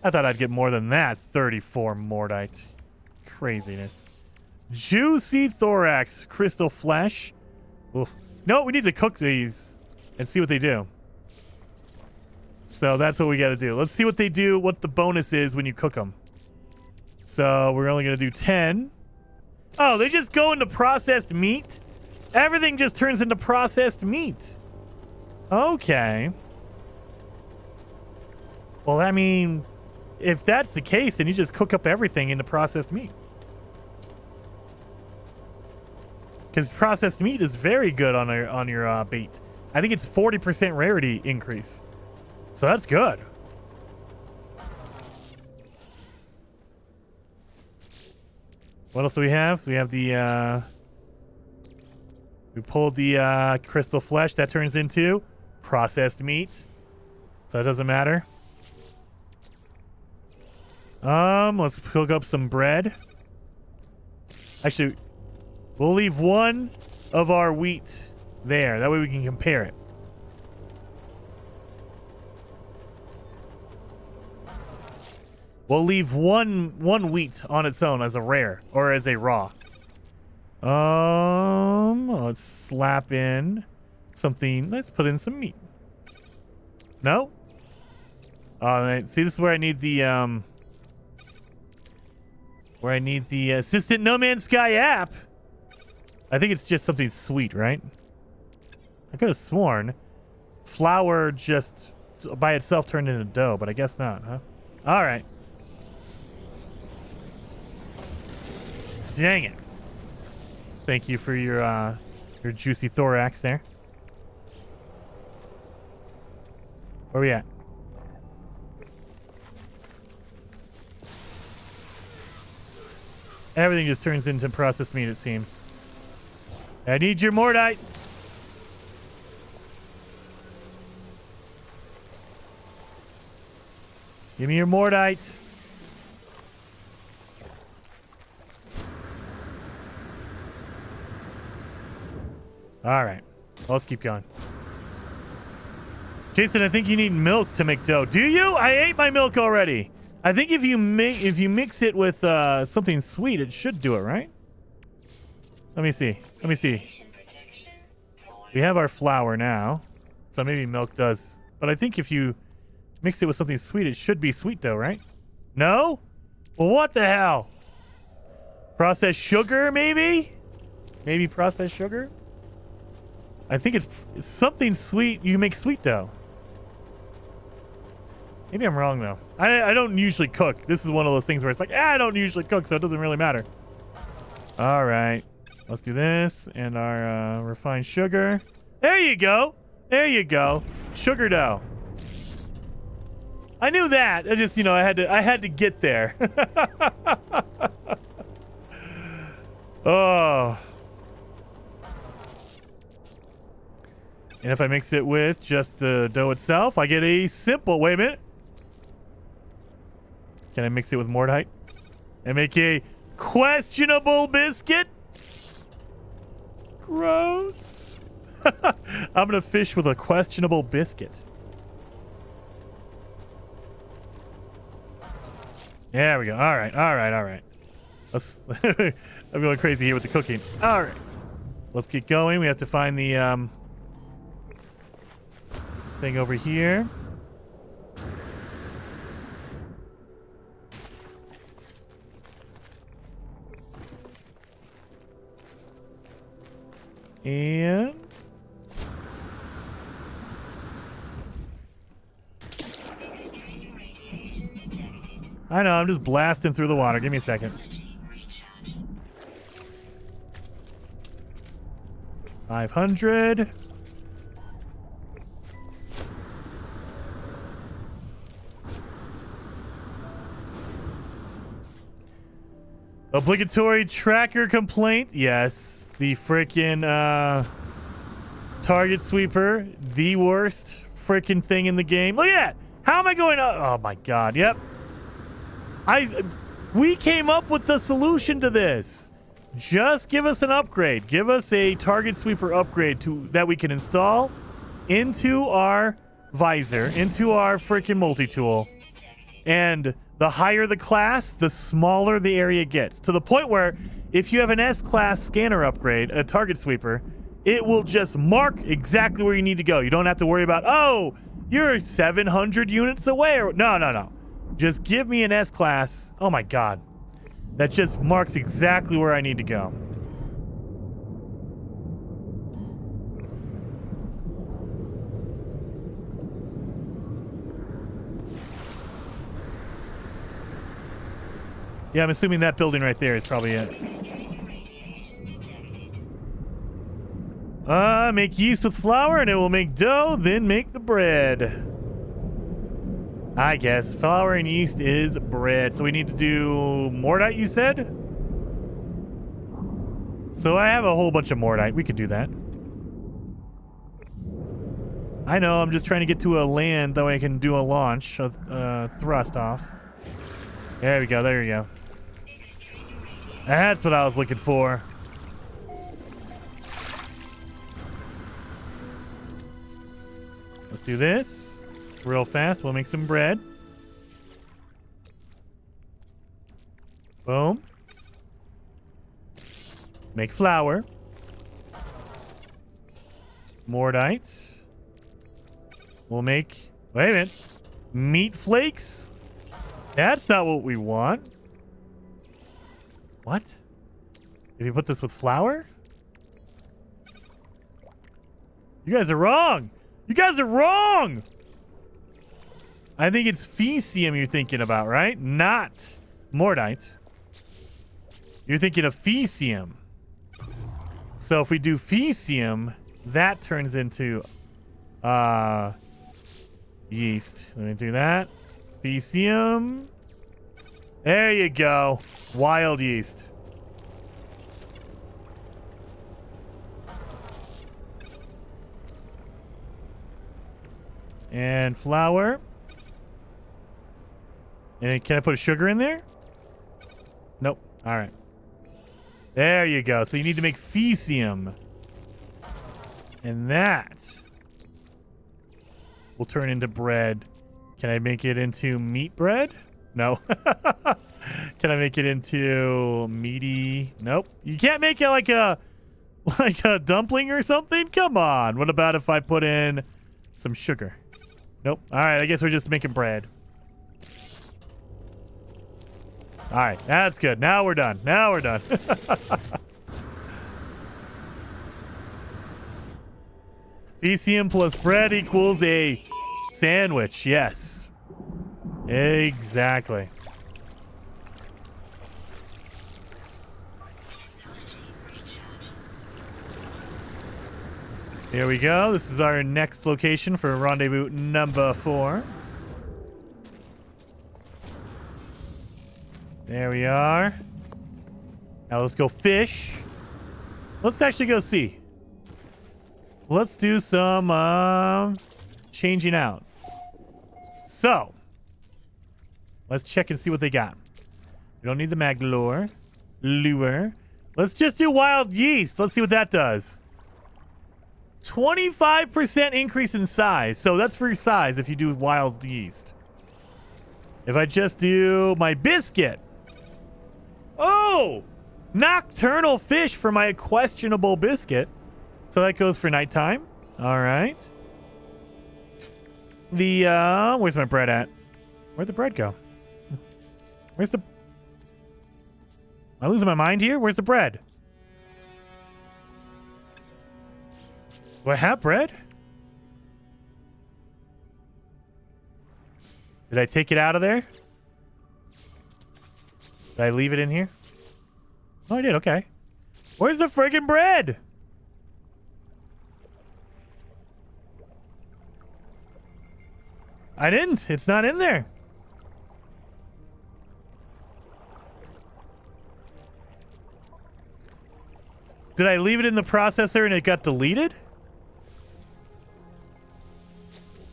A: I thought I'd get more than that. 34 Mordite. Craziness. Juicy thorax. Crystal flesh. Oof. No, we need to cook these and see what they do. So that's what we got to do. Let's see what they do, what the bonus is when you cook them. So we're only going to do 10. Oh, they just go into processed meat? Everything just turns into processed meat. Okay. Well, I mean, if that's the case, then you just cook up everything into processed meat. Because processed meat is very good on your bait. I think it's 40% rarity increase. So that's good. What else do we have? We have the we pulled the crystal flesh. That turns into processed meat. So it doesn't matter. Let's cook up some bread. Actually, we'll leave one of our wheat there. That way we can compare it. We'll leave one wheat on its own as a rare or as a raw. Let's slap in something. Let's put in some meat. No? All right. See, this is where I need the Assistant No Man's Sky app. I think it's just something sweet, right? I could have sworn flour just by itself turned into dough, but I guess not, huh? All right. Dang it. Thank you for your juicy thorax there. Where we at? Everything just turns into processed meat, it seems. I need your Mordite. Give me your Mordite. All right. Well, let's keep going. Jason, I think you need milk to make dough. Do you? I ate my milk already. I think if you mix it with something sweet, it should do it, right? Let me see. Let me see. We have our flour now, so maybe milk does. But I think if you mix it with something sweet, it should be sweet dough, right? No? Well, what the hell? Processed sugar, maybe? Maybe processed sugar? I think it's something sweet. You make sweet dough. Maybe I'm wrong, though. I don't usually cook. This is one of those things where it's like, I don't usually cook, so it doesn't really matter. All right. Let's do this and our refined sugar. There you go. There you go. Sugar dough. I knew that. I just, I had to get there. Oh. And if I mix it with just the dough itself, I get a simple... Wait a minute. Can I mix it with mordite and make a questionable biscuit? Gross. I'm going to fish with a questionable biscuit. There we go. All right. All right. All right. Let's I'm going crazy here with the cooking. All right. Let's get going. We have to find the thing over here. And
F: Extreme radiation detected.
A: I know, I'm just blasting through the water. Give me a second.
F: Technology recharge.
A: 500. Obligatory tracker complaint. Yes. The freaking target sweeper. The worst freaking thing in the game. Look at that. How am I going up? Oh my god. Yep. We came up with the solution to this. Just give us an upgrade. Give us a target sweeper upgrade that we can install into our visor, into our freaking multi-tool. And the higher the class, the smaller the area gets. To the point where if you have an S-class scanner upgrade, a target sweeper, it will just mark exactly where you need to go. You don't have to worry about, oh, you're 700 units away. No. Just give me an S-class. Oh, my God. That just marks exactly where I need to go. Yeah, I'm assuming that building right there is probably it.
F: Extreme radiation detected.
A: Make yeast with flour and it will make dough, then make the bread. I guess flour and yeast is bread. So we need to do mordite, you said? So I have a whole bunch of mordite. We can do that. I know, I'm just trying to get to a land that way I can do a launch, thrust off. There we go, there we go. That's what I was looking for. Let's do this real fast. We'll make some bread. Boom. Make flour. Mordite. We'll make... Wait a minute. Meat flakes? That's not what we want. What? If you put this with flour? You guys are wrong. You guys are wrong. I think it's Fecium you're thinking about, right? Not Mordite. You're thinking of Fecium. So if we do Fecium, that turns into yeast. Let me do that. Fecium. There you go. Wild yeast. And flour. And can I put a sugar in there? Nope. All right. There you go. So you need to make Fecium. And that will turn into bread. Can I make it into meat bread? No. Can I make it into meaty? Nope. You can't make it like a dumpling or something? Come on. What about if I put in some sugar? Nope. All right, I guess we're just making bread. All right, that's good. Now we're done. Now we're done. BCM plus bread equals a sandwich. Yes. Exactly. Here we go. This is our next location for rendezvous number 4. There we are. Now let's go fish. Let's actually go see. Let's do some changing out. So, let's check and see what they got. We don't need the mag lure. Let's just do wild yeast. Let's see what that does. 25% increase in size. So that's for your size if you do wild yeast. If I just do my biscuit. Oh! Nocturnal fish for my questionable biscuit. So that goes for nighttime. All right. Where's my bread at? Where'd the bread go? Where's the... Am I losing my mind here? Where's the bread? Do I have bread? Did I take it out of there? Did I leave it in here? Oh, I did. Okay. Where's the friggin' bread? I didn't. It's not in there. Did I leave it in the processor and it got deleted?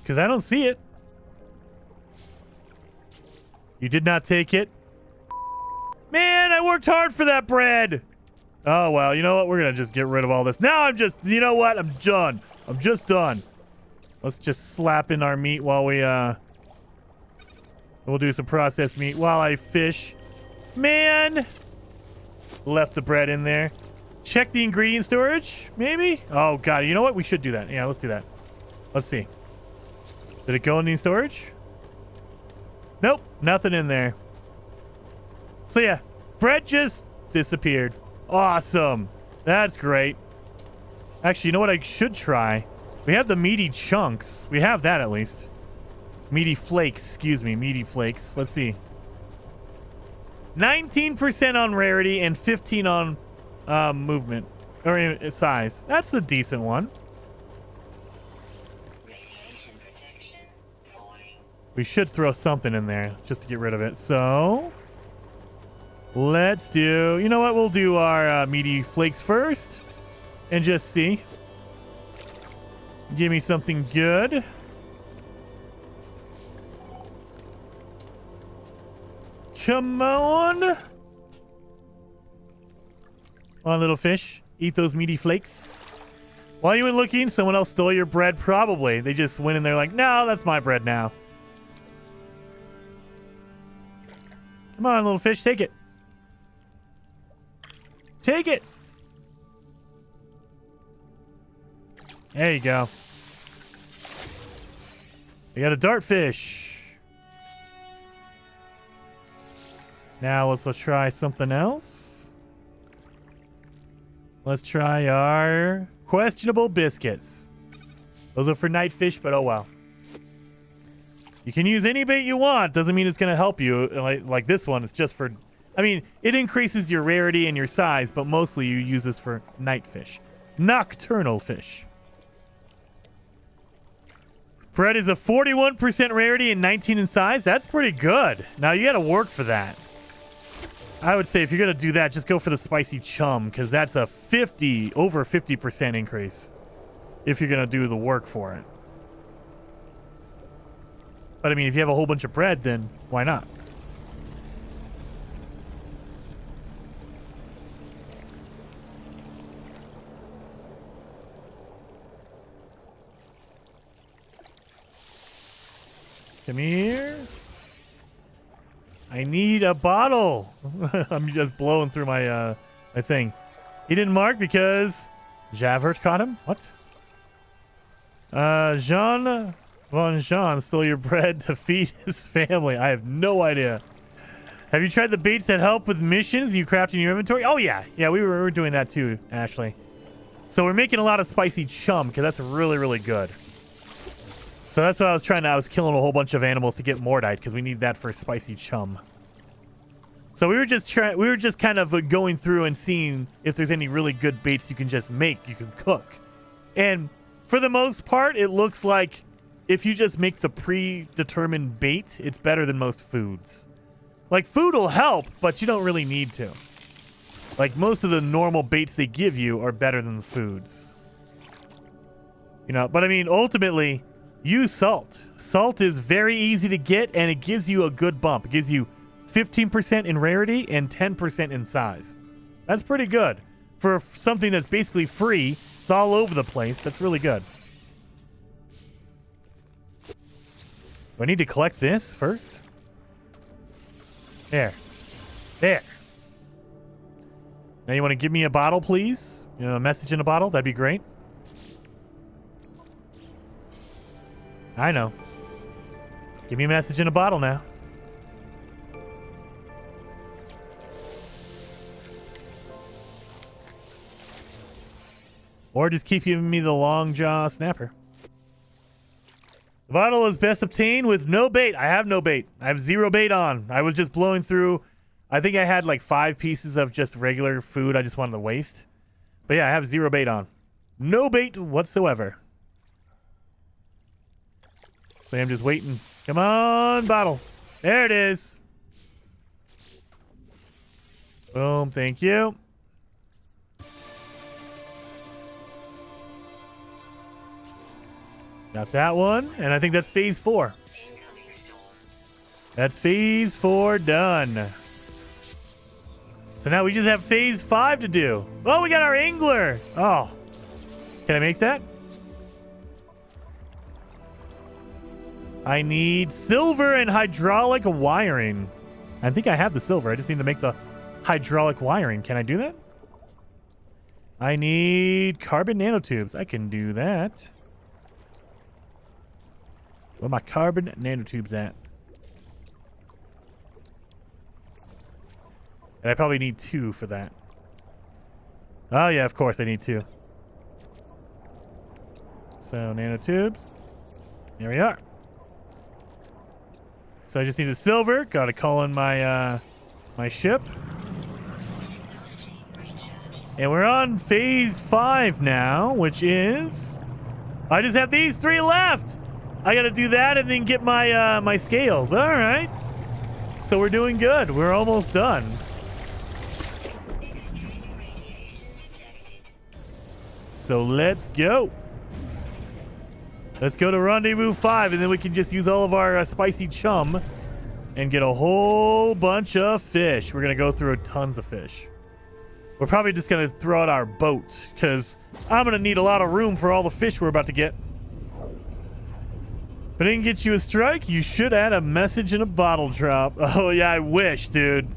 A: Because I don't see it. You did not take it. Man, I worked hard for that bread. Oh, well, you know what? We're going to just get rid of all this. Now I'm just, you know what? I'm done. I'm just done. Let's just slap in our meat while we'll do some processed meat while I fish. Man. Left the bread in there. Check the ingredient storage, maybe? Oh, God. You know what? We should do that. Yeah, let's do that. Let's see. Did it go in the storage? Nope. Nothing in there. So, yeah. Bread just disappeared. Awesome. That's great. Actually, you know what I should try? We have the meaty chunks. We have that at least. Meaty flakes. Excuse me. Meaty flakes. Let's see. 19% on rarity and 15 on movement. Or size. That's a decent one.
F: Radiation protection falling.
A: We should throw something in there just to get rid of it. So, let's do... You know what? We'll do our meaty flakes first. And just see. Give me something good. Come on. Come on, little fish. Eat those meaty flakes. While you were looking, someone else stole your bread. Probably. They just went in there like, no, that's my bread now. Come on, little fish. Take it. Take it. There you go. We got a dartfish. Now let's try something else. Let's try our questionable biscuits. Those are for night fish, but oh well. You can use any bait you want. Doesn't mean it's going to help you. Like this one, it's just for... I mean, it increases your rarity and your size, but mostly you use this for night fish. Nocturnal fish. Bread is a 41% rarity and 19 in size. That's pretty good. Now, you got to work for that. I would say if you're going to do that, just go for the spicy chum, because that's a over 50% increase if you're going to do the work for it. But, I mean, if you have a whole bunch of bread, then why not? Come here. I need a bottle. I'm just blowing through my my thing. He didn't mark because Javert caught him. What? Jean Valjean stole your bread to feed his family. I have no idea. Have you tried the baits that help with missions you craft in your inventory? Oh, yeah. Yeah, we were doing that too, Ashley. So we're making a lot of spicy chum because that's really, really good. So that's what I was trying to... I was killing a whole bunch of animals to get Mordite because we need that for spicy chum. So we were just kind of going through and seeing if there's any really good baits you can just make, you can cook. And for the most part, it looks like if you just make the predetermined bait, it's better than most foods. Like, food will help, but you don't really need to. Like, most of the normal baits they give you are better than the foods. You know, but I mean, ultimately, use salt. Salt is very easy to get, and it gives you a good bump. It gives you 15% in rarity and 10% in size. That's pretty good. For something that's basically free, it's all over the place. That's really good. Do I need to collect this first? There. There. Now you want to give me a bottle, please? You know, a message in a bottle? That'd be great. I know. Give me a message in a bottle now. Or just keep giving me the long jaw snapper. The bottle is best obtained with no bait. I have no bait. I have 0 bait on. I was just blowing through. I think I had like 5 pieces of just regular food I just wanted to waste. But yeah, I have 0 bait on. No bait whatsoever. So I'm just waiting. Come on, bottle. There it is. Boom. Thank you. Got that one, and I think that's phase 4. That's phase 4 done. So now we just have phase 5 to do. Oh, we got our angler. Oh. Can I make that? I need silver and hydraulic wiring. I think I have the silver. I just need to make the hydraulic wiring. Can I do that? I need carbon nanotubes. I can do that. Where my carbon nanotubes at? And I probably need 2 for that. Oh yeah, of course I need 2. So nanotubes. Here we are. So I just need the silver. Gotta call in my my ship. And we're on phase 5 now, which is... I just have these 3 left! I gotta do that and then get my my scales. All right. So we're doing good. We're almost done. So let's go. Let's go to rendezvous 5, and then we can just use all of our spicy chum and get a whole bunch of fish. We're gonna go through tons of fish. We're probably just gonna throw out our boat because I'm gonna need a lot of room for all the fish we're about to get. If I didn't get you a strike, you should add a message in a bottle drop. Oh, yeah, I wish, dude.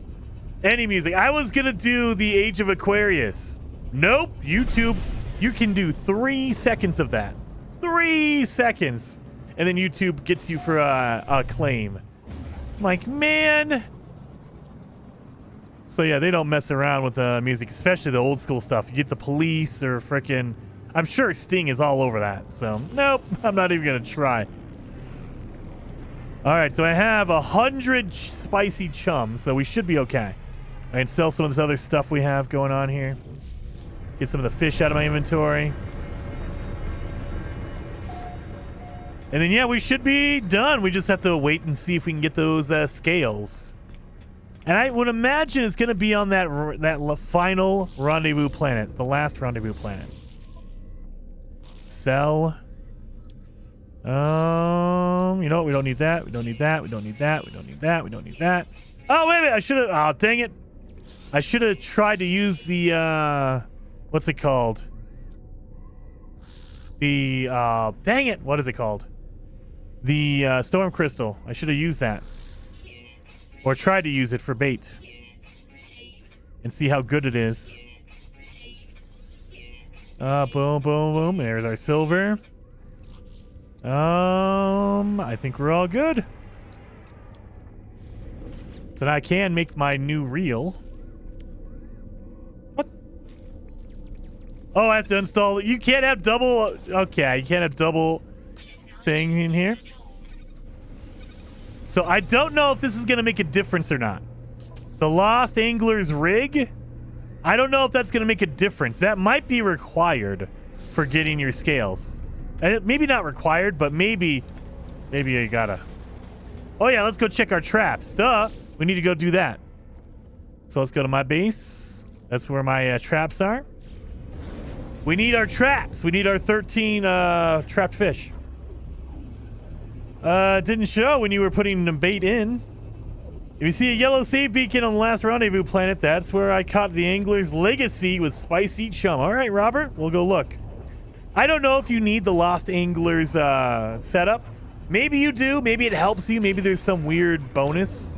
A: Any music. I was going to do the Age of Aquarius. Nope. YouTube, you can do 3 seconds of that. 3 seconds. And then YouTube gets you for a claim. I'm like, man. So, yeah, they don't mess around with music, especially the old school stuff. You get the Police or frickin'... I'm sure Sting is all over that. So, nope. I'm not even going to try. All right, so I have 100 spicy chum, so we should be okay. I can sell some of this other stuff we have going on here. Get some of the fish out of my inventory. And then, yeah, we should be done. We just have to wait and see if we can get those scales. And I would imagine it's going to be on that final rendezvous planet, the last rendezvous planet. Sell... you know what? We don't need that. We don't need that. We don't need that. We don't need that. We don't need that. Oh, wait a minute. I should have... Oh, dang it. I should have tried to use the, what's it called? The, dang it. What is it called? the storm crystal. I should have used that. Or tried to use it for bait. And see how good it is. Boom, boom, boom. There's our silver. I think we're all good. So now I can make my new reel. What? Oh, I have to install it. You can't have double. Okay, you can't have double thing in here. So I don't know if this is going to make a difference or not. The Lost Angler's rig. I don't know if that's going to make a difference. That might be required for getting your scales. And maybe not required, but maybe you gotta. Oh yeah, let's go check our traps. Duh. We need to go do that. So let's go to my base. That's where my traps are. We need our traps. We need our 13 trapped fish. Didn't show when you were putting the bait in. If you see a yellow save beacon on the last rendezvous planet, that's where I caught the angler's legacy with spicy chum. All right, Robert, we'll go look. I don't know if you need the Lost Angler's setup. Maybe you do. Maybe it helps you. Maybe there's some weird bonus.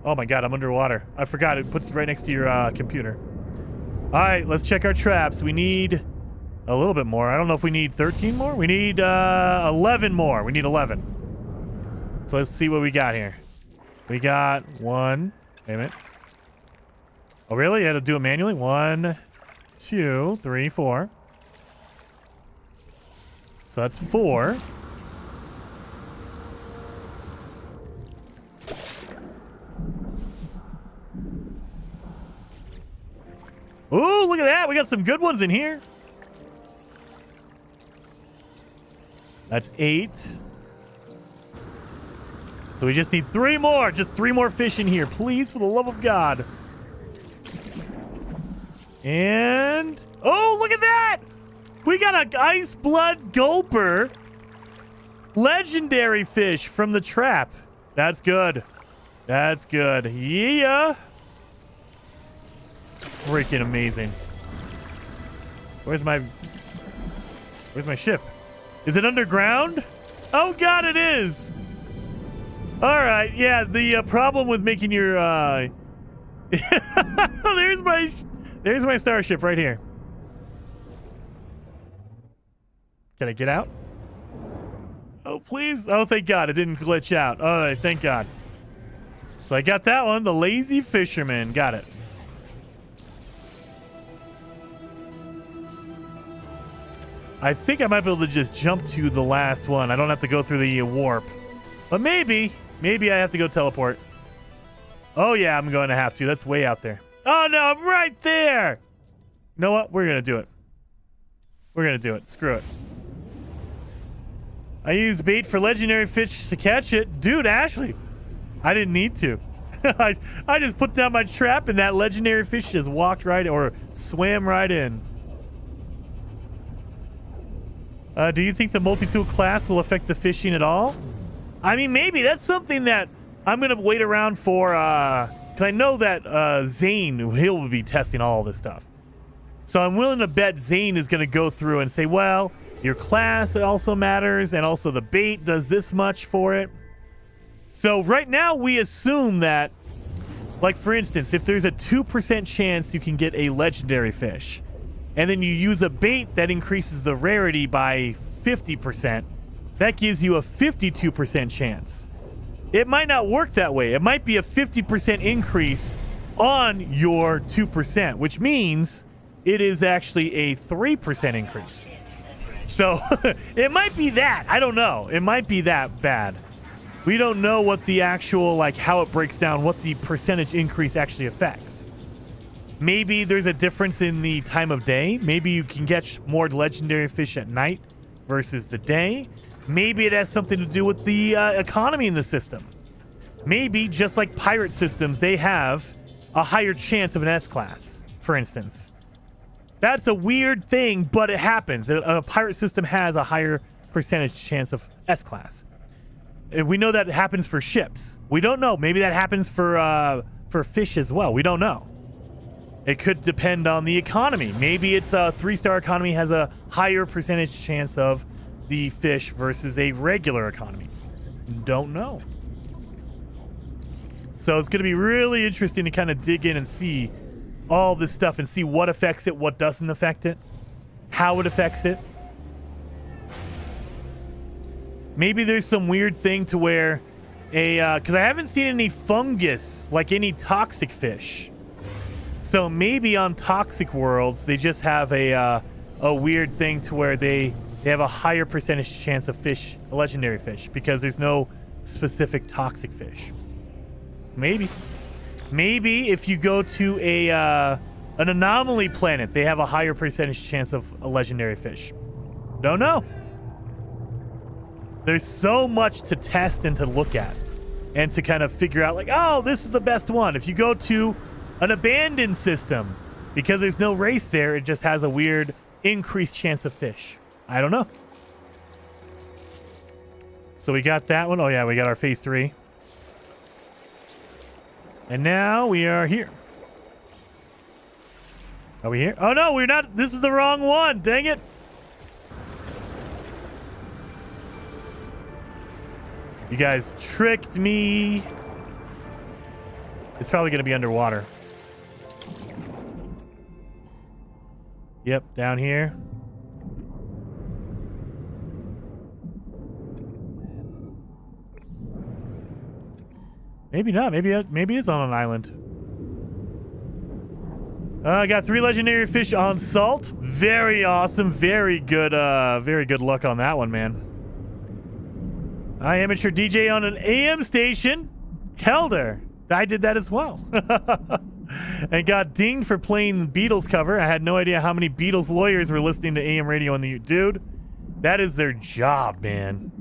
A: Oh my god, I'm underwater. I forgot. It puts it right next to your computer. All right, let's check our traps. We need a little bit more. I don't know if we need 13 more. We need 11 more. We need 11. So let's see what we got here. We got one. Wait a minute. Oh, really? You had to do it manually? 1, 2, 3, 4. So that's 4. Ooh, look at that. We got some good ones in here. That's 8. So we just need 3 more. Just 3 more fish in here, please, for the love of God. And... oh, look at that! We got an ice blood gulper. Legendary fish from the trap. That's good. That's good. Yeah. Freaking amazing. Where's my ship? Is it underground? Oh god, it is. All right. Yeah, the problem with making your there's my starship right here. Can I get out? Oh, please. Oh, thank God. It didn't glitch out. All right. Thank God. So I got that one. The Lazy Fisherman. Got it. I think I might be able to just jump to the last one. I don't have to go through the warp. But maybe I have to go teleport. Oh, yeah. I'm going to have to. That's way out there. Oh, no. I'm right there. You know what? We're going to do it. We're going to do it. Screw it. I used bait for legendary fish to catch it. Dude, Ashley, I didn't need to. I just put down my trap and that legendary fish just walked right or swam right in. Do you think the multi-tool class will affect the fishing at all? I mean, maybe. That's something that I'm going to wait around for because I know that Zane, he'll be testing all this stuff. So I'm willing to bet Zane is going to go through and say, well, your class also matters, and also the bait does this much for it. So right now we assume that, like for instance, if there's a 2% chance you can get a legendary fish, and then you use a bait that increases the rarity by 50%, that gives you a 52% chance. It might not work that way. It might be a 50% increase on your 2%, which means it is actually a 3% increase. So it might be that. I don't know. It might be that bad. We don't know what the actual, like how it breaks down, what the percentage increase actually affects. Maybe there's a difference in the time of day. Maybe you can catch more legendary fish at night versus the day. Maybe it has something to do with the economy in the system. Maybe just like pirate systems, they have a higher chance of an S-class, for instance. That's a weird thing, but it happens. A pirate system has a higher percentage chance of S-class. We know that it happens for ships. We don't know. Maybe that happens for fish as well. We don't know. It could depend on the economy. Maybe it's a 3-star economy has a higher percentage chance of the fish versus a regular economy? Don't know. So it's going to be really interesting to kind of dig in and see all this stuff and see what affects it, what doesn't affect it, how it affects it. Maybe there's some weird thing to where because I haven't seen any fungus, like any toxic fish. So maybe on toxic worlds, they just have a weird thing to where they have a higher percentage chance of fish, a legendary fish, because there's no specific toxic fish. Maybe if you go to an anomaly planet, they have a higher percentage chance of a legendary fish. Don't know. There's so much to test and to look at and to kind of figure out, like, oh, this is the best one. If you go to an abandoned system, because there's no race there, it just has a weird increased chance of fish. I don't know. So we got that one. Oh, yeah, we got our phase 3. And now we are here. Are we here? Oh, no, we're not. This is the wrong one. Dang it. You guys tricked me. It's probably going to be underwater. Yep, down here. Maybe not. Maybe it's on an island. I got 3 legendary fish on salt. Very awesome. Very good luck on that one, man. I amateur DJ on an AM station. Helder. I did that as well. And got dinged for playing Beatles cover. I had no idea how many Beatles lawyers were listening to AM radio on the... Dude, that is their job, man.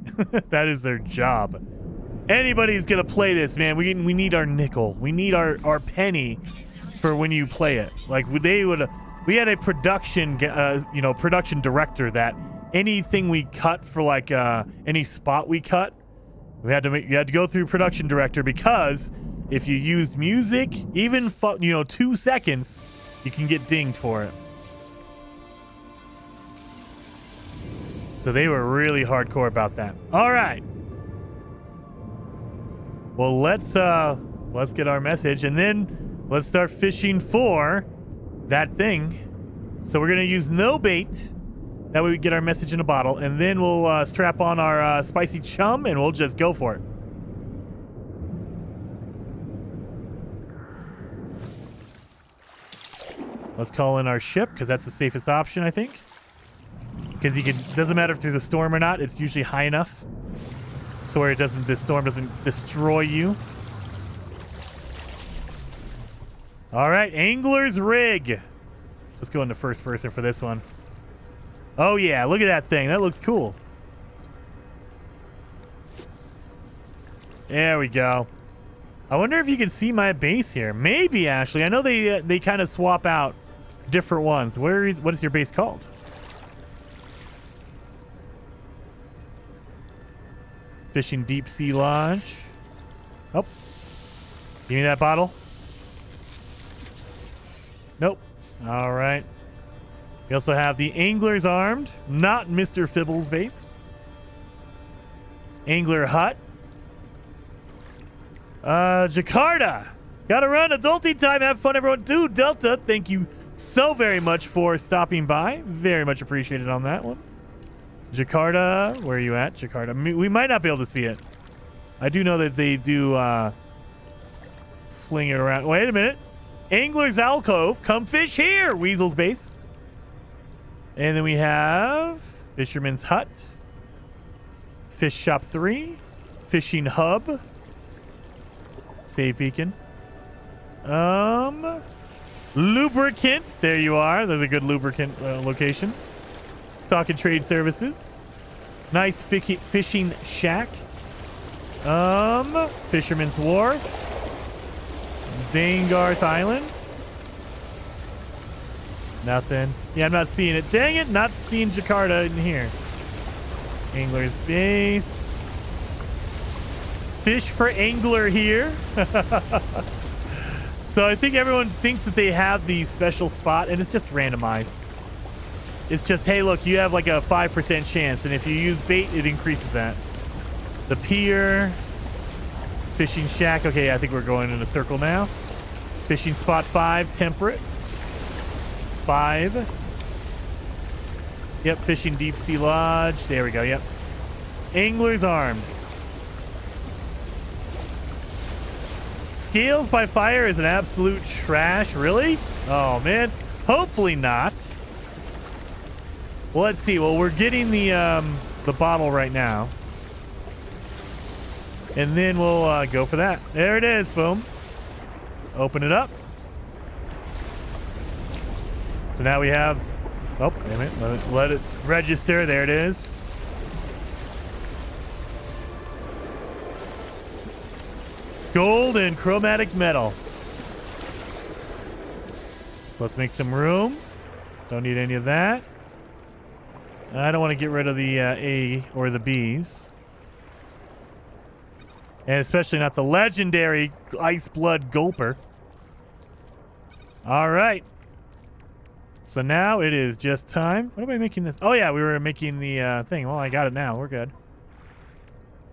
A: That is their job. Anybody's going to play this, man. We need our nickel. We need our penny for when you play it. Like, we had a production, production director that anything we cut for, like, any spot we cut, you had to go through production director, because if you used music, even 2 seconds, you can get dinged for it. So they were really hardcore about that. All right. Well, let's get our message, and then let's start fishing for that thing. So we're gonna use no bait. That way we get our message in a bottle, and then we'll strap on our spicy chum, and we'll just go for it. Let's call in our ship, because that's the safest option, I think. Because doesn't matter if there's a storm or not, it's usually high enough so where the storm doesn't destroy you. All right, Angler's Rig. Let's go into first person for this one. Oh yeah, look at that thing. That looks cool. There we go. I wonder if you can see my base here. Maybe, Ashley. I know they kind of swap out different ones. What is your base called? Fishing Deep Sea Lodge. Oh. Give me that bottle. Nope. All right. We also have the Angler's Armed. Not Mr. Fibble's base. Angler Hut. Jakarta. Gotta run. Adulting time. Have fun, everyone. Dude, Delta, thank you so very much for stopping by. Very much appreciated on that one. Jakarta. Where are you at, Jakarta? We might not be able to see it. I do know that they do fling it around. Wait a minute. Angler's Alcove. Come fish here. Weasel's base. And then we have Fisherman's Hut. Fish Shop 3. Fishing Hub. Save beacon. Lubricant. There you are. There's a good lubricant location. Stock and Trade Services. Nice fishing shack. Fisherman's Wharf. Dangarth Island. Nothing. Yeah, I'm not seeing it. Dang it, not seeing Jakarta in here. Angler's Base. Fish for Angler here. So I think everyone thinks that they have the special spot, and it's just randomized. It's just, hey, look, you have like a 5% chance, and if you use bait, it increases that. The pier, fishing shack. Okay, I think we're going in a circle now. Fishing spot 5, temperate. 5. Yep, fishing deep sea lodge. There we go. Yep. Angler's armed. Scales by fire is an absolute trash. Really? Oh man. Hopefully not. Well, let's see. Well, we're getting the bottle right now, and then we'll go for that. There it is. Boom. Open it up. So now we have. Oh, wait a minute. Let it register. There it is. Gold and chromatic metal. So let's make some room. Don't need any of that. I don't want to get rid of the A or the B's. And especially not the legendary Ice Blood Gulper. All right. So now it is just time. What am I making this? Oh, yeah, we were making the thing. Well, I got it now. We're good.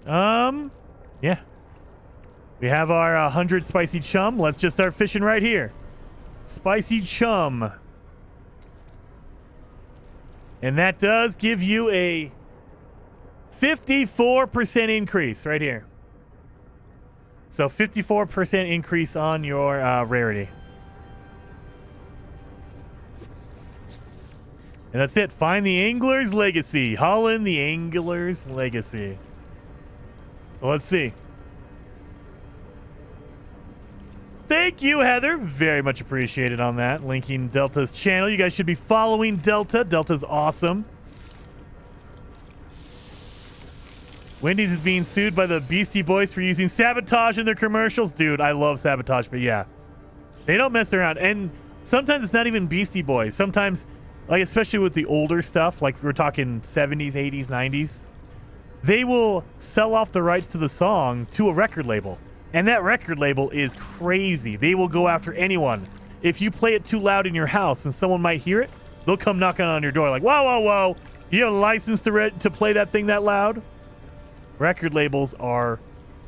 A: Yeah. We have our 100 spicy chum. Let's just start fishing right here. Spicy chum. And that does give you a 54% increase right here. So 54% increase on your rarity. And that's it. Find the Angler's Legacy. Haul in the Angler's Legacy. So let's see. Thank you, Heather. Very much appreciated on that. Linking Delta's channel. You guys should be following Delta. Delta's awesome. Wendy's is being sued by the Beastie Boys for using sabotage in their commercials. Dude, I love sabotage, but yeah. They don't mess around. And sometimes it's not even Beastie Boys. Sometimes, like especially with the older stuff, like we're talking 70s, 80s, 90s, they will sell off the rights to the song to a record label. And that record label is crazy. They will go after anyone. If you play it too loud in your house and someone might hear it, they'll come knocking on your door like, whoa, whoa, whoa. You have a license to play that thing that loud? Record labels are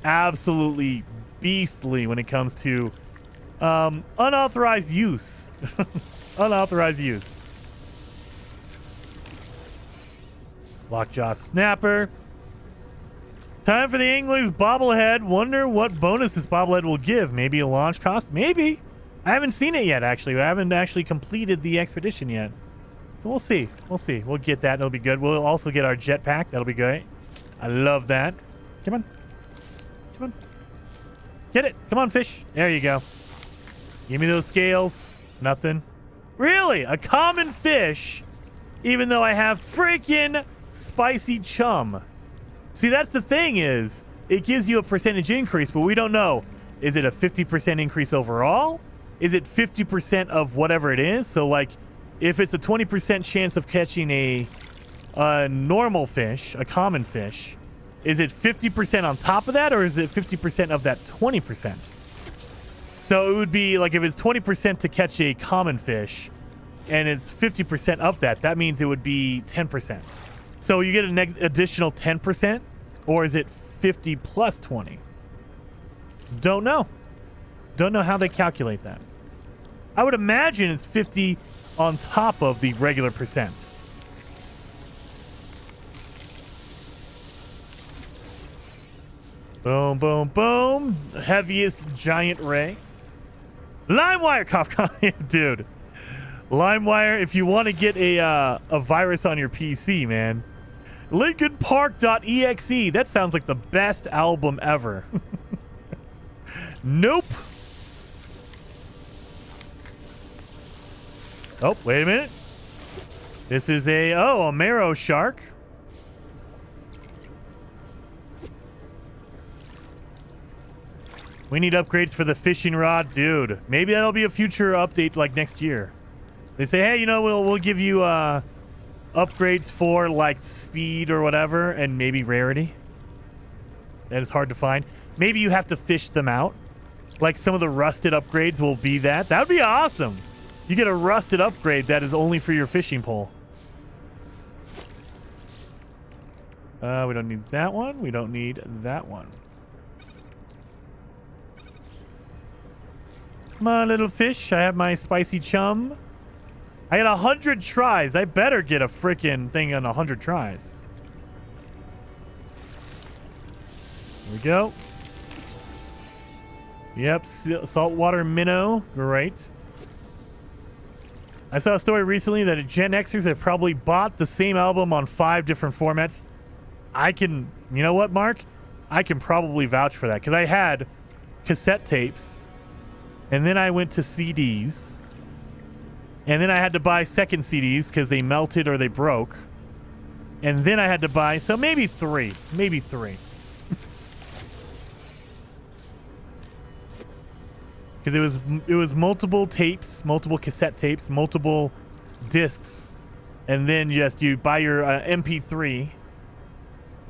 A: absolutely beastly when it comes to unauthorized use. Unauthorized use. Lockjaw Snapper. Time for the Angler's Bobblehead. Wonder what bonus this bobblehead will give. Maybe a launch cost? Maybe. I haven't seen it yet, actually. I haven't actually completed the expedition yet. So we'll see. We'll see. We'll get that. It'll be good. We'll also get our jetpack. That'll be great. I love that. Come on. Come on. Get it. Come on, fish. There you go. Give me those scales. Nothing. Really? A common fish? Even though I have freaking spicy chum. See, that's the thing is, it gives you a percentage increase, but we don't know. Is it a 50% increase overall? Is it 50% of whatever it is? So, like, if it's a 20% chance of catching a normal fish, a common fish, is it 50% on top of that, or is it 50% of that 20%? So it would be, like, if it's 20% to catch a common fish, and it's 50% of that, that means it would be 10%. So you get an additional 10%, or is it 50 plus 20? Don't know. Don't know how they calculate that. I would imagine it's 50 on top of the regular percent. Boom, boom, boom. Heaviest giant ray. LimeWire, Kafka. Dude. LimeWire, if you want to get a virus on your PC, man. LinkinPark.exe. That sounds like the best album ever. Nope. Oh, wait a minute. This is a marrow shark. We need upgrades for the fishing rod. Dude, maybe that'll be a future update like next year. They say, hey, you know, we'll give you upgrades for like speed or whatever, and maybe rarity. That is hard to find. Maybe you have to fish them out. Like some of the rusted upgrades will be that. That would be awesome. You get a rusted upgrade that is only for your fishing pole. We don't need that one. We don't need that one. Come on, little fish. I have my spicy chum. I got 100 tries. I better get a freaking thing on 100 tries. Here we go. Yep, saltwater minnow. Great. I saw a story recently that Gen Xers have probably bought the same album on 5 different formats. You know what, Mark? I can probably vouch for that because I had cassette tapes and then I went to CDs and then I had to buy second CDs because they melted or they broke. And then I had to buy, so maybe 3. Maybe 3. Because it was multiple tapes, multiple cassette tapes, multiple discs, and then you buy your MP3,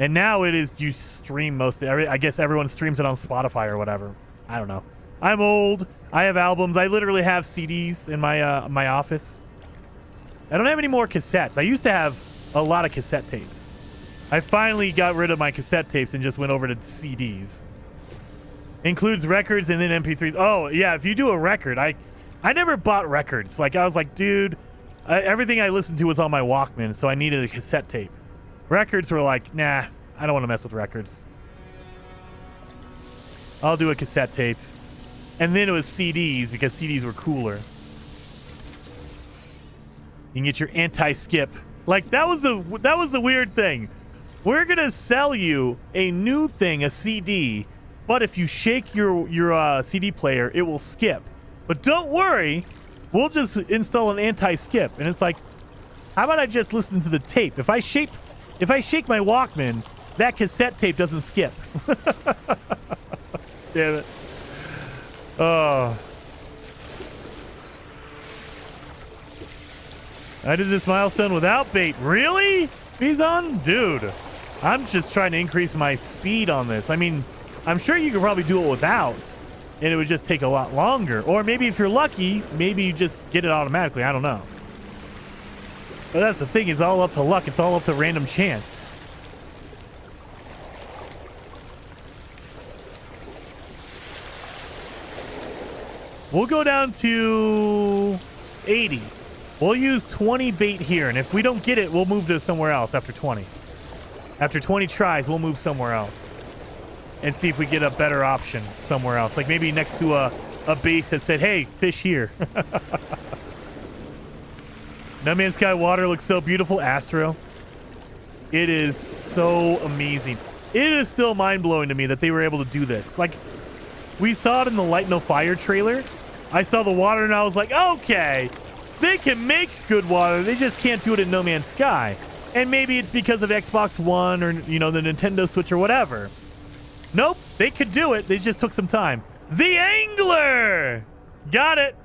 A: and now it is you stream most. I guess everyone streams it on Spotify or whatever. I don't know. I'm old. I have albums. I literally have CDs in my office. I don't have any more cassettes. I used to have a lot of cassette tapes. I finally got rid of my cassette tapes and just went over to CDs. Includes records and then MP3s. Oh, yeah, if you do a record, I never bought records. Like, I was like, dude, everything I listened to was on my Walkman, so I needed a cassette tape. Records were like, nah, I don't want to mess with records. I'll do a cassette tape. And then it was CDs because CDs were cooler. You can get your anti-skip. Like, that was the weird thing. We're going to sell you a new thing, a CD. But if you shake your CD player, it will skip. But don't worry, we'll just install an anti-skip. And it's like, how about I just listen to the tape? If I shake my Walkman, that cassette tape doesn't skip. Damn it. Oh. I did this milestone without bait. Really? Bison? Dude, I'm just trying to increase my speed on this. I mean, I'm sure you could probably do it without, and it would just take a lot longer. Or maybe if you're lucky, maybe you just get it automatically. I don't know. But that's the thing. It's all up to luck. It's all up to random chance. We'll go down to 80. We'll use 20 bait here, and if we don't get it, we'll move to somewhere else after 20. After 20 tries, we'll move somewhere else. And see if we get a better option somewhere else. Like maybe next to a base that said, hey, fish here. No Man's Sky water looks so beautiful. Astro. It is so amazing. It is still mind-blowing to me that they were able to do this. Like, we saw it in the Light No Fire trailer. I saw the water and I was like, okay, they can make good water. They just can't do it in No Man's Sky. And maybe it's because of Xbox One or, you know, the Nintendo Switch or whatever. Nope, they could do it. They just took some time. The Angler! Got it.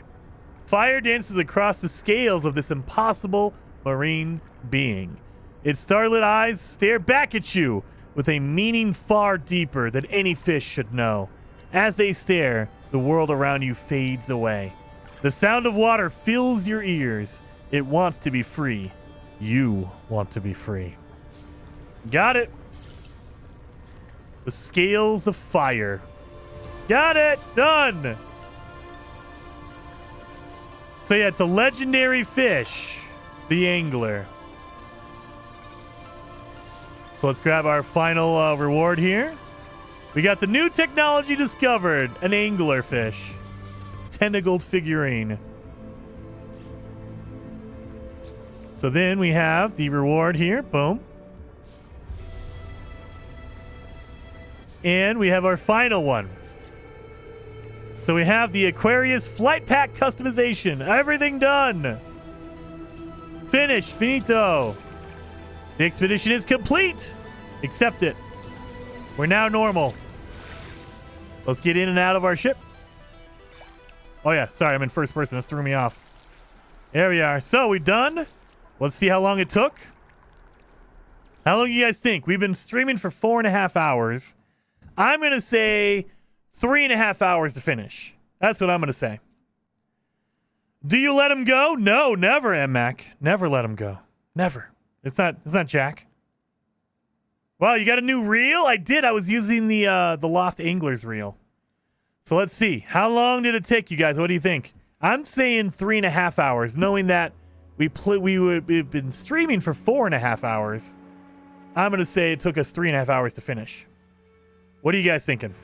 A: Fire dances across the scales of this impossible marine being. Its starlit eyes stare back at you with a meaning far deeper than any fish should know. As they stare, the world around you fades away. The sound of water fills your ears. It wants to be free. You want to be free. Got it. The scales of fire. Got it. Done. So yeah, it's a legendary fish, the Angler. So let's grab our final reward here. We got the new technology discovered, an anglerfish. Tentacled figurine. So then we have the reward here. Boom. And we have our final one. So we have the Aquarius Flight Pack customization. Everything done. Finished. Finito. The expedition is complete. Accept it. We're now normal. Let's get in and out of our ship. Oh, yeah. Sorry, I'm in first person. This threw me off. There we are. So, we done. Let's see how long it took. How long do you guys think? We've been streaming for 4.5 hours. I'm going to say 3.5 hours to finish. That's what I'm going to say. Do you let him go? No, never, M-Mac. Never let him go. Never. It's not Jack. Wow, you got a new reel? I did. I was using the Lost Anglers reel. So let's see. How long did it take you guys? What do you think? I'm saying 3.5 hours, knowing that we've been streaming for 4.5 hours. I'm going to say it took us 3.5 hours to finish. What are you guys thinking?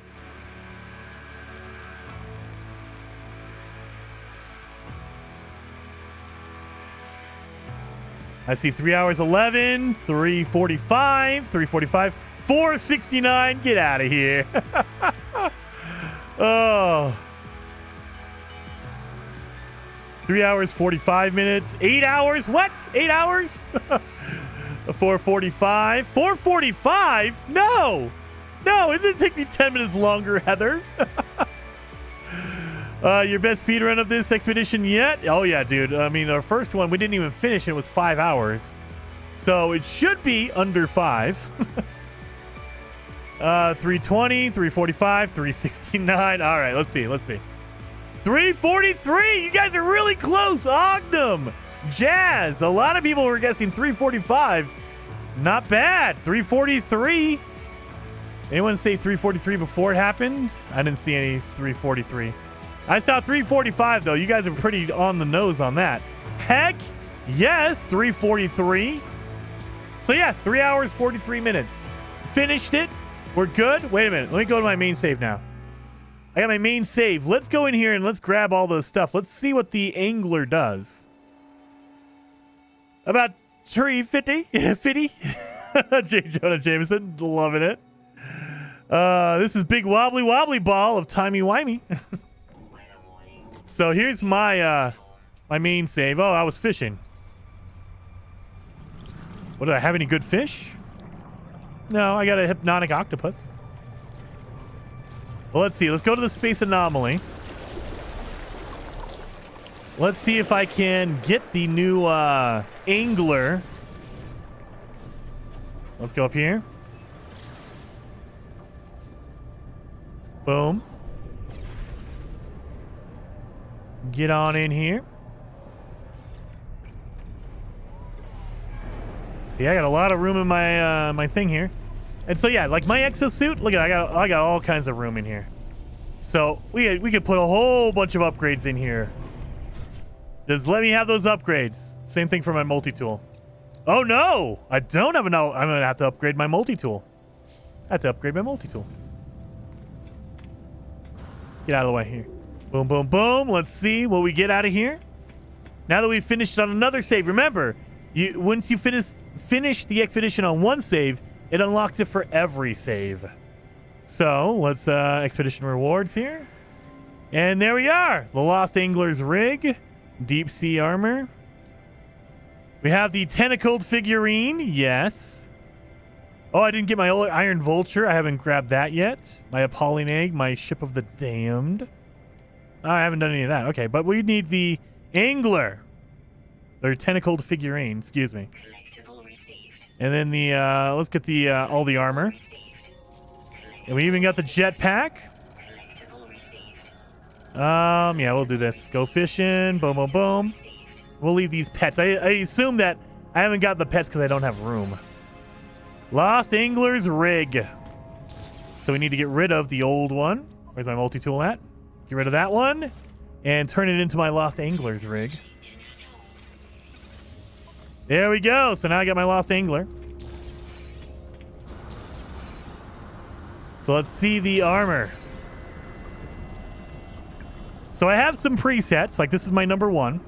A: I see 3 hours 11, 3:45, 3:45, 4:69. Get out of here. Oh. 3 hours 45 minutes. 8 hours? What? 8 hours? 4:45. 4:45? No. No, it didn't take me 10 minutes longer, Heather. Your best speedrun of this expedition yet? Oh, yeah, dude. I mean, our first one, we didn't even finish. It was 5 hours. So it should be under 5. 320, 345, 369. All right, let's see. 343. You guys are really close. Ogdom. Jazz. A lot of people were guessing 345. Not bad. 343. Anyone say 343 before it happened? I didn't see any 343. I saw 345, though. You guys are pretty on the nose on that. Heck yes, 343. So, yeah, 3 hours, 43 minutes. Finished it. We're good. Wait a minute. Let me go to my main save now. I got my main save. Let's go in here and let's grab all the stuff. Let's see what the angler does. About 350. 50. J. Jonah Jameson. Loving it. This is Big Wobbly Wobbly Ball of Timey Wimey. So here's my my main save. Oh, I was fishing. What, do I have any good fish? No, I got a hypnotic octopus. Well, let's see. Let's go to the space anomaly. Let's see if I can get the new angler. Let's go up here. Boom. Get on in here. Yeah, I got a lot of room in my my thing here. And so yeah, like my exosuit, look at it, I got all kinds of room in here. So we could put a whole bunch of upgrades in here. Just let me have those upgrades. Same thing for my multi-tool. Oh no! I don't have enough. I'm gonna have to upgrade my multi-tool. I have to upgrade my multi-tool. Get out of the way here. Boom, boom, boom. Let's see what we get out of here. Now that we've finished on another save, remember, once you finish the expedition on one save, it unlocks it for every save. So let's expedition rewards here. And there we are. The Lost Angler's rig. Deep sea armor. We have the tentacled figurine. Yes. Oh, I didn't get my Iron Vulture. I haven't grabbed that yet. My Appalling Egg. My Ship of the Damned. Oh, I haven't done any of that. Okay, but we need the Angler. Or tentacled figurine. Excuse me. And then the let's get the all the armor. And we even got the jetpack. Yeah, we'll do this. Go fishing. Boom, boom, boom. We'll leave these pets. I assume that I haven't got the pets because I don't have room. Lost Angler's rig. So we need to get rid of the old one. Where's my multi-tool at? Get rid of that one. And turn it into my Lost Angler's rig. There we go. So now I got my Lost Angler. So let's see the armor. So I have some presets. Like this is my number 1.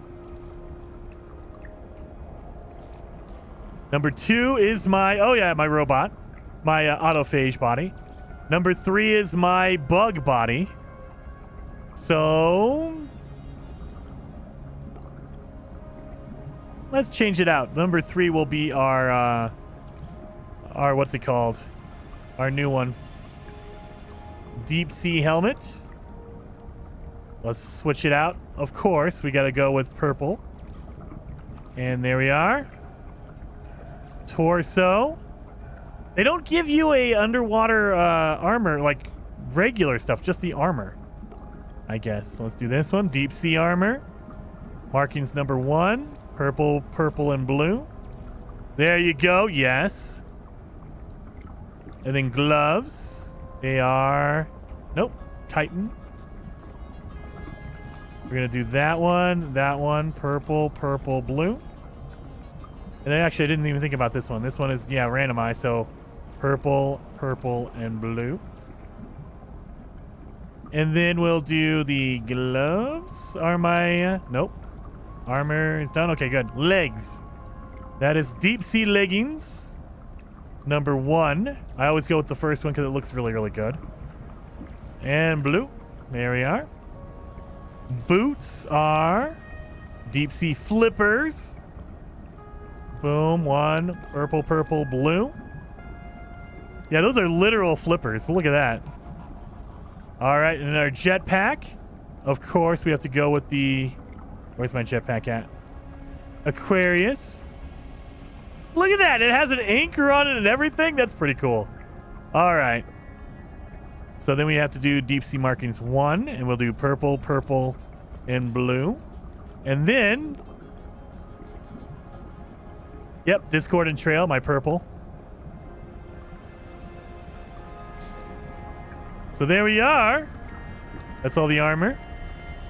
A: Number 2 is my, oh yeah, my robot. My autophage body. Number 3 is my bug body. So let's change it out. Number 3 will be our what's it called? Our new one. Deep sea helmet. Let's switch it out. Of course, we got to go with purple. And there we are. Torso. They don't give you a underwater armor like regular stuff, just the armor. I guess. So let's do this one. Deep sea armor. Markings number 1. Purple, purple, and blue. There you go. Yes. And then gloves. They are... Nope. Chitin. We're going to do that one, purple, purple, blue. And then actually, I didn't even think about this one. This one is, yeah, randomized. So purple, purple, and blue. And then we'll do the gloves. Are my... nope. Armor is done. Okay, good. Legs. That is deep sea leggings. Number 1. I always go with the first one because it looks really, really good. And blue. There we are. Boots are deep sea flippers. Boom. 1. Purple, purple, blue. Yeah, those are literal flippers. Look at that. All right. And our jetpack. Of course, we have to go with the... Where's my jetpack at? Aquarius. Look at that. It has an anchor on it and everything. That's pretty cool. All right. So then we have to do deep sea markings 1, and we'll do purple, purple, and blue. And then... Yep, Discord and Trail, my purple. So there we are. That's all the armor.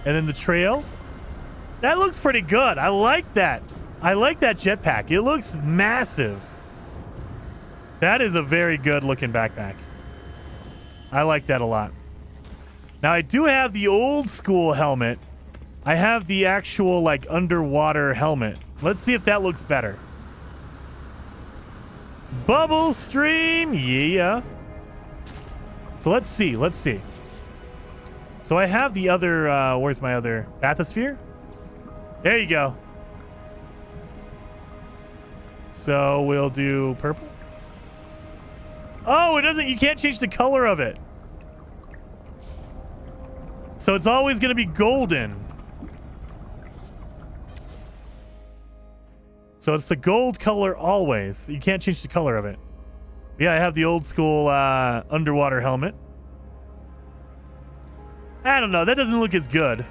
A: And then the trail. That looks pretty good. I like that. I like that jetpack. It looks massive. That is a very good looking backpack. I like that a lot. Now, I do have the old school helmet. I have the actual, like, underwater helmet. Let's see if that looks better. Bubble stream. Yeah. So let's see. Let's see. So I have the other, where's my other bathysphere? There you go. So we'll do purple. Oh, it doesn't, you can't change the color of it. So it's always going to be golden. So it's the gold color always. You can't change the color of it. Yeah, I have the old school underwater helmet. I don't know. That doesn't look as good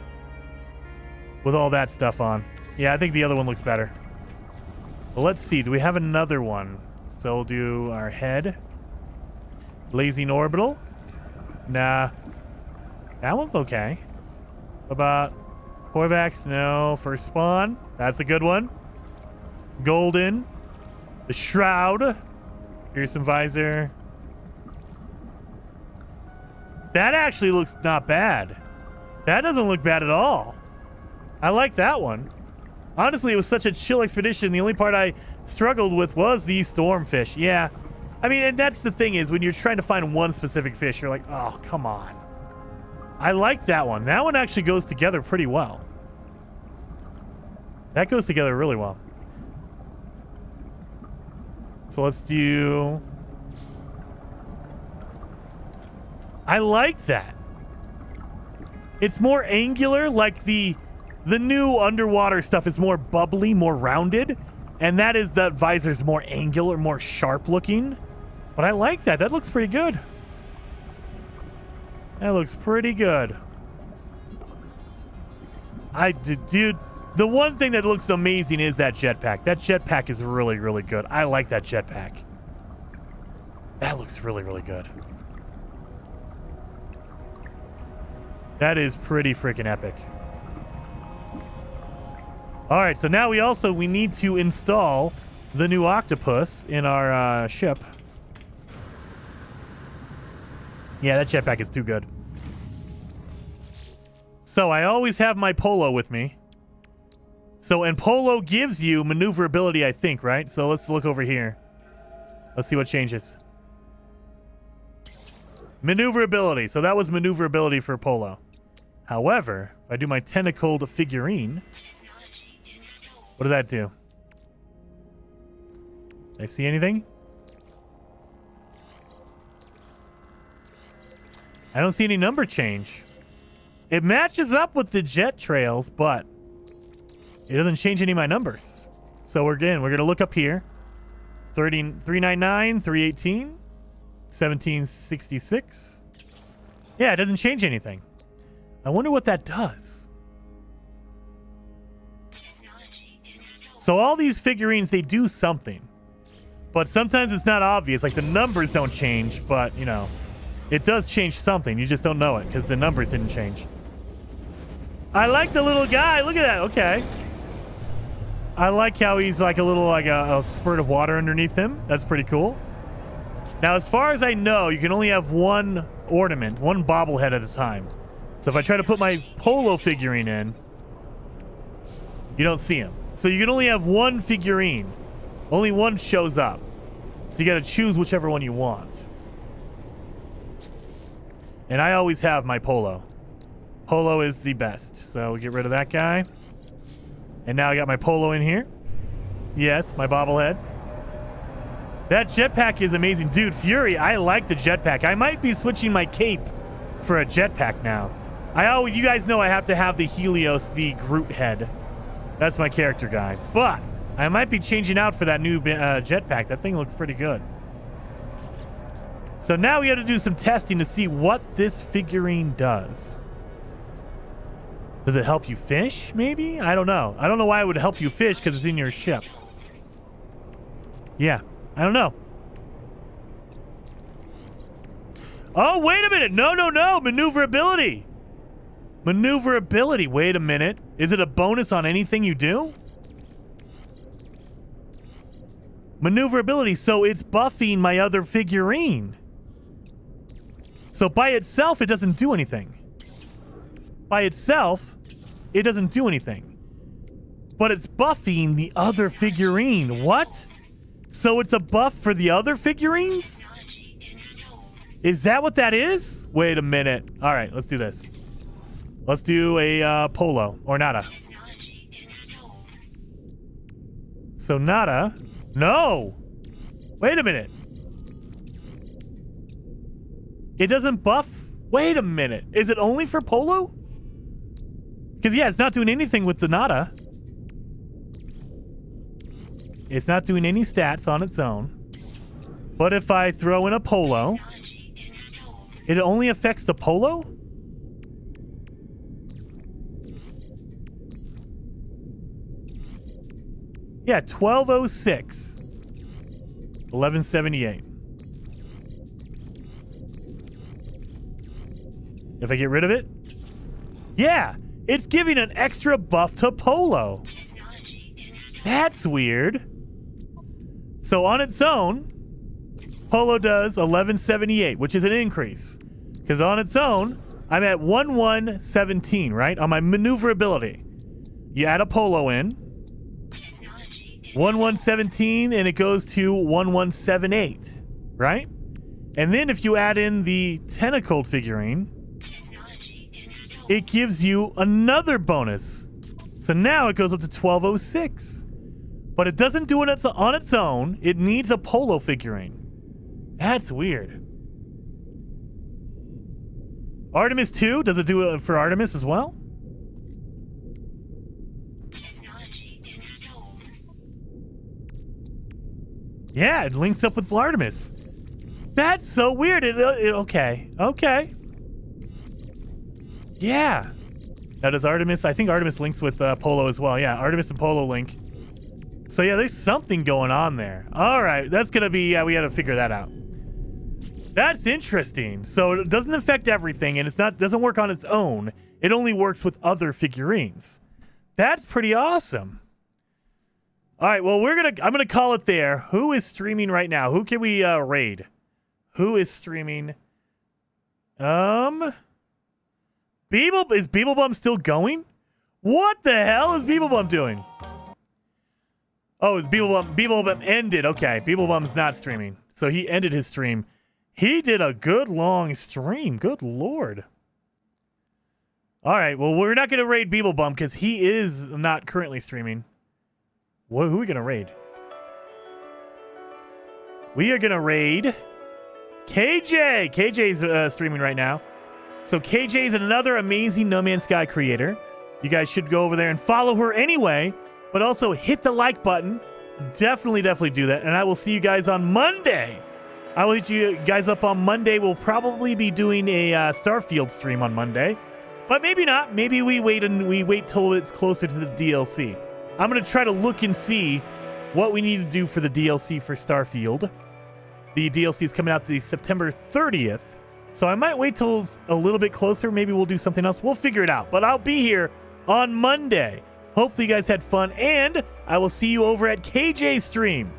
A: with all that stuff on. Yeah, I think the other one looks better. Well, let's see. Do we have another one? So we'll do our head. Blazing orbital. Nah. That one's okay. What about Corvax? No. First spawn. That's a good one. Golden. The shroud. Here's some visor. That actually looks not bad. That doesn't look bad at all. I like that one. Honestly, it was such a chill expedition. The only part I struggled with was the stormfish. Yeah. I mean, and that's the thing is when you're trying to find one specific fish, you're like, oh, come on. I like that one. That one actually goes together pretty well. That goes together really well. So let's do... I like that. It's more angular, like the new underwater stuff is more bubbly, more rounded, and that visor's more angular, more sharp looking. But I like that. That looks pretty good. That looks pretty good. Dude, the one thing that looks amazing is that jetpack. That jetpack is really, really good. I like that jetpack. That looks really, really good. That is pretty freaking epic. All right, so now we need to install the new octopus in our ship. Yeah, that jetpack is too good. So I always have my Polo with me. So, and Polo gives you maneuverability, I think, right? So let's look over here. Let's see what changes. Maneuverability. So that was maneuverability for Polo. However, if I do my tentacled figurine, what does that do? Did I see anything? I don't see any number change. It matches up with the jet trails, but it doesn't change any of my numbers. So we're going to look up here. 399, 318, 1766. Yeah, it doesn't change anything. I wonder what that does. So all these figurines, they do something. But sometimes it's not obvious. Like, the numbers don't change, but, you know, it does change something. You just don't know it because the numbers didn't change. I like the little guy. Look at that. Okay. I like how he's like a little, like a spurt of water underneath him. That's pretty cool. Now, as far as I know, you can only have one ornament, one bobblehead at a time. So if I try to put my polo figurine in, you don't see him. So you can only have one figurine. Only one shows up. So you got to choose whichever one you want. And I always have my polo. Polo is the best. So we'll get rid of that guy. And now I got my polo in here. Yes, my bobblehead. That jetpack is amazing. Dude, Fury, I like the jetpack. I might be switching my cape for a jetpack now. You guys know I have to have the Helios, the Groot head. That's my character guy. But I might be changing out for that new jetpack. That thing looks pretty good. So now we have to do some testing to see what this figurine does. Does it help you fish, maybe? I don't know. I don't know why it would help you fish because it's in your ship. Yeah, I don't know. Oh, wait a minute. No. Maneuverability. Maneuverability. Wait a minute. Is it a bonus on anything you do? Maneuverability. So it's buffing my other figurine. So by itself, it doesn't do anything. By itself, it doesn't do anything. But it's buffing the other figurine. What? So it's a buff for the other figurines? Is that what that is? Wait a minute. All right, let's do this. Let's do a polo or nada. So nada. No. Wait a minute. It doesn't buff. Wait a minute. Is it only for polo? Because, yeah, it's not doing anything with the nada. It's not doing any stats on its own. But if I throw in a polo, it only affects the polo? Yeah, 1206. 1178. If I get rid of it? Yeah, it's giving an extra buff to polo. That's weird. So on its own, polo does 1178, which is an increase. Because on its own, I'm at 1117, right? On my maneuverability. You add a polo in. 1117, and it goes to 1178, right? And then if you add in the tentacled figurine, it gives you another bonus. So now it goes up to 1206. But it doesn't do it on its own. It needs a polo figurine. That's weird. Artemis 2, does it do it for Artemis as well? Yeah, it links up with Artemis. That's so weird. Okay. Yeah. Now does Artemis... I think Artemis links with Polo as well. Yeah, Artemis and Polo link. So yeah, there's something going on there. All right, that's going to be... Yeah, we got to figure that out. That's interesting. So it doesn't affect everything, and doesn't work on its own. It only works with other figurines. That's pretty awesome. All right, well, I'm gonna call it there. Who is streaming right now? Who can we raid? Who is streaming? Is Beeblebum still going? What the hell is Beeblebum doing? Oh, it's Beeblebum ended. Okay, Beeblebum's not streaming, so he ended his stream. He did a good long stream. Good lord. All right, well, we're not gonna raid Beeblebum because he is not currently streaming. Who are we going to raid? We are going to raid KJ. KJ's streaming right now. So KJ is another amazing No Man's Sky creator. You guys should go over there and follow her anyway, but also hit the like button. Definitely do that. And I will see you guys on Monday. I will hit you guys up on Monday. We'll probably be doing a Starfield stream on Monday, but maybe not. Maybe we wait till it's closer to the DLC. I'm going to try to look and see what we need to do for the DLC for Starfield. The DLC is coming out the September 30th, so I might wait till a little bit closer. Maybe we'll do something else. We'll figure it out, but I'll be here on Monday. Hopefully you guys had fun, and I will see you over at KJ's stream.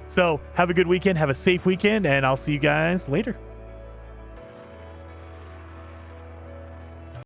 A: So have a good weekend, have a safe weekend, and I'll see you guys later.